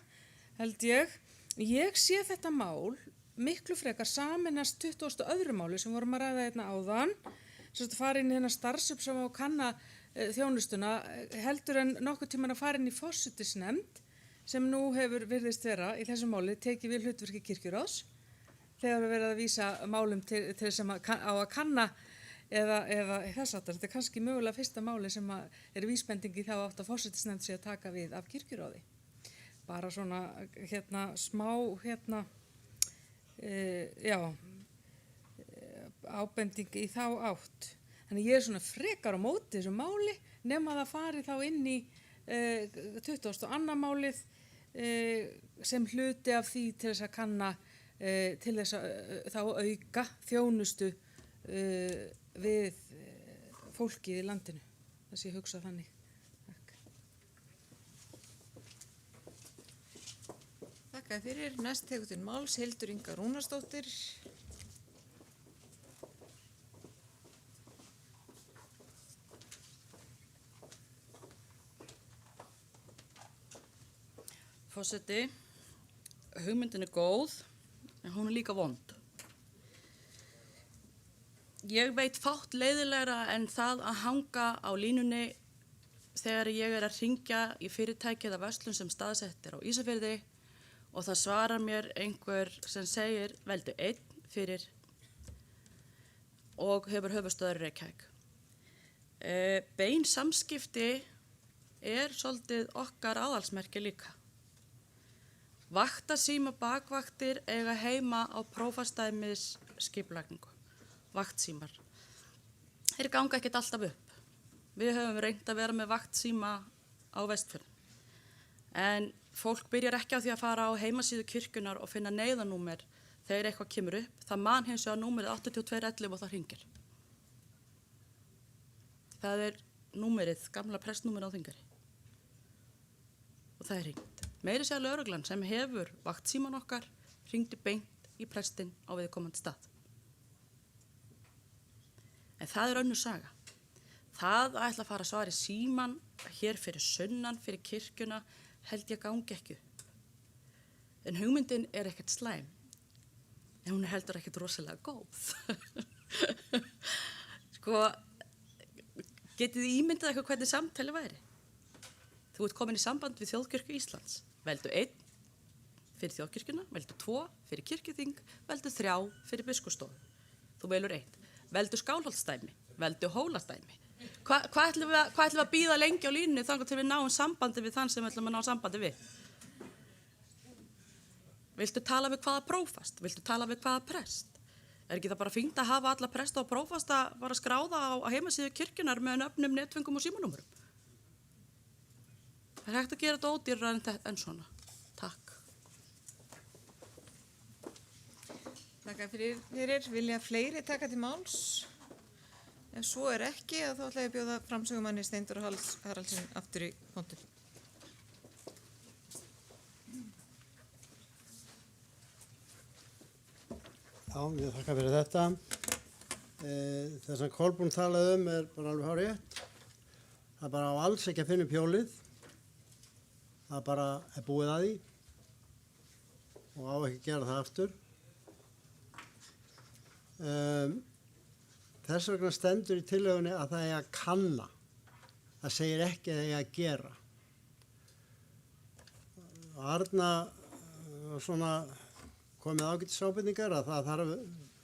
C: held ég. Ég sé þetta mál miklu frekar saminast 22. máli sem vorum að ræða hérna áðan, sem fara inn í þennan starfsemi og kanna þjónustuna, heldur en nokkuð tíman að fara inn í forsætisnefnd sem nú hefur virðist vera í þessu máli tekið við hlutverki kirkjuráðs þegar við verðum að vísa málum til sem á að kanna eða þess aftur. Þetta er kannski mögulega fyrsta máli sem er vísbendingi þá átt að forsætisnefnd sé að taka við af kirkjuráði. Bara svona smá ábending í þá átt. Þannig ég er svona frekar á móti þessu máli nema það fari þá inn í 22. málið sem hluti af því til þess að kanna til þess að þá auka þjónustu við fólkið í landinu. Þess að ég hugsa þannig.
B: Þakka fyrir. Næst tekur til máls Hildur Inga Rúnarsdóttir.
P: Forseti, hugmyndin er góð, en hún er líka vond. Ég veit fátt leiðilegra en það að hanga á línunni þegar ég er að hringja í fyrirtæki eða verslun sem staðsett er á Ísafirði og það svarar mér einhver sem segir veldu 1 fyrir og hefur höfuðstöðvar í Reykjavík. Bein samskipti er svolítið okkar aðalsmerki líka. Vaktasíma bakvaktir eiga heima á prófastæmis skipulagningu, vaktsímar. Þeir ganga ekkert alltaf upp. Við höfum reynt að vera með vaktsíma á Vestfjörðum. En fólk byrjar ekki á því að fara á heimasíðu kirkjunar og finna neyðarnúmer þegar eitthvað kemur upp. Það man hins vegar númerið 8211 og það hringir. Það er númerið, gamla prestnúmerið á Þingari. Og það er hringt. Meiri segja lögreglan sem hefur vaktsíman okkar hringdi beint í prestinn á viðkomandi stað. En það er önnur saga. Það að ætla að fara að svara í síman hér fyrir sunnan, fyrir kirkjuna, held ég gangi ekki upp. En hugmyndin er ekkert slæm. En hún er heldur ekkert rosalega góð. Sko, getið þið ímyndað eitthvað hvernig samtali væri? Þú ert komin í samband við Þjóðkirkju Íslands. Veldu 1 fyrir Þjóðkirkjuna, veldu 2 fyrir kirkjuþing, veldu 3 fyrir biskupsstofu. Þú velur 1. Veldu Skálholtsdæmi, veldu Hóladæmi. Hvað ætlum við að bíða lengi á línunni þangað til við náum sambandi við þann sem við ætlum að ná sambandi við? Viltu tala við hvaða prófast? Viltu tala við hvaða prest? Er ekki það bara fínt að hafa alla presta og prófasta bara skráða á heimasíðu kirkjunar með nöfnum, netföngum og símanúmerum? Það er hægt að gera þetta ódýrara en svona. Takk.
B: Takk fyrir. Vilja fleiri taka til máls? Ef svo er ekki, þá ætla ég að bjóða framsögumanni Steindór Haraldsson aftur í pontu.
F: Já, ég þakka fyrir þetta. Það sem Kolbrún talaði er bara alveg hárétt. Það bara á alls ekki að finna upp hjólið. Það bara er búið að því og á ekki að gera það aftur. Þess vegna stendur í tillögunni að það er að kanna. Það segir ekki að það er að gera. Arna svona komið ágætisábendingar að það þarf,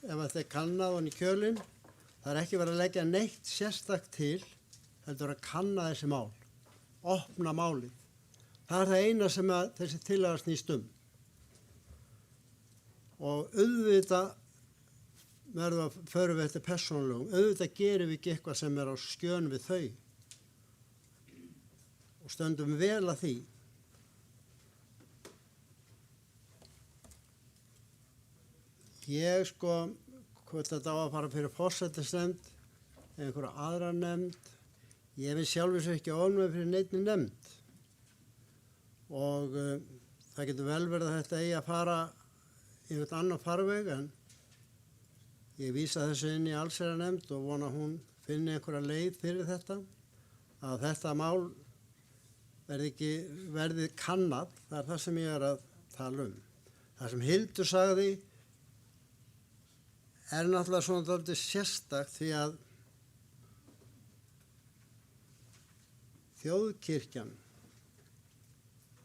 F: ef þetta er kannað og í kjölinn, það er ekki verið að leggja neitt sérstakt til, heldur að kanna þessi mál, opna málið. Það er það eina sem þessi tillaga snýst um. Og auðvitað förum við þetta persónulegum, auðvitað gerum við ekki eitthvað sem er á skjön við þau og stöndum vel að því. Ég hvort þetta á að fara fyrir forsætisnefnd eða einhverja aðra nefnd, ég vil sjálfur sér ekki ofnæmi fyrir neinni nefnd og það getur vel verið að þetta eigi að fara í einhvern annan farveg en ég vísa þessu inn í allsherjarnefnd og vona að hún finni einhverja leið fyrir þetta, að þetta mál verði kannað, það er það sem ég er að tala um. Það sem Hildur sagði er náttúrulega svona dálítið sérstakt því að þjóðkirkjan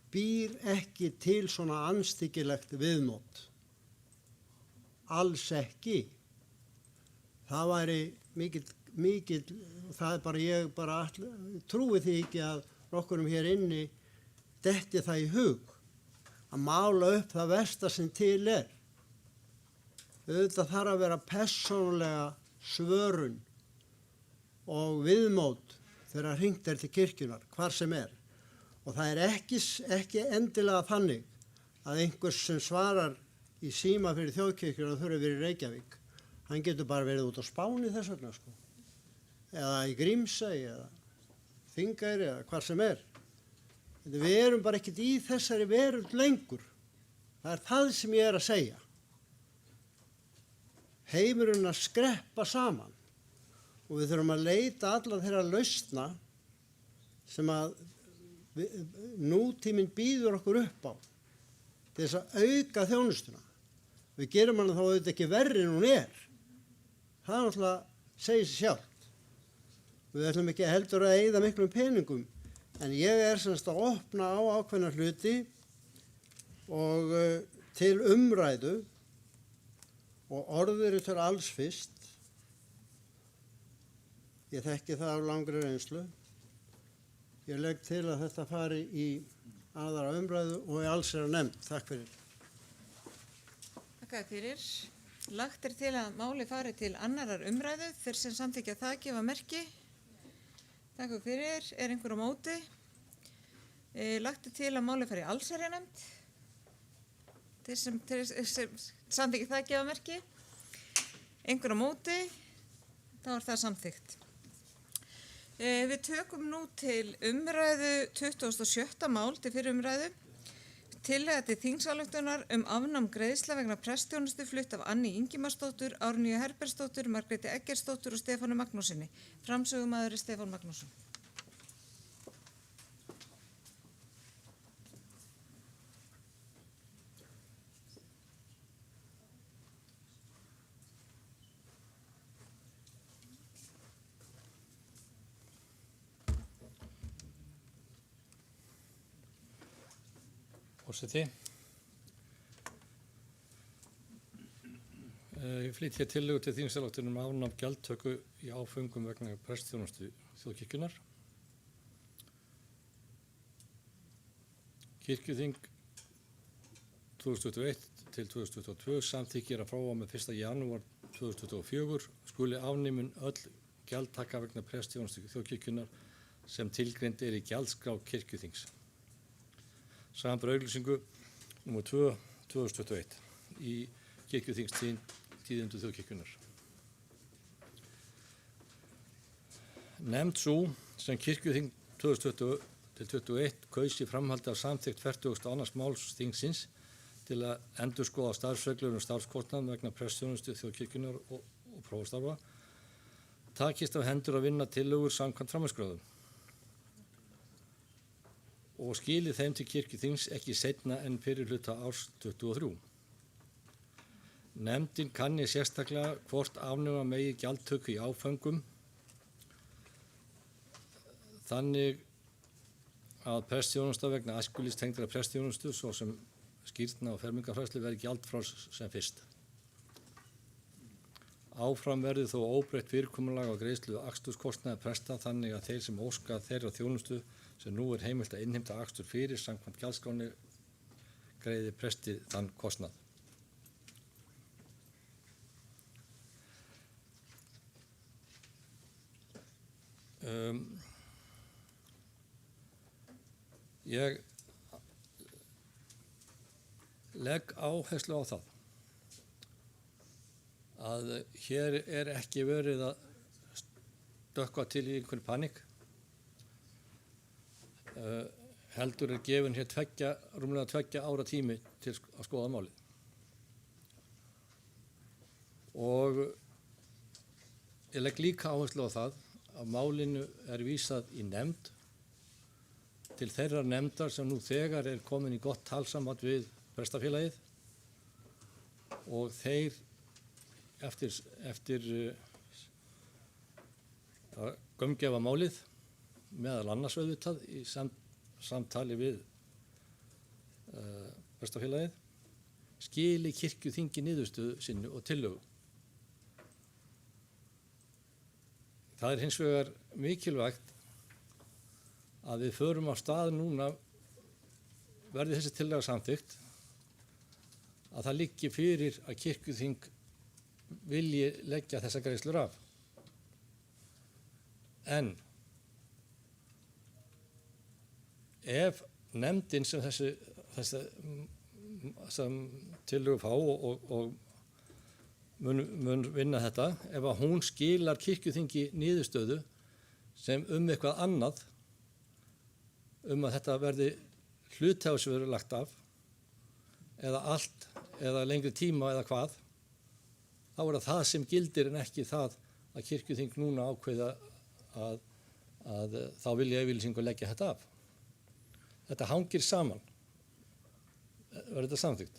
F: býr ekki til svona andstyggilegt viðmót. Alls ekki. Það væri mikil, það er bara ég trúi því ekki að nokkurum hér inni detti það í hug að mála upp það versta sem til er. Auðvitað þarf að vera persónulega svörun og viðmót þegar hringt er til kirkjunar, hvar sem er. Og það er ekki endilega þannig að einhvers sem svarar í síma fyrir þjóðkirkjuna þurfi verið í Reykjavík. Hann getur bara verið út á Spáni þess vegna, eða í Grímsey, eða Þingeyri, eða hvar sem er. Við erum bara ekkert í þessari veröld lengur. Það er það sem ég er að segja. Heimurinn að skreppa saman og við þurfum að leita allar þeirra lausna sem að nútíminn býður okkur upp á til þess að auka þjónustuna. Við gerum hana þá auðvitað ekki verri en hún er. Það náttúrulega segir sig sjálft. Við ætlum ekki heldur að eyða miklum peningum en ég er semst að opna á ákveðna hluti og til umræðu og orður til alls fyrst. Ég þekki það af langri reynslu. Ég legg til að þetta fari í aðra umræðu og í allsherjarnefnd. Takk fyrir.
B: Takk fyrir. Lagt er til að máli fari til annarar umræðu. Þeir sem samþykkja það gefa merki. Takk fyrir. Er einhver á móti? Lagt er til að máli fari í allsherjarnefnd. Þeir sem samþykkja það gefa merki. Einhver á móti? Þá er það samþykkt. Við tökum nú til umræðu 27. mál til fyrir umræðu. Tillaga til þingsályktunar afnám greiðsla vegna prestþjónustu flutt af Anni Ingimarsdóttur, Árnýju Herbertsdóttur, Margréti Eggertsdóttur og Stefáni Magnússyni. Framsögumaður er Stefán Magnússon.
V: Forseti. Ég flyt hér tillögu til þingsályktunar afnám gjaldtöku í áföngum vegna prestþjónustu þjóðkirkjunnar. Kirkjuþing 2021 til 2022 samþykkir að frá og með 1. janúar 2024 skuli afnumin öll gjaldtaka vegna prestþjónustu þjóðkirkjunnar sem tilgreind er í gjaldskrá kirkjuþings. Samanber auglýsingu nr. 2/2021 í kirkjuþingstíðindum þjóðkirkjunnar. Nefnd sú sem kirkjuþing 2020 til 2021 kaus í framhaldi af samþykkt 42. máls þingsins til að endurskoða starfsreglur starfskostnað vegna prestþjónustu þjóðkirkjunnar og prófastarfa takist af hendur að vinna tillögur samkvæmt framhaldskröfum. og skili þeim til kirkjuþings ekki seinna en fyrir hluta árs 23. Nefndin kanni sérstaklega hvort afnema megi gjaldtöku í áföngum þannig að prestþjónusta vegna æskulýðstengdra prestþjónustu svo sem skírna og fermingarfræðslu verði gjaldfrjáls sem fyrst. Áfram verði þó óbreytt fyrirkomulag á greiðslu aksturskostnaðar presta þannig að þeir sem óska þeirra þjónustu sem nú er heimilt að innheimta akstur fyrir samkvæmt gjaldskránni greiði presti þann kostnað. Ég legg áherslu á það að hér er ekki verið að stökkva til í einhverju panik. Heldur er gefin hér rúmlega 2 ára tími til að skoða málið. Og ég legg líka áherslu á það að málinu er vísað í nefnd til þeirra nefndar sem nú þegar er komin í gott talsamband við prestafélagið og þeir eftir að gaumgefa málið meðal annars auðvitað í samtali við prestafélagið skili kirkjuþingi niðurstöðu sinni og tillögu. Það er hins vegar mikilvægt að við förum á stað núna verði þessi tillaga samþykkt að það liggi fyrir að kirkjuþing vilji leggja þessa greiðslur af. En ef nefndin sem þessa tillögu fá og mun vinna þetta, ef að hún skilar kirkjuþingi niðurstöðu sem eitthvað annað að þetta verði hluti af þessu verið lagt af eða allt eða lengri tíma eða hvað, þá er það sem gildir en ekki það að kirkjuþing núna ákveða að þá vilja yfirlýsingu leggja þetta af. Þetta hangir saman. Verður þetta samþykkt?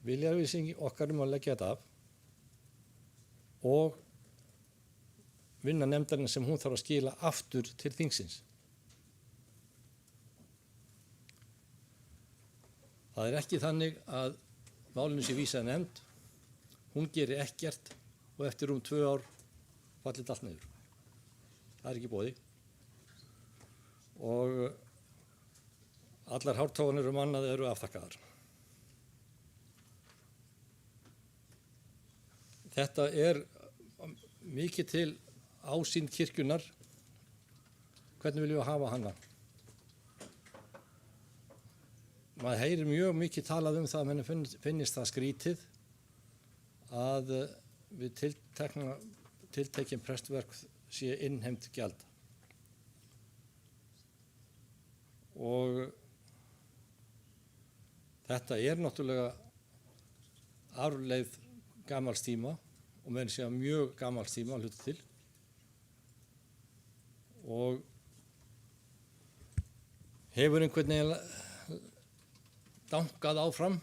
V: Vilja yfirlýsing okkar að leggja þetta af og vinna nefndarinn sem hún þarf að skila aftur til þingsins. Það er ekki þannig að málinu sé vísað nefnd, hún gerir ekkert og eftir 2 ár fallir allt niður. Það er ekki boði. Og allar hártoganir annað eru afþakkaðar. Þetta er mikið til ásýnd kirkjunnar. Hvernig viljum við hafa hana? Maður heyrir mjög mikið talað það að manni finnist það skrítið að við tiltekin prestverk sé innheimt gjald. Og þetta er náttúrulega arfleifð gamals tíma og meðan sé að mjög gamals tíma að hluta til. Og hefur einhvern veginn dankað áfram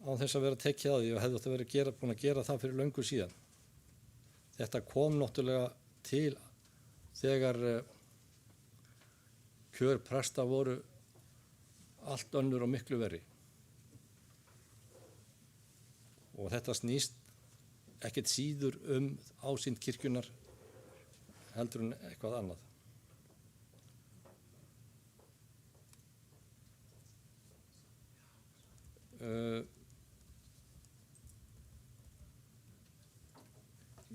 V: á þess að vera tekið á því og hefði átt að vera búin að gera það fyrir löngu síðan. Þetta kom náttúrulega til þegar kjör presta voru allt önnur og miklu verri. Og þetta snýst ekkert síður ásýnd kirkjunnar heldur en eitthvað annað.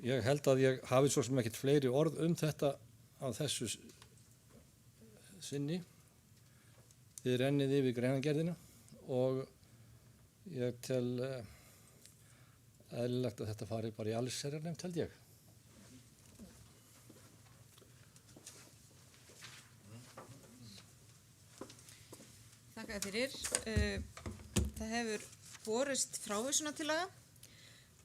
V: Ég held að ég hafi svo sem ekkert fleiri orð þetta á þessu sinni. Þið rennið yfir greinargerðina og ég tel eðlilegt að þetta fari bara í allsherjarnefnd, held ég.
B: Þakka fyrir. Það hefur borist frávísunartillaga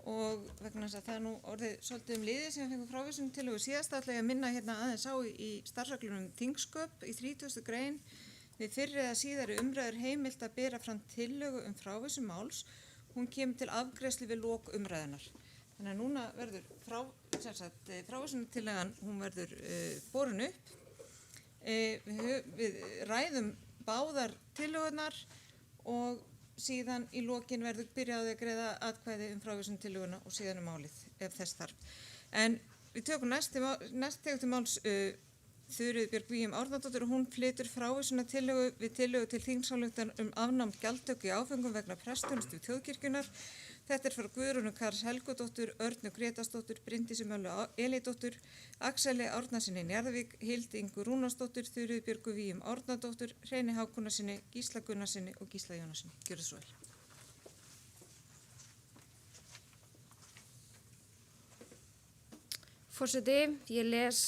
B: og vegna þess að það er nú orðið svolítið liðið sem við fengum frávísunum tillögu síðast ætla ég að minna hérna aðeins á í starfsreglunum þingsköp í 30. grein við fyrri eða síðari umræður heimilt að bera fram tillögu frávísun máls. Hún kemur til afgreiðslu við lok umræðunar. Þannig að núna verður frávísunartillagan, hún verður borin upp. Við ræðum báðar tillögunar og síðan í lokin verður byrjaði að greiða atkvæði frávísunartillöguna og síðan málið ef þess þarf. En við tökum næst tegur til máls Þuríður Björg Víum Árnadóttir og hún flytur frávísunartillögu við tillögu til þingsályktun afnám gjaldtöku í áföngum vegna prestsþjónustu þjóðkirkjunnar. Þetta frá Guðrúnu Karls Helgudóttur, Örnu Grétarsdóttur, Bryndísi Möllu Elídóttur, Axeli Árnasyni Njarðvík, Hildi Ingu Rúnarsdóttur, Þuríður Björgu Víum Árnadóttur, Hreini Hákonarsyni, Gísla Gunnarsyni og Gísla Jónassyni. Gjörðu svo vel.
O: Forseti, ég les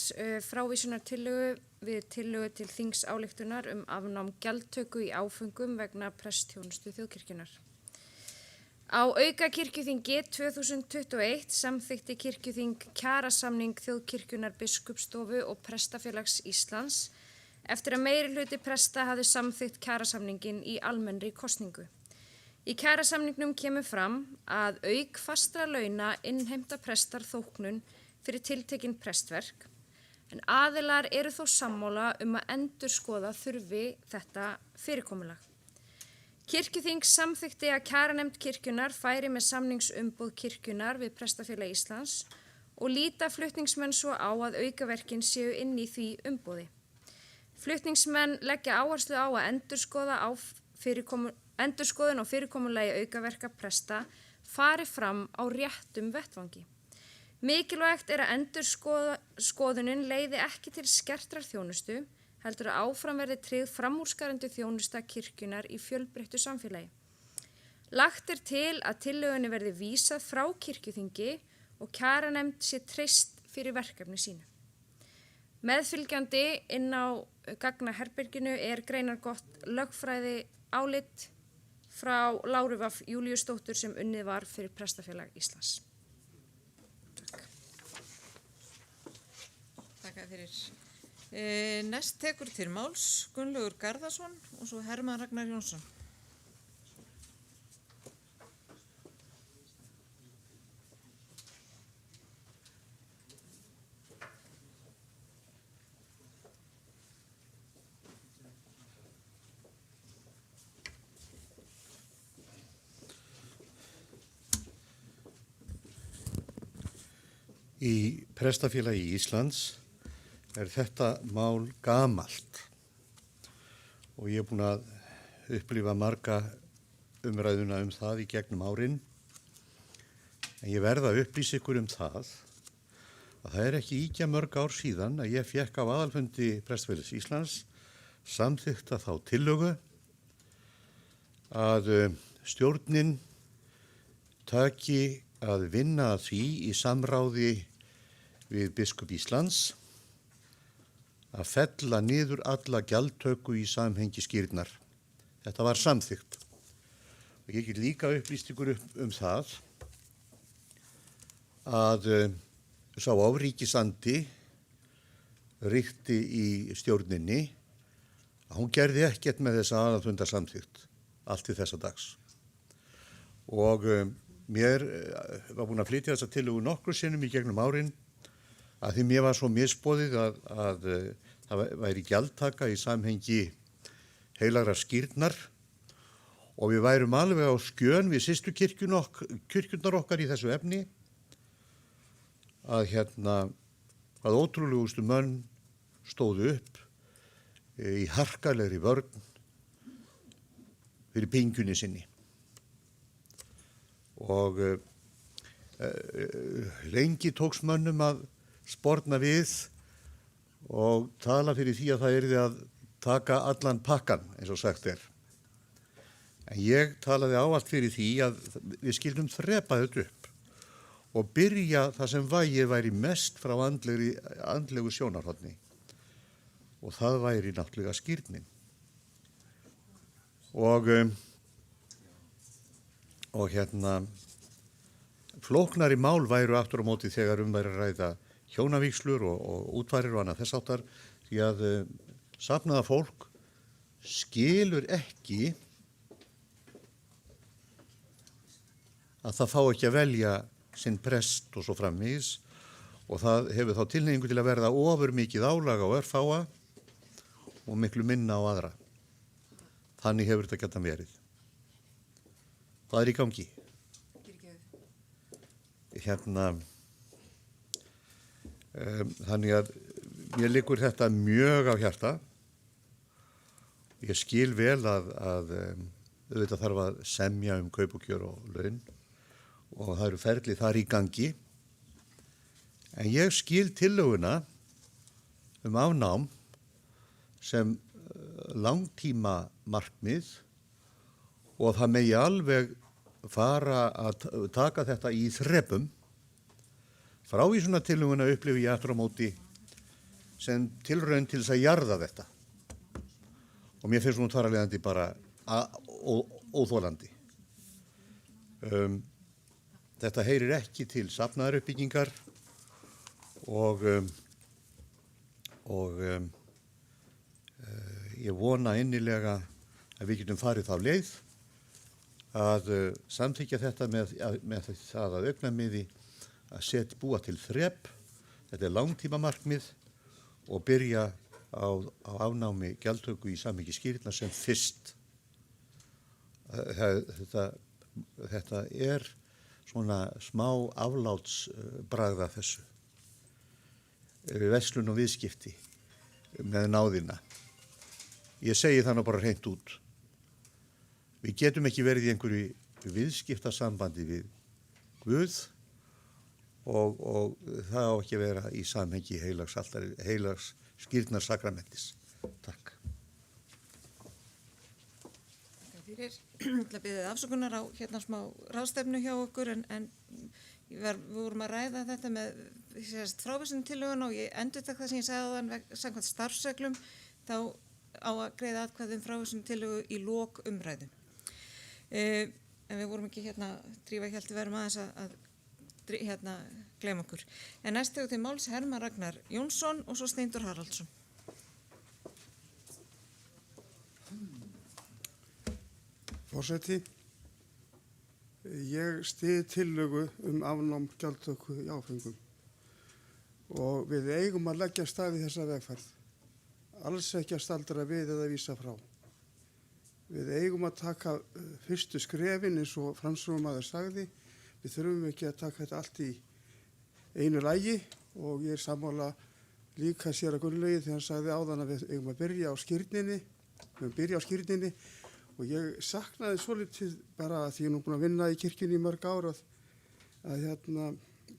O: frávísunartillögu við tillögu til þingsályktunar afnám gjaldtöku í áföngum vegna prestsþjónustu þjóðkirkjunnar. Á aukakirkjuþingi 2021 samþykkti kirkjuþing kjarasamning Þjóðkirkjunnar Biskupsstofu og Prestafélags Íslands eftir að meirihluti presta hafði samþykkt kjarasamningin í almennri kosningu. Í kjarasamningnum kemur fram að auk fastra launa innheimta prestar þóknun fyrir tiltekin prestverk, en aðilar eru þó sammála að endurskoða þurfi þetta fyrirkomulag. Kirkjuþing samþykkti að kjaranefnd kirkjunnar færi með samningsumboð kirkjunnar við Prestafélag Íslands og líta flutningsmenn svo á að aukaverkin séu inn í því umboði. Flutningsmenn leggja áherslu á að endurskoðun á fyrirkomulagi aukaverka presta fari fram á réttum vettvangi. Mikilvægt er að endurskoðunin leiði ekki til skertrar þjónustu, heldur að áfram verði tryggð framúrskarandi þjónusta kirkjunnar í fjölbreyttu samfélagi. Lagt er til að tillögunni verði vísað frá kirkjuþingi og kjaranefnd sé treyst fyrir verkefni sínu. Meðfylgjandi inn á gagnaherberginu er greinargott lögfræði álit frá Láru Vaff Júlíusdóttur sem unnið var fyrir Prestafélag Íslands.
B: Takk fyrir. Næst tekur til máls Gunnlaugur Garðarsson og svo Hermann Ragnar Jónsson.
I: Í Prestafélagi Íslands er þetta mál gamalt og ég er búin að upplifa marga umræðuna það í gegnum árin. En ég verð að upplýsa ykkur það að það er ekki ýkja mörg ár síðan að ég fékk á aðalfundi Prestafélags Íslands samþykkta þá tillögu að stjórnin taki að vinna að því í samráði við biskup Íslands að fella niður alla gjaldtöku í samhengi skírnar. Þetta var samþykkt. Og ég get líka upplýst ykkur það að sá ofríkisandi ríkti í stjórninni að hún gerði ekkert með þessa aðalfundar samþykkt allt til þessa dags. Og mér var búin að flytja þessa tillögu nokkru sinnum í gegnum árin að því mér var svo misboðið að það væri gjaldtaka í samhengi heilagrar skírnar og við værum alveg á skjön við systur kirkjurnar okkar í þessu efni að ótrúlegustu menn stóðu upp í harkalegri vörn fyrir pingjunni sinni. Og lengi tókst mönnum að sporna við og tala fyrir því að það yrði að taka allan pakkan, eins og sagt er. En ég talaði ávallt fyrir því að við skildum þrepa þetta upp og byrja það sem væri mest frá andlegu sjónarhorni. Og það væri náttúrulega skírnin. Og Flóknari mál væru aftur á móti þegar væri að ræða hjónavíkslur og útfarir og annað þess áttar, því að safnaða fólk skilur ekki að það fá ekki að velja sinn prest og svo framvegis, og það hefur þá tilhneigingu til að verða ofur mikið álag á örfáa og miklu minna á aðra. Þannig hefur þetta geta verið. Það er í gangi. Þannig að mér liggur þetta mjög á hjarta. Ég skil vel að auðvitað þarf að semja kaup og kjör og laun og það eru ferli þar í gangi. En ég skil tillöguna afnám sem langtíma markmið og það megi alveg fara að taka þetta í þrepum. Frávísunartillöguna upplifi ég aftur á móti sem tilraun til þess að jarða þetta. Og mér finnst hún þar að leiðandi bara óþolandi. Þetta heyrir ekki til safnaðaruppbyggingar og ég vona innilega að við getum farið þá leið að samþykkja þetta með það að augnamiði að búa til þrep. Þetta er langtíma markmið og byrja á afnámi gjaldtöku í samhengi skýrna sem fyrst. Þetta er svona smá aflátsbragða þessu. Verslun og viðskipti með náðina. Ég segi það nú bara hreint út. Við getum ekki verið í einhverju viðskiptasambandi við Guð og það á ekki að vera í samhengi heilags skírnarsakramentes. Takk.
B: Fyrir að biðja afsökunar á smá ráðstefnu hjá okkur en við vorum að ræða þetta með frávísunartillögun og ég endurtek það sem ég sagði áðan samkvæmt starfsreglum þá á að greiða atkvæði frávísunartillögu í lok umræðu. En við vorum ekki drífa hjálti verðum aðeins að gleyma okkur. En næst tekur til máls Hermann Ragnar Jónsson og svo Steindór Haraldsson.
R: Forseti, ég styð tillögu afnám gjaldtöku í áfengum og við eigum að leggja stað í þessa vegferð. Alls ekki að staldra við eða vísa frá. Við eigum að taka fyrstu skrefin eins og framsögumaður sagði. Við þurfum ekki að taka þetta allt í einu lagi og ég er sammála líka séra Gunnlaugi þegar hann sagði áðan að við eigum að byrja á skírninni. Við eigum að byrja á skírninni og ég saknaði svolítið bara að því ég er nú búin að vinna í kirkjunni í mörg ár að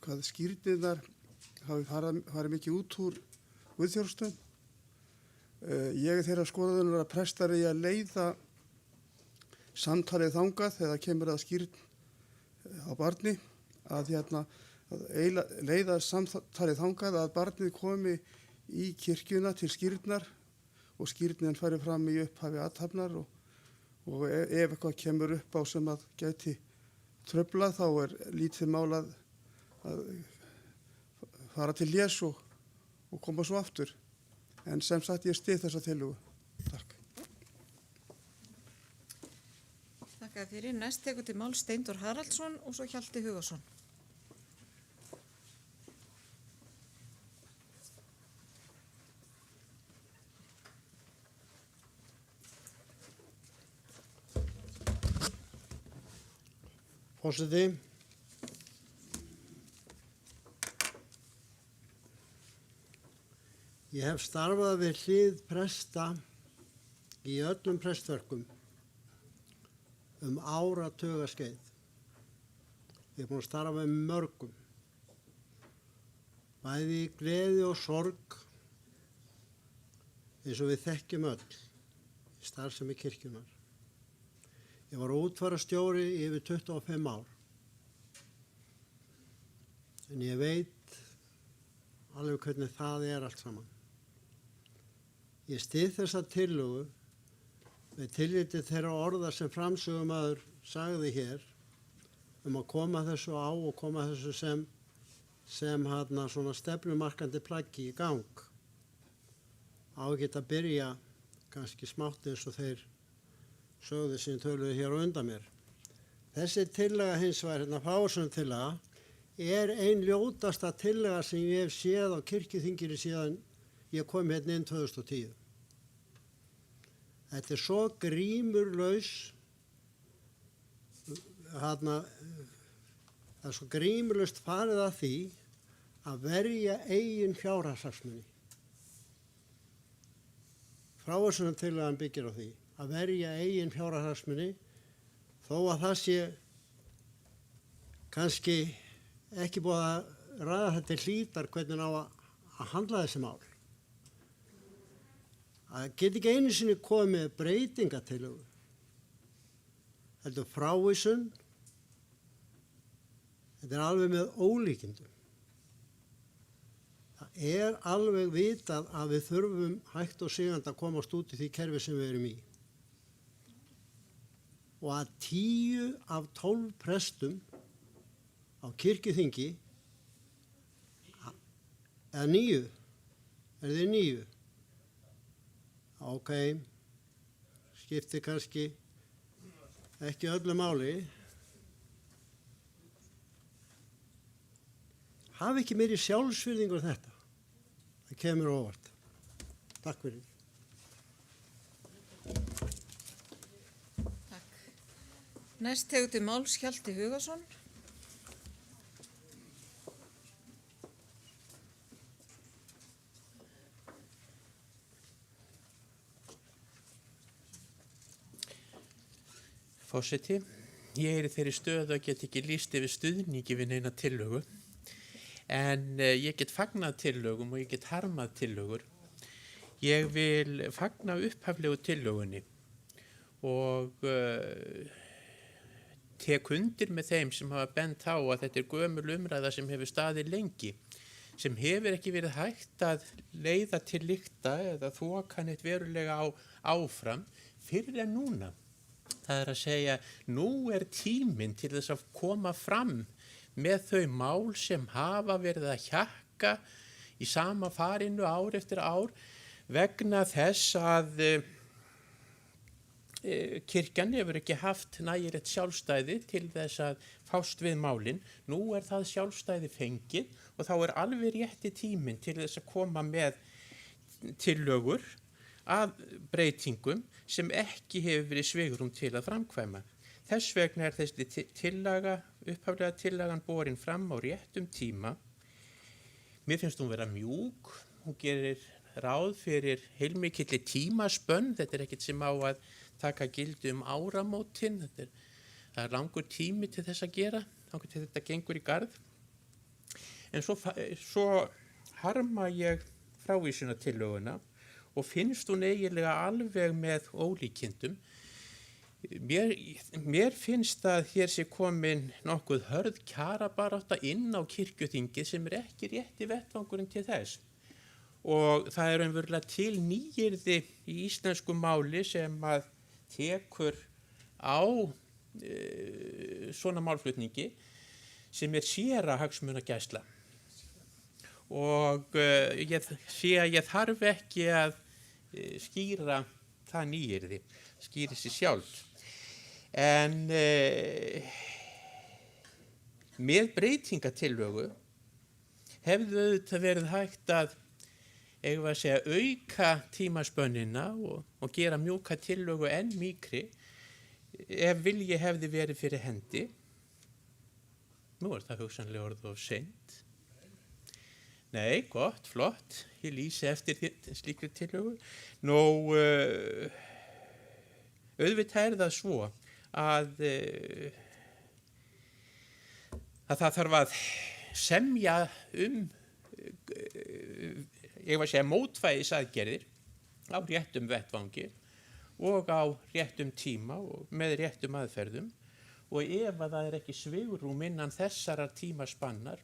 R: hvað skírninnar hafi farið mikið út úr guðþjónustum. Ég er þeirra skoðunar að prestar eigi að leiða samtalið þangað þegar kemur að skírn á barni að leiða samtalið þangað að barnið komi í kirkjuna til skírnar og skírnin fari fram í upphafi athafnar og ef eitthvað kemur upp á sem að gæti tröfla þá er lítið mál að fara til hlés og koma svo aftur. En sem sagt ég styð þessa tillögu. Takk.
B: Þakka fyrir. Næst tekur til máls Steindór Haraldsson og svo Hjalti Hugason.
F: Forseti, ég hef starfað við hlið presta í öllum prestverkum áratugaskeið. Ég er búin að starfa með mörgum, bæði í gleði og sorg, eins og við þekkjum öll í starfsemi kirkjunnar. Ég var útfararstjóri í yfir 25 ár, en ég veit alveg hvernig það er allt saman. Ég styð þessa tillögu með tilliti þeirra orða sem framsögumaður sagði hér að koma þessu á og koma þessu sem svona stefnumarkandi plaggi í gang. Á að geta byrja kannski smátt eins og þeir sögðu sem töluðu hér á undan mér. Þessi tillaga hins vegar, frávísunartillaga, er ein ljótasta tillaga sem ég hef séð á kirkjuþinginu síðan ég kom hérna inn 2010. Þetta er svo grímurlaus, það er svo grímurlaust farið að því að verja eigin fjárhagshagsmuni. Frávísunartillagan byggir á því að verja eigin fjárhagsmuni, þó að það sé kannski ekki búið að ræða þetta hlítar hvernig á að handla þessi mál. Það geti ekki einu sinni komið með breytingatillögu. Þetta er frávísun. Þetta er alveg með ólíkindum. Það er alveg vitað að við þurfum hægt og sigandi að komast út í því kerfi sem við erum í. Og að 10 af 12 prestum á kirkjuþingi, eða 9, er þið 9? Ok, skiptir kannski ekki öllu máli. Hafi ekki meiri sjálfsvirðingur þetta. Það kemur óvart. Takk fyrir.
B: Næst tekur til máls Hjalti Hugason.
N: Forseti, ég er í þeirri stöðu að get ekki lýst yfir stuðningi við neina tillögu, en ég get fagnað tillögum og ég get harmað tillögur. Ég vil fagna upphaflegu tillögunni og tek undir með þeim sem hafa bent á að þetta er gömul umræða sem hefur staðið lengi, sem hefur ekki verið hægt að leiða til lykta eða þoka neitt verulega áfram fyrir en núna. Það er að segja, nú er tíminn til þess að koma fram með þau mál sem hafa verið að hjakka í sama farinu ár eftir ár vegna þess að kirkjan hefur ekki haft nægilegt sjálfstæði til þess að fást við málin. Nú er það sjálfstæði fengið og þá er alveg rétti tíminn til þess að koma með tillögur að breytingum sem ekki hefur verið svigrúm til að framkvæma. Þess vegna er þessi upphaflega tillagan borin fram á réttum tíma. Mér finnst hún vera mjúk, hún gerir ráð fyrir heilmikilli tímaspönn, þetta er ekkert sem á að taka gildi áramótin, það er langur tími til þess að gera, langur til þetta gengur í garð. En svo harma ég frávísunartillöguna og finnst hún eiginlega alveg með ólíkindum. Mér finnst að hér sé komin nokkuð hörð kjarabarátta inn á kirkjuþingið sem er ekki rétti vettvangurinn til þess. Og það er raunverulega til nýyrði í íslensku máli sem að tekur á svona málflutningi sem er séra hagsmunagæsla. Og ég sé að ég þarf ekki að skýra það nýyrði, skýri sig sjálf. En með breytingatillögu hefðu auðvitað verið hægt að auka tímaspönnina og gera mjúka tillögu enn mýkri ef vilji hefði verið fyrir hendi. Nú er það hugsanlega orðið of seint. Nei, gott, flott, ég lýsi eftir slíkri tillögu. Nú, auðvitað er það svo að það þarf að semja mótvægisaðgerðir á réttum vettvangi og á réttum tíma og með réttum aðferðum. Og ef að það er ekki svigrúm innan þessarar tímaspannar,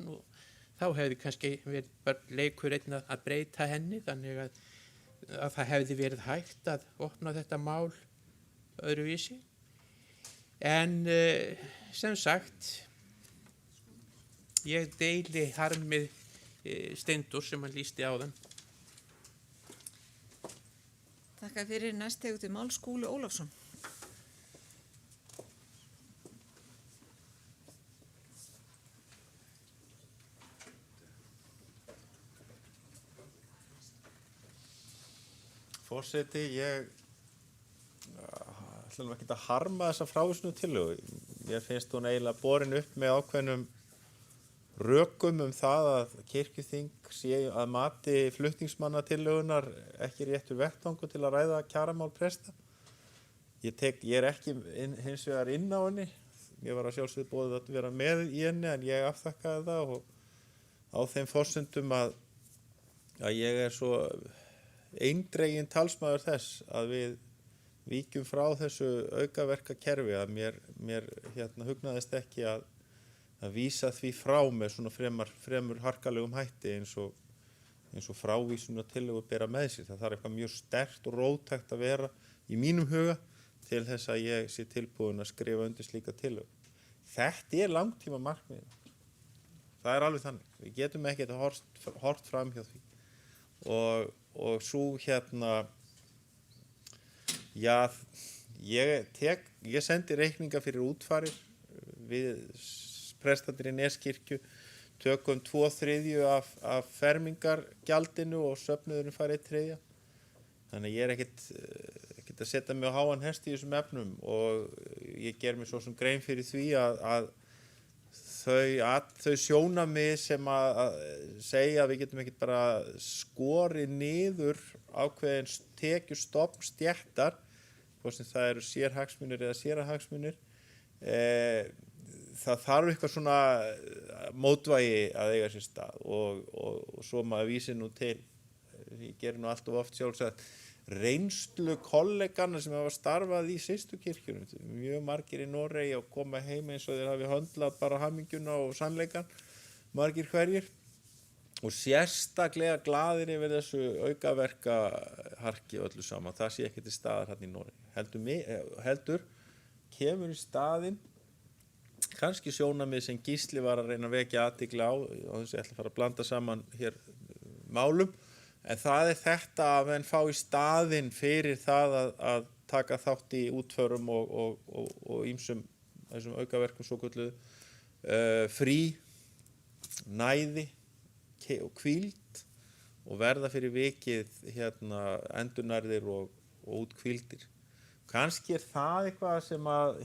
N: þá hefði kannski verið bara leikur einn að breyta henni, þannig að það hefði verið hægt að opna þetta mál öðruvísi. En sem sagt, ég deili harmið Steindórs sem hann lýsti áðan.
B: Þakka fyrir. Næst tekur til máls Skúli Ólafsson.
G: Forseti, ég ætla nú ekki að harma þessa frávísunu tillögu. Mér finnst hún eiginlega borin upp með ákveðnum rökum það að kirkjuþing sé að mati flutningsmanna tillögunar ekki réttur vettvangur til að ræða kjaramál presta. Ég er ekki hins vegar inn á henni. Ég var að sjálfsögðu boðið að vera með í henni en ég afþakkaði það og á þeim forsendum að ég er svo eindreginn talsmaður þess að við víkjum frá þessu aukaverkakerfi að mér hugnaðist ekki að vísa því frá með svona fremur harkalegum hætti eins og frávísuna tillögu bera með sér. Það þarf eitthvað mjög sterkt og róttækt að vera í mínum huga til þess að ég sé tilbúin að skrifa undir slíka tillögu. Þetta langtíma markmið. Það alveg þannig. Við getum ekki hort fram hjá því. Og svo ég sendi reikninga fyrir útfarir við prestandir í Neskirkju, tökum 2/3 af fermingargjaldinu og söfnuðurinn fari 1/3. Þannig ég er ekkert að setja mig á háan hest í þessum efnum og ég ger mér svo sem grein fyrir því að þau sjónarmið sem að segja að við getum ekkert bara skorið niður ákveðin tekjustofn stéttar, hvort sem það eru sérhagsmunir eða sérhagsmunir, það þarf eitthvað svona mótvægi að eiga sér stað og svo maður vísir nú til, ég gerir nú allt of oft sjálfsagt, reynslu kollegana sem hafa starfað í systurkirkjunum, mjög margir í Noregi og koma heim eins og þeir hafi höndlað bara hamingjuna og sannleikan, margir hverjir og sérstaklega glaðir yfir þessu aukaverka harki og öllu saman, það sé ekki til staðar hann í Noregi. Heldur kemur í staðinn kannski sjónarmið sem Gísli var að reyna að vekja athygli á þess að ég ætla að fara að blanda saman hér málum, en það þetta að menn fá í staðinn fyrir það að taka þátt í útförum og ýmsum þessum aukaverkum svokölluðu, frí, næði og hvíld og verða fyrir vikið endurnærðir og útkvíldir. Kannski það eitthvað sem að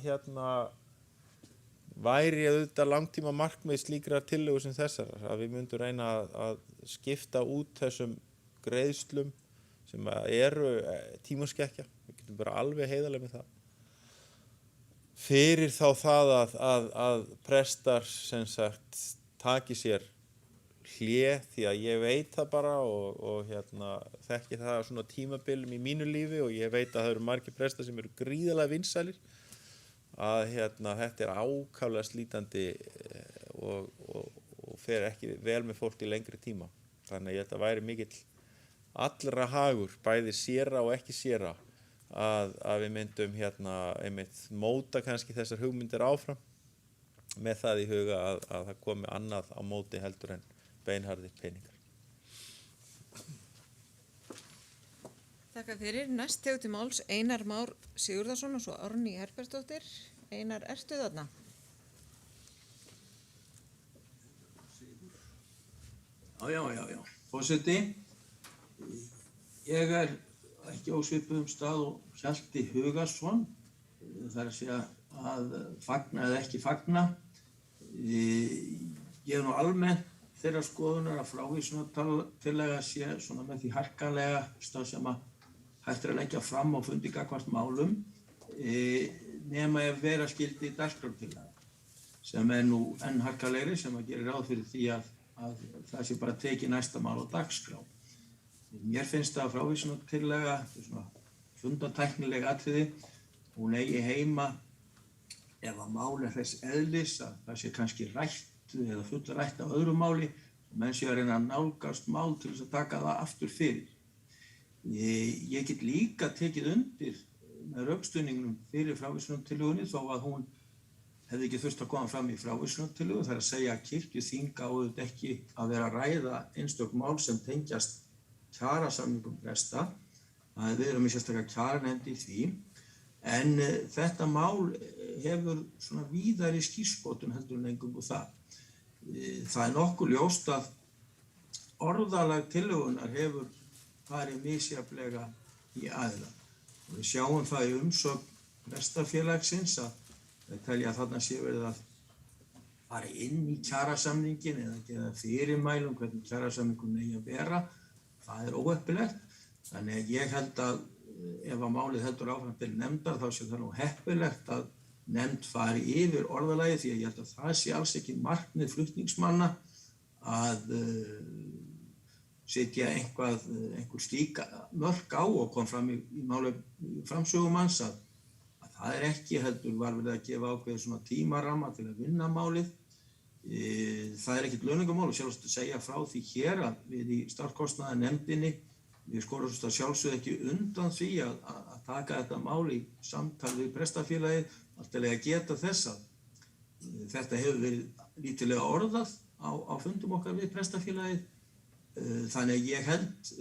G: væri auðvitað langtíma markmið slíkrar tillögu sem þessar, að við myndum reyna að skipta út þessum greiðslum sem eru tímaskekkja, við getum bara alveg heiðarlega með það, fyrir þá það að prestar sem sagt taki sér hlé, því að ég veit það bara og þekki það svona tímabilum í mínu lífi og ég veit að það eru margir prestar sem eru gríðarlega vinsælir, að þetta ákaflega slítandi og fer ekki vel með fólk í lengri tíma. Þannig að ég held að væri mikill allra hagur, bæði séra og ekki séra, að við myndum einmitt móta kannski þessar hugmyndir áfram með það í huga að það komi annað á móti heldur en beinharðir peningar.
B: Þakka fyrir. Næst tekur til máls Einar Már Sigurðarsson og svo Árný Herbertsdóttir. Einar, ertu þarna?
J: Já. Forseti, ég er ekki á svipuðum stað og Hjalti Hugason, það er að segja að fagna eða ekki fagna. Ég er nú almennt þeirra skoðunar að frávísunartillaga sé svona með því harkalega stað sem að hægt að leggja fram á fundi gagnvart málum, nema ef vera skildi dagskrártillaga sem nú enn harkalegri, sem að gera ráð fyrir því að það sé bara tekið næsta mál á dagskrá. Mér finnst það frávísunartillaga, svona fundatæknileg atriði, hún eigi heima ef að mál þess eðlis að það sé kannski rætt eða fullrætt á öðru máli, menn sé að reyna að nálgast mál til þess að taka það aftur fyrir. Ég get líka tekið undir með rökstuðningnum fyrir frávísunartillögunni þó að hún hefði ekki þurft að koma fram í frávísunartillögu, það er að segja að kirkjuþing á auðvitað ekki að vera að ræða einstök mál sem tengjast kjarasamningum presta. Við erum í sérstaklega kjaranefnd í því, en þetta mál hefur svona víðari skírskotun heldur en eingöngu það. Það er nokkuð ljóst að orðalag tillögunar hefur farið misjafnlega í aðila. Við sjáum það í umsögn prestafélagsins að þeir telja að þarna sé verið að fara inn í kjarasamningin eða geða fyrirmælum hvernig kjarasamningun eigi að vera. Það er óheppilegt. Þannig að ég held að ef að málið heldur áfram til nefndar þá sé það nú heppilegt að nefnd fari yfir orðalagi, því að ég held að það sé alls ekki markmið flutningsmanna að setja einhver slík mörk á, og kom fram í máli framsögumanns að það er ekki heldur var verið að gefa ákveðið svona tímaramma til að vinna málið. Það er ekkert launungamál og sjálfsagt að segja frá því hér að við í starfskostnaðarnefndinni við skorumst að sjálfsögðu ekki undan því að taka þetta mál í samtal við prestafélagið, alltaf að geta þess að þetta hefur verið lítilega orðað á fundum okkar við prestafélagið. Þannig að ég held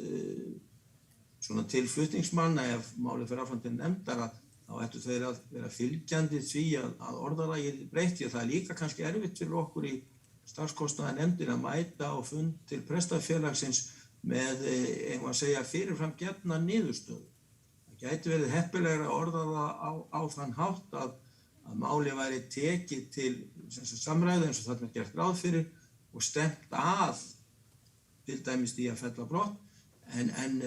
J: svona til flutningsmanna ef málið fer áfram til nefndar að þá ættu þeir að vera fylgjandi því að orðalagi er breytt, því að það er líka kannski erfitt fyrir okkur í starfskostnaðarnefndinni að mæta á fund til prestafélagsins með, einhvað að segja, fyrirfram gefna niðurstöðu. Það gæti verið heppilegra að orða það á þann hátt að máli væri tekið til samræðu eins og þarna er gert ráð fyrir og stemt að til dæmis því að fella brott, en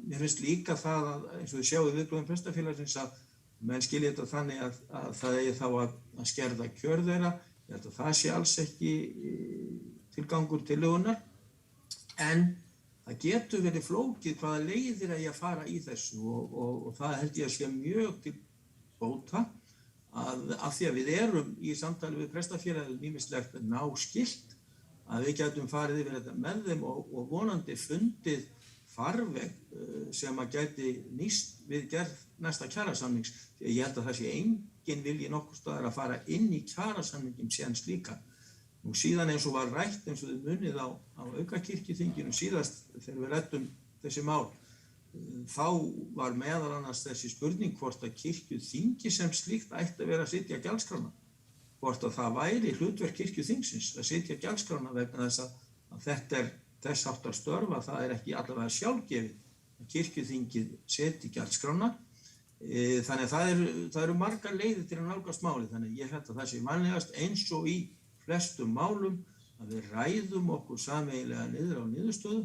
J: mér finnst líka það að, eins og þið sjáum viðbrögðum prestafélagsins, að menn skilja þetta þannig að það eigi þá að skerða kjör þeirra. Ég held að það sé alls ekki tilgangur tillögunnar, en það getur verið flókið hvaða leiðir eigi að fara í þessu og það held ég að sé mjög til bóta af því að við erum í samtali við prestafélagið ýmislegt náskylt, að við getum farið yfir þetta með þeim og vonandi fundið farveg sem að gæti nýst við gerð næsta kjarasamnings, því að ég held að það sé engin vilji nokkur staðar að fara inn í kjarasamningum síðan slíka. Nú síðan eins og var rætt eins og þið munið á aukakirkjuþinginu síðast þegar við rættum þessi mál, þá var meðal annars þessi spurning hvort að kirkjuþingi sem slíkt ætti að vera að sitja gjaldskrána, hvort að það væri hlutverk kirkjuþingsins að sitja gjaldskrána vegna þess að þetta er þess háttar störf að það er ekki allavega sjálfgefið að kirkjuþingið seti gjaldskrána. Þannig að það eru margar leiðir til að nálgast máli, þannig að ég held að það sé vanlegast eins og í flestum málum að við ræðum okkur sameiginlega niður á niðurstöðu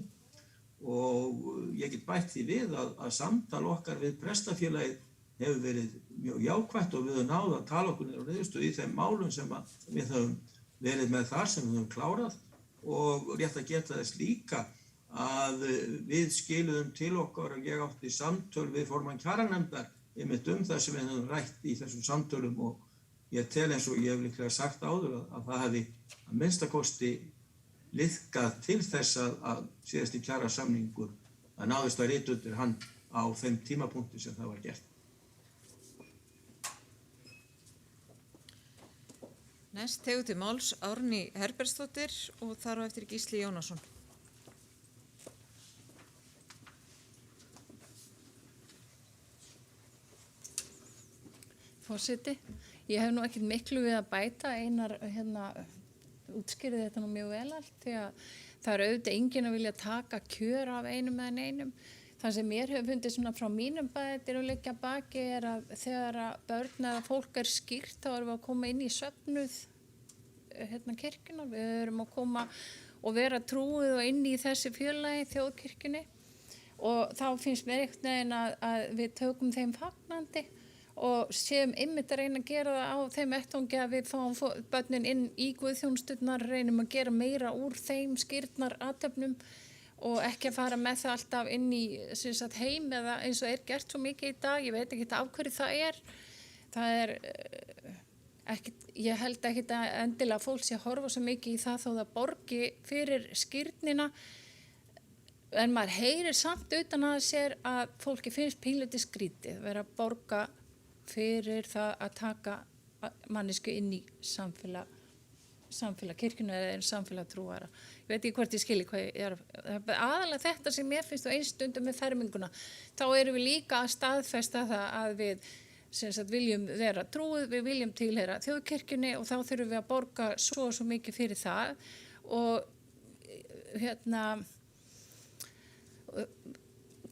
J: og ég get bætt því við að samtal okkar við prestafélagið hefur verið mjög jákvætt og við höfum náð að tala okkur niður á niðurstöðu í þeim málum sem við höfum verið með þar sem við höfum klárað. Og rétt að geta þess líka að við skiluðum til okkar og ég átti samtöl við formann kjaranefndar einmitt það sem við höfum rætt í þessum samtölum og ég tel eins og ég hef líklega sagt áður að það hefði að minnstakosti liðkað til þess að síðasti kjarasamningur að náðist að rita undir hann á þeim tímapunkti sem það var gert.
B: Næst tegur til máls Árný Herbertsdóttir og þar á eftir Gísli Jónasson.
H: Forseti, ég hef nú ekkert miklu við að bæta, Einar útskýrði þetta nú mjög vel allt, því að það er auðvitað enginn að vilja taka kjör af einum eða neinum. Það sem mér hefur fundið svona frá mínum bæðiruleikja baki er að þegar að börn eða fólk er skýrt þá erum við að koma inn í söfnuð kirkjunar. Við erum að koma og vera trúið og inn í þessi félagi þjóðkirkjunni og þá finnst mér einhvern veginn að við tökum þeim fagnandi og séum einmitt að reyna að gera það á þeim vettvangi að við fáum börnin inn í guðþjónusturnar, reynum að gera meira úr þeim skýrnar athöfnum og ekki að fara með það alltaf inn í heim eða eins og er gert svo mikið í dag. Ég veit ekki af hverju það er. Það er ekkit, ég held ekki að endilega fólk sé að horfa svo mikið í það þó það borgi fyrir skírnina. En maður heyrir samt utan að sér að fólki finnst pínlítið skrítið vera að borga fyrir það að taka mannesku inn í samfélag kirkjuna eða samfélag trúara. Ég veit ekki hvort ég skilji hvað ég er. Aðalega þetta sem mér finnst og einn stundum með ferminguna, þá erum við líka að staðfesta það að við viljum vera trúið, við viljum tilheyra þjóðkirkjunni og þá þurfum við að borga svo mikið fyrir það og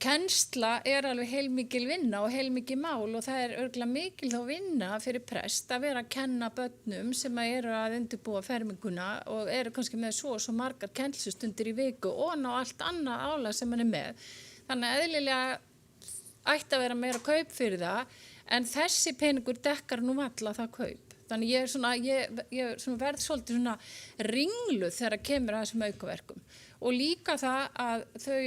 H: kennsla er alveg heilmikil vinna og heilmikil mál og það er örugglega mikil þá vinna fyrir prest að vera að kenna börnum sem eru að undirbúa ferminguna og eru kannski með svo margar kennslustundir í viku og ná allt annað álag sem hann er með. Þannig að eðlilega ætti að vera meira kaup fyrir það en þessi peningur dekkar nú alla það kaup. Þannig ég verð svolítið ringluð þegar kemur að þessum aukaverkum. Og líka það að þau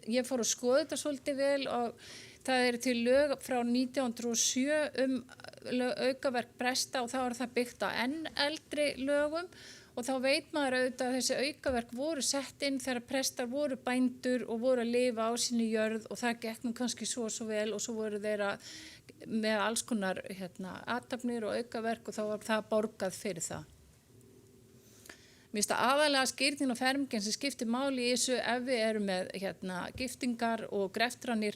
H: ég fór að skoða þetta svolítið vel og það eru til lög frá 1907 aukaverk presta og þá er það byggt á enn eldri lögum og þá veit maður auðvitað að þessi aukaverk voru sett inn þegar prestar voru bændur og voru að lifa á sinni jörð og það gekk nú kannski svo vel og svo voru þeirra með alls konar athafnir og aukaverk og þá var það borgað fyrir það. Mér finnst það aðalega skýrnin og fermingin sem skiptir máli í þessu ef við erum með giftingar og greftranir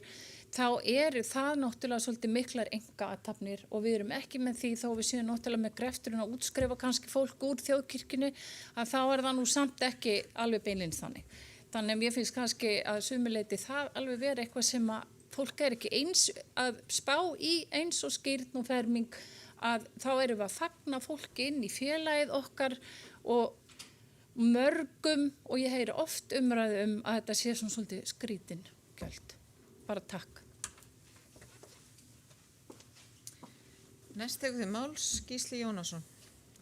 H: þá eru það náttúrulega svolítið miklar einkaathafnir og við erum ekki með því þó við séum náttúrulega með grefturinn að útskrifa kannski fólk úr þjóðkirkjunni að þá er það nú samt ekki alveg beinlínis þannig. Þannig að mér finnst kannski að sumuleyti það alveg vera eitthvað sem að fólk er ekki eins að spá í eins og skýrn og ferming að þá erum við að fagna fólki inn í félagið okkar og mörgum og ég heyri oft umræðu að þetta sé svona svolítið skrítin gjöld. Bara takk.
B: Næst tekur þið máls Gísli Jónasson.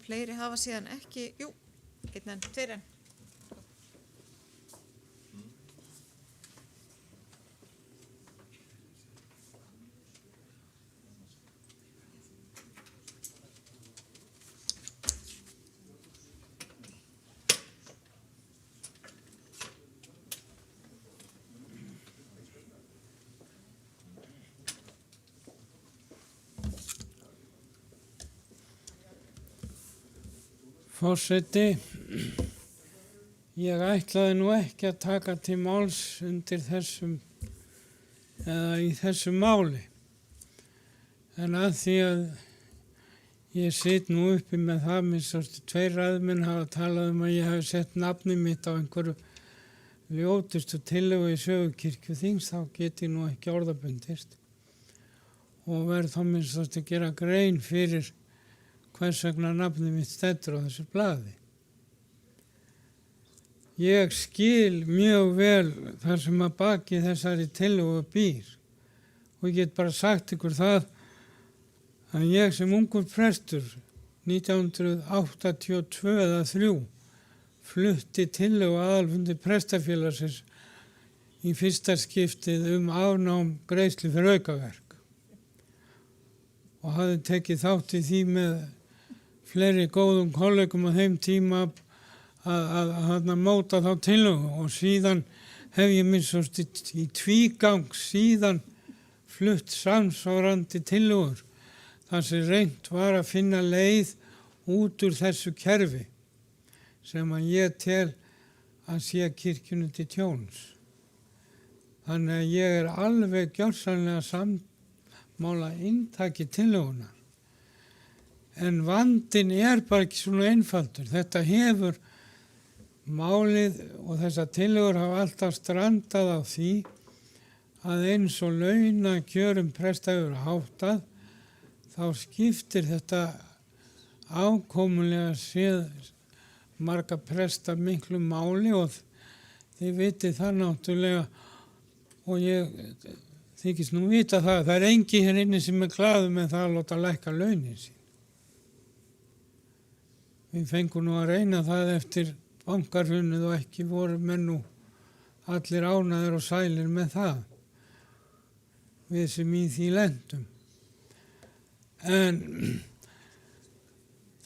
B: Fleiri hafa síðan ekki, einn enn, tveir enn.
U: Forseti, ég ætlaði nú ekki að taka til máls undir þessum eða í þessu máli en að því að ég sit nú uppi með það minnst tveir ræðmenn hafa talað að ég hafi sett nafni mitt á einhverju ljótustu tillögu í sögukirkjuþings þá get ég nú ekki orðabundist og verð þá minnst að gera grein fyrir hvers vegna nafni mitt stendur á þessu blaði. Ég skil mjög vel þar sem að baki þessari tillögu býr og ég get bara sagt ykkur það að ég sem ungur prestur 1982 eða 3 flutti tillögu aðalfundi prestafélagsins í fyrsta skiptið afnám greiðslu fyrir aukaverk og hafði tekið þátt í því með fleiri góðum kollegum á þeim tíma að móta þá tillögu og síðan hef ég minnst í tvígang síðan flutt samsvarandi tillögur þar sem reynt var að finna leið út úr þessu kerfi sem að ég tel að sé kirkjunni til tjóns. Þannig að ég er alveg gjörsamlega sammála inntaki tillögunar. En vandinn er bara ekki svona einfaldur. Þetta hefur málið og þessar tillögur hafa alltaf strandað á því að eins og launakjörum presta hefur háttað þá skiptir þetta ákomulega séð marga presta miklu máli og þið vitið það náttúrulega og ég þykist nú vita það. Það er engin hér inni sem er glaður með það að láta lækka launin sín. Við fengum nú að reyna það eftir bankahrunið og ekki voru menn nú allir ánægðir og sælir með það. Við sem í því lendum. En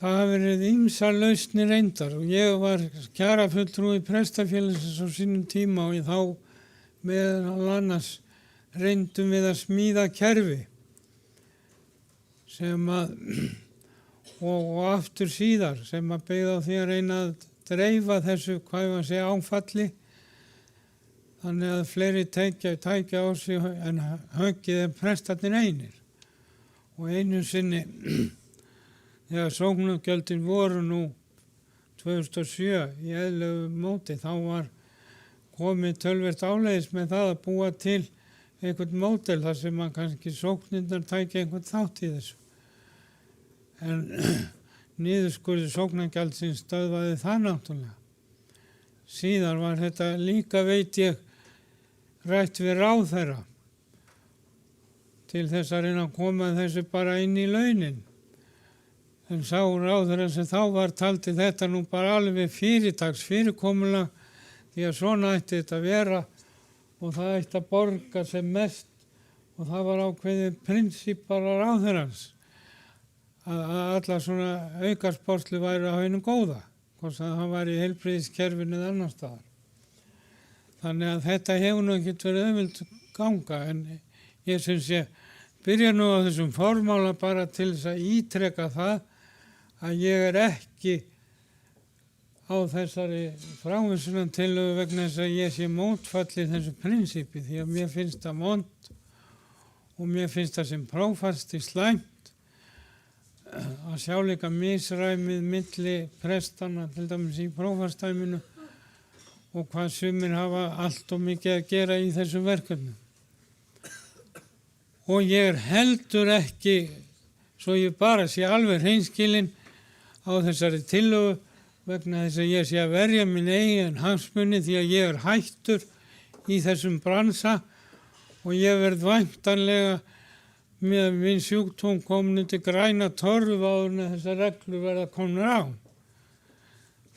U: það hafa verið ýmsar lausnir reyndar og ég var kjarafulltrúi prestafélagsins á sínum tíma og þá meðal annars reyndum við að smíða kerfi sem að, og aftur síðar sem að byggða á því að reyna að dreifa þessu, hvað ég var að segja, áfalli, þannig að fleiri tækja á sig en höggið en prestarnir einir. Og einu sinni, þegar sóknargjöldin voru nú 2007 í eðlilegu móti, þá var komið töluvert áleiðis með það að búa til einhvern módel þar sem að kannski sóknirnar tækja einhvern þátt í þessu. En niðurskurði sóknargjaldsins stöðvaði það náttúrulega. Síðan var þetta líka, veit ég, rætt við ráðherra til þess að reyna að koma þessu bara inn í launin. En sá ráðherra sem þá var taldi þetta nú bara alveg fyrirkomulag því að svona ætti þetta að vera og það ætti að borga sem mest og það var ákveðið prinsip bara ráðherrans að allar svona aukarsporslu væri á hinu góða, hvort að það var í heilbrigðiskerfinu eða annar staðar. Þannig að þetta hefur nú ekkert verið auðvelt ganga en ég syns ég byrja nú á þessum formála bara til þess að ítreka það að ég er ekki á þessari frávísunartillögu vegna þess að ég sé mótfallið þessu prinsipi því að mér finnst það vont og mér finnst það sem prófasti slæmt að sjá líka misræmið milli prestana til dæmis í prófastæminu og hvað sumir hafa allt og mikið að gera í þessu verkefni. Og ég er heldur ekki, svo ég bara sé alveg hreinskilinn á þessari tillögu vegna þess að ég sé að verja minn eigin hagsmuni því að ég er hættur í þessum bransa og ég verð væntanlega með minn sjúkdóm komin undir græna torfu áður en þessar reglur verða komnar á.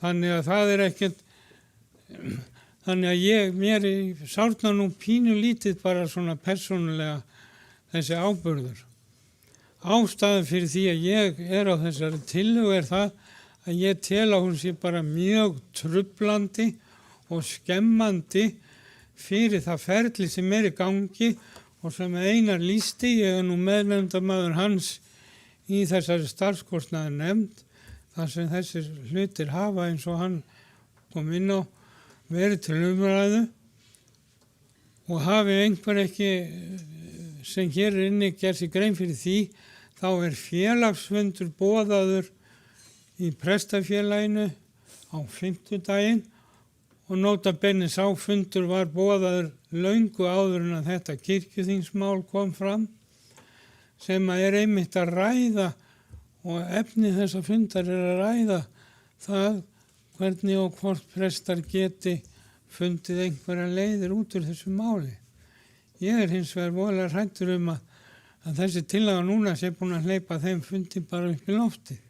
U: Þannig að það er ekkert, þannig að mér sárnar nú pínu lítið bara svona persónulega þessi áburður. Ástæðan fyrir því að ég er á þessari tillögu er það að ég tel að hún sé bara mjög trublandi og skemmandi fyrir það ferli sem er í gangi og sem Einar lýsti, ég er nú meðnefndamaður hans í þessari starfskostnaðarnefnd þar sem þessir hlutir hafa eins og hann kom inn á verið til umræðu og hafi einhver ekki sem hér er inni gerð sér grein fyrir því, þá er félagsfundur boðaður í prestafélaginu á 50. Og nota bene sá fundur var boðaður löngu áður en að þetta kirkjuþingsmál kom fram sem að er einmitt að ræða og efni þessa fundar er að ræða það hvernig og hvort prestar geti fundið einhverja leiðir út úr þessu máli. Ég er hins vegar voðalega hræddur að þessi tillaga núna sé búin að hleypa þeim fundi bara upp í loftið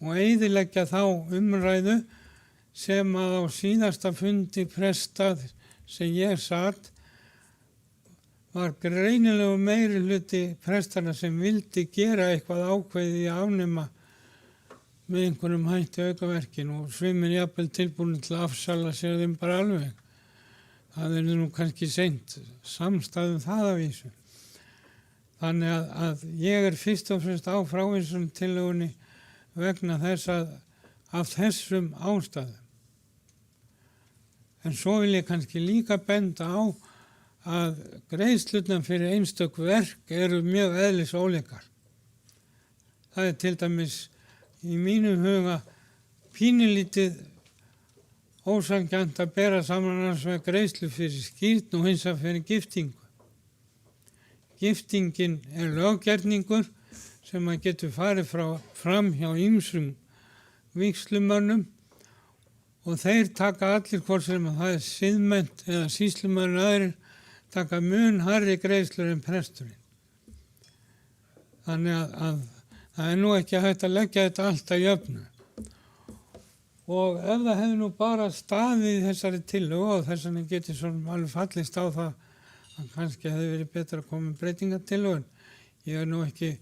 U: og eyðileggja þá umræðu sem að á síðasta fundi prestað sem ég satt var greinilega meiri hluti prestana sem vildi gera eitthvað ákveðið í afnema með einhverjum hætti aukaverkin og sumir jafnvel tilbúin til að afsala sér þeim bara alveg. Það er nú kannski seint samstæðum það af vísu. Þannig að ég er fyrst og fremst á frávísunartillögunni vegna þess að af þessum ástæðum. En svo vil ég kannski líka benda á að greiðslurnar fyrir einstök verk eru mjög eðlisólíkar. Það er til dæmis í mínum huga pínulítið ósanngjarnt að bera saman annars vegar greiðslu fyrir skírn og hins vegar fyrir giftingu. Giftingin er löggerningur sem að getur farið fram hjá ýmsum vígslumönnum og þeir taka allir hvort sem að það er siðmennt eða sýslumönnur aðrir taka mun hærri greiðslur en presturinn. Þannig að það er nú ekki hægt að leggja þetta allt að jöfnu. Og ef það hefði nú bara staðið í þessari tillögu og þess vegna geti svona alveg fallist á það að kannski hefði verið betra að koma með breytingatillögun. Ég er nú ekki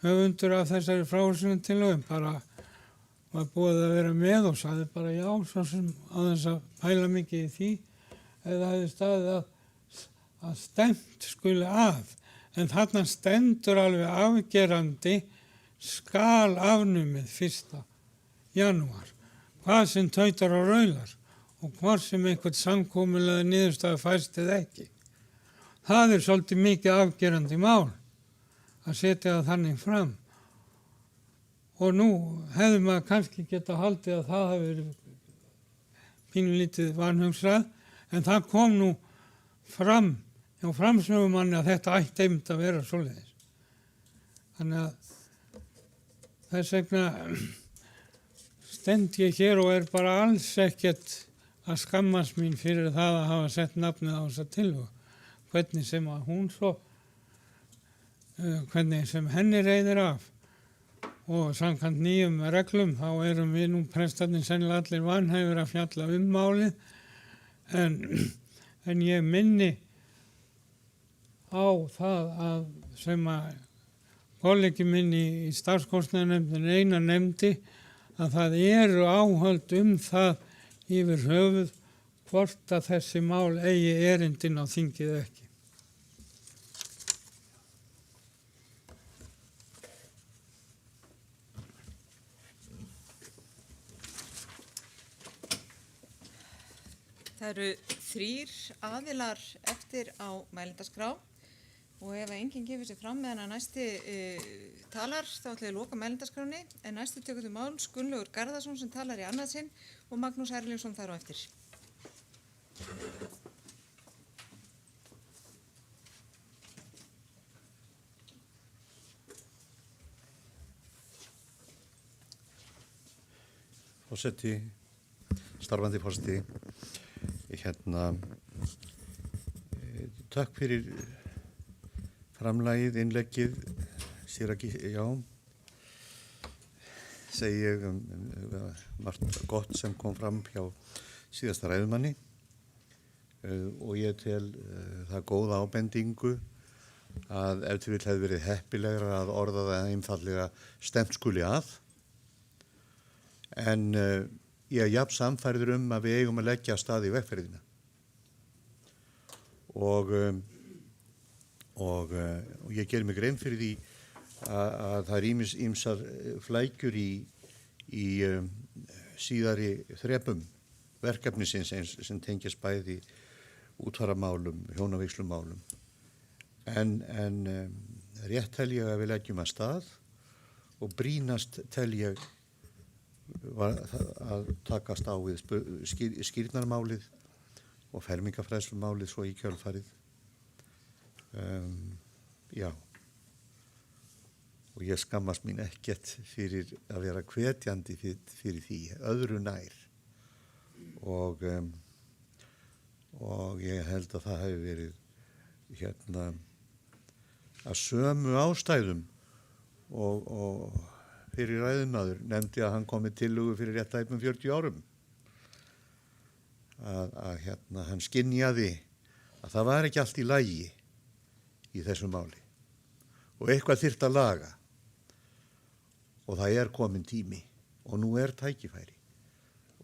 U: höfundur af þessari frávísunartillögu, bara var búið að vera með og sagði bara já, svo sem aðeins að pæla mikið í því eða hefði staðið að stemt skuli að. en þarna stendur alveg afgerandi skal afnumið 1. janúar. Hvað sem tautar og raular og hvort sem einhvern samkomulega niðurstaða fæst eða ekki. Það svolítið mikið afgerandi mál að setja það þannig fram. Og nú hefði maður kannski geta haldið að það hefði verið pínulítið vanhugsað, en það kom nú fram hjá framsögumanni að þetta ætti einmitt að vera svoleiðis. Þannig að þess vegna stend ég hér og bara alls ekkert að skammast mín fyrir það að hafa sett nafnið á þessa tillögu. Hvernig sem að hún svo, hvernig sem henni reiðir af. Og samkvæmt nýjum reglum þá erum við nú prestarnir sennilega allir vanhæfur að fjalla málið, en ég minni á það að sem að kollegi minn í starfskostnaðarnefndinni eina nefndi að það eru áhöld það yfir höfuð hvort að þessi mál eigi erindin á þingið ekki.
B: Það eru 3 aðilar eftir á mælendaskrá og ef enginn gefur sig fram meðan að næsti talar þá ætla ég að loka mælendaskráni, en næsti tekur til máls Gunnlaugur Garðarsson sem talar í annað sinn og Magnús Erlingsson þar á eftir.
I: Forseti, starfandi forseti, takk fyrir framlagið, innleggið, segi ég margt gott sem kom fram hjá síðasta ræðumanni og ég tel það góða ábendingu að ef til vill hefði verið heppilegra að orða það einfallega stefnt skuli að, en ég er jafn samfærður að við eigum að leggja af stað í vegferðina og ég ger mig grein fyrir því að það er ýmsar flækjur í síðari þrepum verkefnisins sem tengjast bæði útfaramálum, hjónavígslumálum. En rétt tel ég að við leggjum að stað og brýnast tel ég að takast á við skýrnarmálið og fermingafræðslumálið svo í kjölfarið. Og ég skammast mín ekkert fyrir að vera hvetjandi fyrir því, öðru nær. Og ég held að það hefur verið að sömu ástæðum og fyrir ræðumaður nefndi að hann kom með tillögu fyrir rétt tæpum 40 árum. Að hann skynjaði að það var ekki allt í lagi í þessu máli og eitthvað þyrfti að laga og það er komin tími og nú er tækifæri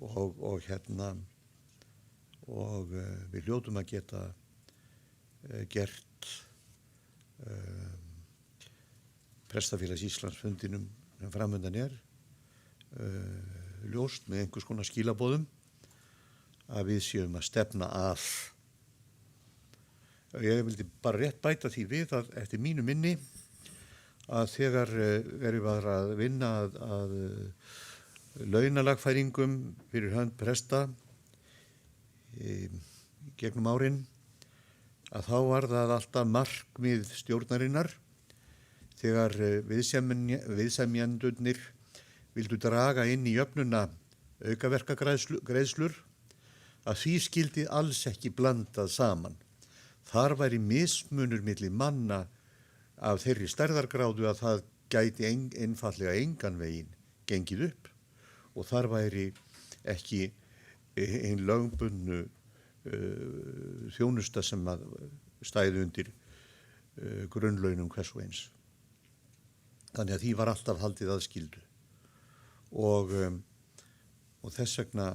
I: og við hljótum að geta gert Prestafélags Íslands fundinum sem framöndan er ljóst með einhvers konar skilaboðum að við séum að stefna að. Ég vildi bara rétt bæta því við að eftir mínu minni að þegar verið var að vinna að launalagfæringum fyrir hönd presta gegnum árin að þá var það alltaf markmið stjórnarinnar þegar viðsemjendurnir vildu draga inn í jöfnuna aukaverkagreiðslur að því skyldi alls ekki blandað saman. Þar væri mismunur milli manna af þeirri stærðargráðu að það gæti einfallega engan veginn gengið upp og þar væri ekki ein lögbundnu þjónusta sem að stæði undir grunnlaunum hvers og eins. Þannig að því var alltaf haldið aðskildu og þess vegna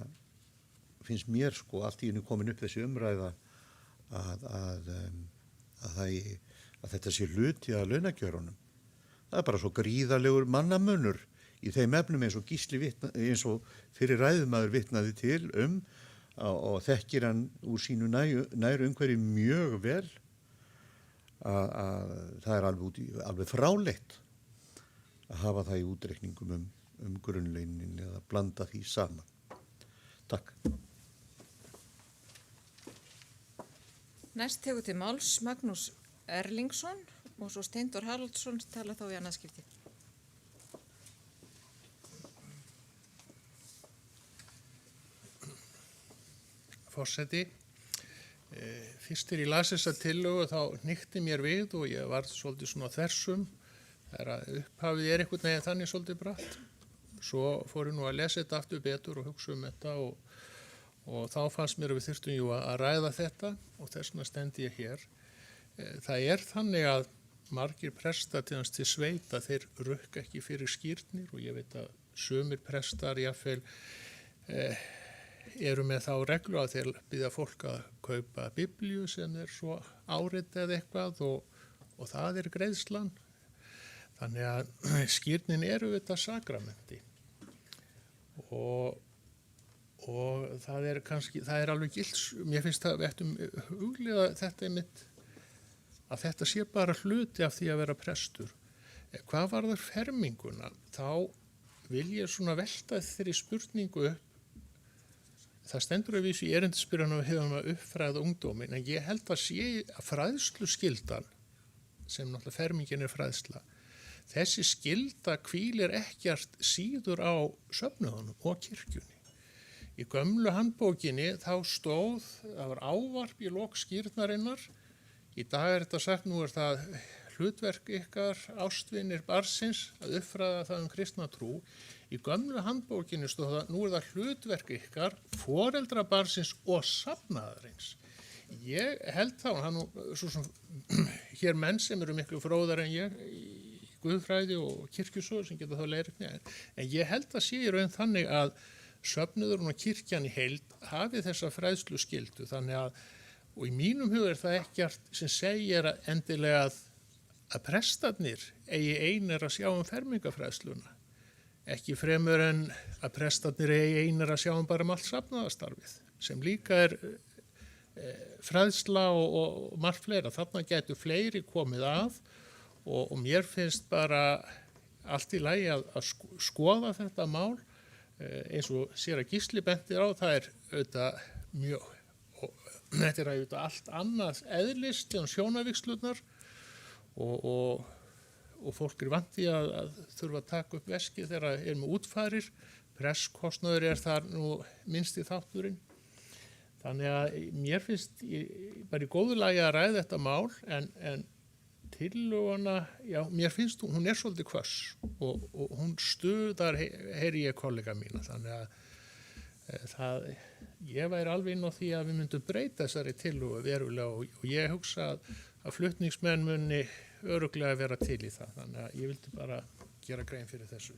I: finnst mér allt í einu komin upp þessi umræða að það að þetta sé hluti að launagjörunum. Það er bara svo gríðalegur mannamunur í þeim efnum eins og fyrir ræðumaður vitnaði til og þekkir hann úr sínu næru umhverfi mjög vel að það er alveg fráleitt að hafa það í útreikningum grunnlaunin eða blanda því saman. Takk.
B: Næst tekur til máls Magnús Erlingsson og svo Steindór Haraldsson tala þá í annað skipti.
D: Forseti, fyrst þegar ég las þessa tillögu þá hnykkti mér við og ég var svolítið svona þversum. Upphafið er einhvern veginn þannig svolítið bratt. Svo fór ég nú að lesa þetta aftur betur og hugsa þetta og þá fannst mér að við þyrftum að ræða þetta og þess vegna stendi ég hér. Það er þannig að margir prestar til sveita, þeir rukka ekki fyrir skírnir og ég veit að sumir prestar jafnvel eru með þá reglu að þeir biðja fólk að kaupa biblíu sem er svo árit eða eitthvað og það er greiðslan. Þannig að skírnin eru þetta sakramenti og það er alveg gilt, mér finnst það eftir huglega þetta einmitt að þetta sé bara hluti af því að vera prestur. Hvað varðar ferminguna? Þá vil ég svona velta þeirri spurningu upp. Það stendur að vísu í erindisbyrjunum hefum að uppfræða ungdómin, en ég held að sé að fræðsluskyldan, sem náttúrulega fermingin er fræðsla, þessi skylda hvílir ekkert síður á söfnuðunum og kirkjunni. Í gömlu handbókinni þá stóð, það var ávarp í lok skírnarinnar. Í dag er þetta sagt, nú er það hlutverk ykkar, ástvinir barnsins, að uppfræða það kristna trú. Í gömlu handbókinni stóð það, nú er það hlutverk ykkar, foreldra barnsins og safnaðarins. Ég held þá, svo sem hér menn sem eru miklu fróðar en ég, í guðfræði og kirkjusögur sem geta þá leirikni, en ég held að sé í raun þannig að söfnuðurinn og kirkjan í heild hafi þessa fræðslu skyldu, þannig að, og í mínum huga er það ekkert sem segir endilega að prestarnir eigi einir að sjá fermingafræðsluna, ekki fremur en að prestarnir eigi einir að sjá bara allt safnaðarstarfið, sem líka er fræðsla og margt fleira. Þarna getur fleiri komið að og mér finnst bara allt í lagi að skoða þetta mál eins og séra Gísli bentir á, það er auðvitað mjög, þetta er auðvitað allt annað eðlist en sjónavígslunar og fólk er vant í að þurfa að taka upp veski þegar það er með útfarir, presskostnaður er þar nú minnst í þátturinn. Þannig að mér finnst bara í góðu lagi að ræða þetta mál en tillöguna, já, mér finnst hún er svolítið hvöss og hún stuðar, heyri ég kollega mína, þannig að ég væri alveg inn á því að við myndum breyta þessari tillögu verulega og ég hugsa að flutningsmenn muni örugglega vera til í það, þannig að ég vildi bara gera grein fyrir þessu.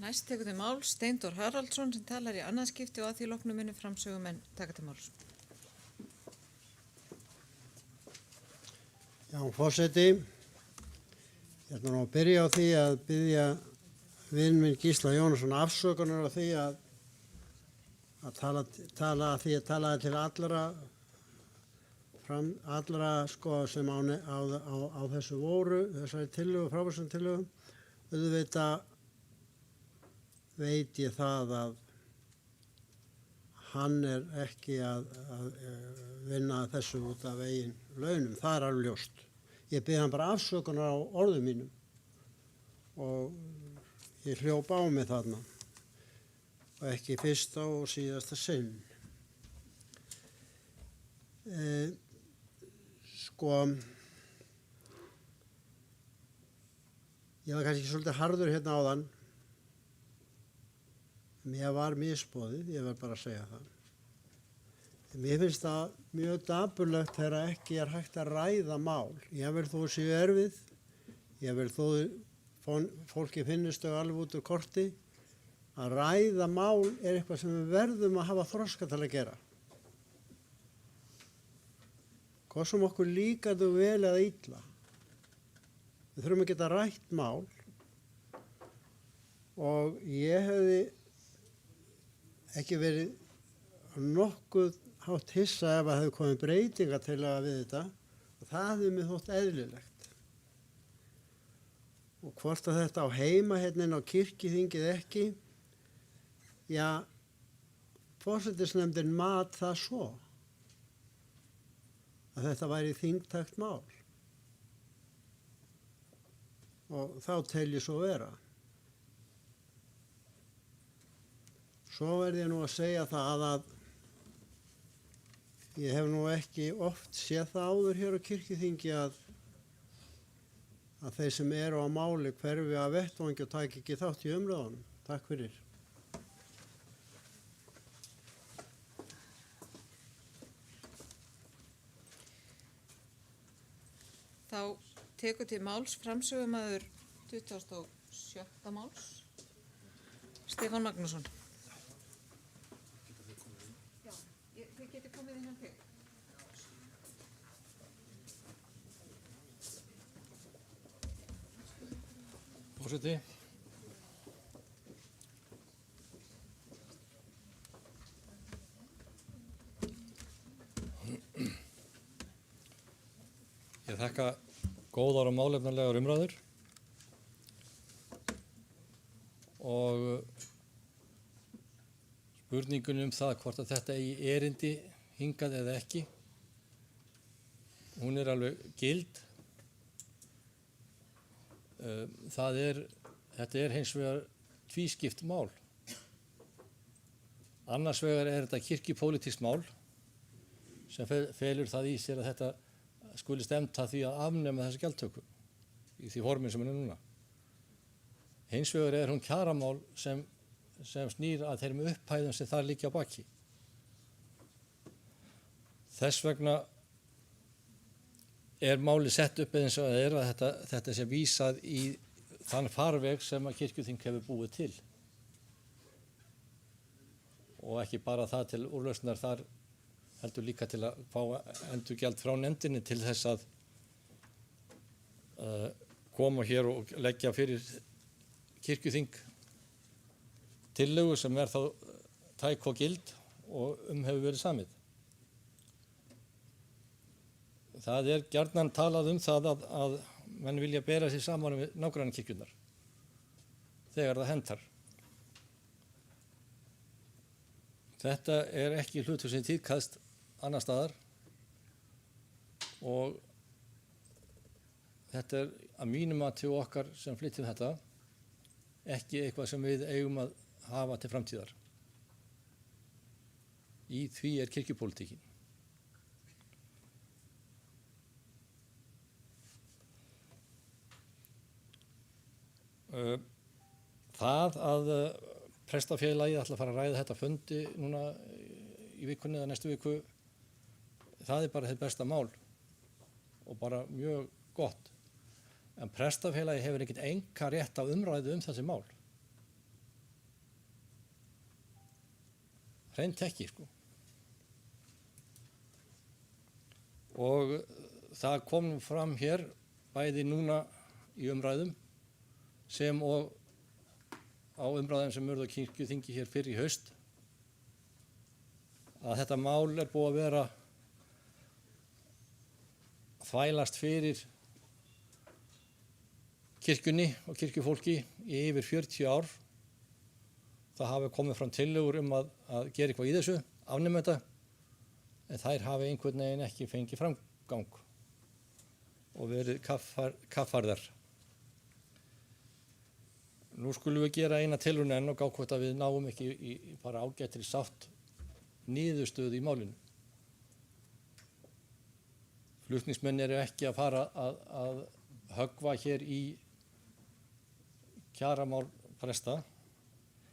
B: Næst tekur til máls Steindór Haraldsson sem talar í annað skipti og að því loknu muni framsögumenn taka til máls.
F: Já, forseti, ég ætla nú að byrja á því að biðja vin minn Gísla Jónasson afsökunar á því að tala til allra sko sem á þessu voru, þessari tillögu, frábærsum tillögum. Auðvitað veit ég það að hann er ekki að vinna þessu út af eigin launum, það er alveg ljóst. Ég bið hann bara afsökunar á orðum mínum og ég hljóp á mig þarna og ekki fyrsta og síðasta sinn. Ég var kannski svolítið harður hérna áðan. Mér var misboðið, ég verð bara að segja það. Mér finnst það mjög dapurlegt þegar ekki er hægt að ræða mál. Ég vil þó séu erfið, ég vil þó fólki finnist þau alveg út úr korti. Að ræða mál er eitthvað sem við verðum að hafa þroska til að gera. hvað sem okkur líkar þau vel eða illa. Við þurfum að geta rætt mál og ég hefði ekki verið nokkuð hátt hissa ef að hefði komið breytinga til að við þetta og það hefði mér þótt eðlilegt. Og hvort að þetta á heima hérna inn á kirkjuþingið ekki, já, forsætisnefndin mat það svo að þetta væri þingtækt mál og þá tel ég svo vera. Svo verð ég nú að segja það að ég hef nú ekki oft séð það áður hér á kirkjuþingi að þeir sem eru á máli hverfi að vettvangi og taki ekki þátt í umræðunum. Takk fyrir.
B: Þá tekur til máls framsögumaður 27. máls, Stefán Magnússon. Já, þið getur komið inn hjá þig.
V: Forseti. Ég þakka góðar og málefnarlegar umræður og spurningunum það hvort að þetta eigi erindi hingað eða ekki, hún er alveg gild. Þetta er hins vegar tvískipt mál. Annars vegar er þetta kirkjupólitískt mál sem felur það í sér að þetta skuli stefnt að því að afnema þessa gjaldtöku í því formin sem er núna. Hins vegar er hún kjaramál sem snýr að þeirrum upphæðum sem þar liggja á baki. Þess vegna er málið sett upp eins og það er að þetta sé vísað í þann farveg sem að kirkjuþing hefur búið til. Og ekki bara það til úrlausnar þar, heldur líka til að fá endurgjald frá nefndinni til þess að koma hér og leggja fyrir kirkjuþing tillögu sem er þá tæk og gild og hefur verið samið. Það er gjarnan talað það að menn vilja bera sig saman við nágrannakirkjurnar þegar það hentar. Þetta er ekki hlutur sem tíðkast annar staðar og þetta er að mínum að til okkar sem flytjum þetta ekki eitthvað sem við eigum að hafa til framtíðar. Í því er kirkjupólitíkin. Það að prestafélagið ætla að fara að ræða þetta fundi núna í vikunni eða næstu viku, það er bara þitt besta mál og bara mjög gott. En prestafélagið hefur ekkert enga rétt á umræðu þessi mál. Hreint ekki, sko. Og það kom fram hér bæði núna í umræðum sem og á umræðum sem urðu á kirkjuþingi hér fyrr í haust að þetta mál er búið að vera þvælast fyrir kirkjunni og kirkjufólki í yfir 40 ár. Það hafi komið fram tillögur að gera eitthvað í þessu, afnema þetta, en þær hafi einhvern veginn ekki fengið framgang og verið kaffarðar. Nú skulum við gera eina tilraun enn og gá hvort að við náum ekki í bara ágættri sátt niðurstöðu í málinu. Flutningsmenn eru ekki að fara að höggva hér í kjaramál presta.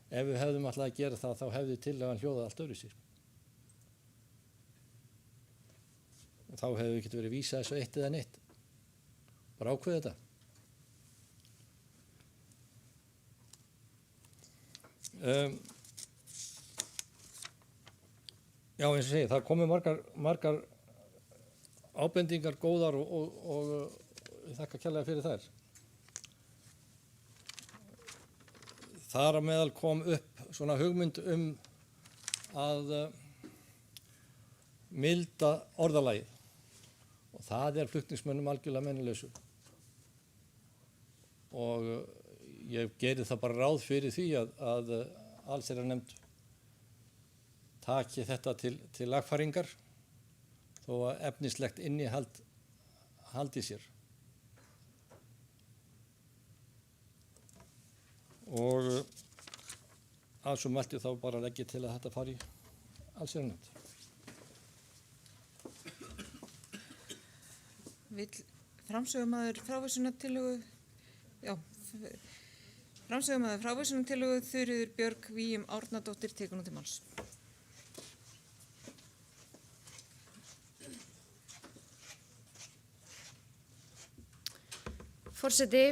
V: Ef við hefðum alltaf að gera það, þá hefði tillagan hljóðað allt öðruvísi. Þá hefði við getið verið vísað þessu eitt eða neitt. Bara ákveða þetta. Já, eins og segi, það komu margar ábendingar góðar og ég þakka kærlega fyrir þær. Þar á meðal kom upp svona hugmynd að milda orðalagið og það flutningsmönnum algjörlega mennilausu. Og ég geri það bara ráð fyrir því að allsherjarnefnd taki þetta til lagfæringar þó að efnislegt innihald haldi sér. Og að svo mælti þá bara legg ég til að þetta fari í allsherjarnefnd.
B: Vill framsögumaður frávísunartillögu, framsögumaður frávísunartillögu Þuríður Björg Víum Árnadóttir tekur nú til máls.
O: Forseti,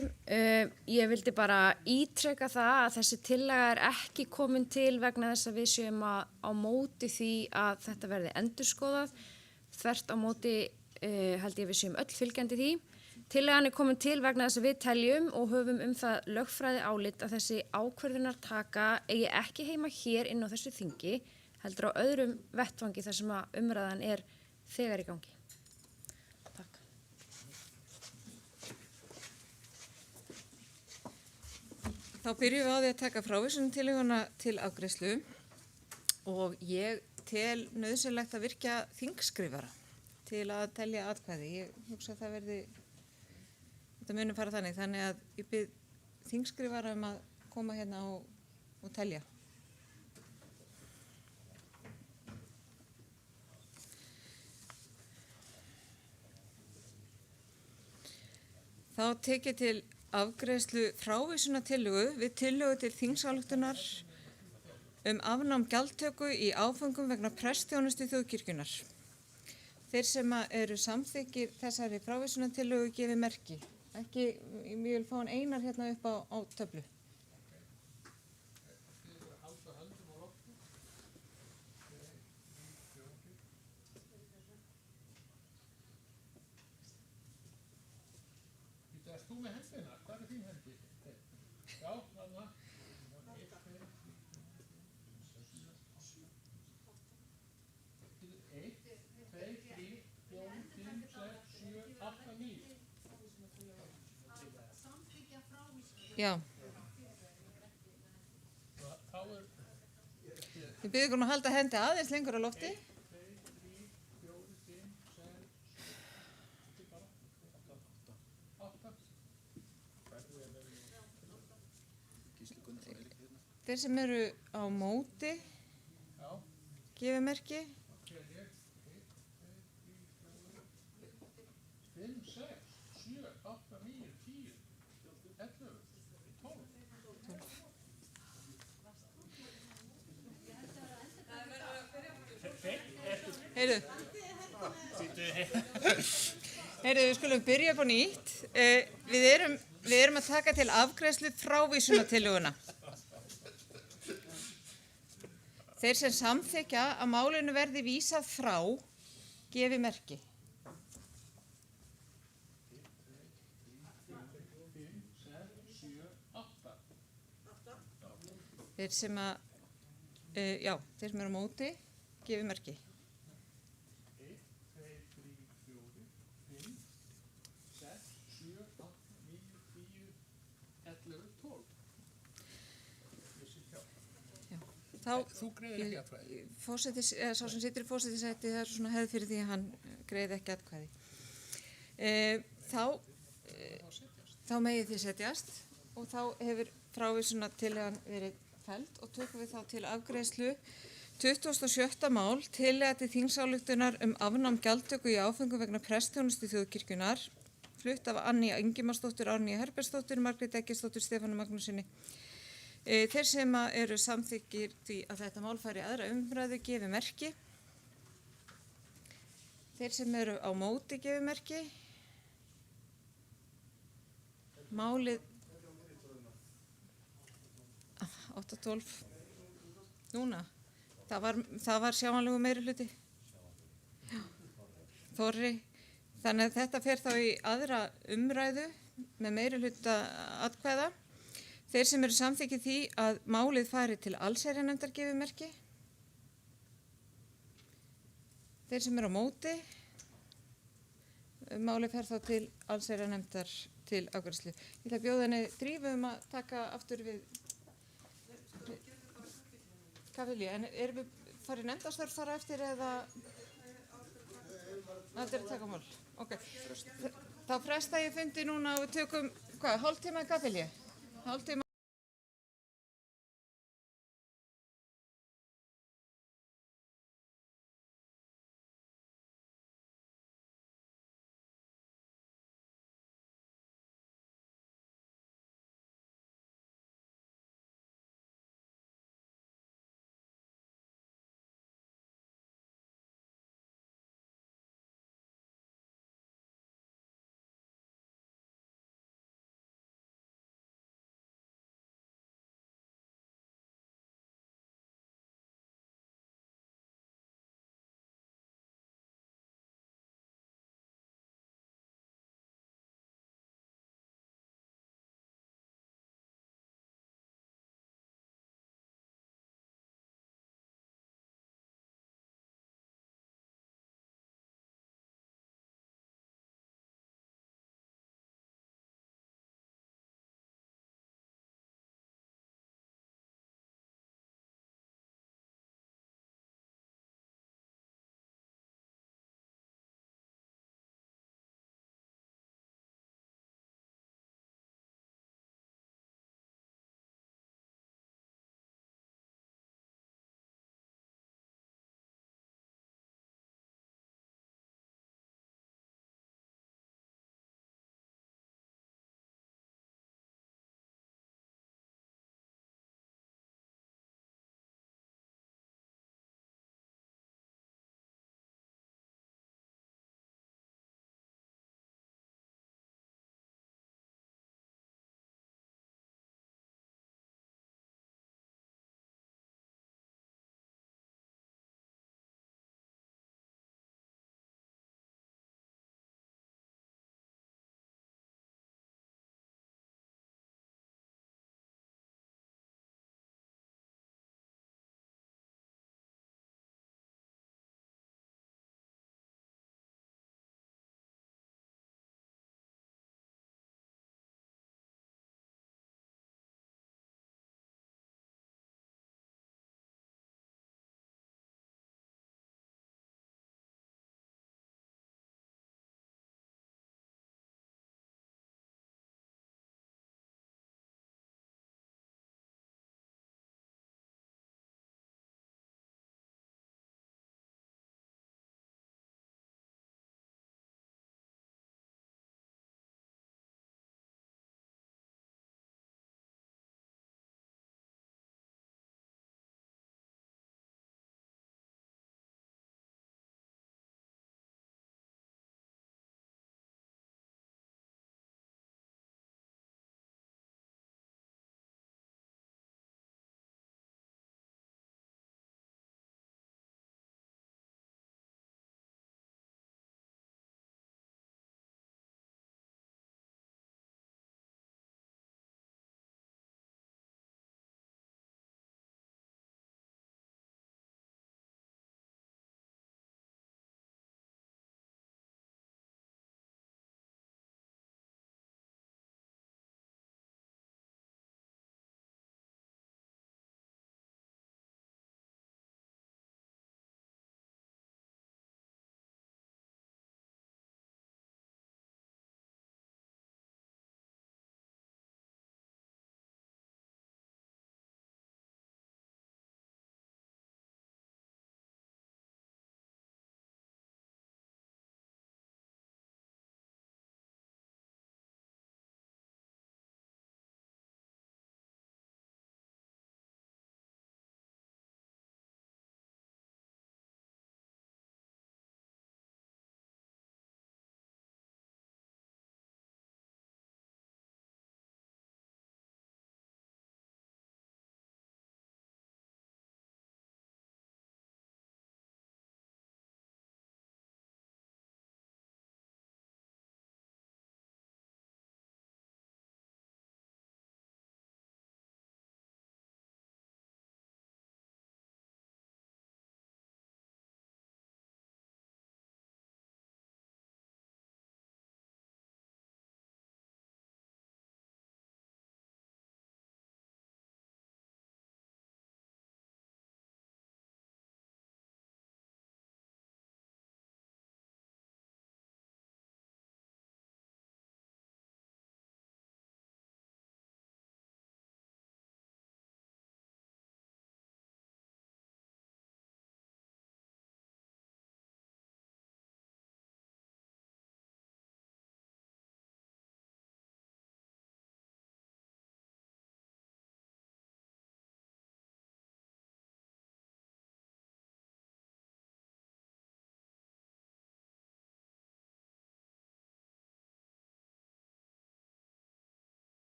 O: ég vildi bara ítreka það að þessi tillaga ekki komin til vegna þess að við séum á móti því að þetta verði endurskoðað. Þvert á móti held ég við séum öll fylgjandi því. Tillagan komin til vegna þess að við teljum og höfum það lögfræði álit að þessi ákvörðunartaka eigi ekki heima hér inn á þessu þingi, heldur á öðrum vettvangi þar sem að umræðan þegar í gangi.
B: Þá byrjum við á því að taka frávísunartillöguna til afgreiðslu og ég tel nauðsynlegt að virkja þingskrifara til að telja atkvæði. Ég hugsa að þetta muni fara þannig að ég bið þingskrifara að koma hérna og telja. Þá tek ég til afgreiðslu frávísunartillögu við tillögu til þingsályktunar afnám gjaldtöku í áföngum vegna prestsþjónustu þjóðkirkjunnar. Þeir sem eru samþykkir þessari frávísunartillögu gefi merki. Ég vil fá hann Einar hérna upp á töflu.
D: Erst þú með hendina? Hvað þín hendi? Já, þarna. 1, 2, 3, 4, 5, 6, 7, 8, 9.
B: Já. Ég bið ykkur að halda hendi aðeins lengur á lofti. Þeir sem eru á móti, gefi merki.
D: 5, 6, 7, 8, 9, 10, 11, 12.
B: Heyrðu, við skulum byrja upp á nýtt. Við erum að taka til afgreiðslu frávísunartillöguna. Þeir sem samþykkja að málinu verði vísað frá, gefi merki. Þeir sem eru á móti, gefi merki.
D: 1, 2, 3, 4, 5, 6, 7, 8, 9, 10, 11, 12. Þú greiðir ekki atkvæði.
B: Sá sem situr í forsætisæti, það svona hefð fyrir því að hann greiði ekki atkvæði. Þá megið þið setjast og þá hefur frávísunartillagan verið felld og tökum við þá til afgreiðslu 27. mál tillaga til þingsályktunar afnám gjaldtöku í áföngum vegna prestsþjónustu þjóðkirkjunnar, flutt af Annýju Ingimarsdóttur, Árnýju Herbertsdóttur, Margréti Eggertsdóttur, Stefáni Magnússyni. Þeir sem eru samþykkir því að þetta mál fari í aðra umræðu gefi merki. Þeir sem eru á móti gefi merki. Málið 8-12 núna. Það var sjáanlegu meiri hluti. Já. Þorri, Þannig að þetta fer þá í aðra umræðu með meiri hluta atkvæða. Þeir sem eru samþykkið því að málið fari til allsherjarnefndar gefi merki. Þeir sem eru á móti, málið fer þá til allsherjarnefndar til afgreiðslu. Ég ætla að bjóða henni Drífu að taka aftur við Kafilíu. En erum við farið nefndastörf þar eftir eða? Það er að taka mál. Ok. Þá fresta ég fundi núna og við tökum, hálftíma í Kafilíu? Hálftíma.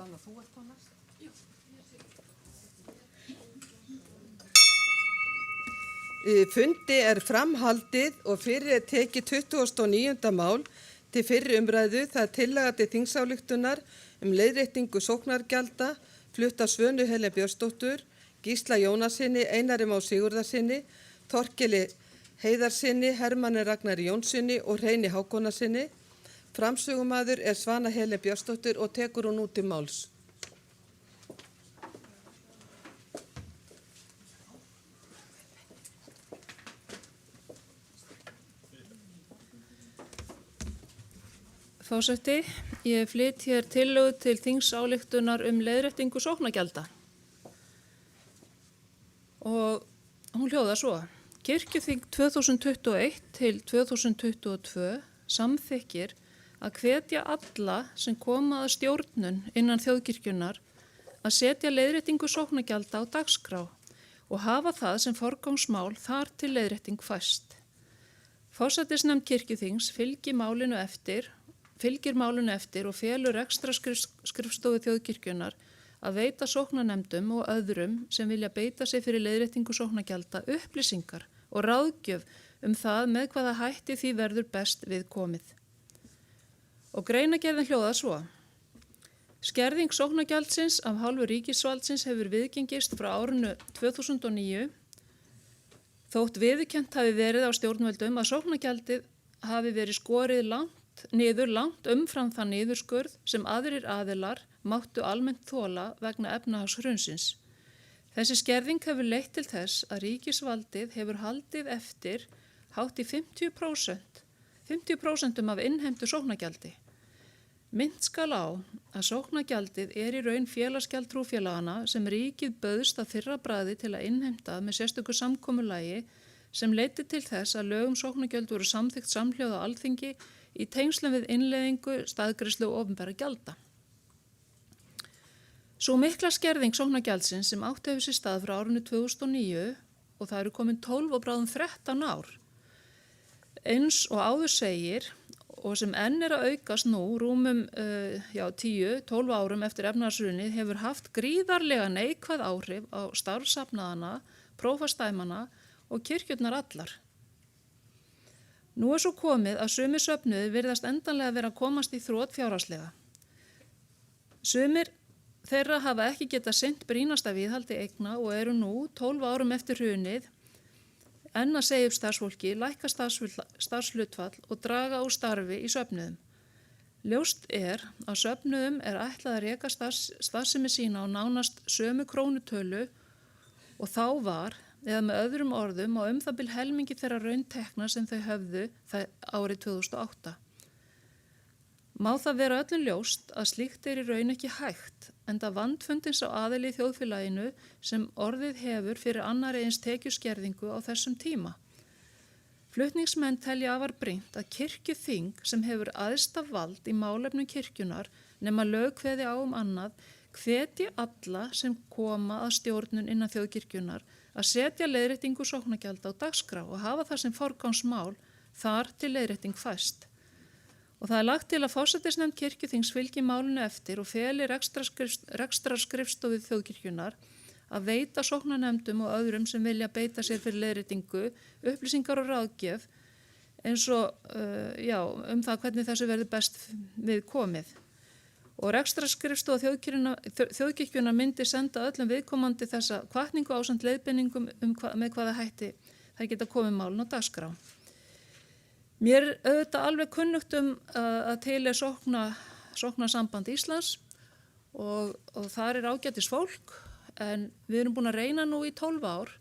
A: Svanna, þú ert þá næst. Fundi er framhaldið og fyrir er tekið 29. mál til fyrri umræðu. Það er tillaga til þingsályktunar leiðréttingu sóknargjalda flutt af Svönu Helen Björnsdóttur, Gísla Jónasinni, Einari Má Sigurðarsinni, Þorkeli Heiðarsinni, Hermanni Ragnari Jónsinni og Hreini Hákonarsinni. Framsögumaður er Svana Helen Björnsdóttir og tekur hún út til máls.
H: Forseti, ég flyt hér tillögu til þingsályktunar leiðréttingu sóknargjalda. Og hún hljóðar svo. Kirkjuþing 2021 til 2022 samþykkir að hvetja alla sem koma að stjórnun innan þjóðkirkjunnar að setja leiðréttingu sóknargjalda á dagskrá og hafa það sem forgangsmál þar til leiðrétting fæst. Forsætisnefnd kirkjuþings fylgir málinu eftir og felur ekstra skrifstofu þjóðkirkjunnar að veita sóknarnefndum og öðrum sem vilja beita sig fyrir leiðréttingu sóknargjalda upplýsingar og ráðgjöf það með hvaða hætti því verður best við komið. Og greinargerðin hljóðar svo. Skerðing sóknargjaldsins af hálfu ríkisvaldsins hefur viðgengist frá árinu 2009 þótt viðurkennt hafi verið á stjórnvöldum að sóknargjaldið hafi verið skorið langt umfram þann niðurskurð sem aðrir aðilar máttu almennt þola vegna efnahagshrunsins. Þessi skerðing hefur leitt til þess að ríkisvaldið hefur haldið eftir hátt í 50% af innheimtu sóknargjaldi. Minnt skal á að sóknargjaldið er í raun félagsgjald trúfélagana sem ríkið bauðst að fyrra bragði til að innheimta með sérstöku samkomulagi sem leiddi til þess að lög sóknargjöld voru samþykkt samhljóða á Alþingi í tengslum við innleiðingu, staðgreiðslu og opinberra gjalda. Sú mikla skerðing sóknargjaldsins sem átt hefur sér stað frá árinu 2009 og það eru komin 12 og bráðum 13 ár. Eins og áður segir og sem enn er að aukast nú rúmum 10-12 árum eftir efnahagshrunið hefur haft gríðarlega neikvæð áhrif á starfsafnaðana, prófastæmana og kirkjurnar allar. Nú er svo komið að sumir söfnuðir virðast endanlega vera að komast í þrot fjárhagslega. Sumir þeirra hafa ekki getað sinnt brýnasta viðhaldi eigna og eru nú 12 árum eftir hrunið enn að segja upp starfsfólki, lækka starfshlutfall og draga úr starfi í söfnuðum. Ljóst er að söfnuðum er ætlað að reka starfsemi sína á nánast sömu krónutölu og þá var, eða með öðrum orðum og það bil helmingi þeirra rauntekna sem þau höfðu árið 2008. Má það vera öllum ljóst að slíkt er í raun ekki hægt, enda vandfundins á aðili í þjóðfélaginu sem orðið hefur fyrir annarri eins tekjuskerðingu á þessum tíma. Flutningsmenn telja afar brýnt að kirkjuþing sem hefur æðsta vald í málefnum kirkjunar nema lög kveði á annað, hvetji alla sem koma að stjórnun innan þjóðkirkjunar að setja leiðréttingu sóknargjalda á dagskrá og hafa það sem forgangsmál þar til leiðrétting fæst. Og það er lagt til að forsætisnefnd kirkjuþings fylgi málinu eftir og feli rekstrarskrifstofu þjóðkirkjunar að veita sóknarnefndum og öðrum sem vilja beita sér fyrir leiðréttingu, upplýsingar og ráðgjöf eins og það hvernig þessu verður best við komið. Og rekstrarskrifstofa þjóðkirkjunar myndi senda öllum viðkomandi þessa hvatningu ásamt leiðbeiningum með hvaða hætti þær geta komið málun á dagskrá. Mér er auðvitað alveg kunnugt að til er sóknarsamband Íslands og þar er ágætis fólk en við erum búin að reyna nú í 12 ár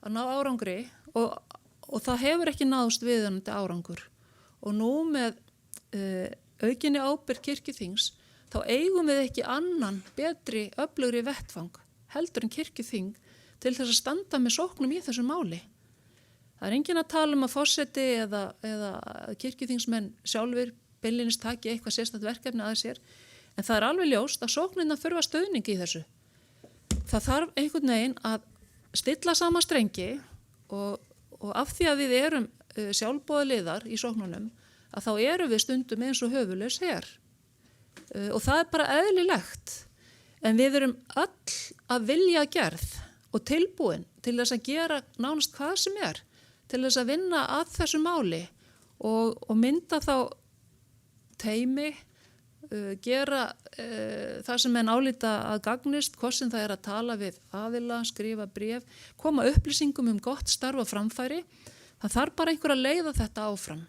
H: að ná árangri og það hefur ekki náðst viðunandi árangur. Og nú með aukinni ábyrgð kirkjuþings þá eigum við ekki annan betri öflugri vettfang heldur en kirkjuþing til þess að standa með sóknum í þessu máli. Það er enginn að tala að forseti eða kirkjuþingsmenn sjálfur beinlínis taki eitthvað sérstakt verkefni að sér, en það er alveg ljóst að sóknirna þurfa stuðning í þessu. Það þarf einhvern veginn að stilla saman strengi og af því að við erum sjálfboðaliðar í sóknunum að þá erum við stundum eins og höfuðlaus her. Og það er bara eðlilegt. En við erum öll að vilja gerð og tilbúin til þess að gera nánast hvað sem er, til þess að vinna að þessu máli og mynda þá teymi, gera það sem menn álíta að gagnist, hvort sem það er að tala við aðila, skrifa bréf, koma upplýsingum gott starf og framfæri. Það þarf bara einhver að leiða þetta áfram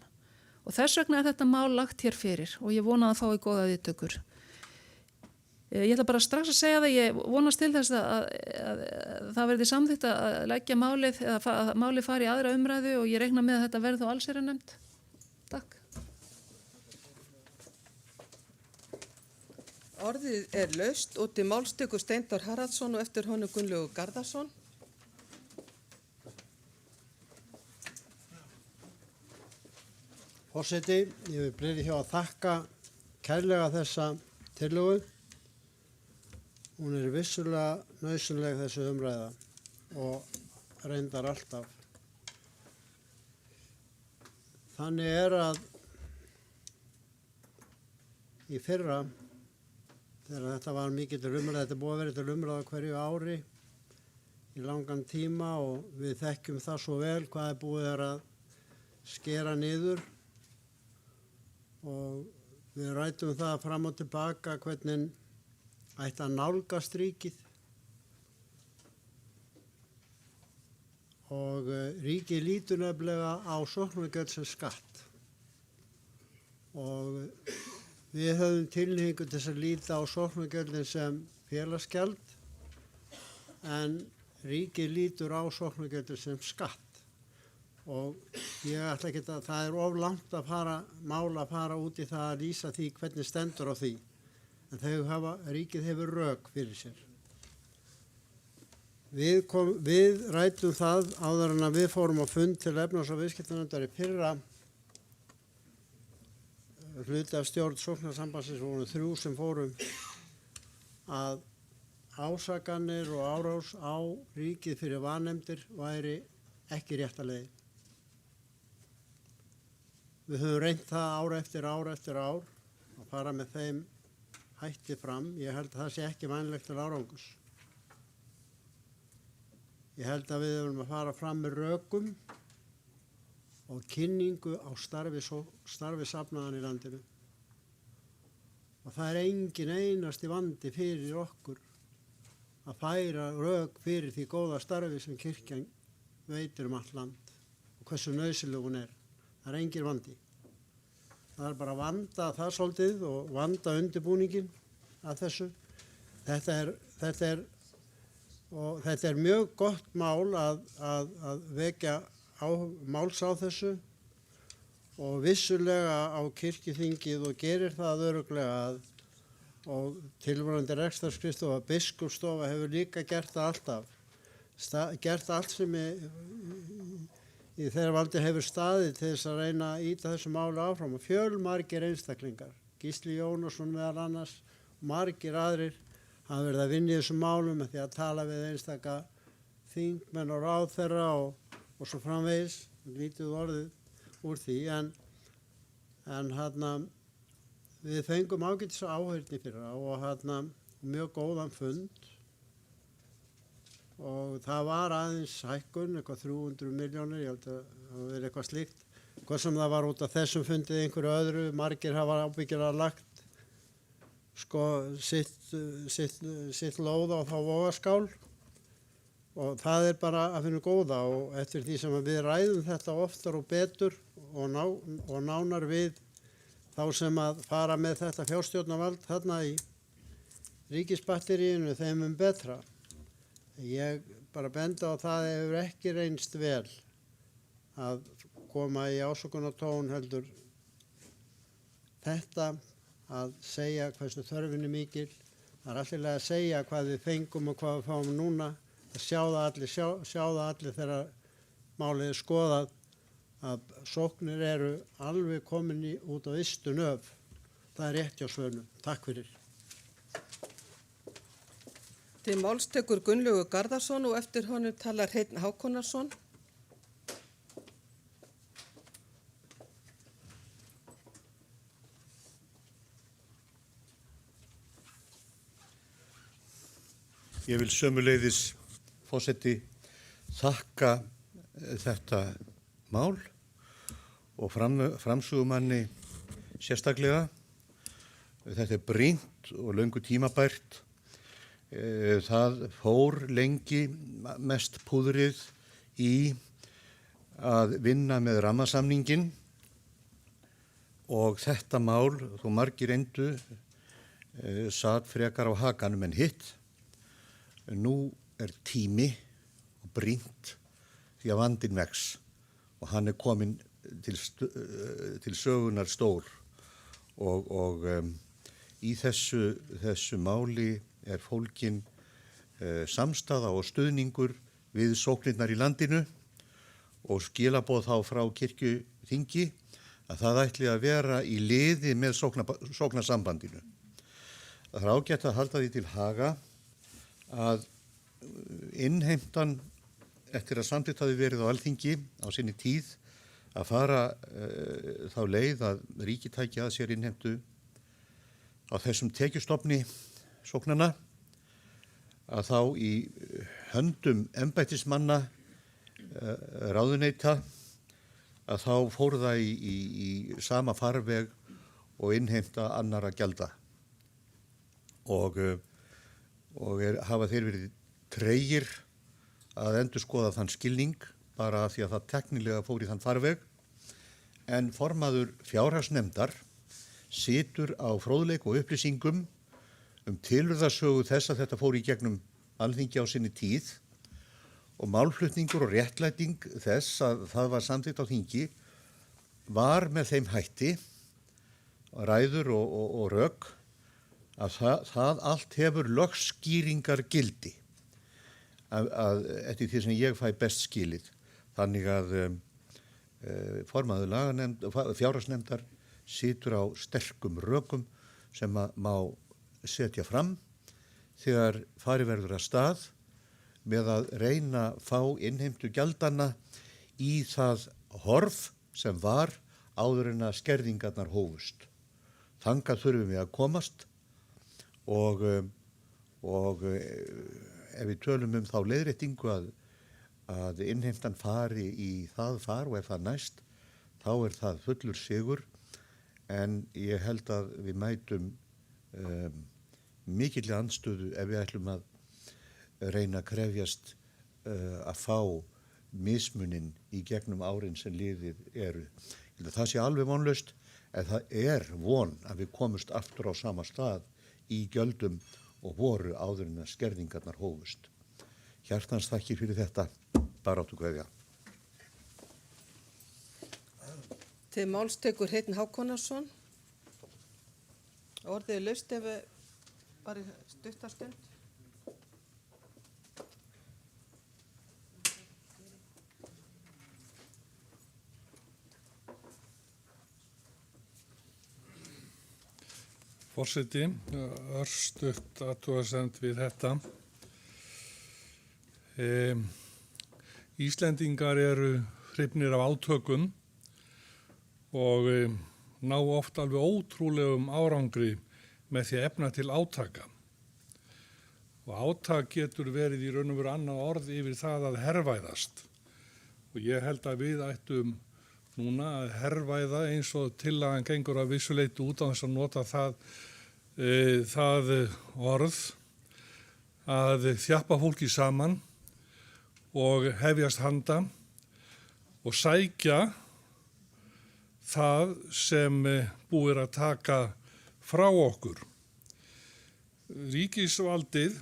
H: og þess vegna er þetta mál lagt hér fyrir og ég vona að fái góða viðtökur. Ég ætla bara strax að segja það, ég vonast til þess að það verði samþykkt að leggja málið, eða að málið fari í aðra umræðu og ég reikna með að þetta verði þá allsherjarnefnd. Takk.
A: Orðið er laust og til máls tekur Steindór Haraldsson og eftir honum Gunnlaugur Garðarsson.
F: Forseti, ég vil byrja hjá að þakka kærlega þessa tillögu. Hún er vissulega nauðsynleg þessi umræða og reyndar alltaf. Þannig er að í fyrra, þegar þetta var mikið til umræða, þetta er búið að vera til umræða hverju ári í langan tíma og við þekkjum það svo vel hvað er búið að skera niður og við rætum það fram og tilbaka hvernig ætti að nálgast ríkið og ríkið lítur nefnilega á sóknargjöld sem skatt og við höfum tilhneigingu til þess að líta á sóknargjöldin sem félagsgjald en ríkið lítur á sóknargjöldin sem skatt og ég ætla ekki að það er of langt að fara út í það að lýsa því hvernig stendur á því en ríkið hefur rök fyrir sér. Við ræddum það áður en að við fórum á fund til efnahags- og viðskiptanefndar í fyrra hluti af stjórn sóknarsambandsins voru 3 sem fórum að ásakanir og árás á ríkið fyrir vanefndir væri ekki rétta leið. Við höfum reynt það ár eftir ár að fara með þeim hætti fram. Ég held að það sé ekki vænlegt til árangurs. Ég held að við höfum að fara fram með rökum og kynningu á starfi safnaðan í landinu. Og það er engin einasti vandi fyrir okkur að færa rök fyrir því góða starfi sem kirkjan veitir allt land og hversu nauðsynleg hún er. Það er engin vandi. Það er bara að vanda það svolítið og vanda undirbúningin að þessu. Þetta er mjög gott mál að vekja máls á þessu og vissulega á kirkjuþingið og gerir það örugglega og tilvonandi rekstrarskrifstofa, biskupsstofa hefur líka gert það alltaf. Gert allt sem í þeirra valdi hefur staðið til þess að reyna að ýta þessu máli áfram og fjölmargir einstaklingar, Gísli Jónasson meðal annars, margir aðrir hafa verið að vinna í þessum málum með því að tala við einstaka þingmenn og ráðherra og svo framvegis, lítið orðið úr því en við fengum ágætis áheyrn í fyrra og mjög góðan fund og það var aðeins hækkun, eitthvað 300 milljónir, ég held að það verið eitthvað slíkt. Hvað sem það var út af þessum fundið einhverju öðru, margir hafa ábyggilega lagt sitt lóð á þá vogaskál og það er bara að finna góða og eftir því sem við ræðum þetta oftar og betur og nánar við þá sem að fara með þetta fjárstjórnarvald þarna í ríkisbatteríinu þeim betra. Ég bara benda á það hefur ekki reynst vel að koma í ásökunartón heldur þetta að segja hversu þörfin er mikil. Það er alltaf að segja hvað við fengum og hvað við fáum núna. Það sjá það allir þegar málið er skoðað að sóknir eru alveg komin út á ystu nöf. Það er rétt hjá Svönu. Takk fyrir.
A: Til máls tekur Gunnlaugur Garðarsson og eftir honum talar Hreinn Hákonarsson.
I: Ég vil sömuleiðis, forseti, þakka þetta mál og framsögumanni sérstaklega. Þetta er brýnt og löngu tímabært. Það fór lengi mest púðrið í að vinna með rammasamningin og þetta mál, þó margir reyndu, satt frekar á hakanum en hitt. Nú er tími og brýnt því að vandinn vex og hann er kominn til sögunar stór og í þessu máli er fólkin samstaða og stuðningur við sóknirnar í landinu og skilaboð þá frá kirkjuþingi að það ætli að vera í liði með sóknarsambandinu. Það er ágætt að halda því til haga að innheimtan eftir að samþykkt hafi verið á Alþingi á sinni tíð að fara þá leið að ríkið tæki að sér innheimtu á þessum tekjustofni sóknana, að þá í höndum embættismanna ráðuneyta að þá fór það í sama farveg og innheimta annarra gjalda og hafa þeir verið tregir að endurskoða þann skilning bara af því að það teknilega fór í þann farveg, en formaður fjárhagsnefndar situr á fróðleik og upplýsingum tilurðarsögu þess að þetta fór í gegnum Alþingi á sinni tíð og málflutningur og réttlæting þess að það var samþykkt á þingi var með þeim hætti, ræður og rök, að það allt hefur lögskýringar gildi eftir því sem ég fæ best skilið. Þannig að formaður fjárhagsnefndar situr á sterkum rökum sem má setja fram þegar farið verður að stað með að reyna að fá innheimtu gjaldanna í það horf sem var áður en að skerðingarnar hófust. Þangað þurfum við að komast og ef við tölum þá leiðréttingu að innheimtan fari í það far og ef það næst, þá er það fullur sigur, en ég held að við mætum mikilli andstöðu ef við ætlum að reyna að krefjast að fá mismuninn í gegnum árin sem liðið eru. Ég held að það sé alveg vonlaust, en það er von að við komumst aftur á sama stað í gjöldum og voru áður en að skerðingarnar hófust. Hjartans þakkir fyrir þetta, baráttu kveðja.
A: Til máls tekur Hreinn Hákonarson. Orðið er laust ef við bara stuttarstund.
K: Forseti, örstutt athugasemd við þetta. Íslendingar eru hrifnir af átökum og ná oft alveg ótrúlegum árangri með því að efna til átaka. Og átak getur verið í raun og veru annað orð yfir það að hervæðast. Og ég held að við ættum núna að hervæða eins og tillagan gengur að vissu leyti út á þess að nota það orð að þjappa fólki saman og hefjast handa og sækja það sem búið er að taka frá okkur. Ríkisvaldið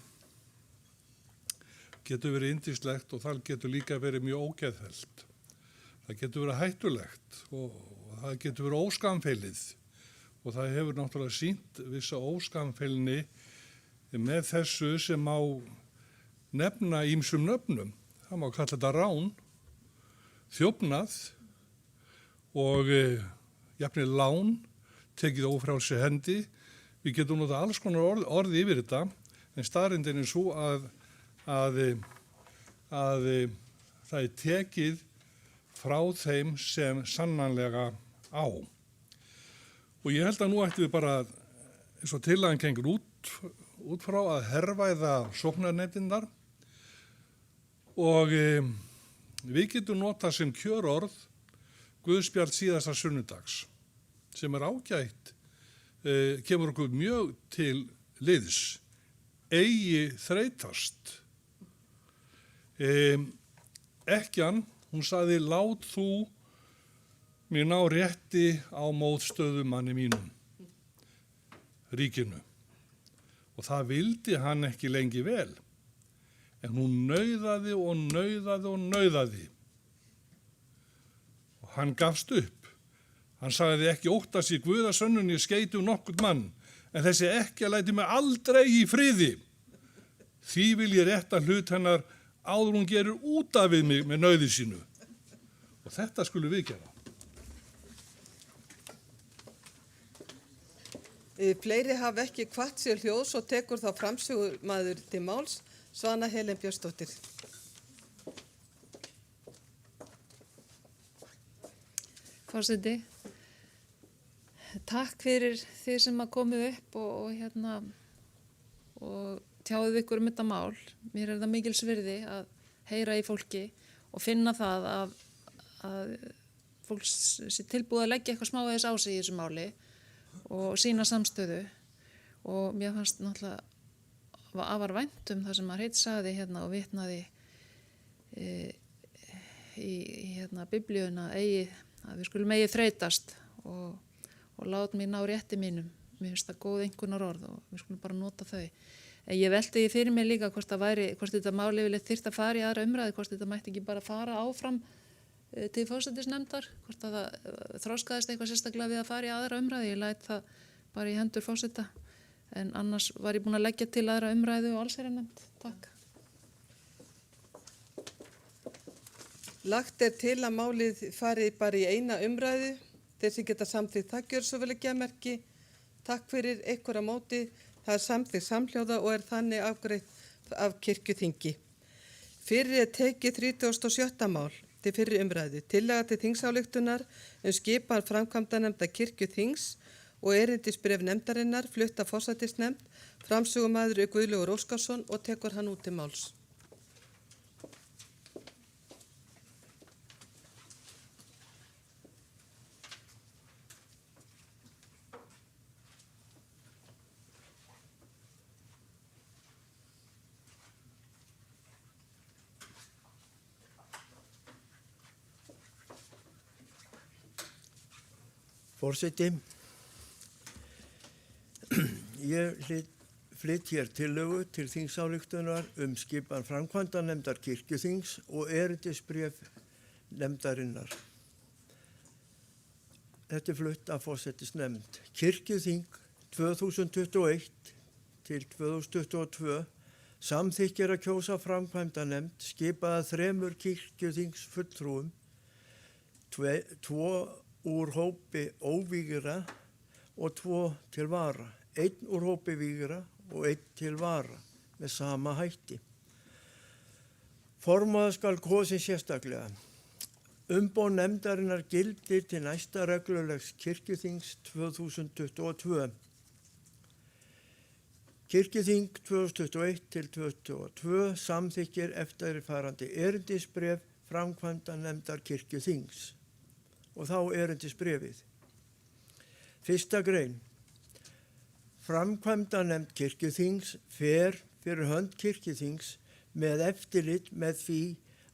K: getur verið yndislegt og það getur líka verið mjög ógeðfellt. Það getur verið hættulegt og það getur verið óskamfeilið og það hefur náttúrulega sýnt vissa óskamfeilni með þessu sem má nefna ýmsum nöfnum. Það má kalla þetta rán, þjófnað og jafnvel lán, tekið ófrjálsi hendi. Við getum notað alls konar orði yfir þetta, en staðreyndin er svo að það er tekið frá þeim sem sannanlega á. Og ég held að nú ættum við bara, eins og tillagan gengur út frá að hervæða sóknarnefndinnar og við getum notað sem kjörorð Guðspjall síðasta sunnudags sem ágætt, kemur okkur mjög til liðs, eigi þreytast. Ekkjan, hún sagði, lát þú mér ná rétti á mótstöðu manni mínum, ríkinu. Og það vildi hann ekki lengi vel, en hún nauðaði og nauðaði og nauðaði. Og hann gafst upp. Hann sagði ekki óttast í Guðasönnunni skeytu nokkurn mann, en þessi ekkja læti mig aldrei í friði. Því vil ég rétta hlut hennar áður hún gerir út af við mig með nauði sínu. Og þetta skulum við gera.
A: Fleiri hafa ekki hvatt sér hljóðs og tekur þá framsögumaður til máls, Svana Helen Björnsdóttir.
H: Forseti, takk fyrir þið sem að komið upp og tjáðuð ykkur þetta mál. Mér það mikils virði að heyra í fólki og finna það að fólk sé tilbúið að leggja eitthvað smá þess á sig í þessu máli og sína samstöðu. Og mér fannst náttúrulega afar vænt það sem að Hreinn sagði og vitnaði í biblíuna að við skulum eigi þreytast og lát mér ná rétti mínum. Mér finnst það góð einhvernar orð og við skulum bara nota þau. En ég velti því fyrir mig líka hvort þetta máli yfirleitt þyrfti að fara í aðra umræðu, hvort þetta mætti ekki bara fara áfram til forsætisnefndar, hvort það þroskaðist eitthvað sérstaklega við að fara í aðra umræðu. Ég læt það bara í hendur forseta, en annars var ég búin að leggja til aðra umræðu og allsherjarnefnd. Takk.
A: Lagt til að málið fari bara í eina umræðu. Þeir sem geta samþykkt það gjör svo vel ekki að merki. Takk fyrir ykkur á móti. Það samþykkt samhljóða og þannig afgreitt af kirkjuþingi. Fyrir tekið 37. mál til fyrri umræðu. Tillaga til þingsályktunar skipan framkvæmdanefndar kirkjuþings og erindisbréf nefndarinnar flutt af forsætisnefnd. Framsögumaður Guðlaugur Óskarsson og tekur hann út til máls.
F: Forseti, ég flytt hér tillögu til þingsályktunar skipan framkvæmdanefndar kirkjuþings og erindisbréf nefndarinnar. Þetta flutt af forsætisnefnd. Kirkjuþing 2021 til 2022 samþykkir að kjósa framkvæmdanefnd skipaða 3 kirkjuþingsfulltrúum, 2 úr hópi óvígra og 2 til vara, 1 úr hópi vígra og 1 til vara með sama hætti. Formaður skal kosin sérstaklega. Umboð nefndarinnar gildir til næsta reglulegs kirkjuþings 2022. Kirkjuþing 2021 til 2022 samþykkir eftirfarandi erindisbréf framkvæmdanefndar kirkjuþings. Og þá erindisbréfið. 1. grein. Framkvæmdanefnd kirkjuþings fer fyrir hönd kirkjuþings með eftirlit með því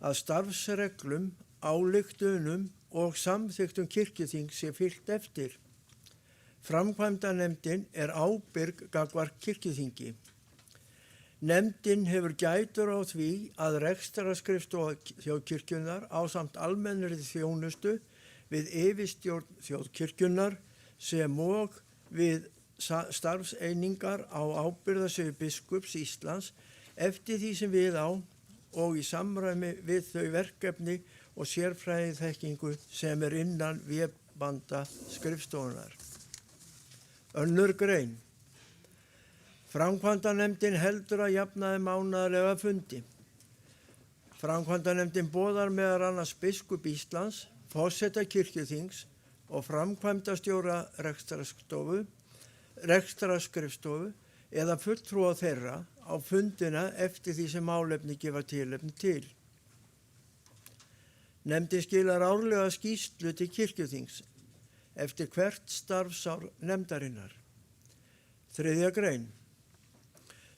F: að starfsreglum, ályktunum og samþykktum kirkjuþings sé fylgt eftir. Framkvæmdanefndin ábyrg gagnvart kirkjuþingi. Nefndin hefur gætur á því að rekstrarskrifstofa þjóðkirkjunnar ásamt almennri þjónustu við yfirstjórn þjóðkirkjunnar sem og við starfseiningar á ábyrgðasviði biskups Íslands eftir því sem við á og í samræmi við þau verkefni og sérfræðiþekkingu sem innan vébanda skrifstofunar. 2. grein. Framkvæmdanefndin heldur að jafnaði mánaðarlega fundi. Framkvæmdanefndin boðar meðal annars biskup Íslands, forseta kirkjuþings og framkvæmdastjóra rekstrarskrifstofu
Q: eða fulltrúa þeirra á fundina eftir því sem málefni gefa tilefni til. Nefndin skilar árlega skýrslu til kirkjuþings eftir hvert starfsár nefndarinnar. 3. grein.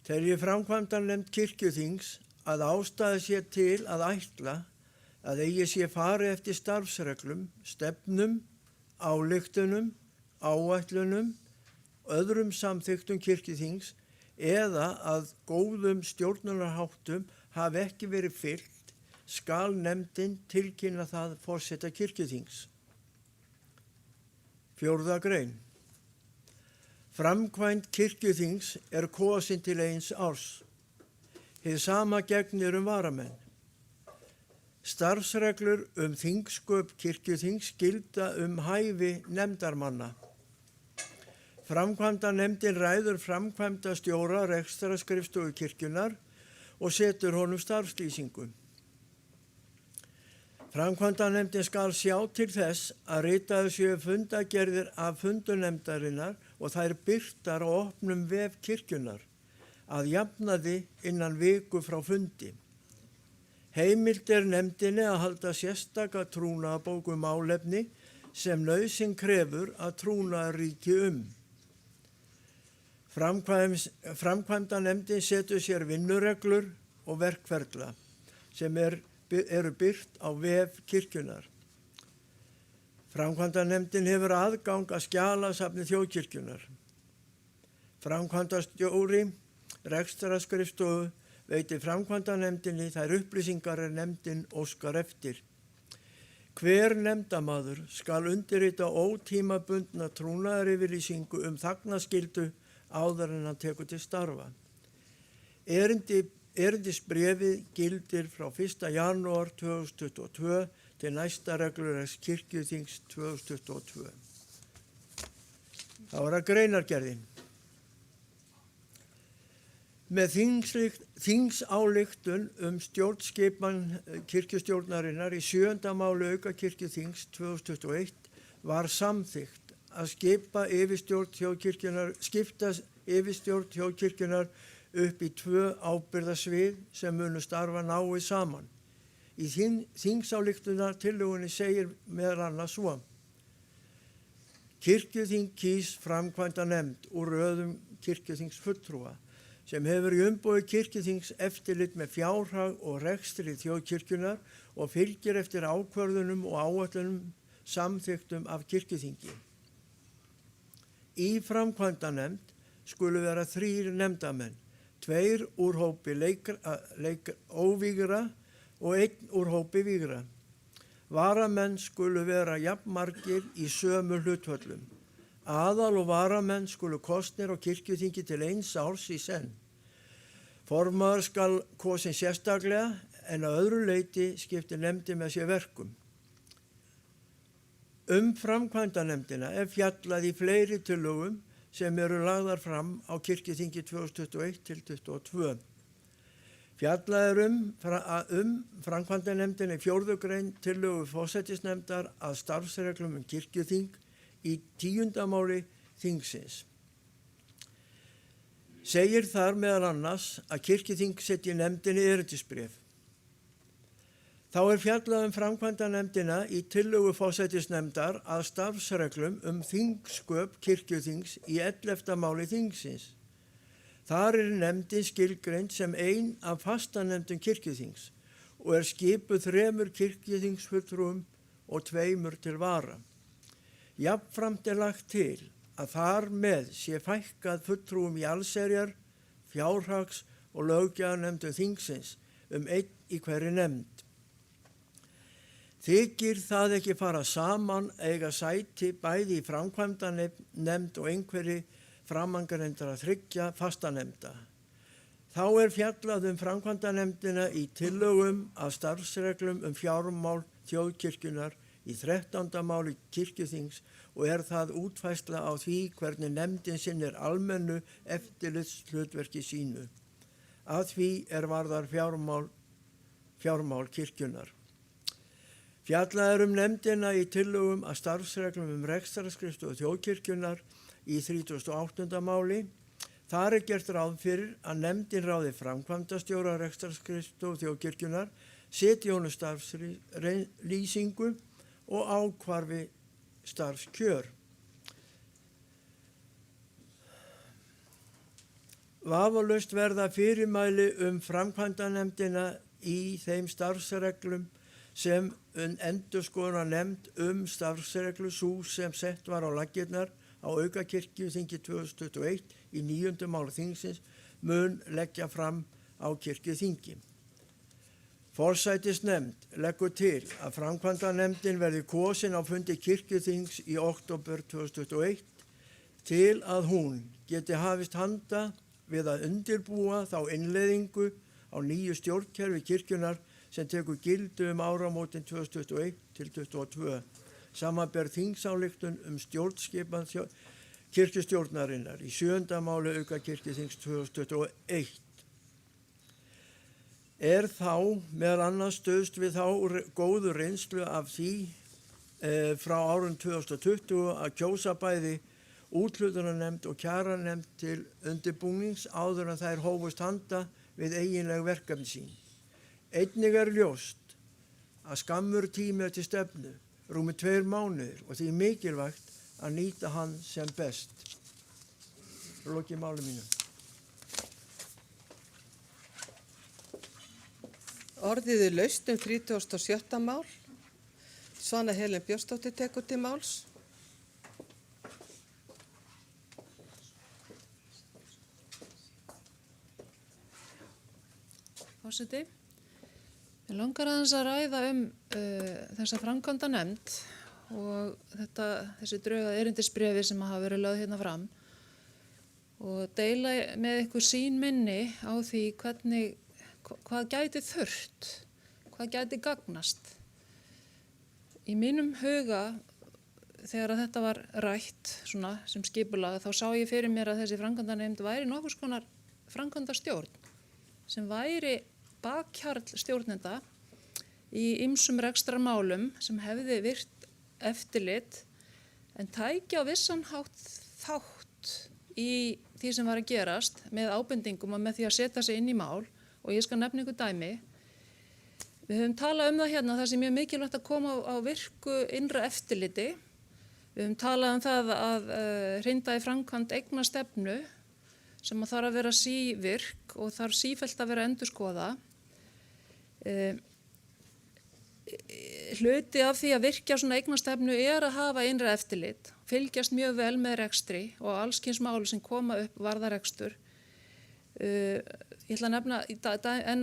Q: Telji framkvæmdanefnd kirkjuþings að ástæða sé til að ætla að eigi sé farið eftir starfsreglum, stefnum, ályktunum, áætlunum, öðrum samþykktum kirkjuþings eða að góðum stjórnunarháttum hafi ekki verið fylgt, skal nefndin tilkynna það forseta kirkjuþings. 4. grein. Framkvæmd kirkjuþings kosin til eins árs. Hið sama gegnir varamenn. Starfsreglur þingsköp kirkjuþings gilda hæfi nefndarmanna. Framkvæmdanefndin ræður framkvæmdastjóra rekstraskrifstofu kirkjunnar og setur honum starfslýsingu. Framkvæmdanefndin skal sjá til þess að ritaður séu fundagerðir af fundunefndarinnar og þær birtar á opnum vef kirkjunnar að jafnaði innan viku frá fundi. Heimilt nefndinni að halda sérstaka trúnaðarbók málefni sem nauðsyn krefur að trúnaður ríki Framkvæmdanefndin setur sér vinnureglur og verkferla sem eru birt á vef kirkjunnar. Framkvæmdanefndin hefur aðgang að skjalasafni þjóðkirkjunnar. Framkvæmdastjóri rekstraskrifstofu veitir framkvæmdanefndinni þær upplýsingar nefndin óskar eftir. Hver nefndamaður skal undirrita ótímabundna trúnaðaryfirlýsingu þagnaskyldu áður en hann tekur til starfa. Erindisbréfið gildir frá 1. janúar 2022 til næsta reglulegs kirkjuþings 2022. Það var greinargerðin. Með þingsályktun stjórnskipan kirkjustjórnarinnar í 7. máli aukakirkjuþings 2021 var samþykkt að skipta yfirstjórn þjóðkirkjunnar upp í 2 ábyrgðarsvið sem munu starfa náið saman. Í þingsályktunartillögunni segir meðal annars svo: Kirkjuþing kýs framkvæmdanefnd úr röðum kirkjuþingsfulltrúa sem hefur í umboði kirkjuþings eftirlit með fjárhag og rekstri þjóðkirkjunnar og fylgir eftir ákvörðunum og áætlunum samþykktum af kirkjuþingi. Í framkvæmdanefnd skulu vera 3 nefndamenn, 2 úr hópi óvígra og 1 úr hópi vígra. Varamenn skulu vera jafnmargir í sömu hlutföllum. Aðal og varamenn skulu kosnir á kirkjuþingi til eins árs í senn. Formaður skal kosin sérstaklega en að öðru leyti skiptir nefndin með sér verkum. Framkvæmdanefndina fjallað í fleiri tillögum sem eru lagðar fram á kirkjuþingi 2021 til 2022. Fjallað framkvæmdanefndin í 4. grein tillögu forsætisnefndar að starfsreglum kirkjuþing í 10. máli þingsins. Segir þar meðal annars að kirkjuþing setji nefndinni erindisbréf. Þá fjallað framkvæmdanefndina í tillögu forsætisnefndar að starfsreglum þingsköp kirkjuþings í 11. máli þingsins. Þar nefndin skilgreind sem ein af fastanefndum kirkjuþings og skipuð 3 kirkjuþingsfulltrúum og 2 til vara. Jafnframt lagt til að þar með sé fækkað fulltrúum í allsherjar, fjárhags og löggjafarnefndum þingsins 1 í hverri nefnd. Þykir það ekki fara saman eiga sæti bæði í framkvæmdanefnd og einhverri framangreindra 3 fastanefnda. Þá fjallað framkvæmdanefndina í tillögum að starfsreglum fjármál þjóðkirkjunnar í 13. máli kirkjuþings og það útfærsla á því hvernig nefndin sinnir almennu eftirlitshlutverki sínu. Að því varðar fjármál kirkjunnar. Fjallað nefndina í tillögum að starfsreglum rekstraskrifstofu þjóðkirkjunnar í 38. máli. Þar gert ráð fyrir að nefndin ráði framkvæmdastjóra rekstrarskrifstofu þjóðkirkjunnar, setji honum starfslýsingu og ákvarfi starfskjör. Vafalaust verða fyrirmæli framkvæmdanefndina í þeim starfsreglum sem endurskoðunarnefnd starfsreglu sú sem sett var á laggirnar á aukakirkjuþingi 2021 í 9. mál þingsins mun leggja fram á kirkjuþingi. Forsætisnefnd leggur til að framkvæmdanefndin verði kosin á fundi kirkjuþings í október 2021 til að hún geti hafist handa við að undirbúa þá innleiðingu á nýju stjórnkerfi kirkjunar sem tekur gildi áramótin 2021 til 2022, samanber þingsályktun stjórnskipan kirkjustjórnarinnar í 7. máli aukakirkjuþings 2021. Þá meðal annars stuðst við þá góðu reynslu af því frá árun 2020 að kjósa bæði úthlutunarnefnd og kjaranemnd til undirbúnings áður en þær hófust handa við eiginleg verkefni sín. Einnig ljóst að skammur tími til stefnu, rúmi 2 mánuðir og því mikilvægt að nýta hann sem best. Lokið máli mínu.
A: Orðið laust 37. mál. Svana Helen Björnsdóttir tekur til máls.
H: Forseti, ég langar aðeins að ræða þessa framkvæmdanefnd og þessi drög að erindisbréfi sem hafa verið lögð hérna fram og deila með ykkur sín minni á því hvað gæti þurft, hvað gæti gagnast. Í mínum huga, þegar þetta var rætt svona, sem skipulag, þá sá ég fyrir mér að þessi framkvæmdanefnd væri nokkurs konar framkvæmdastjórn sem væri bakhjarl stjórnenda í ýmsum rekstrarmálum sem hefði virt eftirlit en tæki á vissan hátt þátt í því sem var að gerast með ábendingum og með því að setja sig inn í mál og ég skal nefna ykkur dæmi. Við höfum talað það hérna, það sem er mikilvægt að koma á virku innra eftirliti. Við höfum talað það að hrinda í framkvæmd eignastefnu sem að þarf að vera sívirk og þarf sífellt að vera endurskoða. Hluti af því að virkja svona eignastefnu að hafa innra eftirlit, fylgjast mjög vel með rekstri og alls kyns máli sem koma upp varða rekstur. Ég ætla að nefna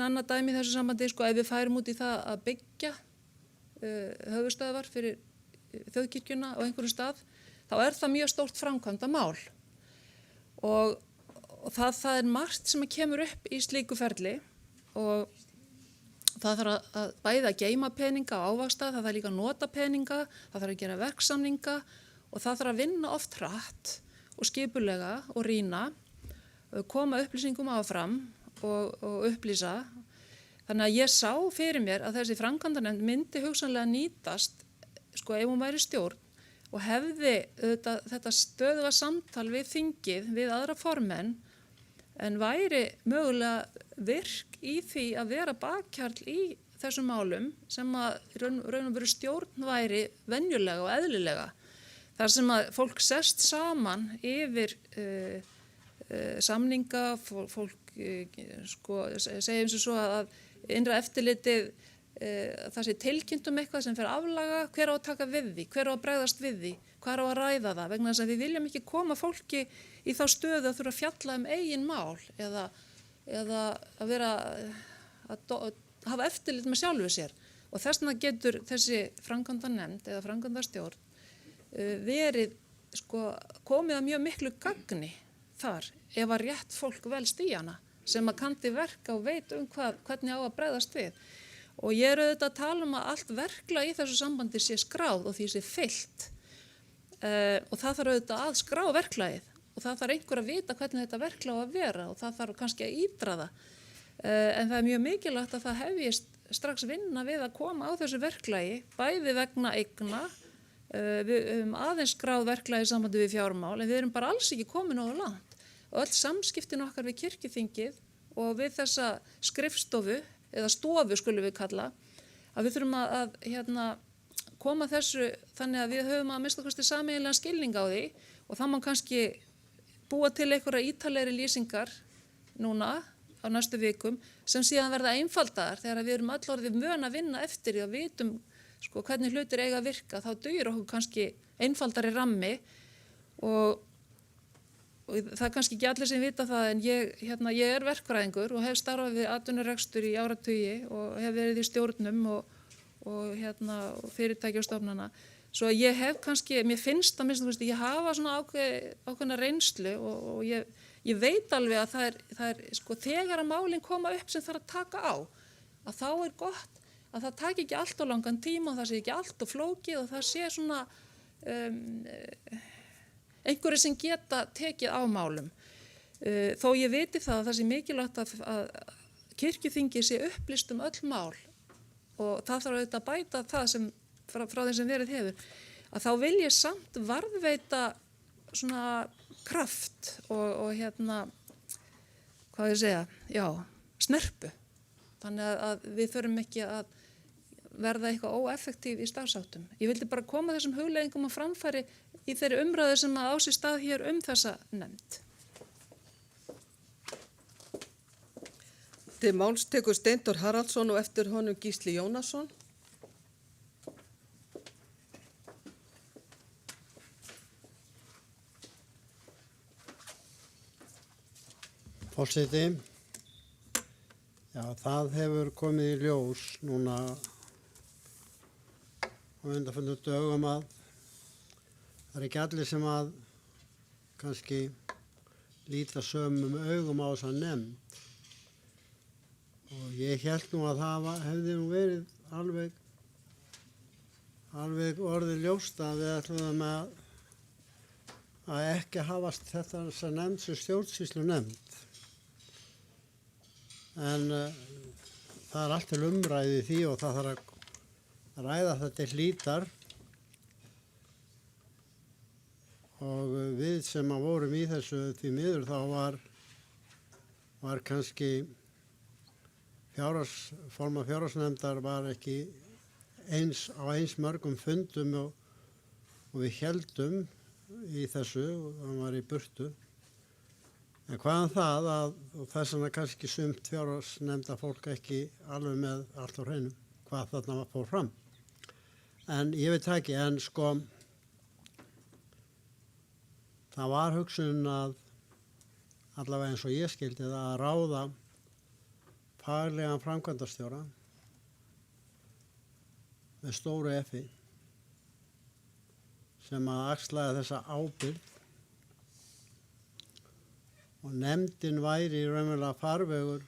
H: annað dæmi í þessu sambandi, ef við færum út í það að byggja höfuðstöðvar fyrir þjóðkirkjuna á einhverjum stað, þá það mjög stórt framkvæmda mál. Og það margt sem kemur upp í slíku ferli og það þarf að bæði að geyma peninga á ávaxta, það þarf líka að nota peninga, það þarf að gera verksamninga og það þarf að vinna oft hratt og skipulega og rýna, koma upplýsingum áfram og upplýsa. Þannig að ég sá fyrir mér að þessi framkvæmdanefnd myndi hugsanlega nýtast, ef hún væri stjórn og hefði þetta stöðuga samtal við þingið, við aðra formenn, en væri mögulega virk í því að vera bakhjarl í þessum málum sem að raun og veru stjórn væri venjulega og eðlilega. Þar sem að fólk sest saman yfir samninga, fólk segjum sem svo að innra eftirlitið það sé tilkynnt eitthvað sem fer aflaga, hver á að taka við því, hver á að bregðast við því, hver á að ræða það, vegna þess að við viljum ekki koma fólki í þá stöðu að þurfa að fjalla eigin mál eða að vera að hafa eftirlit með sjálfu sér. Og þess vegna getur þessi framkvæmdanefnd eða framkvæmdastjórn verið komið að mjög miklu gagni þar ef að rétt fólk velst í hana sem að kanti verka og veit hvernig á að bregðast við. Og ég auðvitað að tala að allt verklag í þessu sambandi sé skráð og því sé fyllt og það þarf auðvitað að skrá verklagið og það þarf einhver að vita hvernig þetta verklag á að vera og það þarf kannski að ítra það. En það mjög mikilvægt að það hefjist strax vinna við að koma á þessu verklagi, bæði vegna eigna, við höfum aðeins skráð verklagi í sambandi við fjármál en við erum bara alls ekki komin nógu langt. öll samskiptin okkar við kirkjuþingið og við þessa skrifstofu eða stofu skulum við kalla, að við þurfum að koma þessu þannig að við höfum að minnsta kosti sameiginlegan skilning á því og það má kannski búa til einhverja ítalegri lýsingar núna á næstu vikum sem síðan verða einfaldaðar þegar við erum öll orðið vön að vinna eftir því og vitum hvernig hlutir eiga að virka, þá dugir okkur kannski einfaldari rammi og það er kannski ekki allir sem vita það en ég er verkfræðingur og hef starfað við atvinnurekstur í áratugi og hef verið í stjórnum og fyrirtæki og stofnana. Svo ég hef kannski, mér finnst að ég hafa svona ákveðna reynslu og ég veit alveg að það er þegar að málin koma upp sem þarf að taka á, að þá er gott að það taki ekki allt á langan tíma og það sé ekki allt á flókið og það sé svona einhverju sem geta tekið á málum. Þó ég viti það sé mikilvægt að kirkjuþingið sé upplýst öll mál og það þarf auðvitað að bæta það sem frá þeim sem verið hefur, að þá vil ég samt varðveita svona kraft og hvað ég segja, snerpu. Þannig að við þurfum ekki að verða eitthvað óeffektív í starfsháttum. Ég vildi bara koma þessum hugleiðingum á framfæri í þeirri umræðu sem á sér stað hér þessa nefnd.
A: Til máls tekur Steindór Haraldsson og eftir honum Gísli Jónasson.
F: Forseti, það hefur komið í ljós núna á undanförnum dögum að það er ekki allir sem að kannski líta sömum augum á þessa nefnd. Og ég held nú að það hefði nú verið alveg orðið ljóst að við ætlum að ekki hafast þessa nefnd sem stjórnsýslu nefnd. En það er allt til umræði því og það þarf að ræða þetta til hlítar. Og við sem að vorum í þessu því miður þá var kannski formaður fjárhagsnefndar var ekki á eins mörgum fundum og við héldum í þessu og hann var í burtu. En hvaðan það og þess vegna kannski sumt fjárhagsnefnda fólk ekki alveg með allt á hreinu hvað þarna fór fram. En ég veit ekki, en það var hugsun að allavega eins og ég skildi það að ráða faglegan framkvæmdastjóra með stóru F-i sem að axlaði þessa ábyrgð og nefndin væri raunverulega farvegur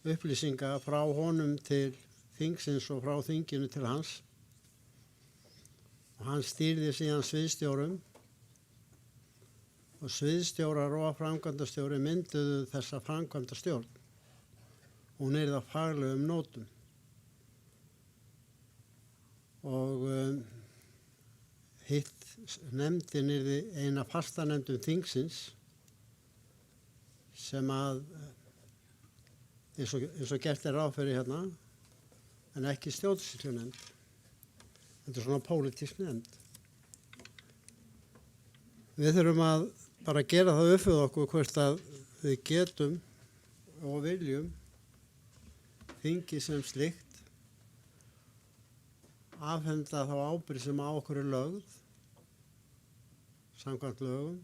F: upplýsinga frá honum til þingsins og frá þinginu til hans og hann stýrði síðan sviðstjórum og sviðstjórar og framkvæmdastjóri mynduðu þessa framkvæmdastjórn. Hún yrði á faglegum nótum og nefndin yrði eina fastanefndum þingsins sem að eins og gert ráð fyrir hérna en ekki stjórnsýslunefnd. Þetta er svona pólitísk nefnd. Við þurfum að bara gera það upp við okkur hvort að við getum og viljum þingi sem slíkt afhenda þá ábyrgð sem á okkur lögð samkvæmt lögum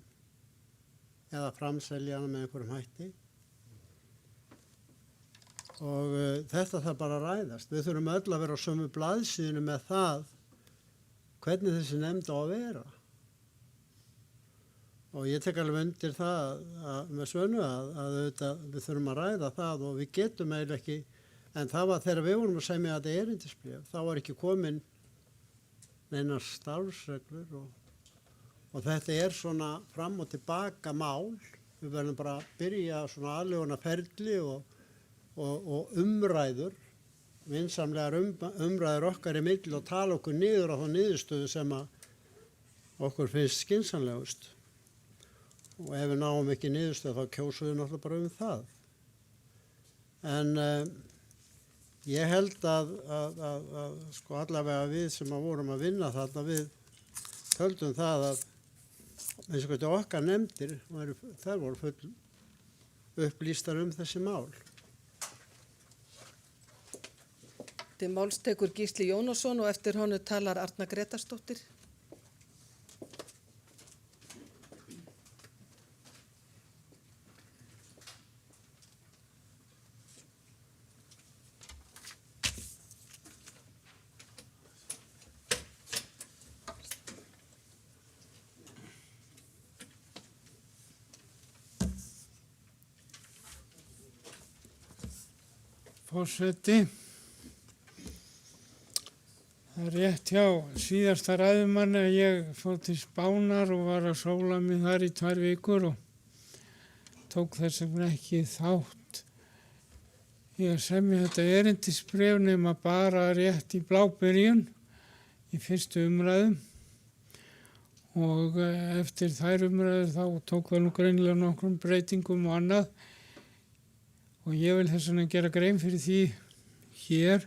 F: eða framselja hana með einhverjum hætti og þetta þarf bara að ræðast. Við þurfum öll að vera á sömu blaðsíðunni með það hvernig þessi nefnd á að vera og ég tek alveg undir það með Svönu að við þurfum að ræða það og við getum eiginlega ekki. En það var þegar við vorum að semja þetta erindisbréf, þá var ekki komin neinar starfsreglur og þetta er svona fram og tilbaka mál. Við verðum bara að byrja svona aðlöguna ferli og umræður, vinsamlegar umræður okkar í milli og tala okkur niður á þá niðurstöðu sem að okkur finnst skynsamlegust. og ef við náum ekki niðurstöð þá kjósum við náttúrulega bara það. En ég held að sko allavega við sem vorum að vinna þarna, við töldum það að eins og hvernig okkar nefndir, þær voru full upplýstar þessi mál.
A: Til máls tekur Gísli Jónasson og eftir honu talar Arna Gretarsdóttir.
U: Forseti, það er rétt hjá síðasta ræðumanni að ég fór til Spánar og var að sóla mig þar í 2 vikur og tók þess vegna ekki þátt í að semja þetta erindisbréf nema bara rétt í blábyrjun í fyrstu umræðum og eftir þær umræður þá tók það nú greinilega nokkrum breytingum og annað. Og ég vil þess vegna gera grein fyrir því hér.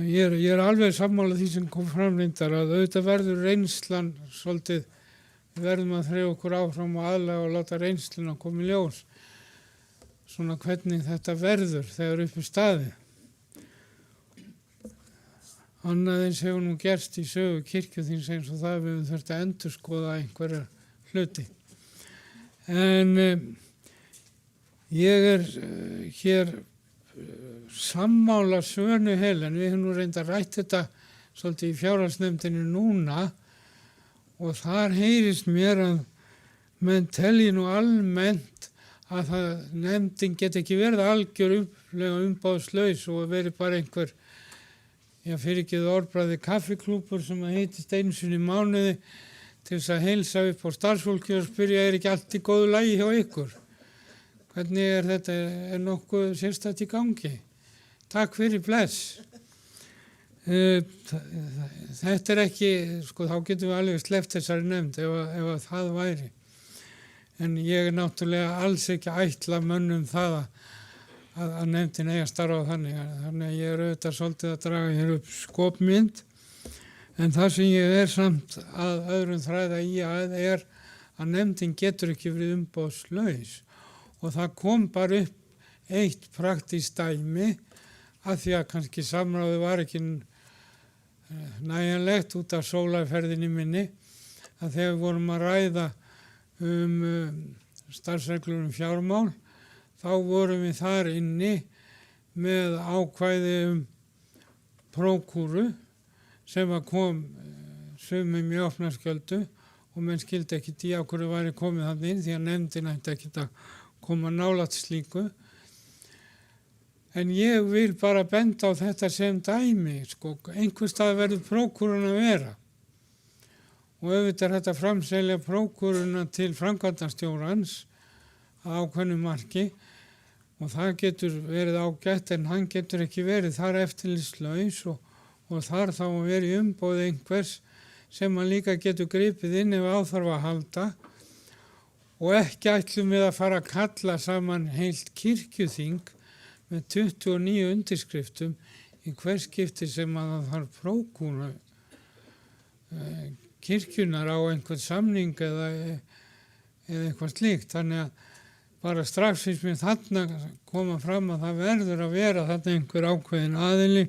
U: Ég er alveg sammála því sem kom fram reyndar að auðvitað verður reynslan svolítið, við verðum að þreifa okkur áfram og aðlaga og láta reynsluna koma í ljós. Svona hvernig þetta verður þegar upp er staðið. Annað eins hefur nú gerst í sögu kirkjuþings eins og það við þurfum að endurskoða einhverja hluti. En ég er hér sammála Svönu Helen, við höfum nú reyndar rætt þetta svolítið í fjárhagsnefndinni núna og þar heyrist mér að menn telji nú almennt að nefndin get ekki verið algjörlega umbáðslaus og verið bara einhver, fyrirgefðu orðbragði kaffiklúpur sem að heitist einu sinni í mánuði til þess að heilsa upp á starfsfólki og spyrja er ekki allt í góðu lagi hjá ykkur. Hvernig er þetta, er nokkuð sérstætt í gangi? Takk fyrir bless. Þetta er ekki, sko þá getum við alveg sleppt þessari nefnd ef það væri. En ég er náttúrulega alls ekki ætla mönnum það að nefndin eigi að starfa þannig. Þannig að ég er auðvitað svolítið að draga hér upp skopmynd. En það sem ég er samt að öðrum þræða í er að nefndin getur ekki verið umbóðslaus. Og það kom bara upp eitt praktískt dæmi af því að kannski samráði var ekki nægjanlegt út af sólarferðinni minni að þegar við vorum að ræða starfsreglur fjármál þá vorum við þar inni með ákvæði prókúru sem að kom sumum í opnarskjöldu og menn skildi ekki í á hverju væri komið þannig inn því að nefndin ætti ekki að koma nálægt slíku. En ég vil bara benda á þetta sem dæmi, sko, einhvers stað verður prókúrun að vera. Og auðvitað er þetta framselja prókúruna til framkvæmdastjórans að ákveðnu marki og það getur verið ágætt en hann getur ekki verið þar eftirlitslaus og þar þá að vera í umboði einhvers sem hann líka getur gripið inn ef áþarf að halda. Og ekki ætlum við að fara að kalla saman heilt kirkjuþing með 29 undirskriftum í hver skipti sem að það þarf prókúru kirkjunar á einhvern samning eða eitthvað slíkt. Þannig að bara strax finnst mér þarna koma fram að það verður að vera þarna einhver ákveðin aðili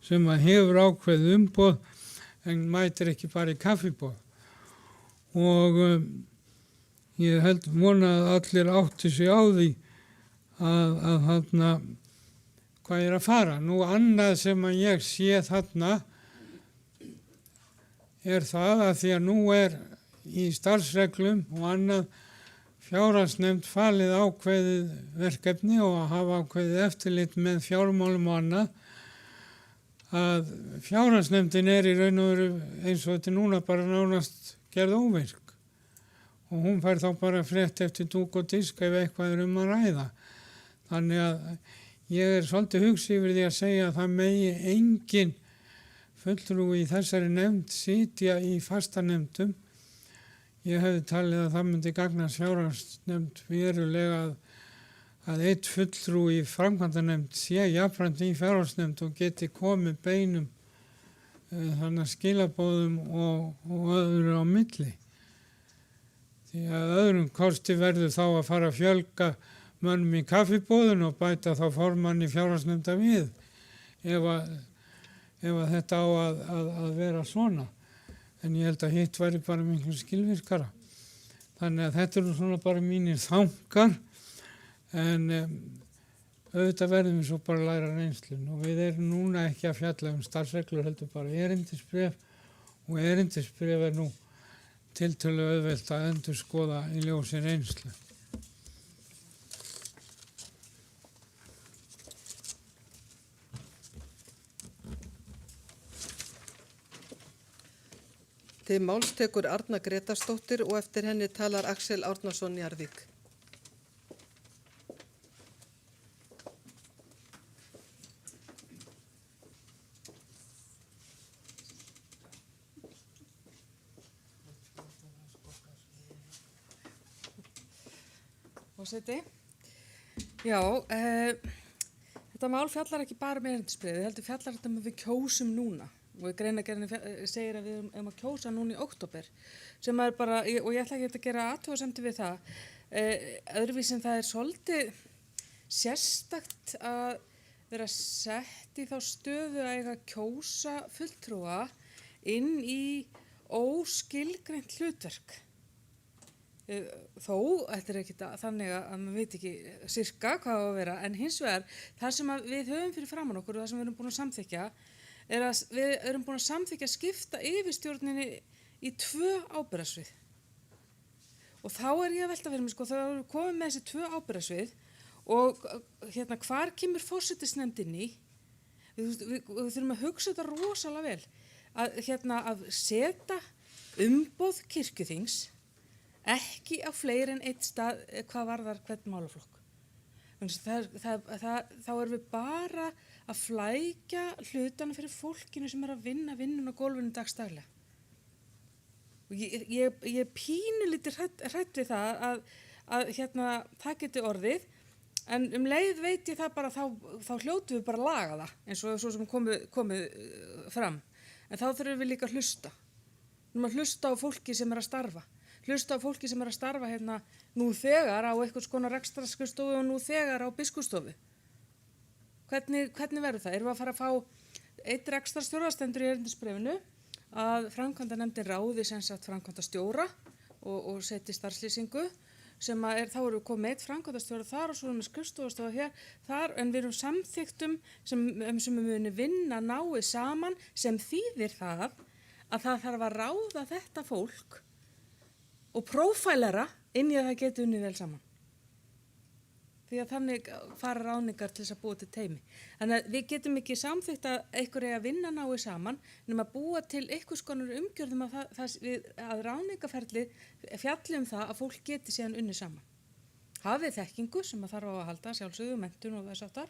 U: sem að hefur ákveðið umboð en mætir ekki bara í kaffiboð. Og ég held vona að allir átti sig á því að þarna hvað er að fara. Nú annað sem að ég sé þarna er það að því að nú er í starfsreglum og annað fjárhagsnefnd falið ákveðið verkefni og að hafa ákveðið eftirlit með fjármálum og annað að fjárhagsnefndin er í raun og veru eins og þetta núna bara nánast gerð óvirk. Og hún fær þá bara frétt eftir dúk og disk ef eitthvað er að ræða. Þannig að ég er svolítið hugsi yfir því að segja að það megi engin fulltrúi í þessari nefnd sitja í fastanefndum. ég hefði talið að það myndi gagnast fjárhagsnefnd verulega að eitt fulltrúi í framkvæmdanefnd sé jafnframt í fjárhagsnefnd og geti komið beinum þannig skilabóðum og öðru á milli. Því að öðrum kosti verður þá að fara að fjölga mönnum í kaffibóðun og bæta þá formann í fjárhagsnefnda við ef að þetta á að vera svona. En ég held að hitt væri bara miklu skilvirkara. Þannig að þetta eru svona bara mínir þangar en auðvitað verðum við svo bara að læra reynslun og við erum núna ekki að fjalla starfsreglur heldur bara erindisbréf og erindisbréf nú tiltölulega auðvelt að endurskoða í ljósi reynslu.
A: Til máls tekur Arna Gretarsdóttir og eftir henni talar Axel Árnason Njarðvík.
C: Forseti. Já, þetta mál fjallar ekki bara með erindisbréfið, heldur fjallar þetta með við kjósum núna. Og greinargerðin segir að við erum að kjósa núna í október, sem er bara, og ég ætla ekki að gera athugasemdir við það, öðruvísi en það er svolítið sérstakt að vera sett í þá stöðu að eiga kjósa fulltrúa inn í óskilgreint hlutverk. Þó, þetta er ekki þannig að maður veit ekki sirka hvað á að vera, en hins vegar það sem við höfum fyrir framan okkur og það sem við erum búin að samþykkja er að við erum búin að samþykkja að skipta yfirstjórninni í 2 ábyrgðarsvið. Og þá er ég að velta fyrir mig, þá erum við komið með þessi 2 ábyrgðarsvið og hvar kemur forsætisnefndin í? Við þurfum að hugsa þetta rosalega vel, að setja umboð kirkjuþings ekki á fleiri en eitt stað hvað varðar hvern málaflokk. Þá erum við bara að flækja hlutana fyrir fólkinu sem er að vinna vinnun á gólfinu dagstaglega. Og ég er pínulítið hrædd við það að það geti orðið, en leið veit ég það bara þá hljótu við bara að laga það eins og svo sem komið fram. En þá þurfum við líka að hlusta. Við erum að hlusta á fólki sem er að starfa. Hlusta á fólki sem er að starfa nú þegar á einhvers konar rekstrarskrifstofu og nú þegar á biskupsstofu. Hvernig verður það? Erum við að fara að fá eitt rekstrarstjóra stendur í erindisbréfinu að framkvæmdanefndin ráði sem sagt framkvæmdastjóra og setji starfslýsingu sem þá erum við komið eitt framkvæmdastjóra þar og svo erum við skrifstofustofa hér þar en við erum samþyktum sem við muni vinna náið saman sem þýðir það að það þarf að ráða þetta fólk og prófælera inn í að það geti unnið vel saman. Því að þannig fara ráðningar til þess að búa til teymi. Þannig að við getum ekki samþykkt að einhver eigi að vinna náið saman nema að búa til einhvers konar umgjörðum að ráðningaferli fjalli það að fólk geti síðan unnið saman. Hafið þekkingu sem að þarf á að halda, sjálfsögðu, menntun og þess aftar,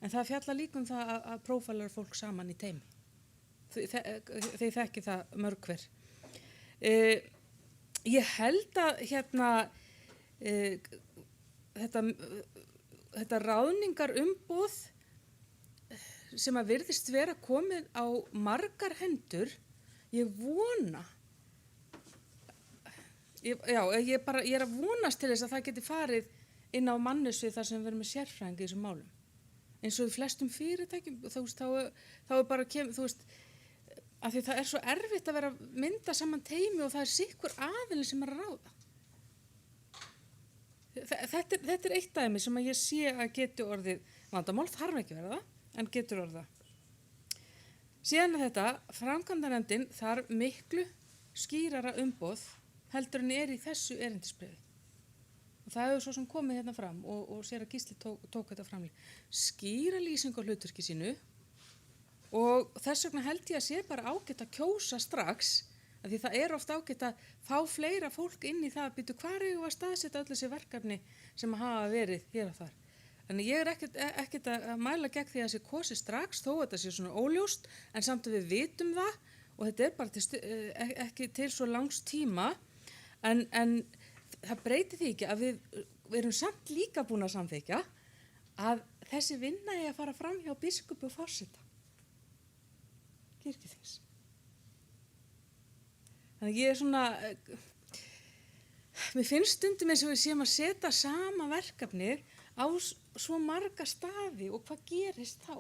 C: en það fjalla líka það að prófælera fólk saman í teymi. Þið þekki það mörg hver. Ég held að þetta ráðningar umboð sem að virðist vera komið á margar hendur, ég vona, ég er að vonast til þess að það geti farið inn á mannusvið þar sem við erum með sérfræðingi í þessum málum. Eins og í flestum fyrirtækjum, þá er bara af því það er svo erfitt að vera að mynda saman teymi og það er sikkur aðilinn sem er að ráða. Þetta er eitt dæmi sem að ég sé að getur orðið vandamál, þarf ekki verða það, en getur orðið það. Síðan er þetta, framkvæmdanefndin þarf miklu skýrara umboð heldur en er í þessu erindisbréfi. Og það hefur svo sem komið fram og sér að Gísli tók þetta fram. Skýra lýsing á hlutverki sínu og þess vegna held ég að sé bara ágætt að kjósa strax, af því það er oft ágætt að fá fleira fólk inn í það að býtu hvar eigum að staðsetja öll þessi verkefni sem hafa verið hér og þar. Þannig ég er ekkert að mæla gegn því að þessi kosi strax þó að þetta sé svona óljóst, en samt að við vitum það og þetta er bara ekki til svo langs tíma En það breytir því ekki að við erum samt líka búin að samþykja að þessi vinna er að fara fram hjá biskupi og forseta kirkjuþings. Þannig ég er svona, mér finnst stundum eins og við séum að setja sama verkefnið á svo marga staði og hvað gerist þá?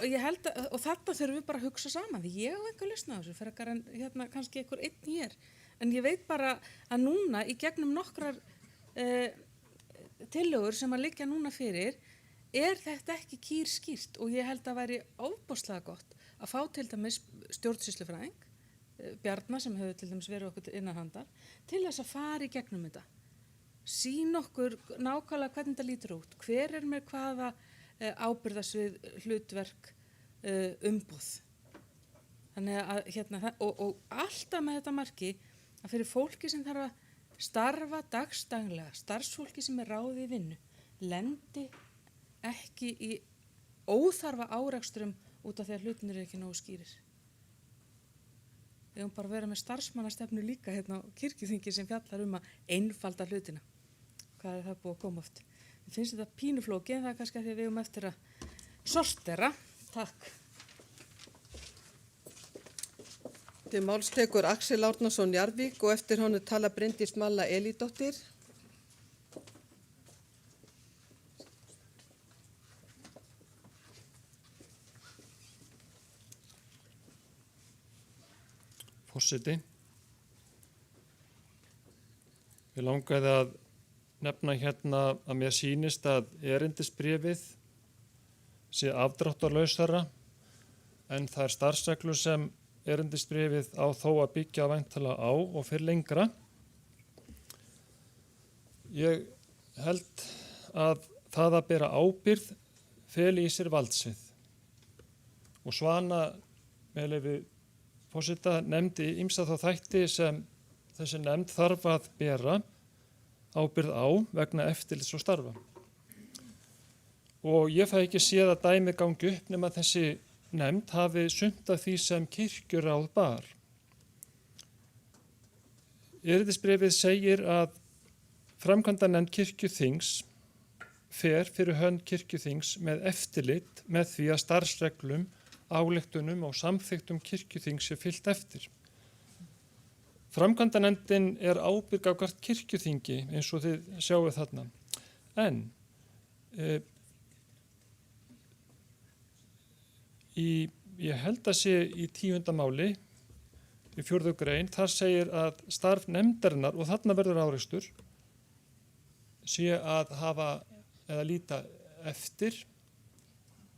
C: Ég held að, og þarna þurfum við bara að hugsa saman, því ég á enga lausn á þessu, frekar en hérna kannski einhver einn hér. En ég veit bara að núna í gegnum nokkrar tillögur sem að liggja núna fyrir, þetta ekki kýrskýrt og ég held að væri ofboðslega gott að fá til dæmis stjórnsýslufræðing, Bjarna sem hefur til dæmis verið okkur innanhandar, til þess að fara í gegnum þetta. Sýn okkur nákvæmlega hvernig þetta lítur út, hver er með hvaða ábyrgðasvið, hlutverk, umboð. Þannig að hérna, og alltaf með þetta marki að fyrir fólki sem þarf að starfa dagstaglega, starfsfólki sem er ráðið í vinnu, lendi ekki í óþarfa árekstrum út af því að hlutinir eru ekki nógu skýrir. Við höfum bara að vera með starfsmannastefnu líka hérna á kirkjuþingi sem fjallar að einfalda hlutina. Hvað er það búið að koma oft? Mér finnst þetta pínuflóki en það er kannski að því við höfum eftir að sortera. Takk.
A: Til máls tekur Axel Árnason Jarvík og eftir honum tala Bryndís Malla Elídóttir.
M: Forseti. Ég langaði að nefna hérna að mér sýnist að erindisbréfið sé afdráttarlausara en það er starfsreglur sem erindisbréfið á þó að byggja væntanlega á og fyrir lengra. Ég held að það að bera ábyrgð feli í sér valdsvið og Svana með leyfi forseta nefndi ýmsa þá þætti sem þessi nefnd þarf að bera ábyrgð á vegna eftirlits og starfa. Og ég fæ ekki séð að dæmi gangi upp nema þessi nefnd hafi sumt af því sem kirkjuráð bar. Erindisbréfið segir að framkvæmdanefnd kirkjuþings fer fyrir hönd kirkjuþings með eftirlit með því að starfsreglum, ályktunum og samþykktum kirkjuþings sé fylgt eftir. Framkvæmdanefndin er ábyrg gagnvart kirkjuþingi eins og þið sjáuð þarna. En ég held að sé í 10. máli, í 4. grein, þar segir að starf nefndarinnar, og þarna verður árekstur, sé að hafa eða líta eftir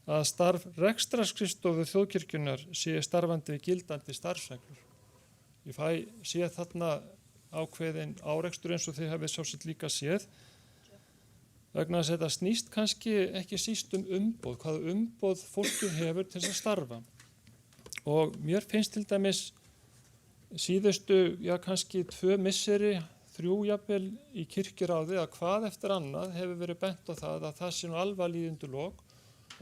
M: að starf rekstrarskrifstofu þjóðkirkjunnar sé starfandi við gildandi starfsreglur. Ég sé þarna ákveðin árekstur eins og þið hafið sjálfsagt líka séð, vegna þess að þetta snýst kannski ekki síst umboð, hvaða umboð fólki hefur til þess að starfa. Og mér finnst til dæmis síðustu, kannski 2 misseri, 3 jafnvel í kirkjuráði að hvað eftir annað hefur verið bent á það að það sé nú alvarlíðundu lok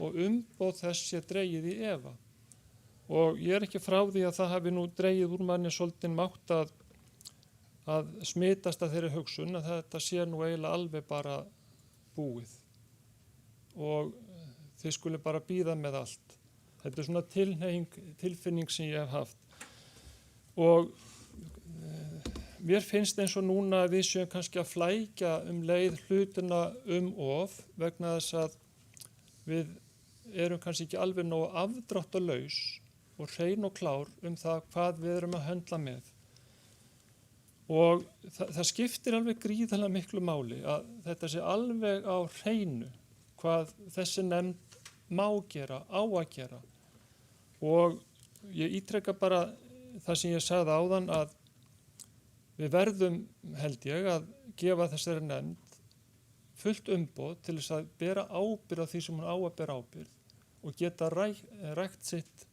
M: og umboð þess sé dregið í efa. Og ég er ekki frá því að það hafi nú dregið úr manni svolítið mátt að smitast að þeirri hugsun að þetta sé nú eiginlega alveg bara búið. Og þið skuli bara bíða með allt. Þetta er svona tilfinning sem ég hef haft. Og mér finnst eins og núna að við séum kannski að flækja leið hlutina of vegna þess að við erum kannski ekki alveg nógu afdráttalaus og hrein og klár það hvað við erum að höndla með. Og það skiptir alveg gríðarlega miklu máli að þetta sé alveg á hreinu hvað þessi nefnd má gera, á að gera. Og ég ítreka bara það sem ég sagði áðan að við verðum, held ég, að gefa þessari nefnd fullt umboð til þess að bera ábyrgð á því sem hún á að bera ábyrgð og geta rækt sitt,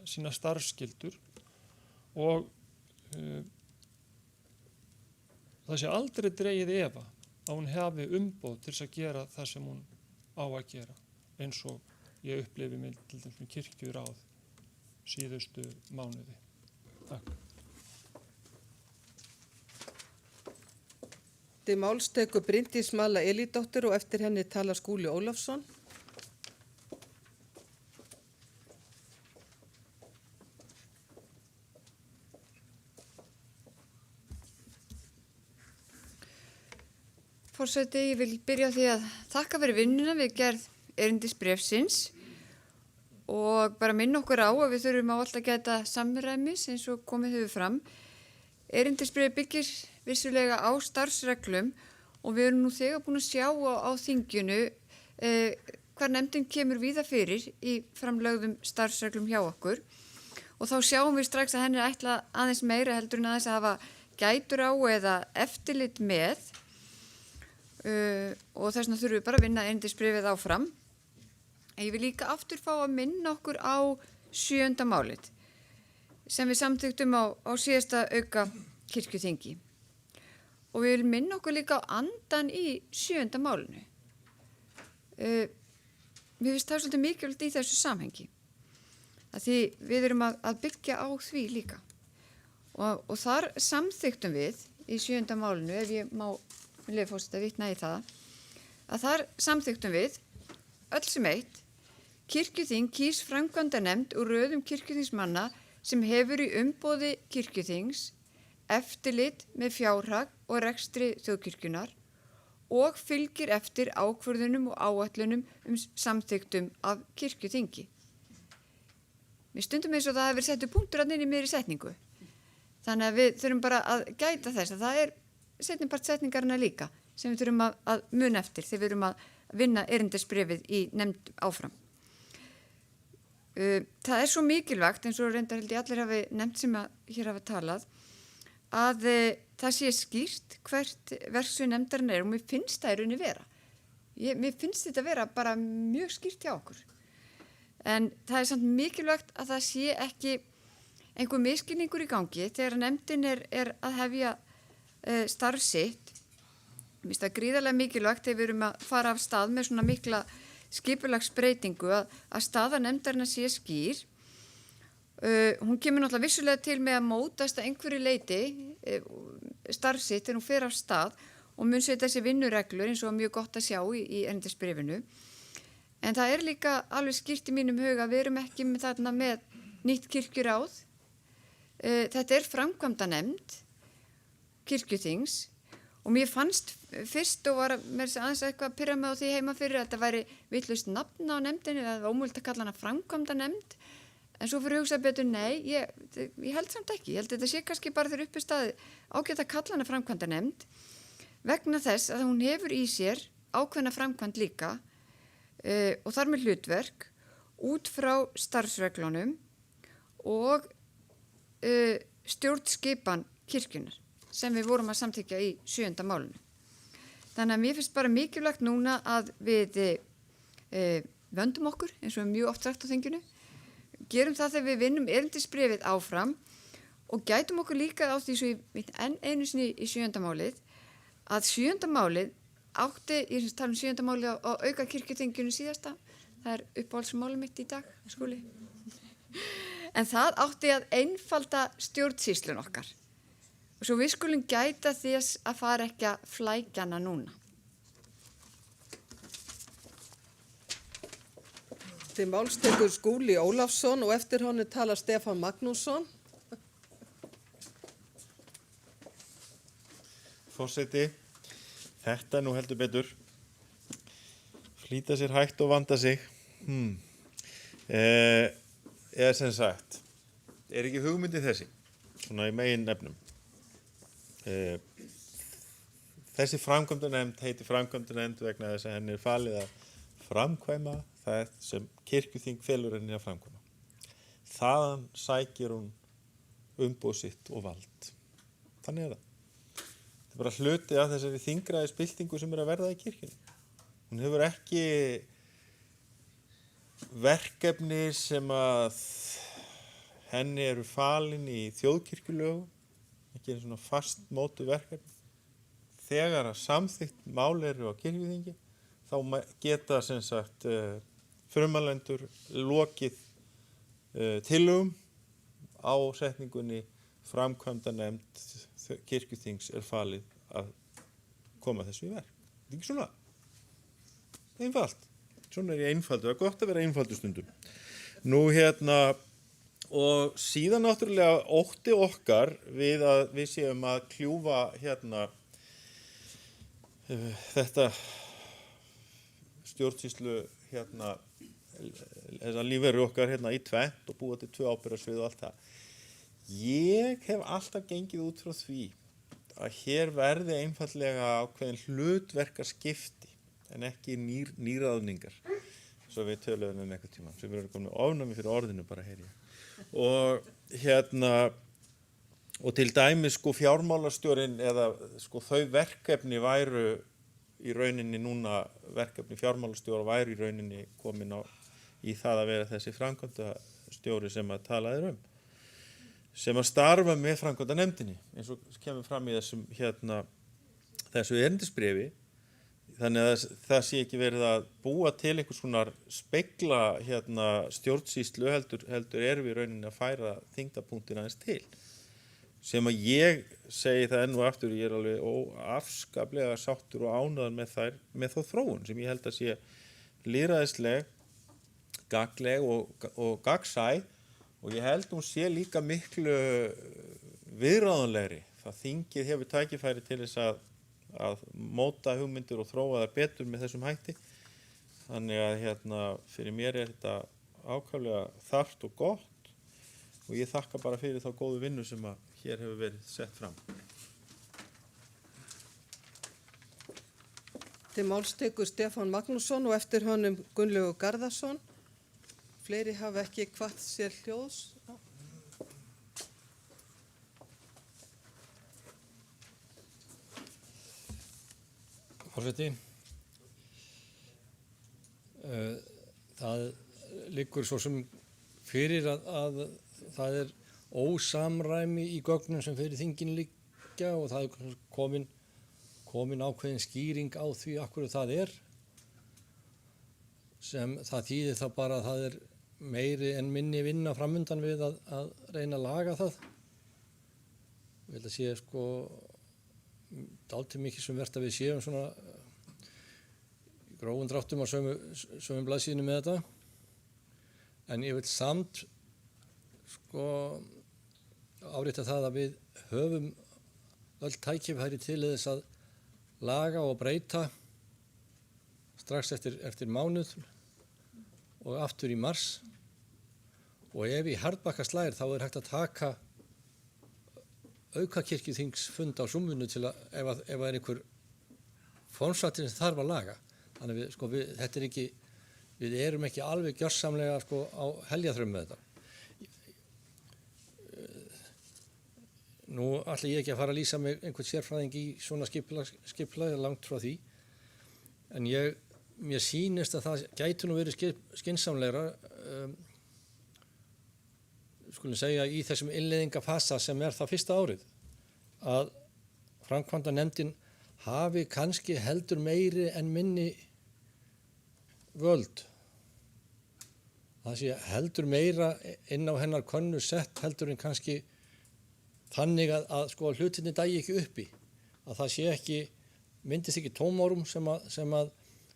M: sína starfsskyldur og það sé aldrei dregið í efa að hún hafi umboð til þess að gera það sem hún á að gera eins og ég upplifi með til dæmis kirkjuráð. síðustu mánuði. Takk.
A: Til máls tekur Bryndís Malla Elídóttir og eftir henni talar Skúli Ólafsson.
L: Forseti, ég vil byrja á því að þakka fyrir vinnuna við gerð erindisbréfsins og bara minna okkur á að við þurfum á alltaf að geta samræmis eins og komið hefur fram. Erindisbréf byggir vissulega á starfsreglum og við erum nú þegar búin að sjá á þinginu hvar nefndin kemur víða fyrir í framlögðum starfsreglum hjá okkur og þá sjáum við strax að henni er ætla aðeins meira heldur en aðeins að hafa gætur á eða eftirlit með og þess vegna þurfum við bara að vinna erindisbréfið áfram. Ég vil líka aftur fá að minna okkur á 7. málið sem við samþyktum á síðasta auka kirkjuþingi og við viljum minna okkur líka á andan í 7. málinu. Mér finnst það svolítið mikilvægt í þessu samhengi að því við erum að byggja á því líka og þar samþyktum við í 7. málinu, ef ég má með leyfi forseta vitna í það, að þar samþyktum við öll sem eitt kirkjuþing kýs framkvæmdanefnd úr röðum kirkjuþingsmanna sem hefur í umboði kirkjuþings eftirlit með fjárhag og rekstri þjóðkirkjunar og fylgir eftir ákvörðunum og áætlunum samþyktum af kirkjuþingi. Við stundum eins og það hefur settu punktur að inn í meiri setningu. Þannig að við þurfum bara að gæta þess að það er seinni part setningarna líka sem við þurfum að muna eftir þegar við erum að vinna erindisbréfið í nefnd áfram. Það er svo mikilvægt, eins og reyndar held ég allir hafi nefnt sem hér hafa talað, að það sé skýrt hvert verksvið nefndarinnar er og mér finnst það í rauninni vera. Mér finnst þetta vera bara mjög skýrt hjá okkur. En það er samt mikilvægt að það sé ekki einhver misskilningur í gangi þegar nefndin er að hefja starf sitt. Mér finnst það gríðarlega mikilvægt þegar við erum að fara af stað með svona mikla skipulagsbreytingu að staða nefndarinnar sé skýr. Hún kemur náttúrulega vissulega til með að mótast að einhverju leyti starf sitt þegar hún fer af stað og mun setja þessi vinnureglur eins og mjög gott að sjá í erindisbréfinu. En það er líka alveg skýrt í mínum huga að við erum ekki þarna með nýtt kirkjuráð. Þetta er framkvæmdanefnd kirkjuþings og mér fannst fyrst og var með þess aðeins eitthvað að pirra mig á því heima fyrir að þetta væri vitlaust nafn á nefndinni eða það var ómögulegt að kalla hana framkvæmdanefnd en svo fyrir að hugsa betur nei, ég held samt ekki, ég held að þetta sé kannski bara þegar uppi staði ágætt að kalla hana framkvæmdanefnd vegna þess að hún hefur í sér ákveðna framkvæmd líka og þar með hlutverk út frá starfsreglunum og stjórnskipan kirkjunar sem við vorum að samþykja í 7. málinu. Þannig að mér finnst bara mikilvægt núna að við vöndum okkur, eins og mjög oft sagt á þinginu, gerum það þegar við vinnum erindisbréfið áfram og gætum okkur líka á því svo enn einu sinni í 7. málið, að 7. málið átti, ég tala um 7. málið á auka kirkjuþinginu síðasta, það er uppáhaldsmálið mitt í dag, Skúli. En það átti að einfalda stjórnsýslun okkar. Og svo við skulum gæta þess að fara ekki að flækja hana núna.
A: Til máls tekur Skúli Ólafsson og eftir honum talar Stefán Magnússon.
G: Forseti, þetta nú heldur betur. Flýta sér hægt og vanda sig. Eða sem sagt, er ekki hugmyndi þessi, svona í megin nefnum. Þessi framkvæmdanefnd heitir framkvæmdanefnd vegna þess að henni er falið að framkvæma það sem kirkjuþing felur henni að framkvæma. Þaðan sækir hún umboð sitt og vald. Þannig er það. Þetta er bara hluti af þessari þingræðisbyltingu sem er að verða í kirkjunni. Hún hefur ekki verkefni sem að henni eru falin í þjóðkirkjulögum, ekki einu svona fast mótu verkefni. Þegar að samþykkt mál eru á kirkjuþingi, þá geta sem sagt frumalendur lokið tillögum á setningunni framkvæmdanefnd kirkjuþings er falið að koma þessu í verk. Þetta er ekki svona einfalt. Svona er ég einfaldur. Það er gott að vera einfaldur stundum. Nú og síðan náttúrulega ótti okkar við að við séum að kljúfa þetta stjórnsýslu þessa lífeyri okkar í tvennt og búa til 2 ábyrgðarsvið og allt það. Ég hef alltaf gengið út frá því að hér verði einfallega ákveðin hlutverkaskipti en ekki nýráðningar, svo við töluðum einhvern tíma, sem við erum komin með ofnæmi fyrir orðinu bara heyri. Og til dæmis fjármálastjórinn eða þau verkefni væru í rauninni núna, verkefni fjármálastjóra væru í rauninni komin í það að vera þessi framkvæmdastjóri sem að talaði sem að starfa með framkvæmdanefndinni, eins og kemur fram í þessu erindisbréfi, þannig að það sé ekki verið að búa til einhvers konar spegla stjórnsýslu heldur erum við í rauninni að færa þyngdarpunktin aðeins til, sem að ég segi það enn og aftur, ég er alveg afskaplega sáttur og ánægður með þá þróun sem ég held að sé lýðræðisleg, gagnleg og gagnsæ. Og ég held hún sé líka miklu viðráðanlegri. Það þingið hefur tækifæri til þess að móta hugmyndir og þróa það betur með þessum hætti. Þannig að fyrir mér er þetta ákaflega þarft og gott og ég þakka bara fyrir þá góðu vinnu sem að hér hefur verið sett fram.
A: Til máls tekur Stefán Magnússon og eftir honum Gunnlaugur Garðarsson. Fleiri hafa ekki kvatt sér hljóðs.
V: Forseti, það liggur svo sem fyrir að það er ósamræmi í gögnum sem fyrir þingin liggja og það er komin ákveðin skýring á því af hverju það er. Sem það þýðir það bara að það er meiri en minni vinna framundan við að reyna að laga það. Ég held að sé dálítið mikið sem verðt að við séum svona grófum dráttum á sömu blaðsíðunni með þetta. En ég vil samt árétta það að við höfum öll tækifæri til þess að laga og breyta strax eftir mánuð og aftur í mars og ef í harðbakka slær þá er hægt að taka aukakirkjuþingsfund á Zoom-inu til að ef er einhver formsatriði sem þarf að laga. Þannig við erum ekki alveg gjörsamlega á heljaþrömm með þetta. Nú ætla ég ekki að fara að lýsa mig einhvern sérfræðing í svona skipulagi langt frá því, en mér sýnist að það gæti nú verið skynsamlegra, skulum segja í þessum innleiðingafasa sem er það fyrsta árið, að framkvæmdanefndin hafi kannski heldur meiri en minni völd. Það sé heldur meira inn á hennar könnu sett heldur en kannski þannig að hlutinni dagi ekki uppi, að það sé ekki, myndist ekki tómárum sem að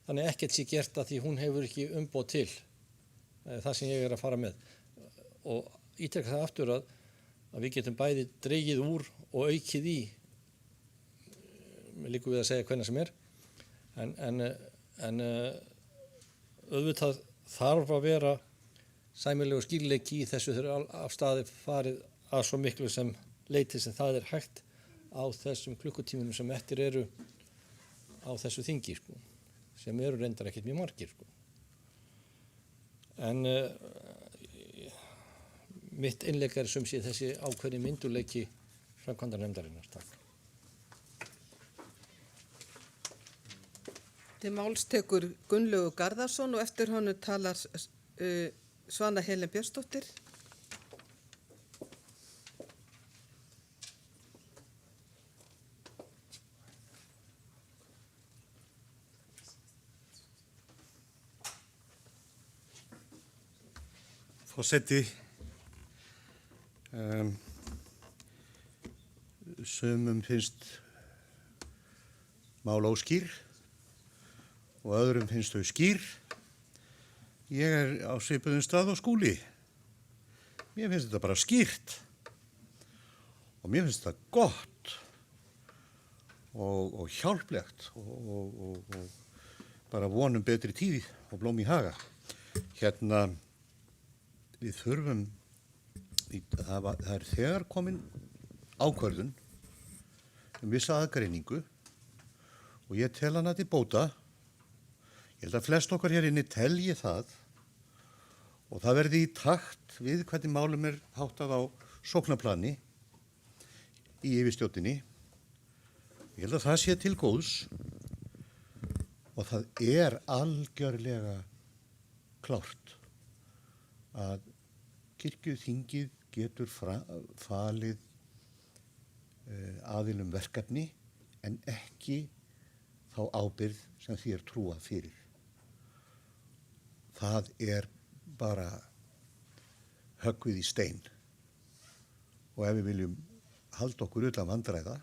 V: þannig ekkert sé gert að því hún hefur ekki umboð til það sem ég er að fara með. Og ítreka það aftur að við getum bæði dregið úr og aukið í, við líkum við að segja hvernig sem er, en auðvitað þarf að vera sæmilegur skýrleiki í þessu þegar af staði farið að svo miklu sem leiti sem það er hægt á þessum klukkutímunum sem eftir eru á þessu þingi, sem eru reyndar ekkert mjög margir. En mitt innlegg er sem sé þessi ákveðni myndugleiki framkvæmdanefndarinnar. Takk.
A: Til máls tekur Gunnlaugur Garðarsson og eftir honum talar Svana Helen Björnsdóttir.
I: Forseti, sumum finnst mál óskýr og öðrum finnst þau skýr. Ég er á svipuðum stað og Skúli. Mér finnst þetta bara skýrt og mér finnst þetta gott og hjálplegt og bara vonum betri tíð og blóm í haga. Hérna, við þurfum, það er þegar komin ákvörðun vissa aðgreiningu og ég tel hana til bóta. Ég held að flest okkar hér inni telji það og það verði í takt við hvernig málum er háttað á sóknarplani í yfirstjórninni. Ég held að það sé til góðs og það er algjörlega klárt að kirkjuþingið getur falið aðilum verkefni en ekki þá ábyrgð sem því er trúað fyrir. Það er bara höggvið í stein og ef við viljum halda okkur utan vandræða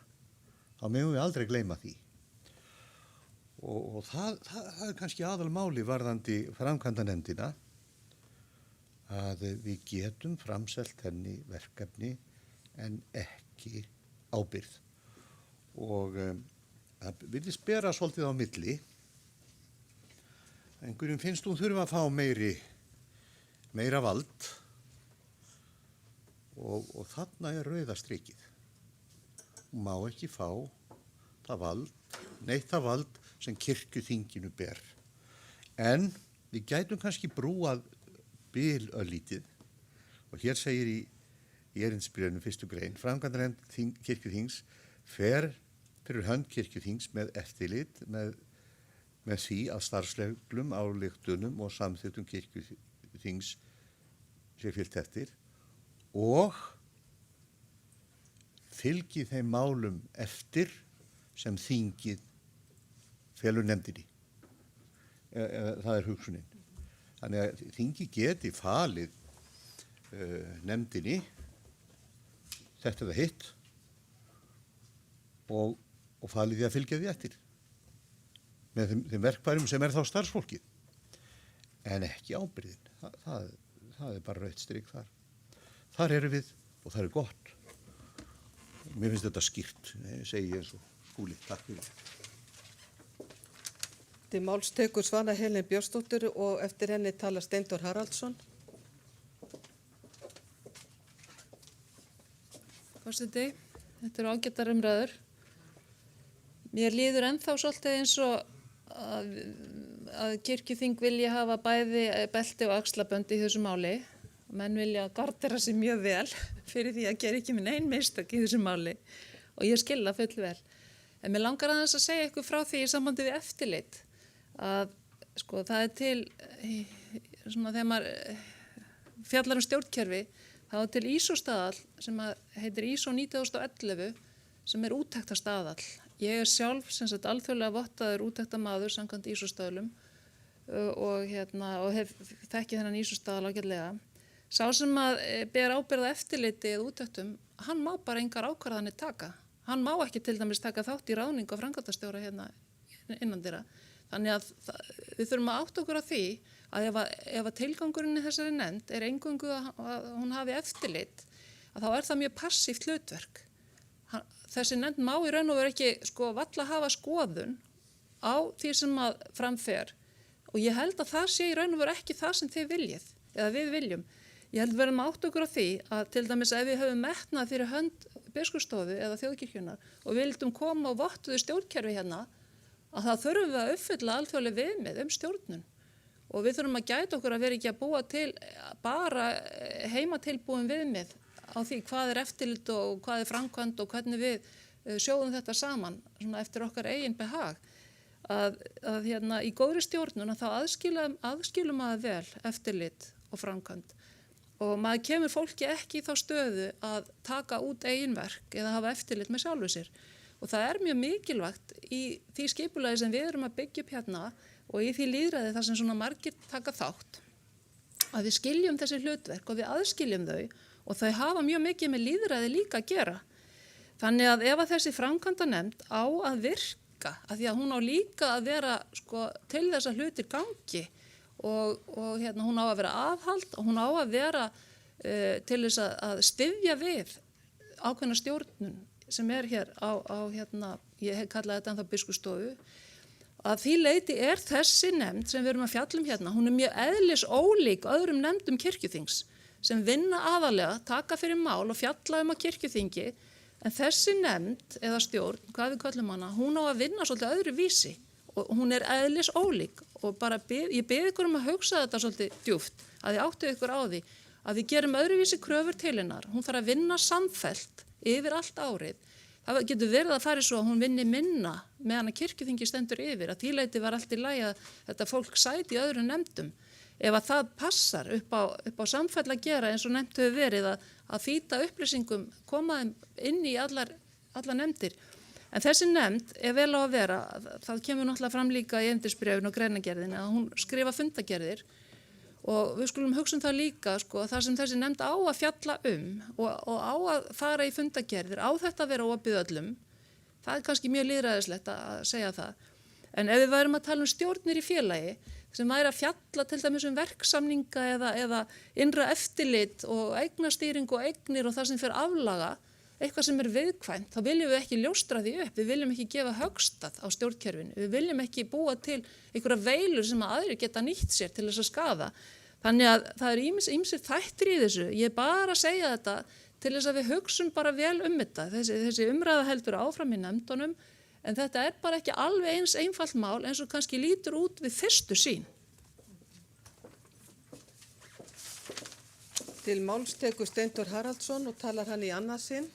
I: þá megum við aldrei gleyma því. Og það er kannski aðalmáli varðandi framkvæmdanefndina að við getum framselt henni verkefni en ekki ábyrgð. Og það virðist bera svolítið á milli. Einhverjum finnst hún þurfa að fá meira vald og þarna er rauða strikið. Hún má ekki fá það vald sem kirkjuþinginu ber. En við gætum kannski brúað bil örlítið og hér segir í erindisbréfinu 1. grein, framkvæmdanefnd kirkjuþings fer fyrir hönd kirkjuþings með eftirlit með því að starfsreglum, ályktunum og samþykktum kirkjuþings sé fylgt eftir og fylgi þeim málum eftir sem þingið felur nefndinni. Það er hugsunin. Þannig að þingið geti falið nefndinni þetta eða hitt og falið því að fylgja því eftir með þeim verkfærum sem er þá starfsfólkið en ekki ábyrgðin. Það er bara rautt strik þar. Þar eru við og það er gott. Mér finnst þetta skýrt, segi ég eins og Skúli. Takk fyrir.
A: Til máls tekur Svana Helén Björnsdóttir og eftir henni tala Steindór Haraldsson.
H: Forseti, þetta eru ágætar umræður. Mér líður ennþá svolítið eins og að kirkjuþing vilja hafa bæði belti og axlabönd í þessu máli. Menn vilja gardera sig mjög vel fyrir því að gera ekki minn einn mistök í þessu máli og ég skil það full vel. En mér langar aðeins að segja ykkur frá því í sambandi við eftirlit að sko það er til svona þegar maður fjallar stjórnkerfi þá er til ISO-staðall sem heitir ISO 9011 sem er úttektarstaðall. Ég er sjálf sem sagt alþjóðlega vottaður úttektamaður samkvæmt ISO-staðlum og hef þekkið þennan ISO-staðall ágætlega. Sá sem að ber ábyrgð eftirliti eða úttektum, hann má bara engar ákvarðanir taka. Hann má ekki til dæmis taka þátt í ráðningu á framkvæmdastjóra hérna innan dyra. Þannig að við þurfum að átta okkur á því að ef að tilgangurinn í þessari nefnd er eingöngu að hún hafi eftirlit, að þá er það mjög passíft hlutverk. Þessi nefnd má í raun og veru ekki valla hafa skoðun á því sem að framfer og ég held að það sé í raun og veru ekki það sem þið viljið eða við viljum. Ég held að verðum að átta okkur á því að til dæmis ef við höfum metnað fyrir hönd biskupsstofu eða þjóðkirkjunnar og vildum koma og vottuðu stjórnkerfi hérna að það þurfum við að uppfylla alþjóðleg viðmið stjórnun og við þurfum að gæta okkur að vera ekki að búa til bara heimatilbúin viðmið á því hvað er eftirlit og hvað er framkvæmd og hvernig við sjóðum þetta saman svona eftir okkar eigin behag að hérna í góðri stjórnun að þá aðskilum maður vel eftirlit og framkvæmd og maður kemur fólki ekki í þá stöðu að taka út eigin verk eða hafa eftirlit með sjálfu sér og það er mjög mikilvægt í því skipulagi sem við erum að byggja upp hérna og í því lýðræði þar sem svona margir taka þátt að við skiljum þessi hlutverk og við aðskiljum þau og þau hafa mjög mikið með lýðræði líka að gera.
S: Þannig að ef að þessi framkvæmdanefnd á að virka, að því að hún á líka að vera sko, til þess að hlutir gangi og hún á að vera aðhald og hún á að vera til þess að styðja við ákveðna stjórnun sem er hér á ég hef kallað þetta ennþá biskupsstofu. Að því leyti er þessi nefnd sem við erum að fjalla hérna, hún er mjög eðlisólík öðrum nefndum kirkjuþings sem vinna aðalega, taka fyrir mál og fjalla á kirkjuþingi, en þessi nefnd eða stjórn, hvað við kallum hana, hún á að vinna svolítið öðru vísi og hún er eðlisólík og bara ég bið ykkur að hugsa þetta svolítið djúpt, að þið áttu ykkur á því að við gerum öðruvísi kröfur til hennar, hún þarf að vinna samfellt yfir allt árið. Það getur verið að fara svo að hún vinni minna meðan að kirkjuþingi stendur yfir, að því leyti var allt í lagi að þetta fólk sæti í öðrum nefndum. Ef að það passar upp á samfell að gera eins og nefnd hefur verið að þýta upplýsingum, koma þeim inn í allar nefndir. En þessi nefnd er vel á að vera, það kemur náttúrulega fram líka í erindisbréfinu og greinargerðinni að hún skrifa fundagerðir og við skulum hugsa það líka, sko, það sem þessi nefnd á að fjalla og á að fara í fundagerðir, á þetta að vera opið öllum, það er kannski mjög lýðræðislegt að segja það. En ef við værum að tala stjórnir í félagi sem væri að fjalla til dæmis verksamninga eða innra eftirlit og eignastýring og eignir og það sem fyrir aflaga, eitthvað sem er viðkvæmt, þá viljum við ekki ljóstra því upp, við viljum ekki gefa högstað á stjórnkerfinu, við viljum ekki búa til einhverja veilur sem að aðrir geta nýtt sér til þess að skaða. Þannig að það er ýmsir þættir í þessu, ég bara að segja þetta til þess að við hugsum bara vel þetta, þessi umræða heldur áfram í nefndunum, en þetta er bara ekki alveg eins einfalt mál eins og kannski lítur út við fyrstu sýn.
A: Til máls tekur Steindór Haraldsson og talar hann í annað sinn.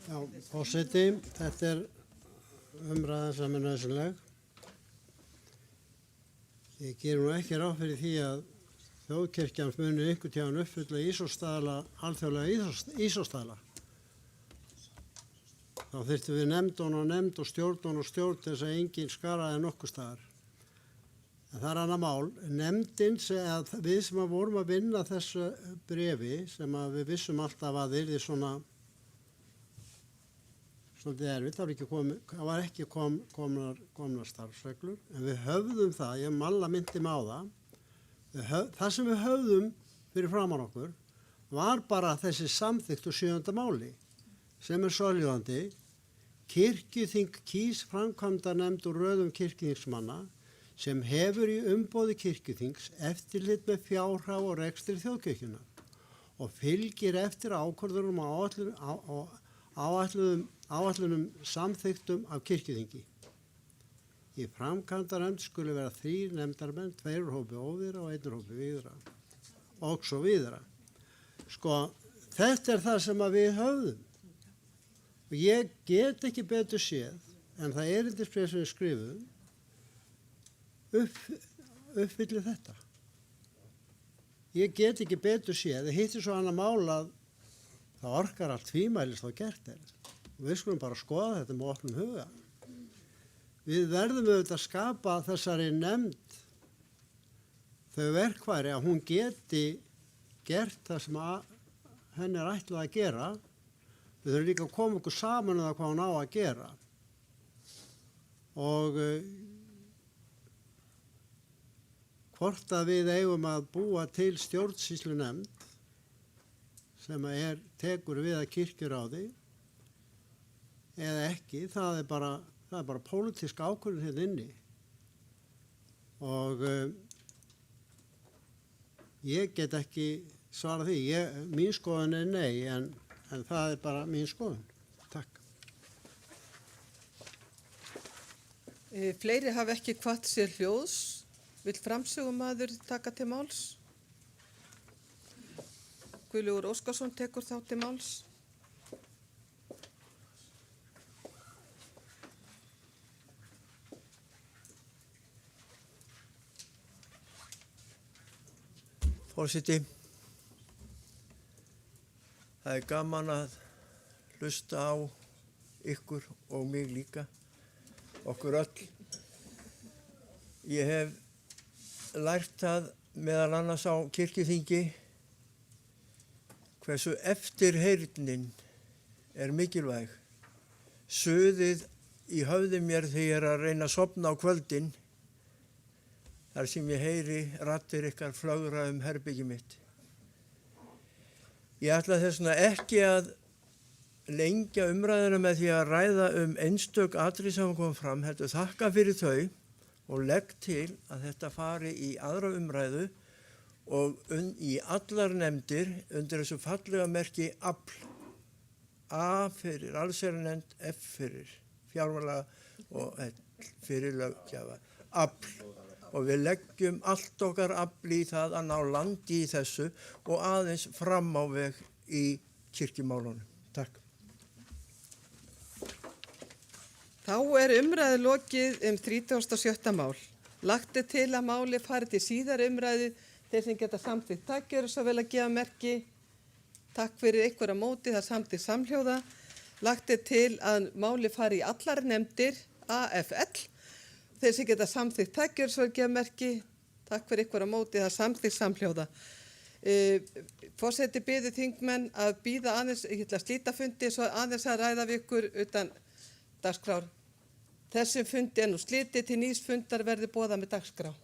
F: Já, forseti, þetta er umræða sem er nauðsynleg. Ég ger nú ekki ráð fyrir því að þjóðkirkjan muni einhvern tíðan uppfylla ISO-staðla, alþjóðlega ISO-staðla. Þá þyrftum við nefnd og stjórn til þess að enginn skaraði nokkuð staðar. En það er annað mál. Nefndin, við sem vorum að vinna þessu brefi, sem við vissum alltaf að yrði svona svolítið erfitt, það var ekki komnar starfsreglur, en við höfðum það, ég malla myndi á það sem við höfðum fyrir framan okkur var bara þessi samþykkt og 7. máli sem er svohljóðandi: kirkjuþing kýs framkvæmdanefnd úr röðum kirkjuþingsmanna sem hefur í umboði kirkjuþings eftirlit með fjárhag og rekstri þjóðkirkjunnar og fylgir eftir ákvörðunum áætlunum samþyktum af kirkjuþingi. Í framkvæmdanefnd skuli vera 3 nefndarmenn, 2 úr hópi óvíðra og 1 úr hópi víðra og svo víðra. Sko, þetta er það sem við höfðum. Og ég get ekki betur séð en það erindisbréf sem við skrifum uppfyllir þetta. Ég get ekki betur séð, það hittir svo annað mál að það orkar allt tvímælis þá gert er. Við skulum bara skoða þetta með opnum huga. Við verðum auðvitað að skapa þessari nefnd þau verkfæri að hún geti gert það sem henni er ætlað að gera. Við þurfum líka að koma okkur saman um það hvað hún á að gera. Og hvort að við eigum að búa til stjórnsýslu nefnd sem tekur við að kirkjuráði eða ekki, það er bara pólitísk ákvörðun hérna inni. Og ég get ekki svarað því. Mín skoðun er nei, en það er bara mín skoðun. Takk.
A: Fleiri hafa ekki hvatt sér hljóðs. Vill framsögumaður taka til máls? Guðlaugur Óskarsson tekur þá til máls.
Q: Forseti, það er gaman að hlusta á ykkur og mig líka, okkur öll. Ég hef lært það meðal annars á kirkjuþingi hversu eftirheyrnin er mikilvæg. Suðið í höfði mér þegar ég er að reyna að sofna á kvöldin þar sem ég heyri raddir ykkar flögra herbyggi mitt. Ég ætla þess vegna ekki að lengja umræðuna með því að ræða einstök atriði sem kom fram, heldur þakka fyrir þau og legg til að þetta fari í aðra umræðu og í allar nefndir undir þessu fallega merki afl. A fyrir allsherjarnefnd, F fyrir fjármála og L fyrir löggjafa. Afl. Og við leggjum allt okkar afl í það að ná landi í þessu og aðeins fram á veg í kirkjumálunum. Takk.
A: Þá er umræðu lokið 37. mál. Lagt er til að máli fari til síðari umræðu þeir sem geta samþykkt. Takk eru svo vel að gefa merki. Takk fyrir ykkur að móti, það samþykkt samhljóða. Lagt er til að máli fari í allar nefndir, AFL. Þeir sem geta samþykkt takk eru svo vel að gefa merki. Takk fyrir ykkur að móti, það samþykkt samhljóða. Forseti biður þingmenn að bíða aðeins, ég ætla að slíta fundi svo aðeins að ræða við ykkur utan dagskrár. Þessum fundi er nú slitið til nýs fundar verði boðað með dagskrá.